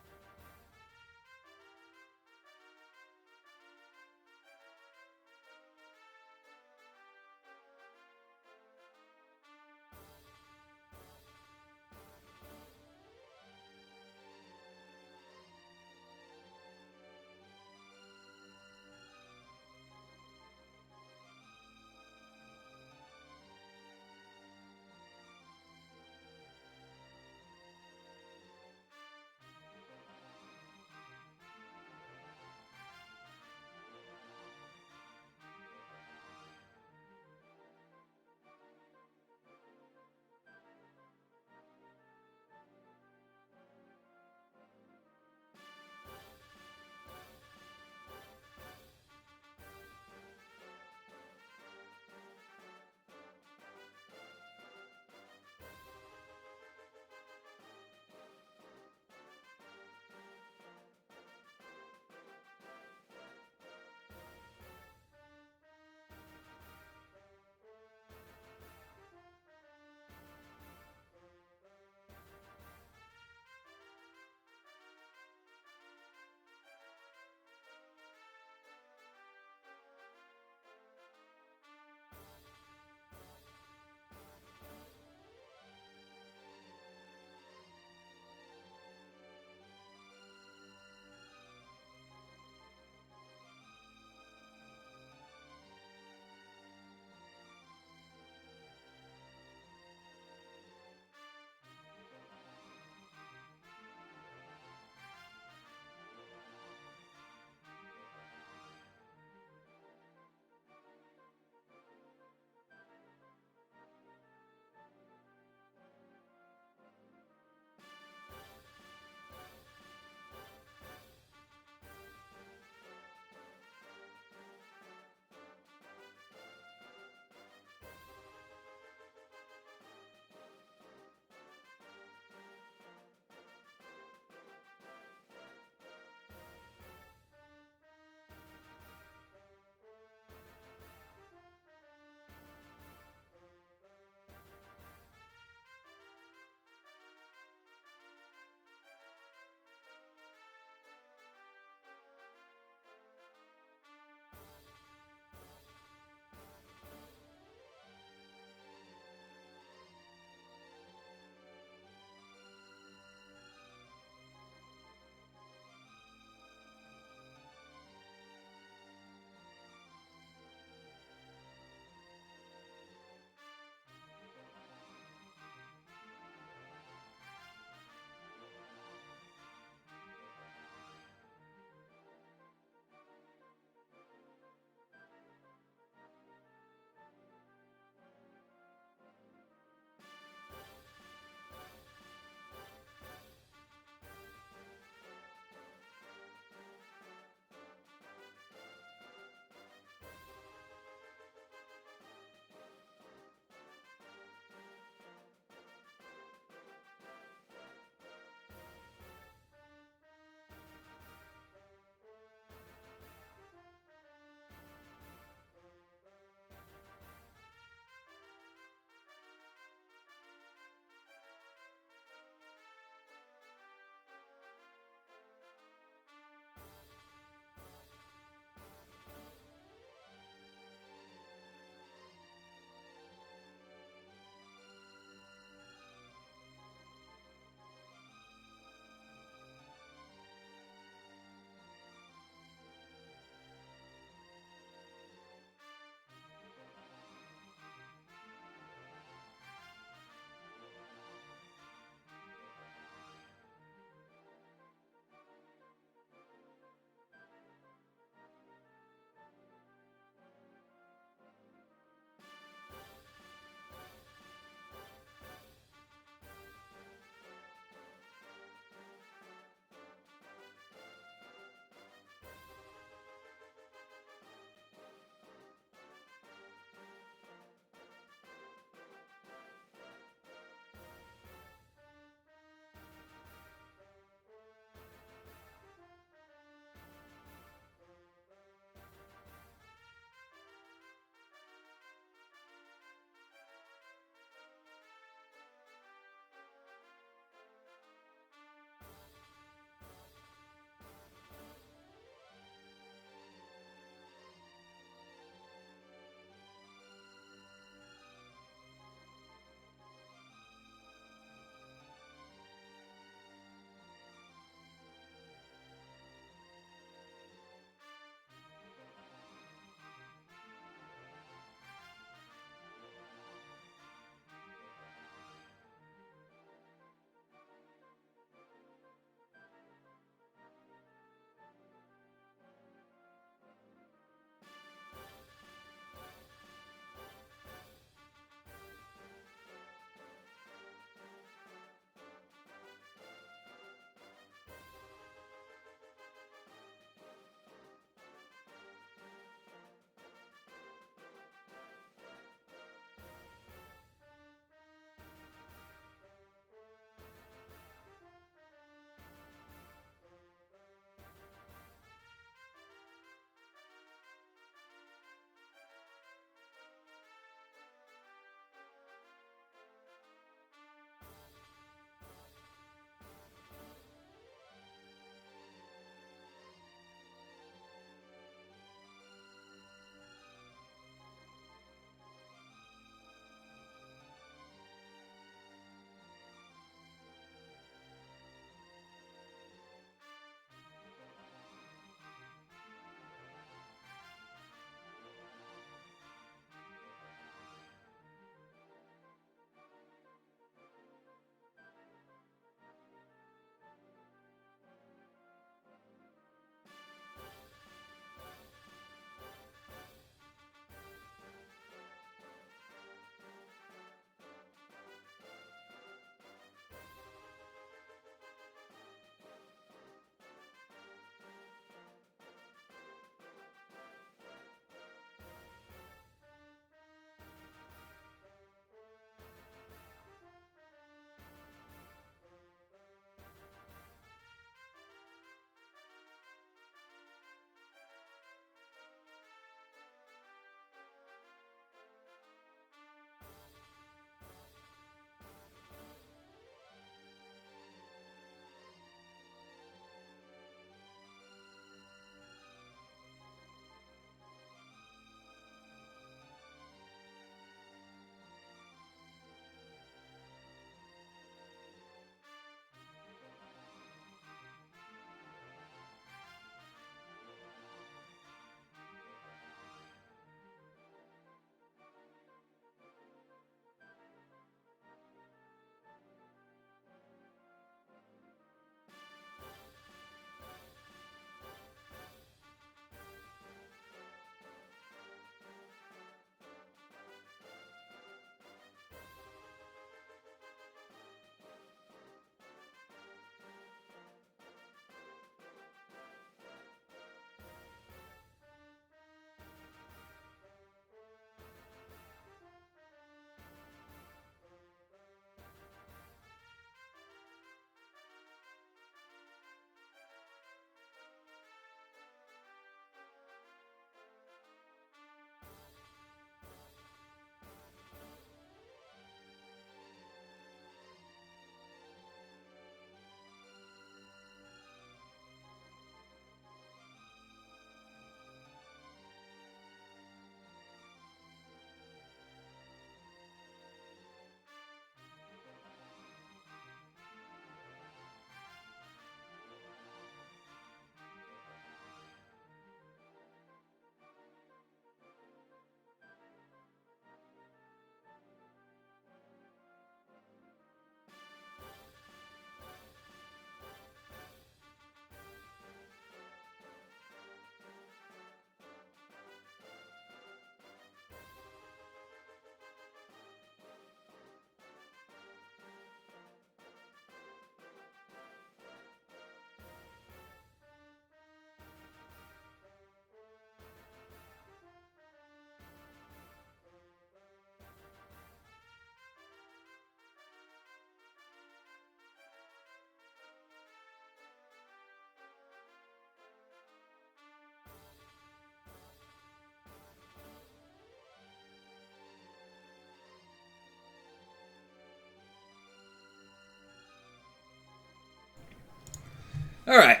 Alright.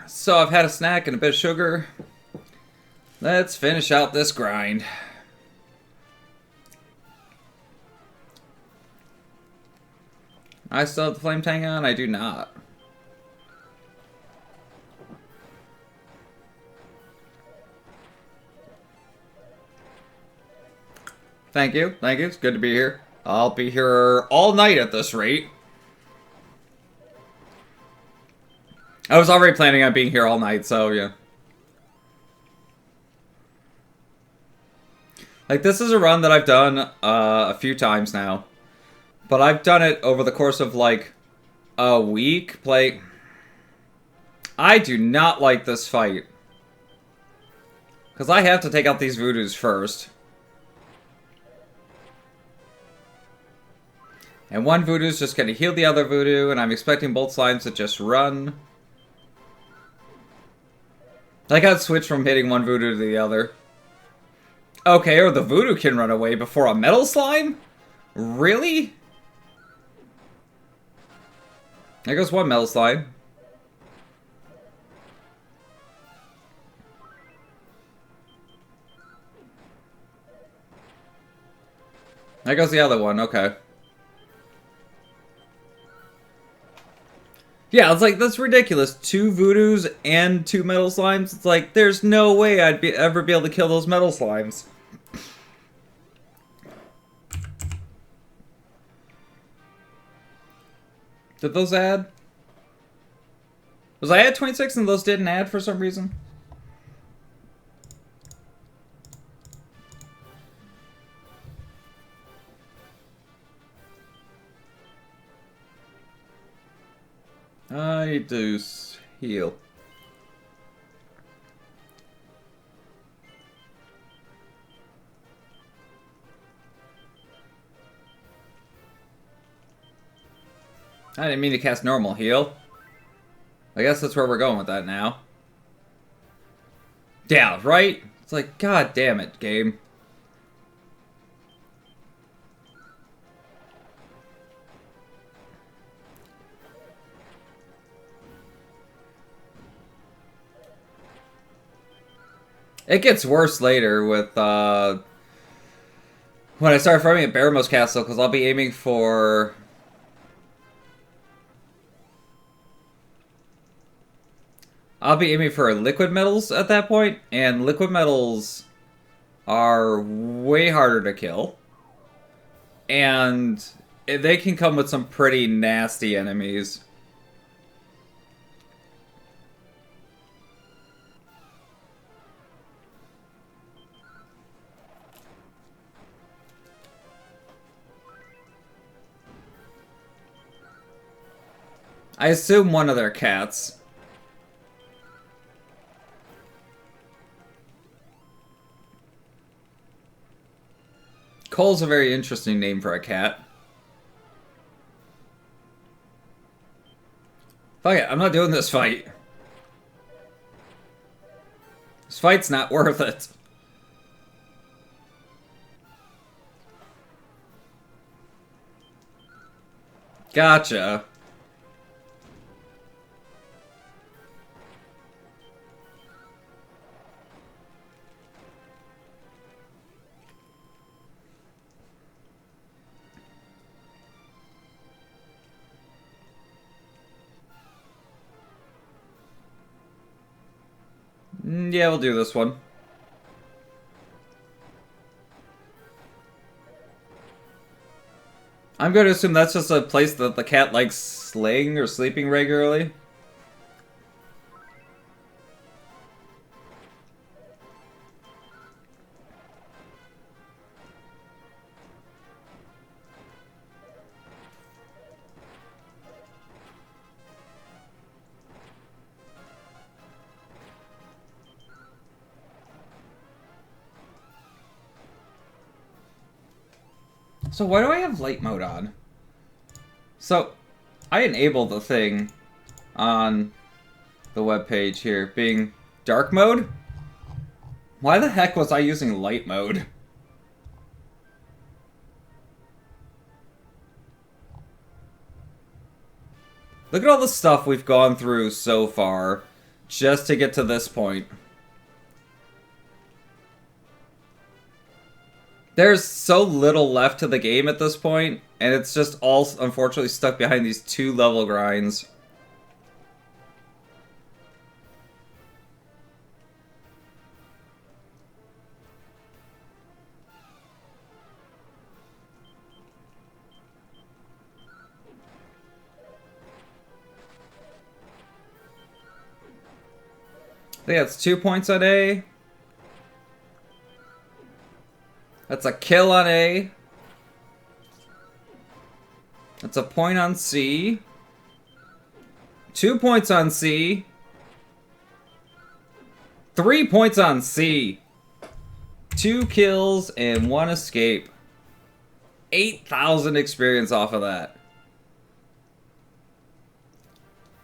So I've had a snack and a bit of sugar. Let's finish out this grind. I still have the flame tang on? I do not. Thank you. Thank you. It's good to be here. I'll be here all night at this rate. I was already planning on being here all night, so yeah. Like, this is a run that I've done a few times now. But I've done it over the course of, like, a week. I do not like this fight. Because I have to take out these voodoos first. And one voodoo's just going to heal the other voodoo, and I'm expecting both slimes to just run. I got switched from hitting one voodoo to the other. Okay, or the voodoo can run away before a metal slime? Really? There goes one metal slime. There goes the other one, okay. Yeah, it's like, that's ridiculous. 2 voodoos and 2 metal slimes? It's like, there's no way I'd ever be able to kill those metal slimes. Did those add? Was I at 26 and those didn't add for some reason? I do heal. I didn't mean to cast normal heal. I guess that's where we're going with that now. Yeah, right? It's like, god damn it, game. It gets worse later with, when I start farming at Baramos Castle, because I'll be aiming for... I'll be aiming for liquid metals at that point, and liquid metals are way harder to kill. And they can come with some pretty nasty enemies. I assume one of their cats. Cole's a very interesting name for a cat. Fuck it, I'm not doing this fight. This fight's not worth it. Gotcha. Yeah, we'll do this one. I'm going to assume that's just a place that the cat likes slaying or sleeping regularly. So why do I have light mode on? So, I enable the thing on the webpage here being dark mode? Why the heck was I using light mode? Look at all the stuff we've gone through so far just to get to this point. There's so little left to the game at this point, and it's just all unfortunately stuck behind these 2 level grinds. I think that's 2 points on A. That's a kill on A. That's a point on C. 2 points on C. 3 points on C. 2 kills and 1 escape. 8,000 experience off of that.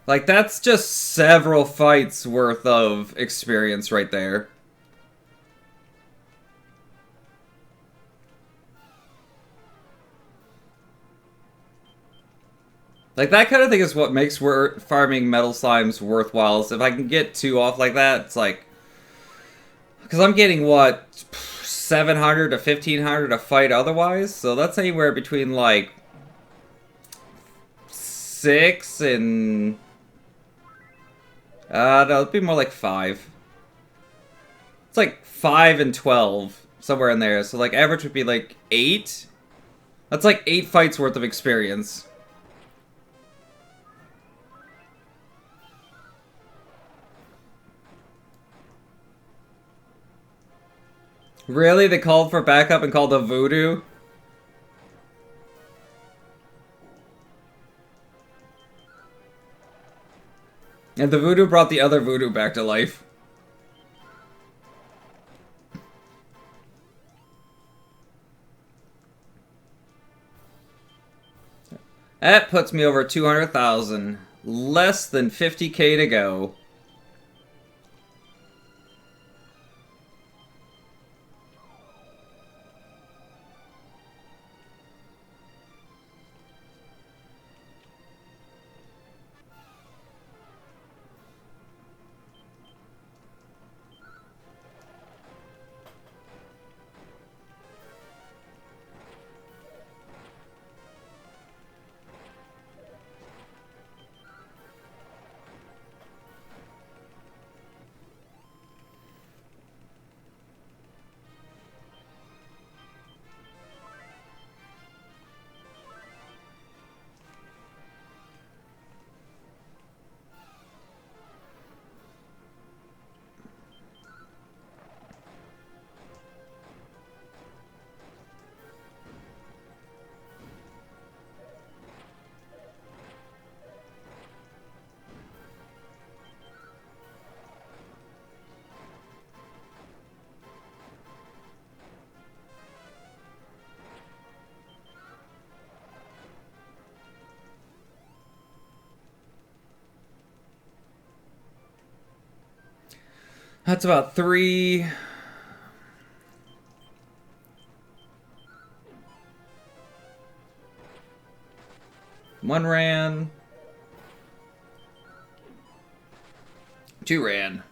Like, that's just several fights worth of experience right there. Like, that kind of thing is what makes farming metal slimes worthwhile. Is if I can get 2 off like that, it's like... Because I'm getting, what, 700 to 1,500 a fight otherwise? So that's anywhere between, like, 6 and... no, it'd be more like 5. It's like 5 and 12, somewhere in there. So, like, average would be, like, 8? That's like 8 fights worth of experience. Really? They called for backup and called a voodoo? And the voodoo brought the other voodoo back to life. That puts me over 200,000. Less than 50k to go. That's about 3. One ran. 2 ran.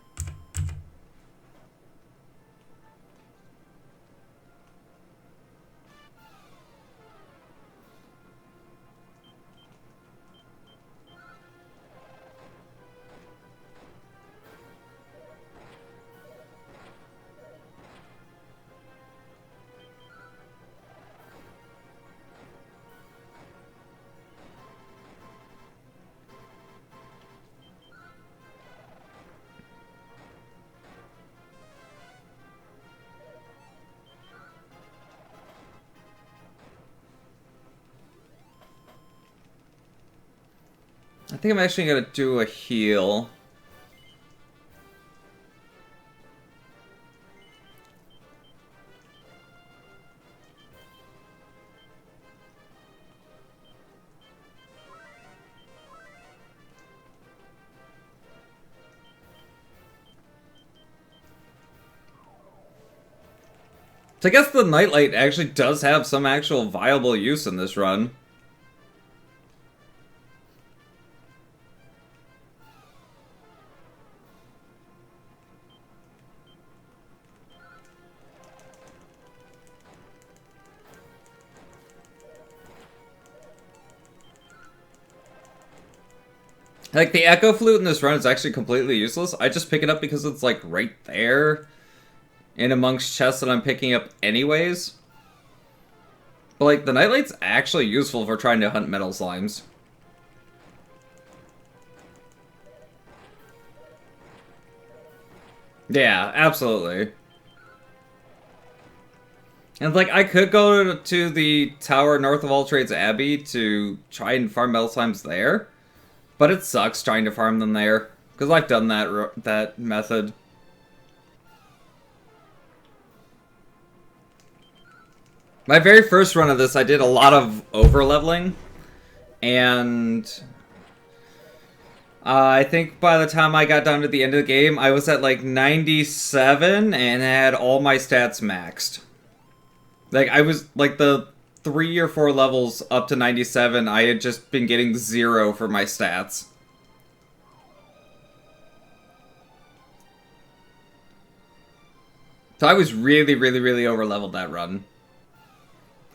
I think I'm actually gonna do a heal. So I guess the Nightlight actually does have some actual viable use in this run. Like, the Echo Flute in this run is actually completely useless. I just pick it up because it's, like, right there in amongst chests that I'm picking up anyways. But, like, the Nightlight's actually useful for trying to hunt metal slimes. Yeah, absolutely. And, like, I could go to the tower north of All Trades Abbey to try and farm metal slimes there. But it sucks trying to farm them there. Because I've done that method. My very first run of this, I did a lot of over-leveling. And I think by the time I got down to the end of the game, I was at like 97 and had all my stats maxed. Like, I was, like, the 3 or 4 levels up to 97, I had just been getting 0 for my stats. So I was really, really, really over-leveled that run.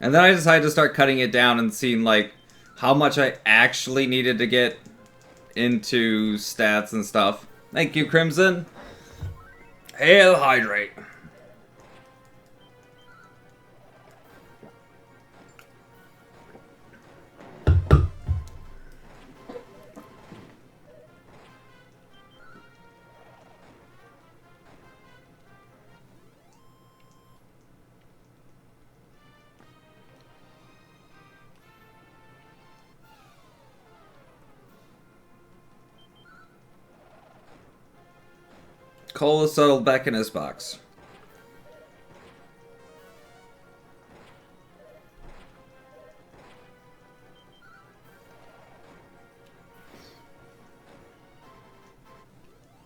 And then I decided to start cutting it down and seeing, like, how much I actually needed to get into stats and stuff. Thank you, Crimson. Hail Hydrate. Cole is settled back in his box.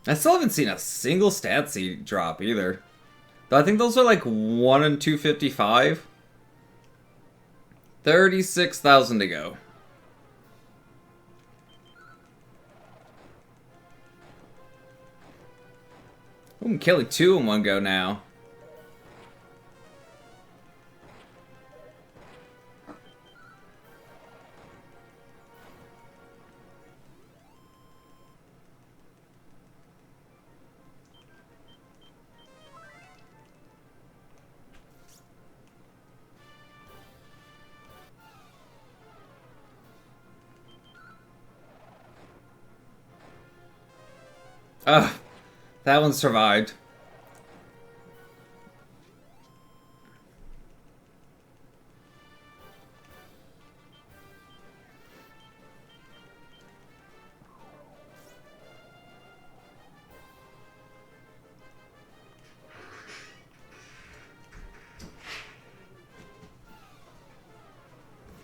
I still haven't seen a single stat seed drop either. But I think those are like 1 in 255. 36,000 to go. I'm killing 2 in one go now. Ugh, that one survived.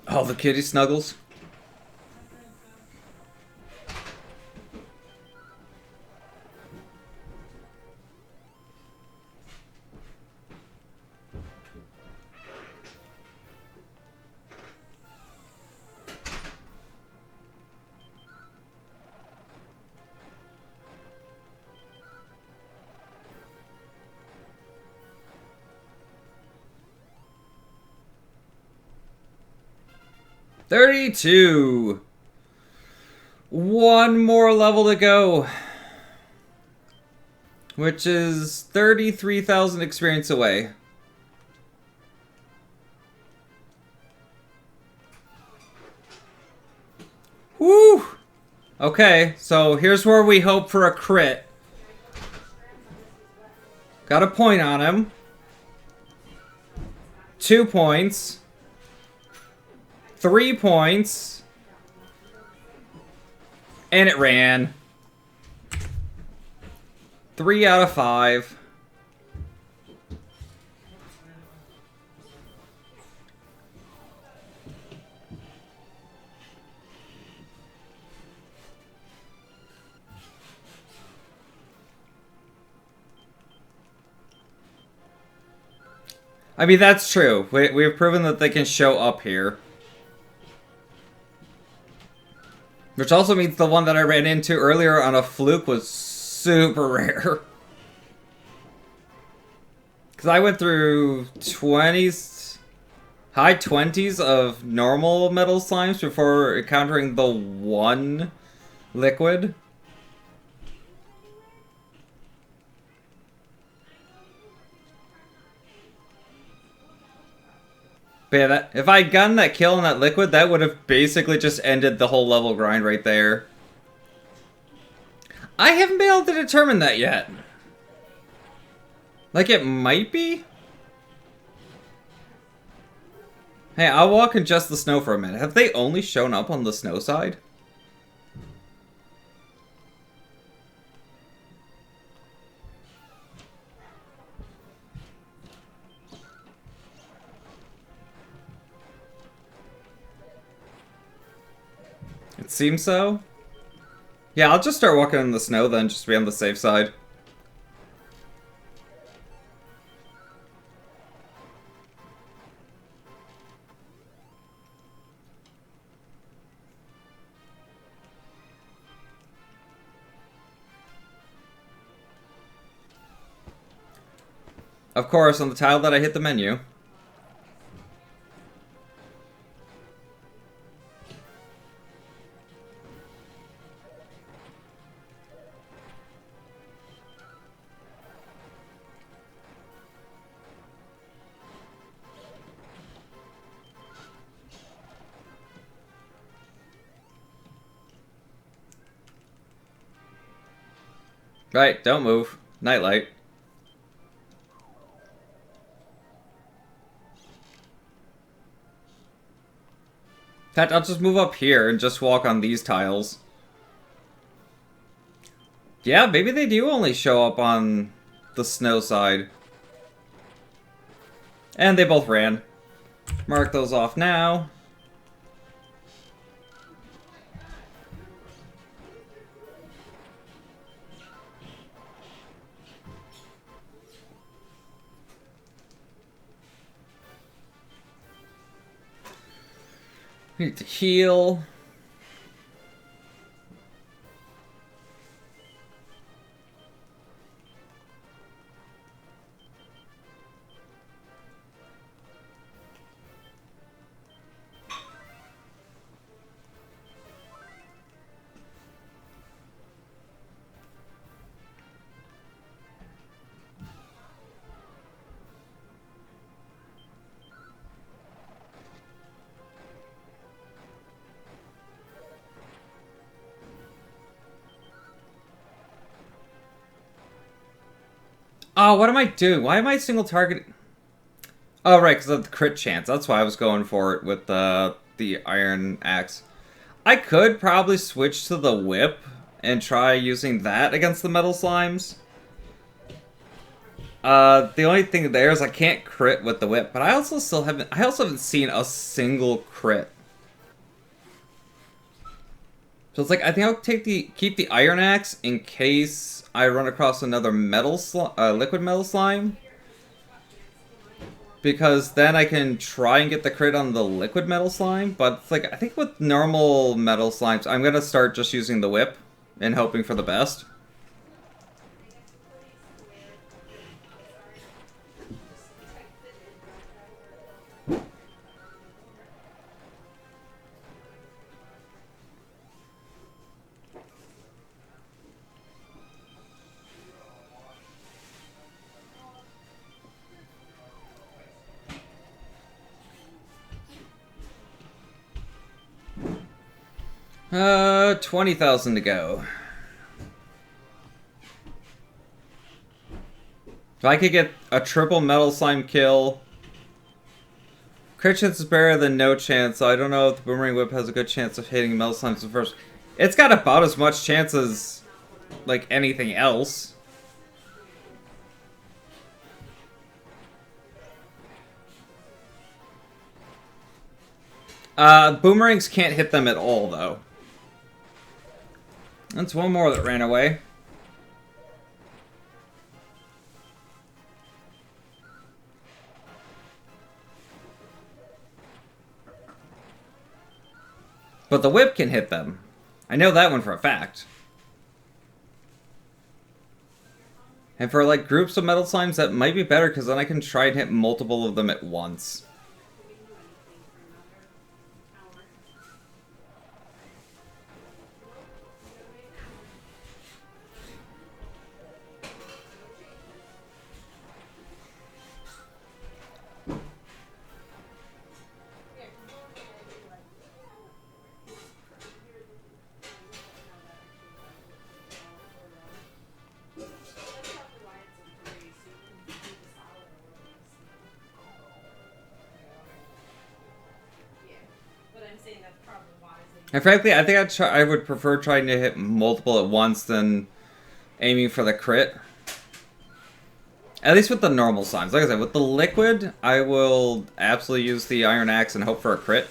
Oh, the kitty snuggles. $32. One more level to go. Which is 33,000 experience away. Woo! Okay, so here's where we hope for a crit. Got a point on him. 2 points. 3 points. And it ran. 3 out of 5. I mean, that's true. We've proven that they can show up here. Which also means the one that I ran into earlier on a fluke was super rare. Because I went through 20s, high 20s of normal metal slimes before encountering the one liquid. But yeah, if I'd gotten that kill on that liquid, that would have basically just ended the whole level grind right there. I haven't been able to determine that yet. Like, it might be? Hey, I'll walk in just the snow for a minute. Have they only shown up on the snow side? It seems so. Yeah, I'll just start walking in the snow then, just to be on the safe side. Of course, on the tile that I hit the menu. Right, don't move. Nightlight. In fact, I'll just move up here and just walk on these tiles. Yeah, maybe they do only show up on the snow side. And they both ran. Mark those off now. Need to heal. Oh, what am I doing? Why am I single targeting? Oh, right, because of the crit chance. That's why I was going for it with the iron axe. I could probably switch to the whip and try using that against the metal slimes. The only thing there is I can't crit with the whip, but I also haven't seen a single crit. So it's like, I think I'll keep the iron axe in case I run across another liquid metal slime. Because then I can try and get the crit on the liquid metal slime, but it's like, I think with normal metal slimes, I'm gonna start just using the whip and hoping for the best. 20,000 to go. If I could get a triple metal slime kill, crit chance is better than no chance, so I don't know if the boomerang whip has a good chance of hitting metal slimes first. It's got about as much chance as, like, anything else. Boomerangs can't hit them at all, though. That's one more that ran away. But the whip can hit them. I know that one for a fact. And for, like, groups of metal slimes, that might be better, because then I can try and hit multiple of them at once. And frankly, I think I would prefer trying to hit multiple at once than aiming for the crit. At least with the normal slimes. Like I said, with the liquid, I will absolutely use the Iron Axe and hope for a crit.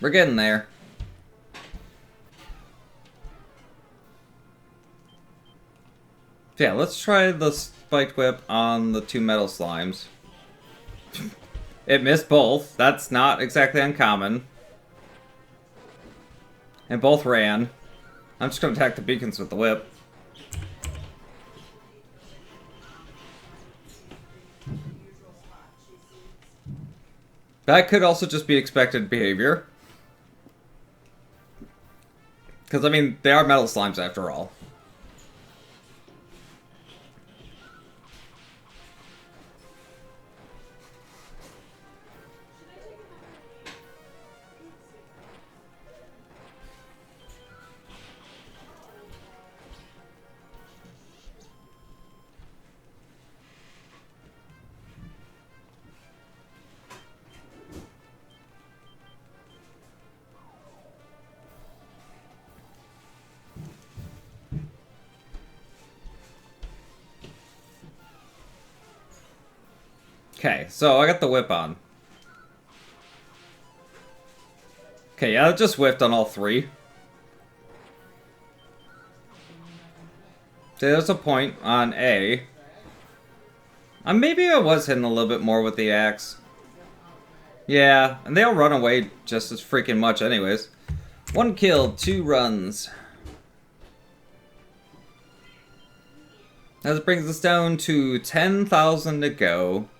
We're getting there. Yeah, let's try the Spiked Whip on the 2 metal slimes. It missed both. That's not exactly uncommon. And both ran. I'm just going to attack the beacons with the whip. That could also just be expected behavior. Because, I mean, they are metal slimes after all. Okay, so I got the whip on. Okay, yeah, it just whiffed on all 3. So there's a point on A. Maybe I was hitting a little bit more with the axe. Yeah, and they all run away just as freaking much anyways. 1 kill, 2 runs. That brings us down to 10,000 to go.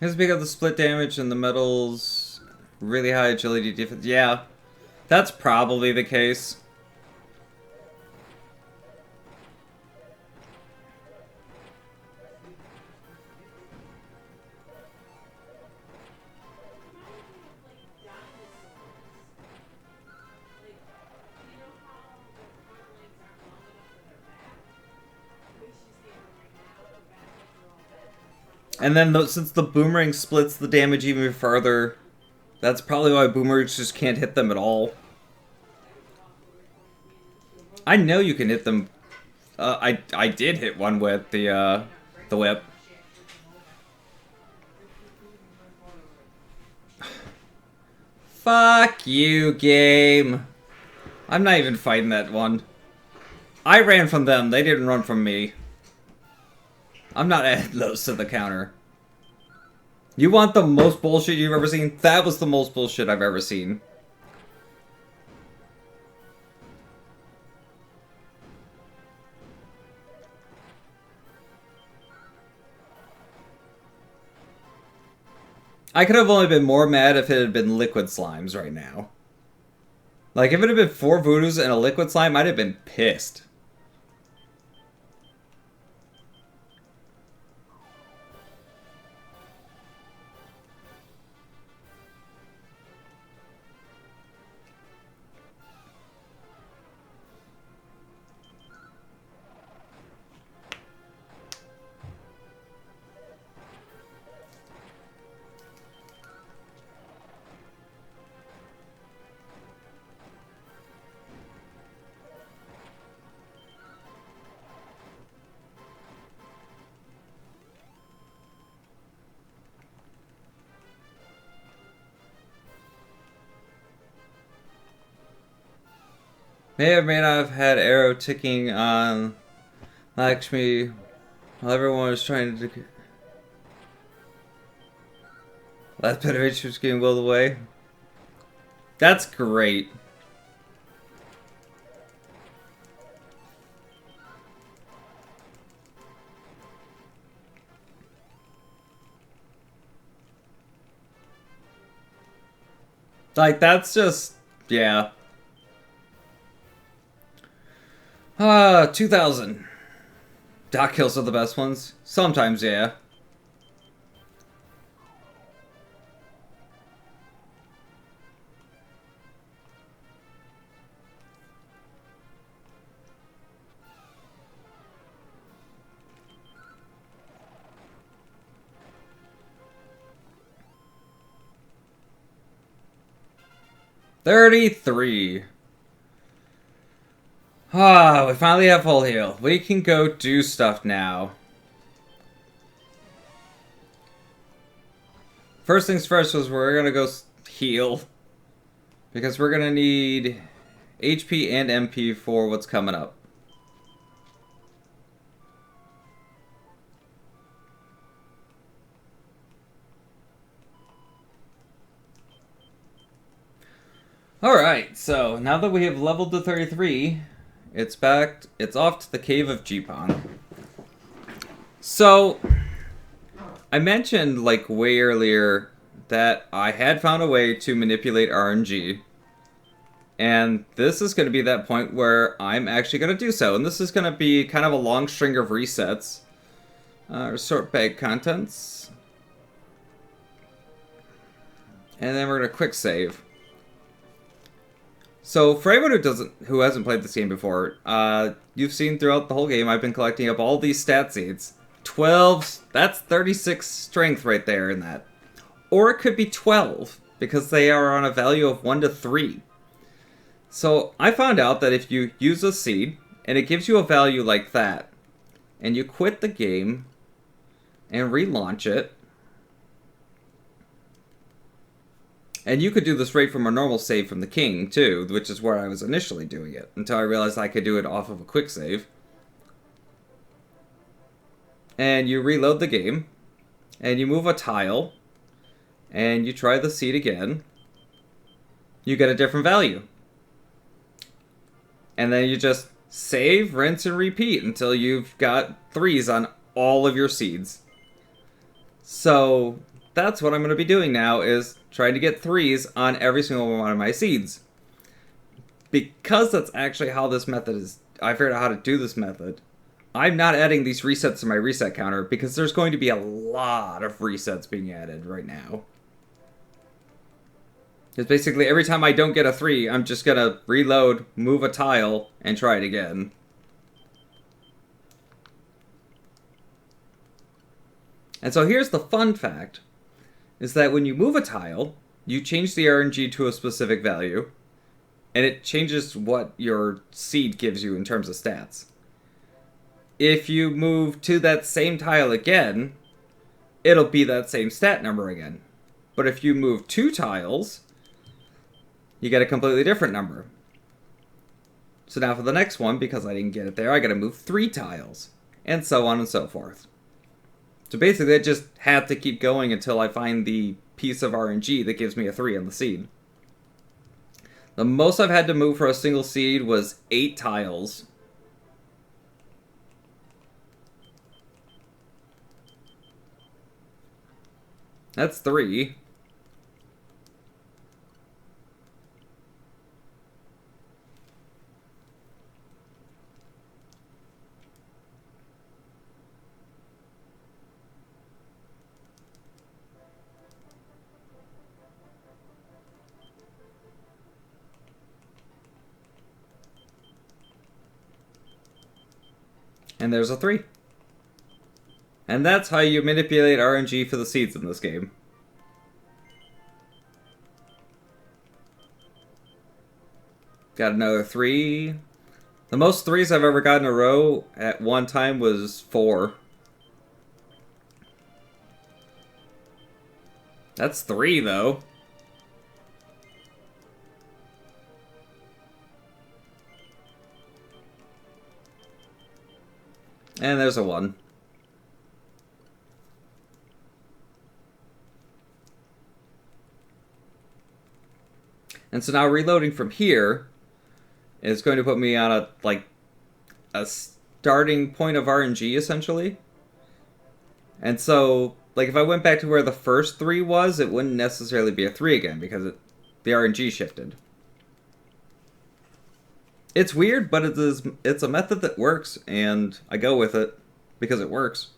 It's because the split damage and the metals, really high agility defense. Yeah, that's probably the case. And then since the boomerang splits the damage even further, that's probably why boomerangs just can't hit them at all. I know you can hit them. I did hit one with the whip. Fuck you, game. I'm not even fighting that one. I ran from them. They didn't run from me. I'm not adding those to the counter. You want the most bullshit you've ever seen? That was the most bullshit I've ever seen. I could have only been more mad if it had been liquid slimes right now. Like, if it had been 4 voodoos and a liquid slime, I'd have been pissed. May or may not have had arrow ticking on Lakshmi While everyone was trying to... Last bit of interest getting willed away. That's great. Like, that's just... yeah. 2,000. Dot kills are the best ones. Sometimes, yeah. $33. We finally have full heal. We can go do stuff now. First things first was we're gonna go heal. Because we're gonna need HP and MP for what's coming up. Alright, so now that we have leveled to 33, it's off to the Cave of Jeepon. So, I mentioned, like, way earlier that I had found a way to manipulate RNG. And this is going to be that point where I'm actually going to do so. And this is going to be kind of a long string of resets. Sort bag contents. And then we're going to quick save. So for anyone who hasn't played this game before, you've seen throughout the whole game I've been collecting up all these stat seeds. 12, that's 36 strength right there in that. Or it could be 12, because they are on a value of 1 to 3. So I found out that if you use a seed, and it gives you a value like that, and you quit the game, and relaunch it, and you could do this right from a normal save from the king, too, which is where I was initially doing it, until I realized I could do it off of a quick save. And you reload the game, and you move a tile, and you try the seed again, you get a different value. And then you just save, rinse, and repeat until you've got 3s on all of your seeds. So that's what I'm going to be doing now, is trying to get 3s on every single one of my seeds. Because that's actually how this method is, I figured out how to do this method. I'm not adding these resets to my reset counter because there's going to be a lot of resets being added right now. Because basically every time I don't get a 3, I'm just going to reload, move a tile, and try it again. And so here's the fun fact, is that when you move a tile, you change the RNG to a specific value, and it changes what your seed gives you in terms of stats. If you move to that same tile again, it'll be that same stat number again. But if you move 2 tiles, you get a completely different number. So now for the next one, because I didn't get it there, I gotta move 3 tiles, and so on and so forth. So basically, I just have to keep going until I find the piece of RNG that gives me a 3 on the seed. The most I've had to move for a single seed was 8 tiles. That's 3. And there's a 3. And that's how you manipulate RNG for the seeds in this game. Got another 3. The most 3s I've ever got in a row at one time was 4. That's 3, though. And there's a 1. And so now reloading from here is going to put me on a starting point of RNG essentially. And so, like, if I went back to where the first 3 was, it wouldn't necessarily be a 3 again because the RNG shifted. It's weird, but it's a method that works, and I go with it because it works.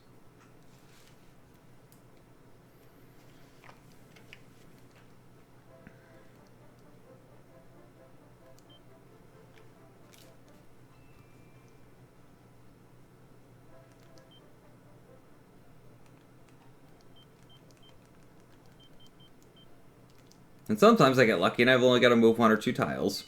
And sometimes I get lucky and I've only got to move 1 or 2 tiles.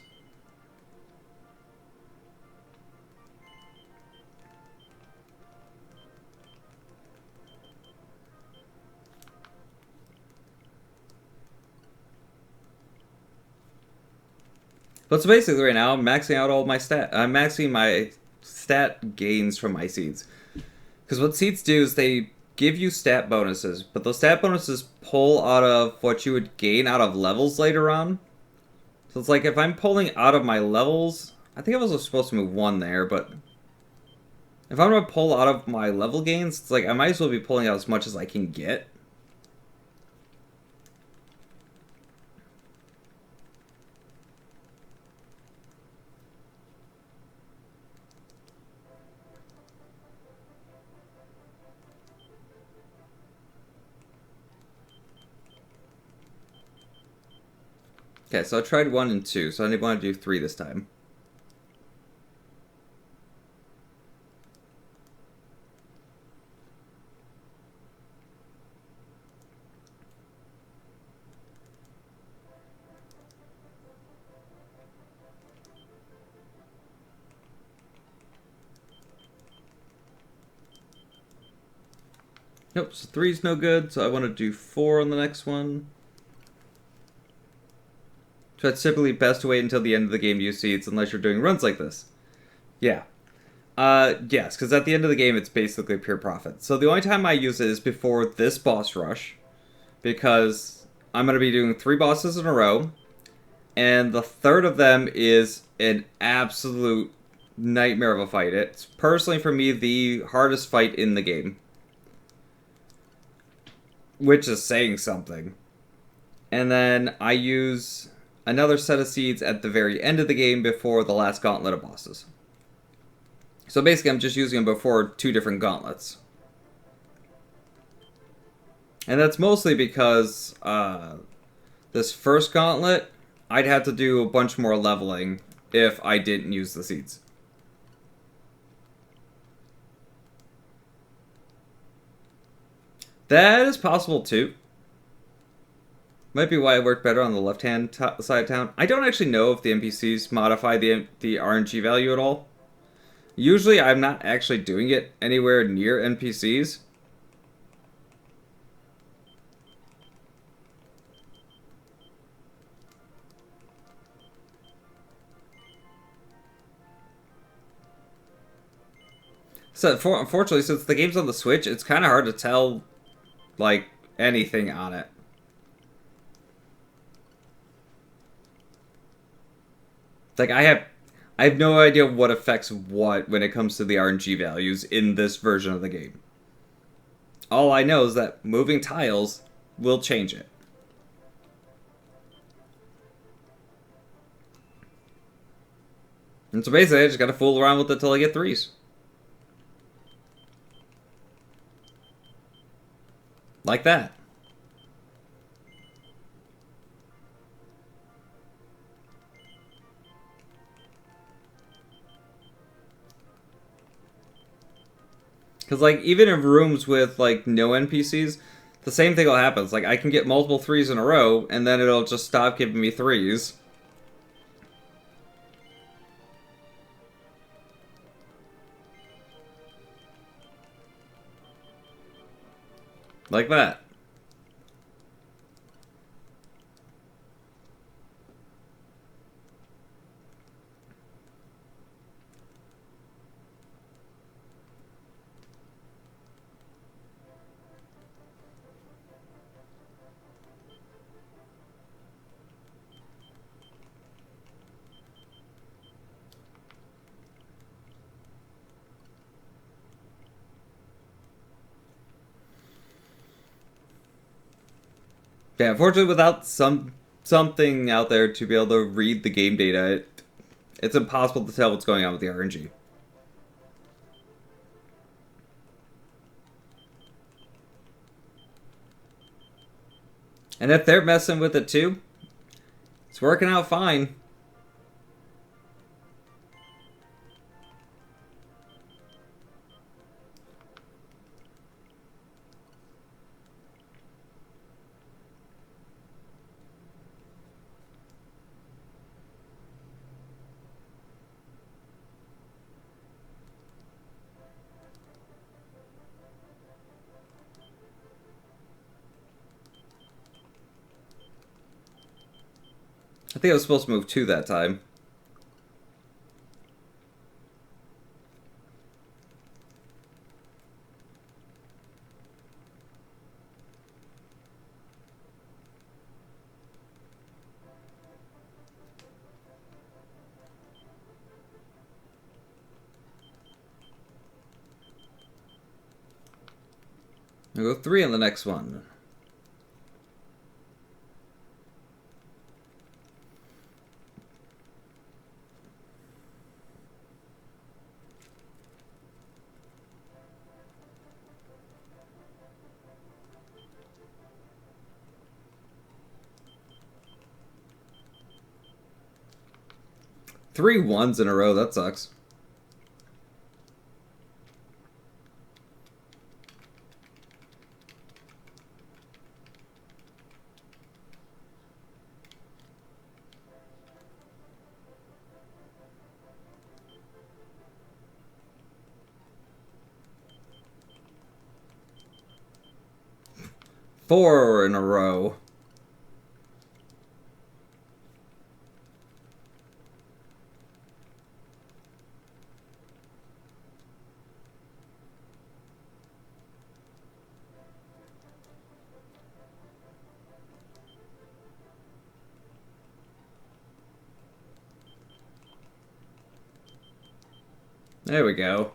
But so basically right now, I'm maxing out all my I'm maxing my stat gains from my seeds. Because what seeds do is they give you stat bonuses, but those stat bonuses pull out of what you would gain out of levels later on. So it's like if I'm pulling out of my levels, I think I was supposed to move 1 there, but if I'm going to pull out of my level gains, it's like I might as well be pulling out as much as I can get. Okay, so I tried 1 and 2, so I didn't want to do 3 this time. Nope, so 3's no good, so I want to do 4 on the next one. So it's typically best to wait until the end of the game to use seeds unless you're doing runs like this. Yeah. Yes, because at the end of the game it's basically pure profit. So the only time I use it is before this boss rush, because I'm going to be doing 3 bosses in a row, and the third of them is an absolute nightmare of a fight. It's personally, for me, the hardest fight in the game. Which is saying something. And then I use another set of seeds at the very end of the game before the last gauntlet of bosses. So basically I'm just using them before 2 different gauntlets. And that's mostly because this first gauntlet, I'd have to do a bunch more leveling if I didn't use the seeds. That is possible too. Might be why it worked better on the left-hand side of town. I don't actually know if the NPCs modify the RNG value at all. Usually I'm not actually doing it anywhere near NPCs. So unfortunately, since the game's on the Switch, it's kind of hard to tell, like, anything on it. Like, I have no idea what affects what when it comes to the RNG values in this version of the game. All I know is that moving tiles will change it. And so basically, I just gotta fool around with it till I get 3s. Like that. Because, like, even in rooms with, like, no NPCs, the same thing will happen. It's like, I can get multiple 3s in a row, and then it'll just stop giving me 3s. Like that. Yeah, unfortunately, without something out there to be able to read the game data, it's impossible to tell what's going on with the RNG. And if they're messing with it too, it's working out fine. I think I was supposed to move 2 that time. I'll go 3 on the next one. Three ones in a row, that sucks. Four in a row. There we go.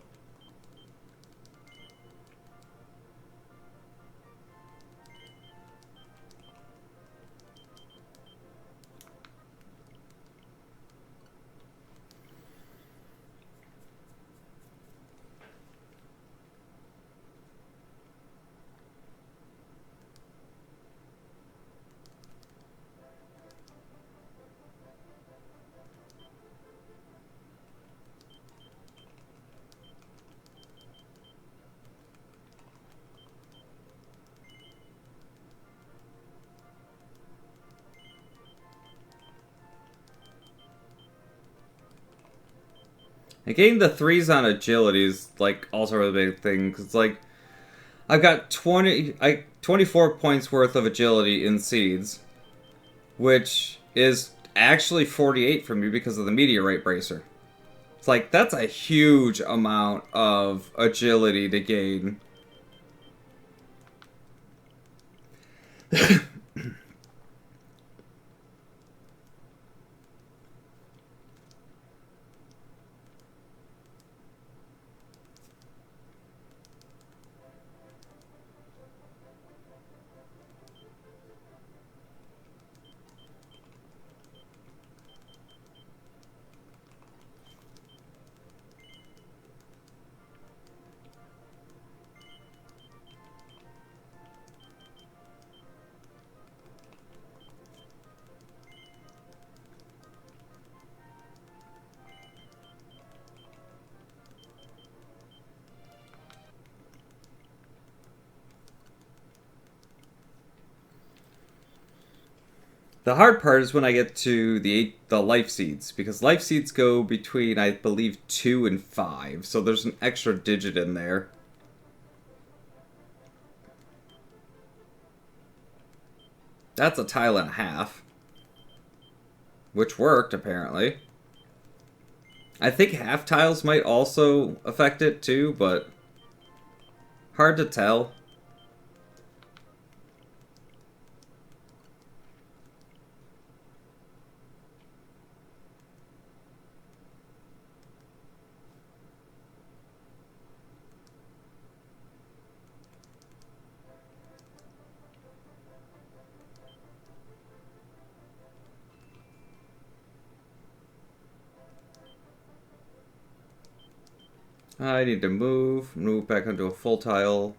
And getting the 3s on agility is like also a really big thing because like I've got 24 points worth of agility in seeds, which is actually 48 for me because of the meteorite bracer. It's like that's a huge amount of agility to gain. The hard part is when I get to the life seeds, because life seeds go between, I believe, 2 and 5, so there's an extra digit in there. That's a tile and a half, which worked, apparently. I think half tiles might also affect it, too, but hard to tell. I need to move back onto a full tile.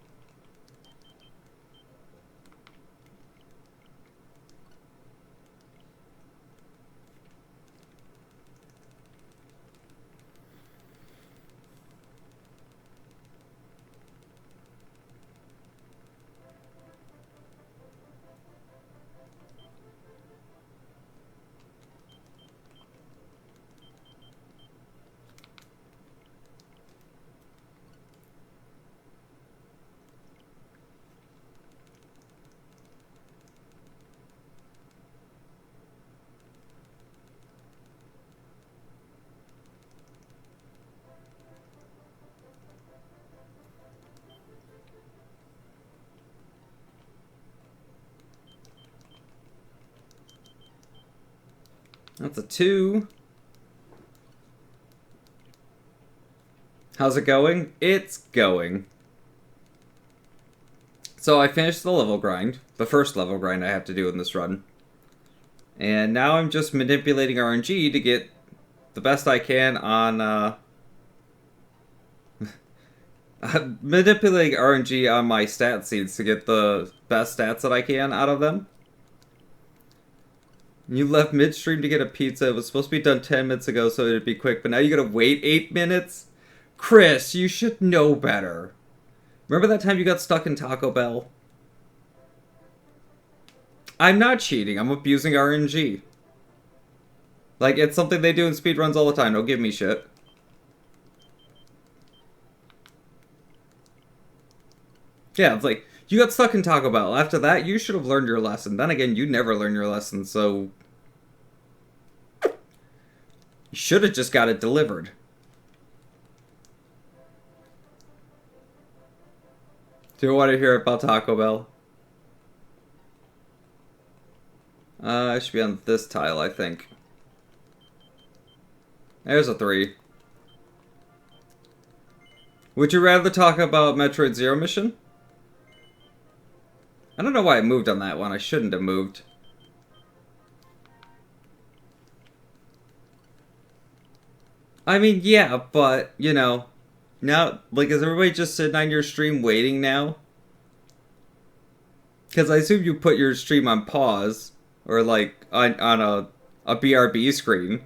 That's a 2. How's it going? It's going. So I finished the level grind. The first level grind I have to do in this run. And now I'm just manipulating RNG to get the best I can on, I'm manipulating RNG on my stat seeds to get the best stats that I can out of them. You left midstream to get a pizza. It was supposed to be done 10 minutes ago so it'd be quick, but now you gotta wait 8 minutes? Chris, you should know better. Remember that time you got stuck in Taco Bell? I'm not cheating. I'm abusing RNG. Like, it's something they do in speedruns all the time. Don't give me shit. Yeah, it's like, you got stuck in Taco Bell. After that, you should have learned your lesson. Then again, you never learn your lesson, so... You should have just got it delivered. Do you want to hear about Taco Bell? I should be on this tile, I think. There's a 3. Would you rather talk about Metroid Zero Mission? I don't know why I moved on that one. I shouldn't have moved. I mean, yeah, but, you know, now, like, is everybody just sitting on your stream waiting now? Because I assume you put your stream on pause, or, like, on a BRB screen.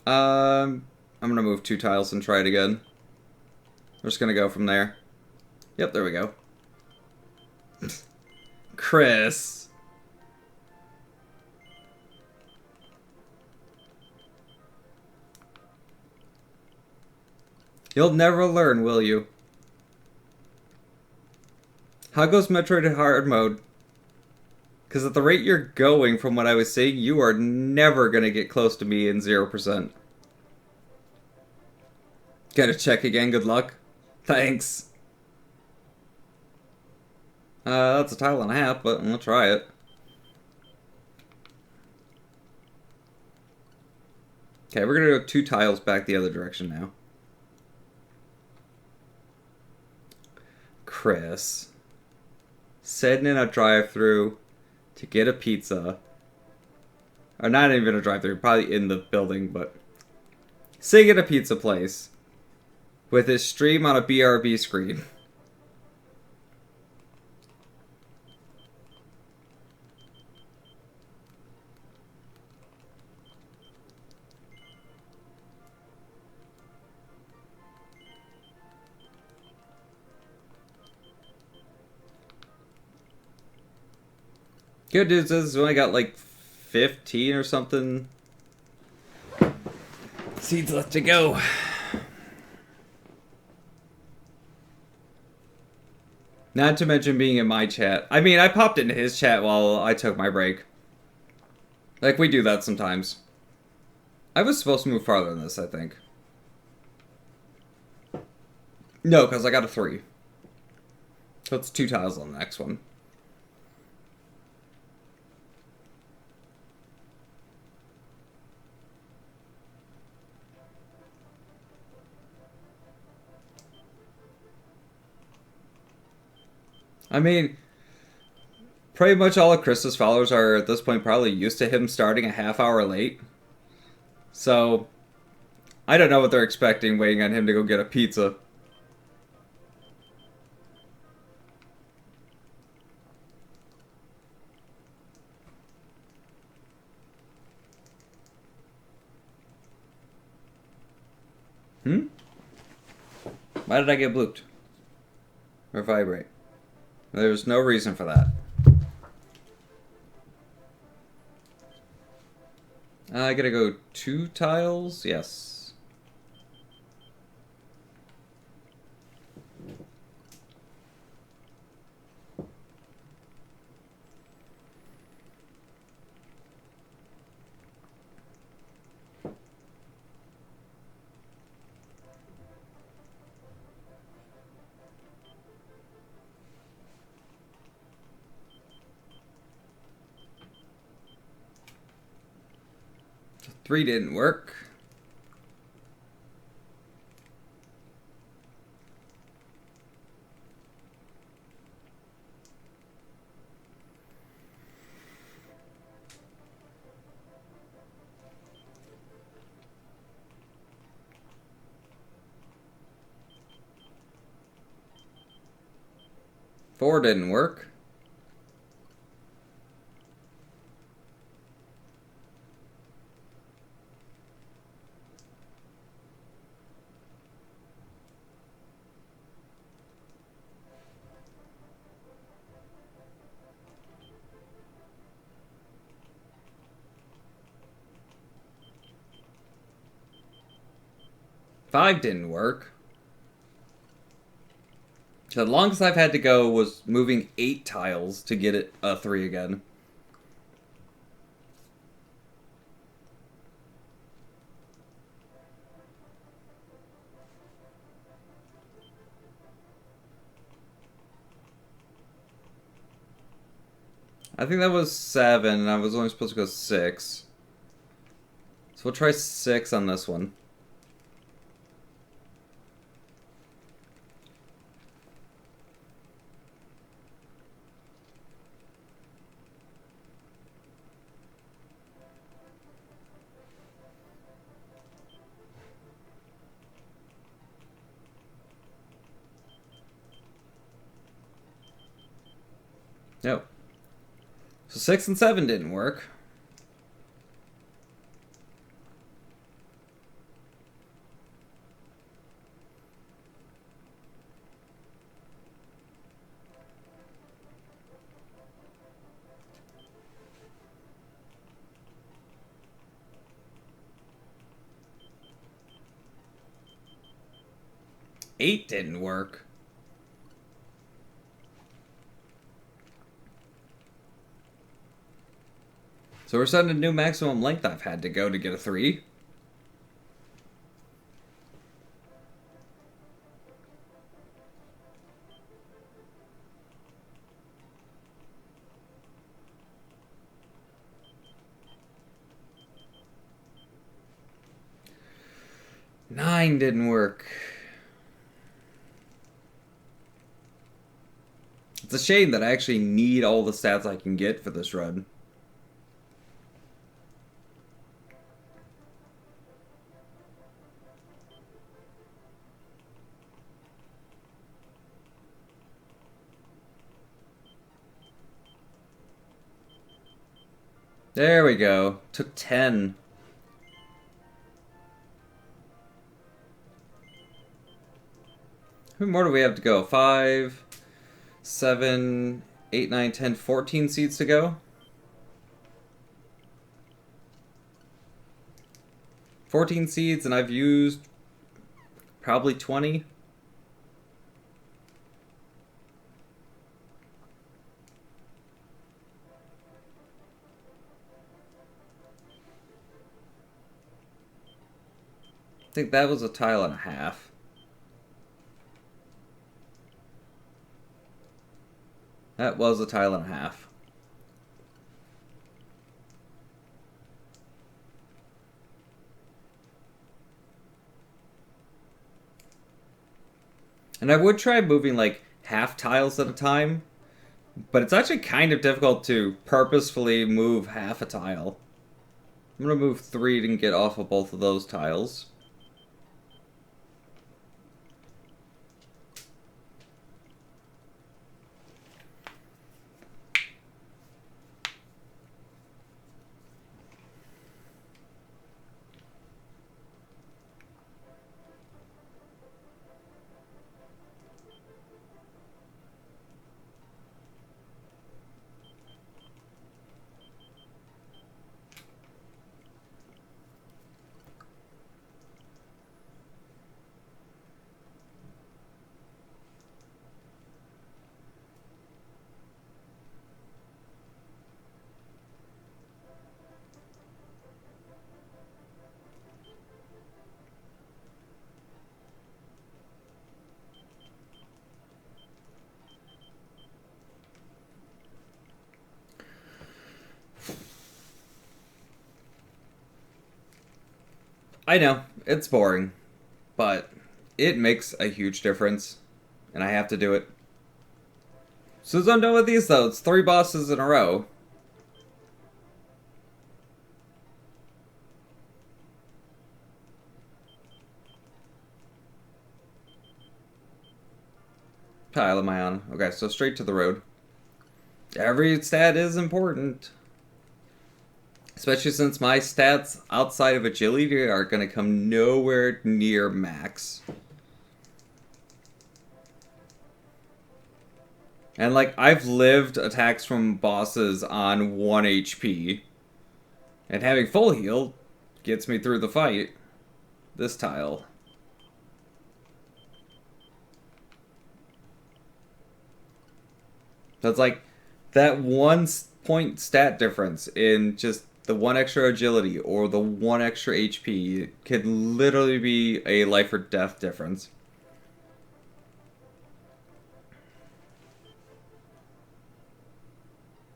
I'm gonna move 2 tiles and try it again. We're just gonna go from there. Yep, there we go. Chris. You'll never learn, will you? How goes Metroid in hard mode? Because at the rate you're going, from what I was saying, you are never going to get close to me in 0%. Gotta check again, good luck. Thanks. That's a tile and a half, but we'll try it. Okay, we're gonna go 2 tiles back the other direction now. Chris. Sitting in a drive-thru to get a pizza. Or not even a drive-thru, probably in the building, but... sitting at a pizza place. With his stream on a BRB screen. Good news is we only got like 15 or something seeds left to go. Not to mention being in my chat. I mean, I popped into his chat while I took my break. Like, we do that sometimes. I was supposed to move farther than this, I think. No, because I got a 3. So it's 2 tiles on the next one. I mean, pretty much all of Chris's followers are at this point probably used to him starting a half hour late. So, I don't know what they're expecting waiting on him to go get a pizza. Hmm? Why did I get blooped? Or vibrate? There's no reason for that. I gotta go 2 tiles? Yes. So 3 didn't work. Four didn't work. Five didn't work. So the longest I've had to go was moving 8 tiles to get it a 3 again. I think that was 7, and I was only supposed to go 6. So we'll try 6 on this one. Nope. So 6 and 7 didn't work. Eight didn't work. So we're setting a new maximum length I've had to go to get a 3. Nine didn't work. It's a shame that I actually need all the stats I can get for this run. There we go. Took 10. How many more do we have to go? 5, 7, 8, 9, 10, 14 seeds to go? 14 seeds, and I've used probably 20. I think that was a tile and a half. That was a tile and a half. And I would try moving like half tiles at a time, but it's actually kind of difficult to purposefully move half a tile. I'm going to move 3 to get off of both of those tiles. I know, it's boring, but it makes a huge difference, and I have to do it. So I'm done with these, though. It's 3 bosses in a row. Pile am I on? Okay, so straight to the road. Every stat is important. Especially since my stats outside of agility are going to come nowhere near max. And, like, I've lived attacks from bosses on 1 HP. And having full heal gets me through the fight. This tile. So it's like that 1 point stat difference in just the 1 extra agility or the 1 extra HP could literally be a life or death difference.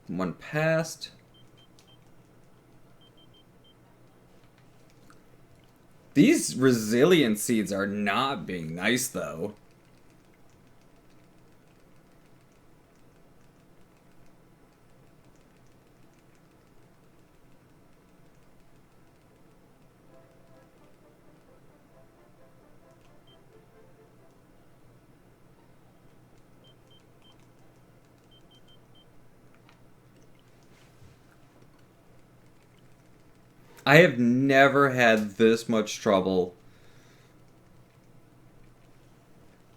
One passed. These resilient seeds are not being nice, though. I have never had this much trouble.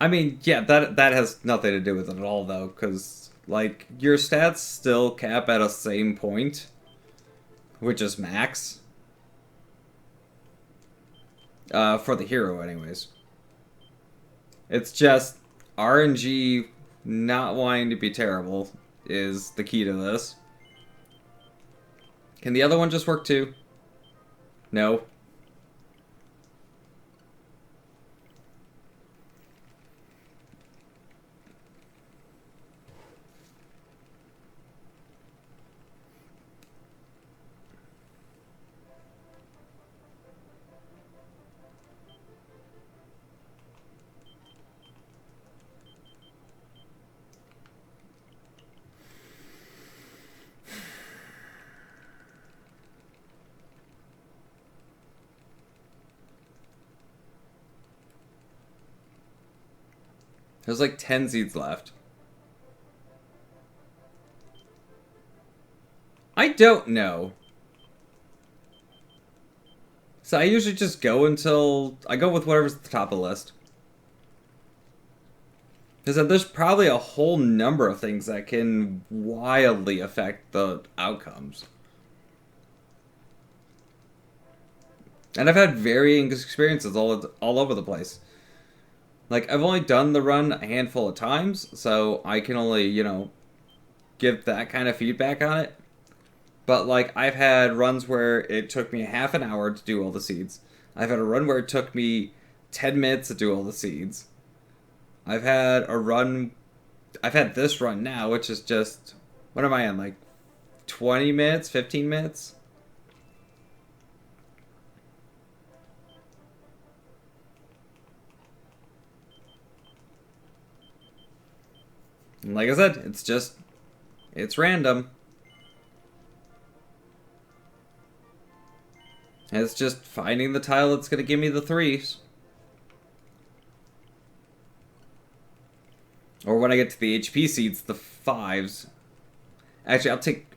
I mean, yeah, that has nothing to do with it at all, though, because, like, your stats still cap at a same point, which is max. For the hero, anyways. It's just RNG not wanting to be terrible is the key to this. Can the other one just work too? No. There's like 10 seeds left. I don't know. So I usually just go until... I go with whatever's at the top of the list. Because there's probably a whole number of things that can wildly affect the outcomes. And I've had varying experiences all over the place. Like, I've only done the run a handful of times, so I can only, you know, give that kind of feedback on it. But, like, I've had runs where it took me half an hour to do all the seeds. I've had a run where it took me 10 minutes to do all the seeds. I've had a run... I've had this run now, which is just... What am I on, like, 20 minutes? 15 minutes? And like I said, it's random. And it's just finding the tile that's going to give me the 3s. Or when I get to the HP seeds, the 5s. Actually,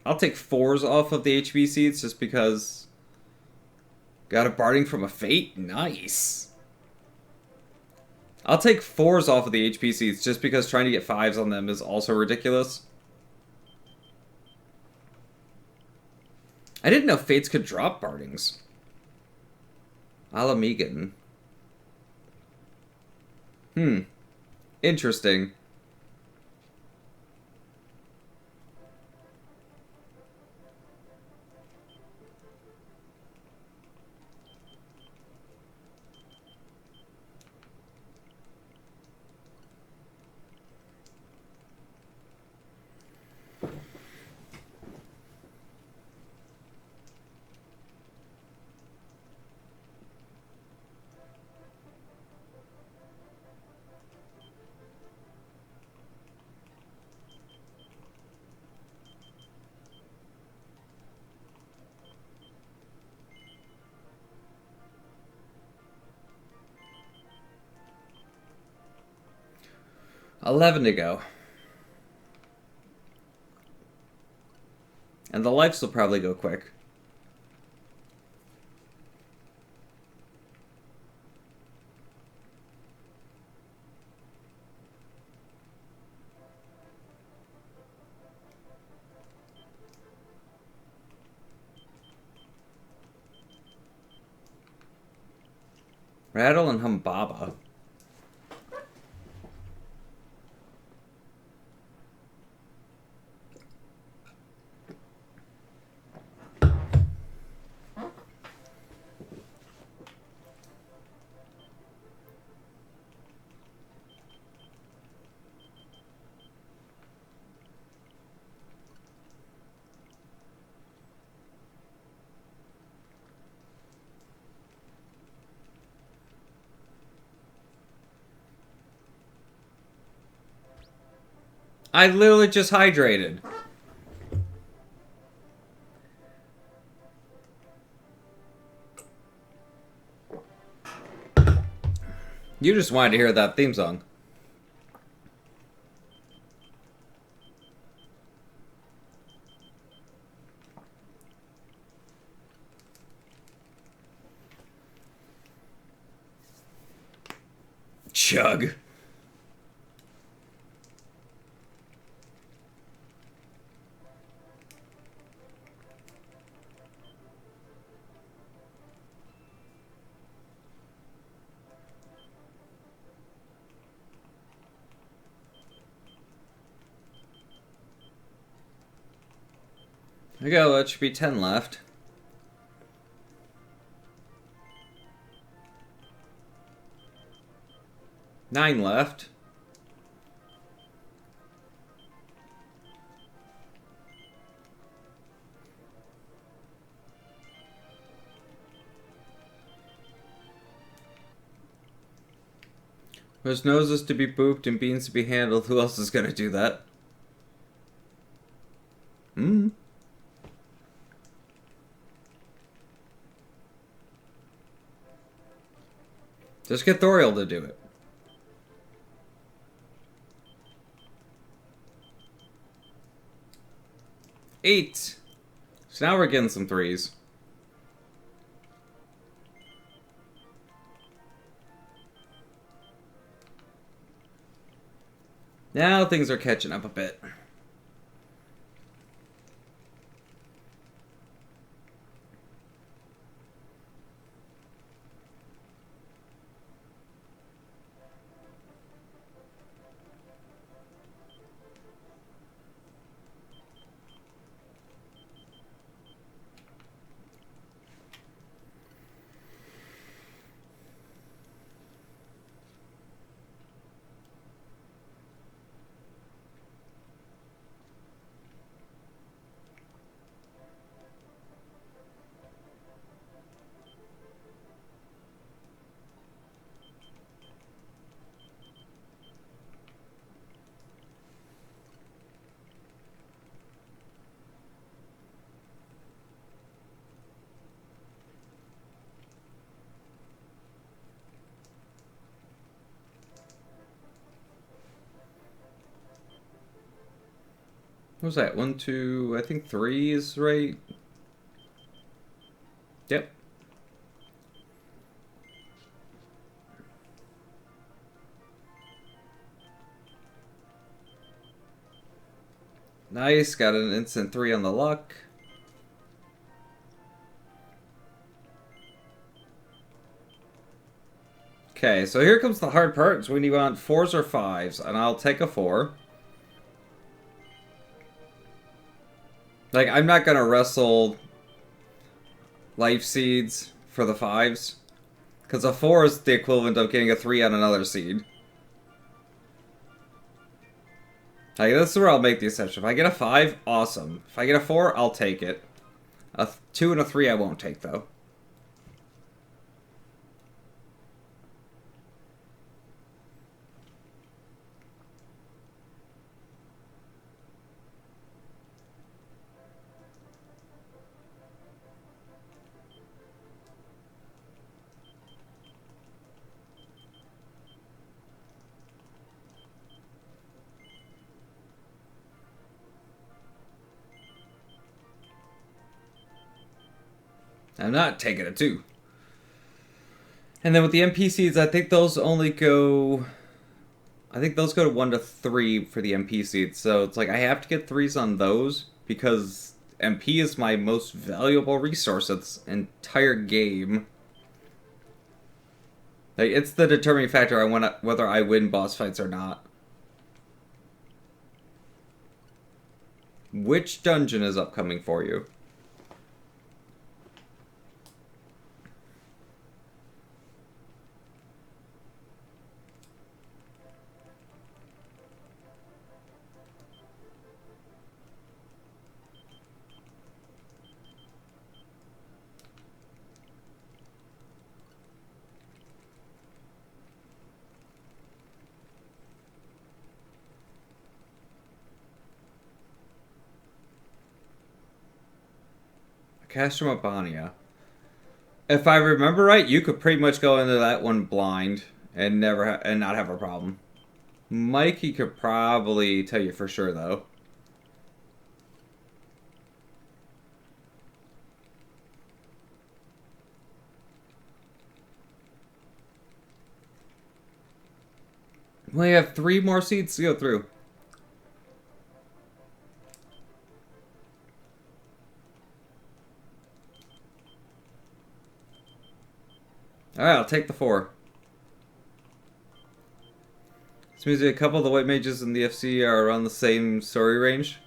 I'll take 4s off of the HP seeds just because... Got a Barding from a Fate? Nice. I'll take 4s off of the HP seeds just because trying to get 5s on them is also ridiculous. I didn't know Fates could drop Bardings. Alamegan. Interesting. 11 to go. And the lives will probably go quick. Rattle and Humbaba. I literally just hydrated. You just wanted to hear that theme song. Chug. There we go, that should be 10 left. Nine left. There's noses to be booped and beans to be handled. Who else is gonna do that? Hmm. Just get Thoriel to do it. Eight. So now we're getting some threes. Now things are catching up a bit. What was that? 1, 2, I think 3 is right. Yep. Nice, got an instant 3 on the luck. Okay, so here comes the hard part. It's when you want 4s or 5s, and I'll take a 4. Like, I'm not gonna wrestle life seeds for the 5s. Because a 4 is the equivalent of getting a 3 on another seed. Like, this is where I'll make the exception. If I get a 5, awesome. If I get a 4, I'll take it. A 2 and a 3 I won't take, though. I'm not taking a 2. And then with the MP seeds, I think those only go... I think those go to 1 to 3 for the MP seeds. So it's like I have to get 3s on those because MP is my most valuable resource of this entire game. Like, it's the determining factor on whether I win boss fights or not. Which dungeon is upcoming for you? Castramabania. If I remember right, you could pretty much go into that one blind and and not have a problem. Mikey could probably tell you for sure, though. We have 3 more seats to go through. Alright, I'll take the 4. This means a couple of the white mages in the FC are around the same story range.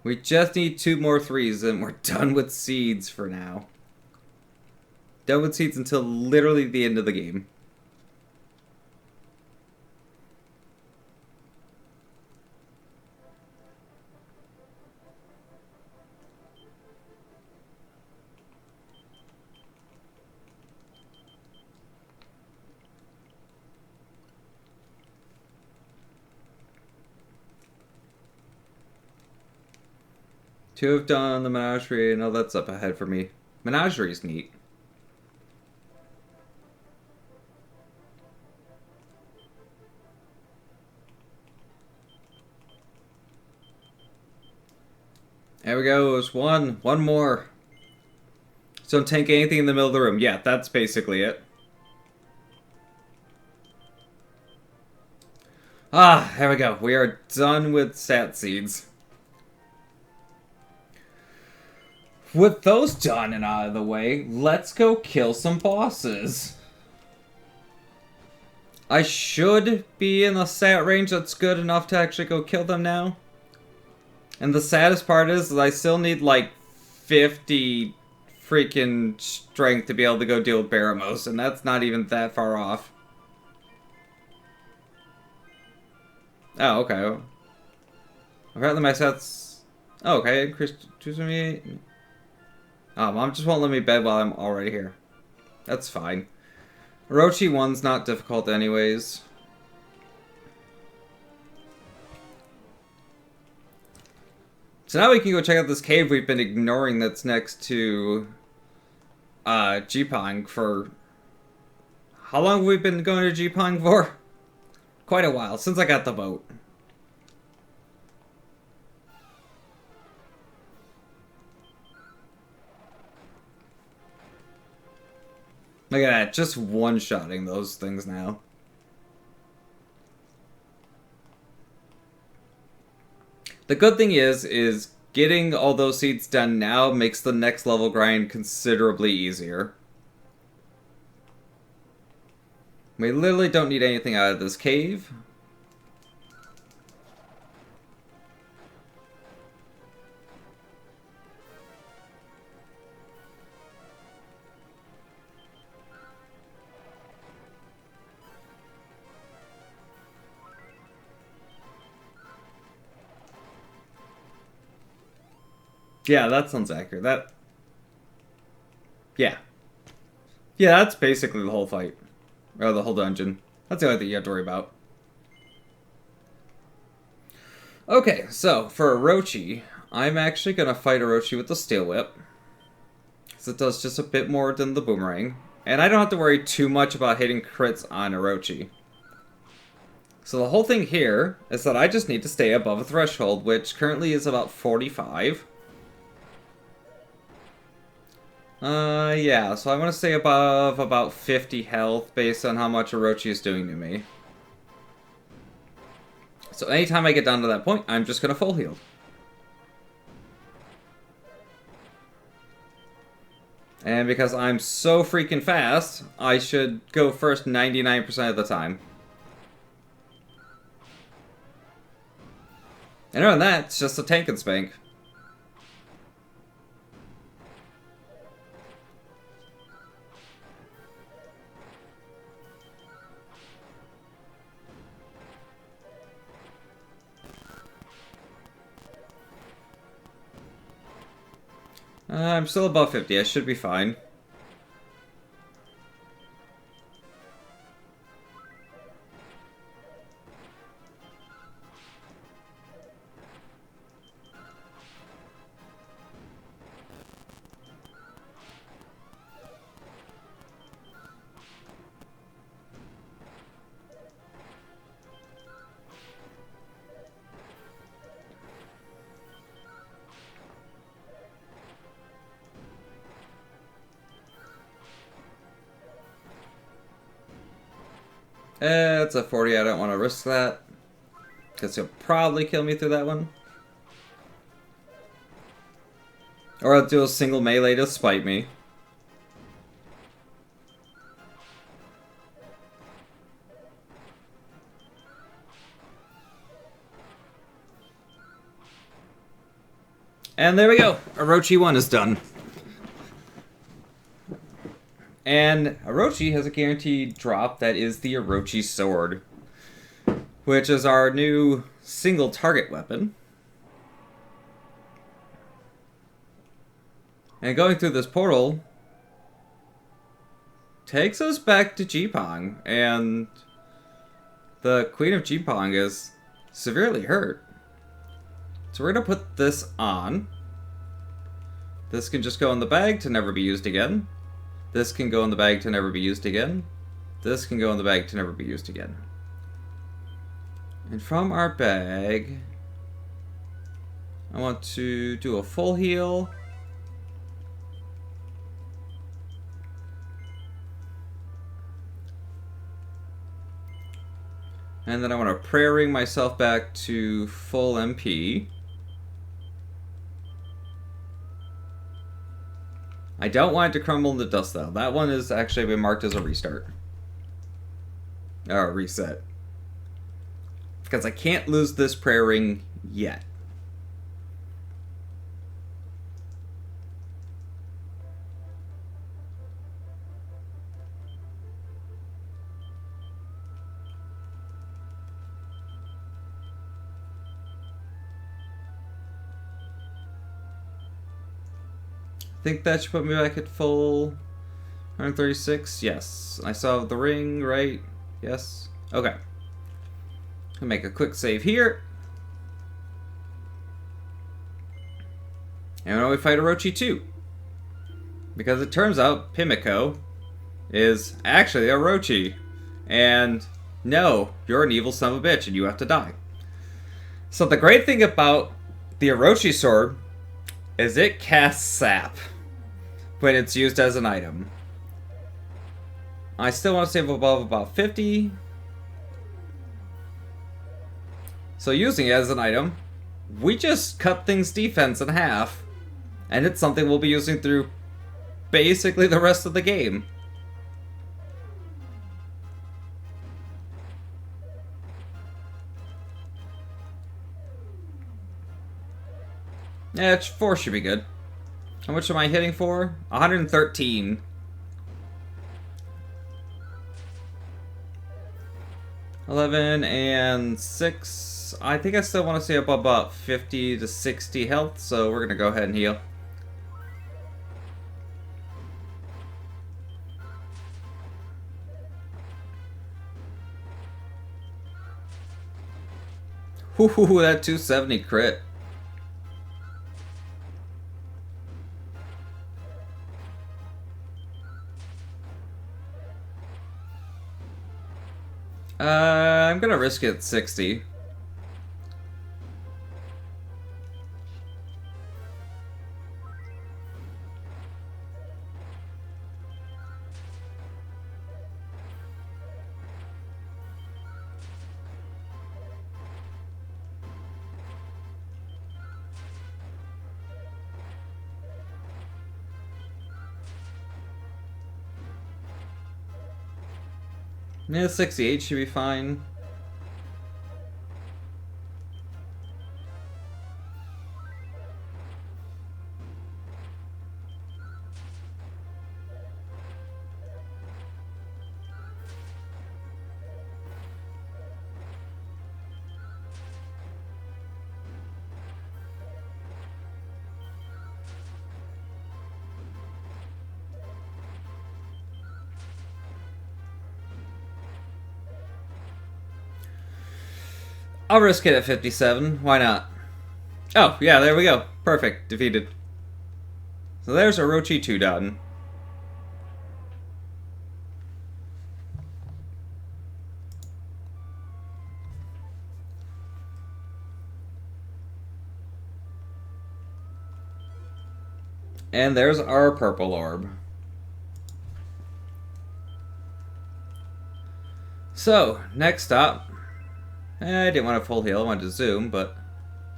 We just need 2 more 3s and we're done with seeds for now. Done with seeds until literally the end of the game. Two have done the menagerie. No, that's up ahead for me. Menagerie's neat. There we go. There's one. One more. So don't tank anything in the middle of the room. Yeah, that's basically it. Ah, there we go. We are done with stat seeds. With those done and out of the way, let's go kill some bosses. I should be in a stat range that's good enough to actually go kill them now. And the saddest part is that I still need like 50 freaking strength to be able to go deal with Baramos, and that's not even that far off. Oh, okay. Apparently my stats... Oh, okay, increased to me. Mom just won't let me bed while I'm already here. That's fine. Orochi 1's not difficult anyways. So now we can go check out this cave we've been ignoring that's next to Jipang for... How long have we been going to Jipang for? Quite a while, since I got the boat. Look at that, just one-shotting those things now. The good thing is getting all those seeds done now makes the next level grind considerably easier. We literally don't need anything out of this cave. Yeah, that sounds accurate. Yeah. Yeah, that's basically the whole fight. Or the whole dungeon. That's the only thing you have to worry about. Okay, so for Orochi, I'm actually going to fight Orochi with the Steel Whip. Because it does just a bit more than the Boomerang. And I don't have to worry too much about hitting crits on Orochi. So the whole thing here is that I just need to stay above a threshold, which currently is about 45. Yeah, so I want to stay above about 50 health based on how much Orochi is doing to me. So anytime I get down to that point, I'm just going to full heal. And because I'm so freaking fast, I should go first 99% of the time. And other than that, it's just a tank and spank. I'm still above 50, I should be fine. It's a 40, I don't want to risk that. Because he'll probably kill me through that one. Or I'll do a single melee to spite me. And there we go. Orochi 1 is done. And Orochi has a guaranteed drop that is the Orochi Sword, which is our new single target weapon. And going through this portal takes us back to Jipang, and the Queen of Jipang is severely hurt. So we're going to put this on. This can just go in the bag to never be used again. This can go in the bag to never be used again. This can go in the bag to never be used again. And from our bag, I want to do a full heal. And then I want to prayer ring myself back to full MP. I don't want it to crumble into dust, though. That one has actually been marked as a restart. Or a reset. Because I can't lose this prayer ring yet. I think that should put me back at full 136. Yes. I still have the ring, right? Yes. Okay. I'll make a quick save here. And now we fight Orochi 2. Because it turns out Pimiko is actually Orochi. And no, you're an evil son of a bitch and you have to die. So the great thing about the Orochi sword is it casts sap when it's used as an item. I still want to save above about 50. So using it as an item, we just cut things defense in half. And it's something we'll be using through basically the rest of the game. Yeah, 4 should be good. How much am I hitting for? 113. $11 and 6. I think I still want to stay up about 50 to 60 health, so we're going to go ahead and heal. Ooh, that 270 crit. I'm gonna risk it 60. Yeah, 68 should be fine. I'll risk it at 57. Why not? Oh, yeah, there we go. Perfect. Defeated. So there's Orochi 2 done. And there's our purple orb. So, next up... I didn't want to full heal, I wanted to zoom, but...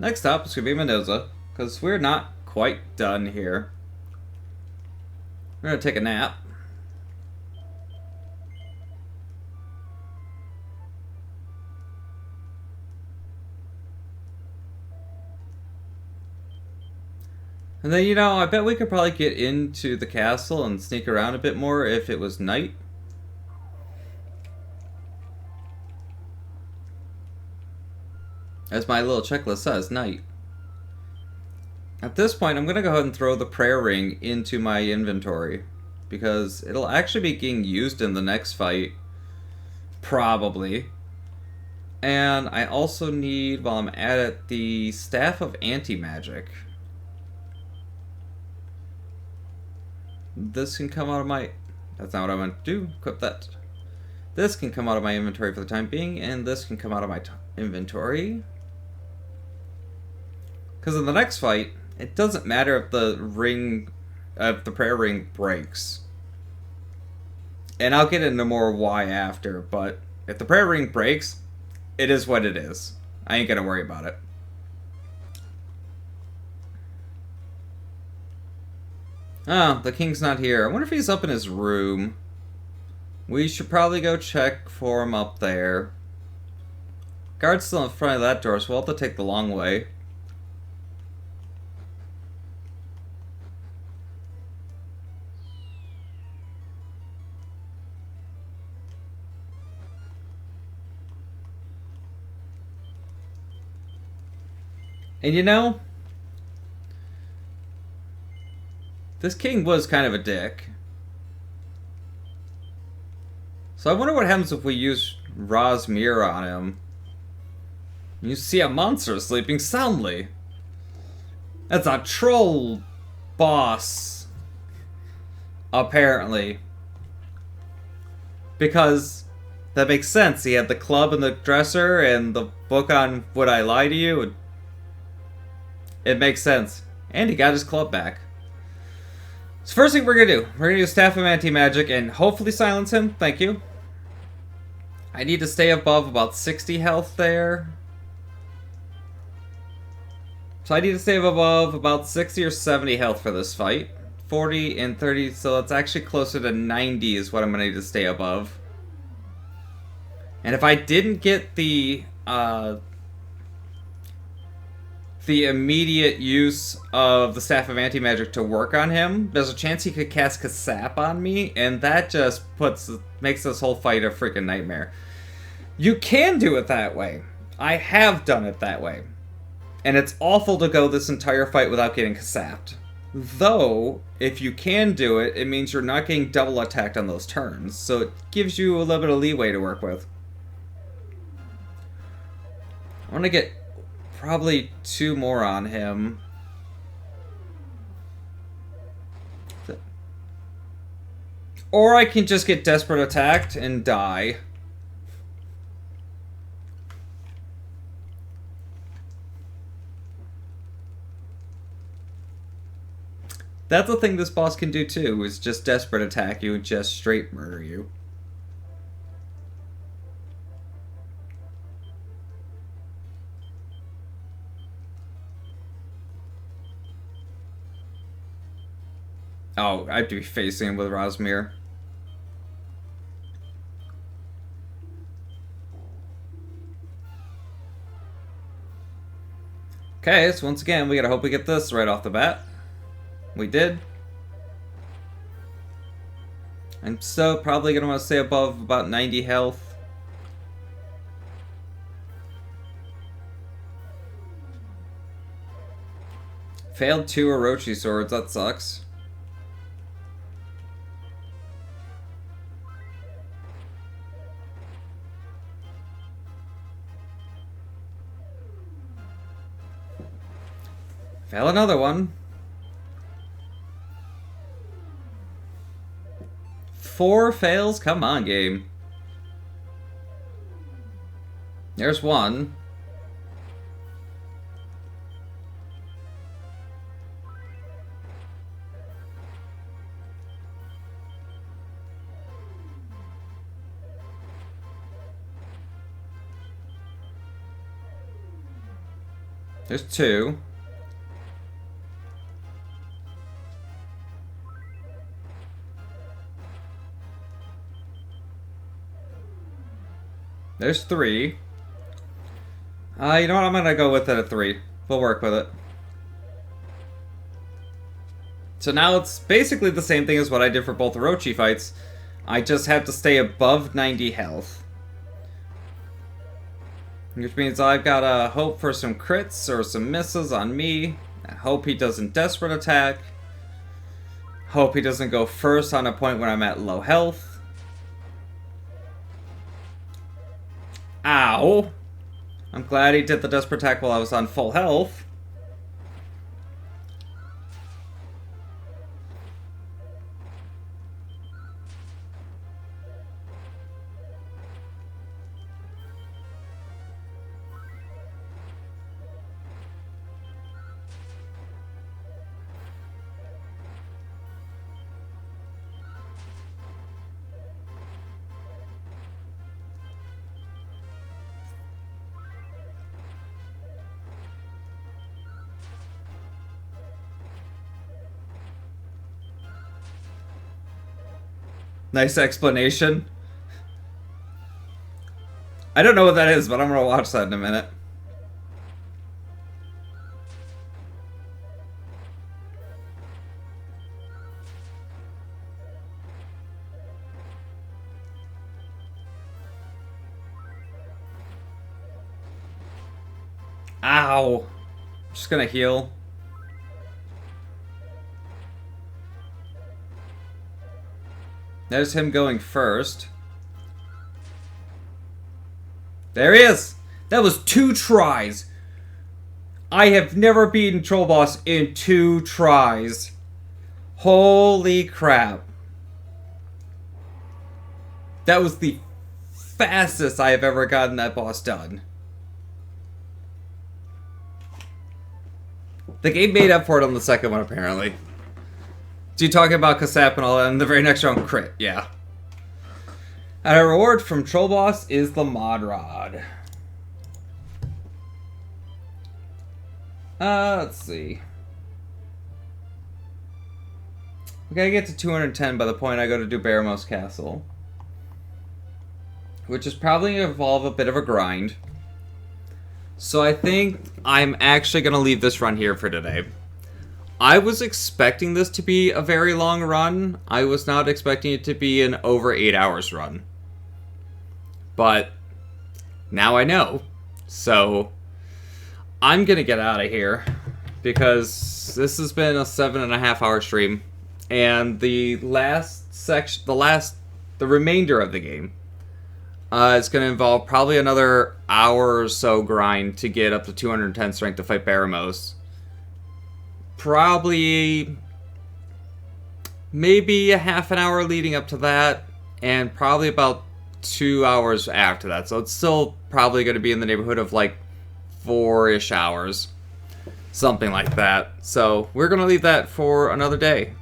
Next up is going to be Mendoza, because we're not quite done here. We're going to take a nap. And then, you know, I bet we could probably get into the castle and sneak around a bit more if it was night. As my little checklist says, night. At this point, I'm going to go ahead and throw the prayer ring into my inventory. Because it'll actually be getting used in the next fight. Probably. And I also need, while I'm at it, the Staff of Anti-Magic. This can come out of my... That's not what I want to do. Equip that. This can come out of my inventory for the time being, and this can come out of my inventory. Because in the next fight, it doesn't matter if the ring... if the prayer ring breaks. And I'll get into more why after, but if the prayer ring breaks, it is what it is. I ain't gonna worry about it. Oh, the king's not here. I wonder if he's up in his room. We should probably go check for him up there. Guard's still in front of that door, so we'll have to take the long way. And you know, this king was kind of a dick. So I wonder what happens if we use Ra's mirror on him. You see a monster sleeping soundly. That's a troll boss. Apparently. Because that makes sense. He had the club in the dresser and the book on Would I Lie to You? It makes sense. And he got his club back. So first thing we're going to do, we're going to use Staff of Anti-Magic and hopefully silence him. Thank you. I need to stay above about 60 health there. So I need to stay above about 60 or 70 health for this fight. 40 and 30, so that's actually closer to 90 is what I'm going to need to stay above. And if I didn't get the immediate use of the Staff of Anti-Magic to work on him, there's a chance he could cast Kasap on me, and that just makes this whole fight a freaking nightmare. You can do it that way. I have done it that way. And it's awful to go this entire fight without getting Kasapped. Though, if you can do it, it means you're not getting double attacked on those turns, so it gives you a little bit of leeway to work with. I want to get probably 2 more on him. Or I can just get desperate attacked and die. That's the thing this boss can do too, is just desperate attack you and just straight murder you. Oh, I have to be facing him with Rosmir. Okay, so once again, we gotta hope we get this right off the bat. We did. I'm still probably gonna want to stay above about 90 health. Failed 2 Orochi swords, that sucks. Fail another one. 4 fails? Come on, game. There's one. There's 2. There's 3. You know what? I'm gonna go with it at 3. We'll work with it. So now it's basically the same thing as what I did for both Orochi fights. I just have to stay above 90 health. Which means I've gotta hope for some crits or some misses on me. I hope he doesn't desperate attack. Hope he doesn't go first on a point when I'm at low health. Ow! I'm glad he did the desperate attack while I was on full health. Nice explanation. I don't know what that is, but I'm gonna watch that in a minute. Ow. Just gonna heal. There's him going first. There he is! That was 2 tries! I have never beaten Troll Boss in 2 tries. Holy crap. That was the fastest I have ever gotten that boss done. The game made up for it on the second one, apparently. So you talking about Kasap and all that, and the very next round, crit, yeah. And a reward from Troll Boss is the Mod Rod. Let's see. We gotta get to 210 by the point I go to do Baramos Castle. Which is probably gonna involve a bit of a grind. So I think I'm actually gonna leave this run here for today. I was expecting this to be a very long run. I was not expecting it to be an over 8 hours run. But now I know. So I'm gonna get out of here because this has been a 7.5 hour stream. And the last section, the remainder of the game is gonna involve probably another hour or so grind to get up to 210 strength to fight Baramos. Probably maybe a half an hour leading up to that, and probably about 2 hours after that. So it's still probably going to be in the neighborhood of like 4-ish hours. Something like that. So we're going to leave that for another day.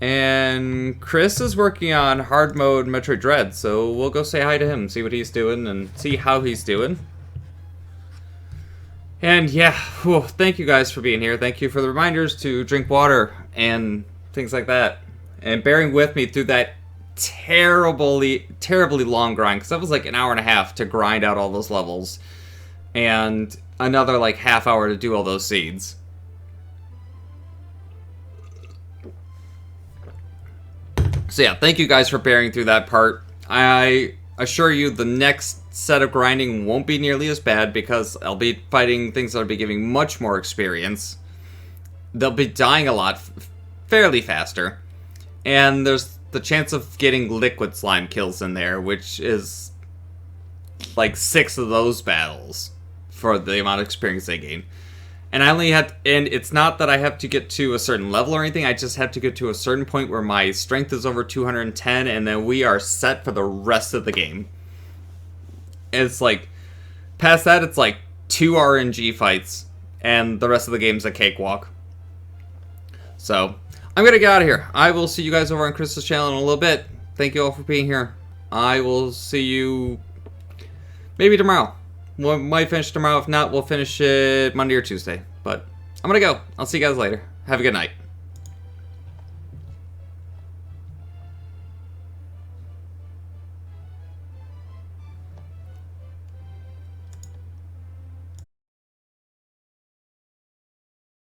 And Chris is working on hard mode Metroid Dread, so we'll go say hi to him, see what he's doing, and see how he's doing. And yeah, whew, thank you guys for being here. Thank you for the reminders to drink water and things like that. And bearing with me through that terribly long grind, because that was like an hour and a half to grind out all those levels. And another like half hour to do all those seeds. So yeah, thank you guys for bearing through that part. I assure you the next set of grinding won't be nearly as bad because I'll be fighting things that'll be giving much more experience. They'll be dying a lot fairly faster. And there's the chance of getting liquid slime kills in there, which is like 6 of those battles for the amount of experience they gain. And and it's not that I have to get to a certain level or anything, I just have to get to a certain point where my strength is over 210, and then we are set for the rest of the game. It's like, past that, it's like 2 RNG fights, and the rest of the game's a cakewalk. So, I'm gonna get out of here. I will see you guys over on Chris's channel in a little bit. Thank you all for being here. I will see you maybe tomorrow. We might finish tomorrow. If not, we'll finish it Monday or Tuesday. But I'm gonna go. I'll see you guys later. Have a good night.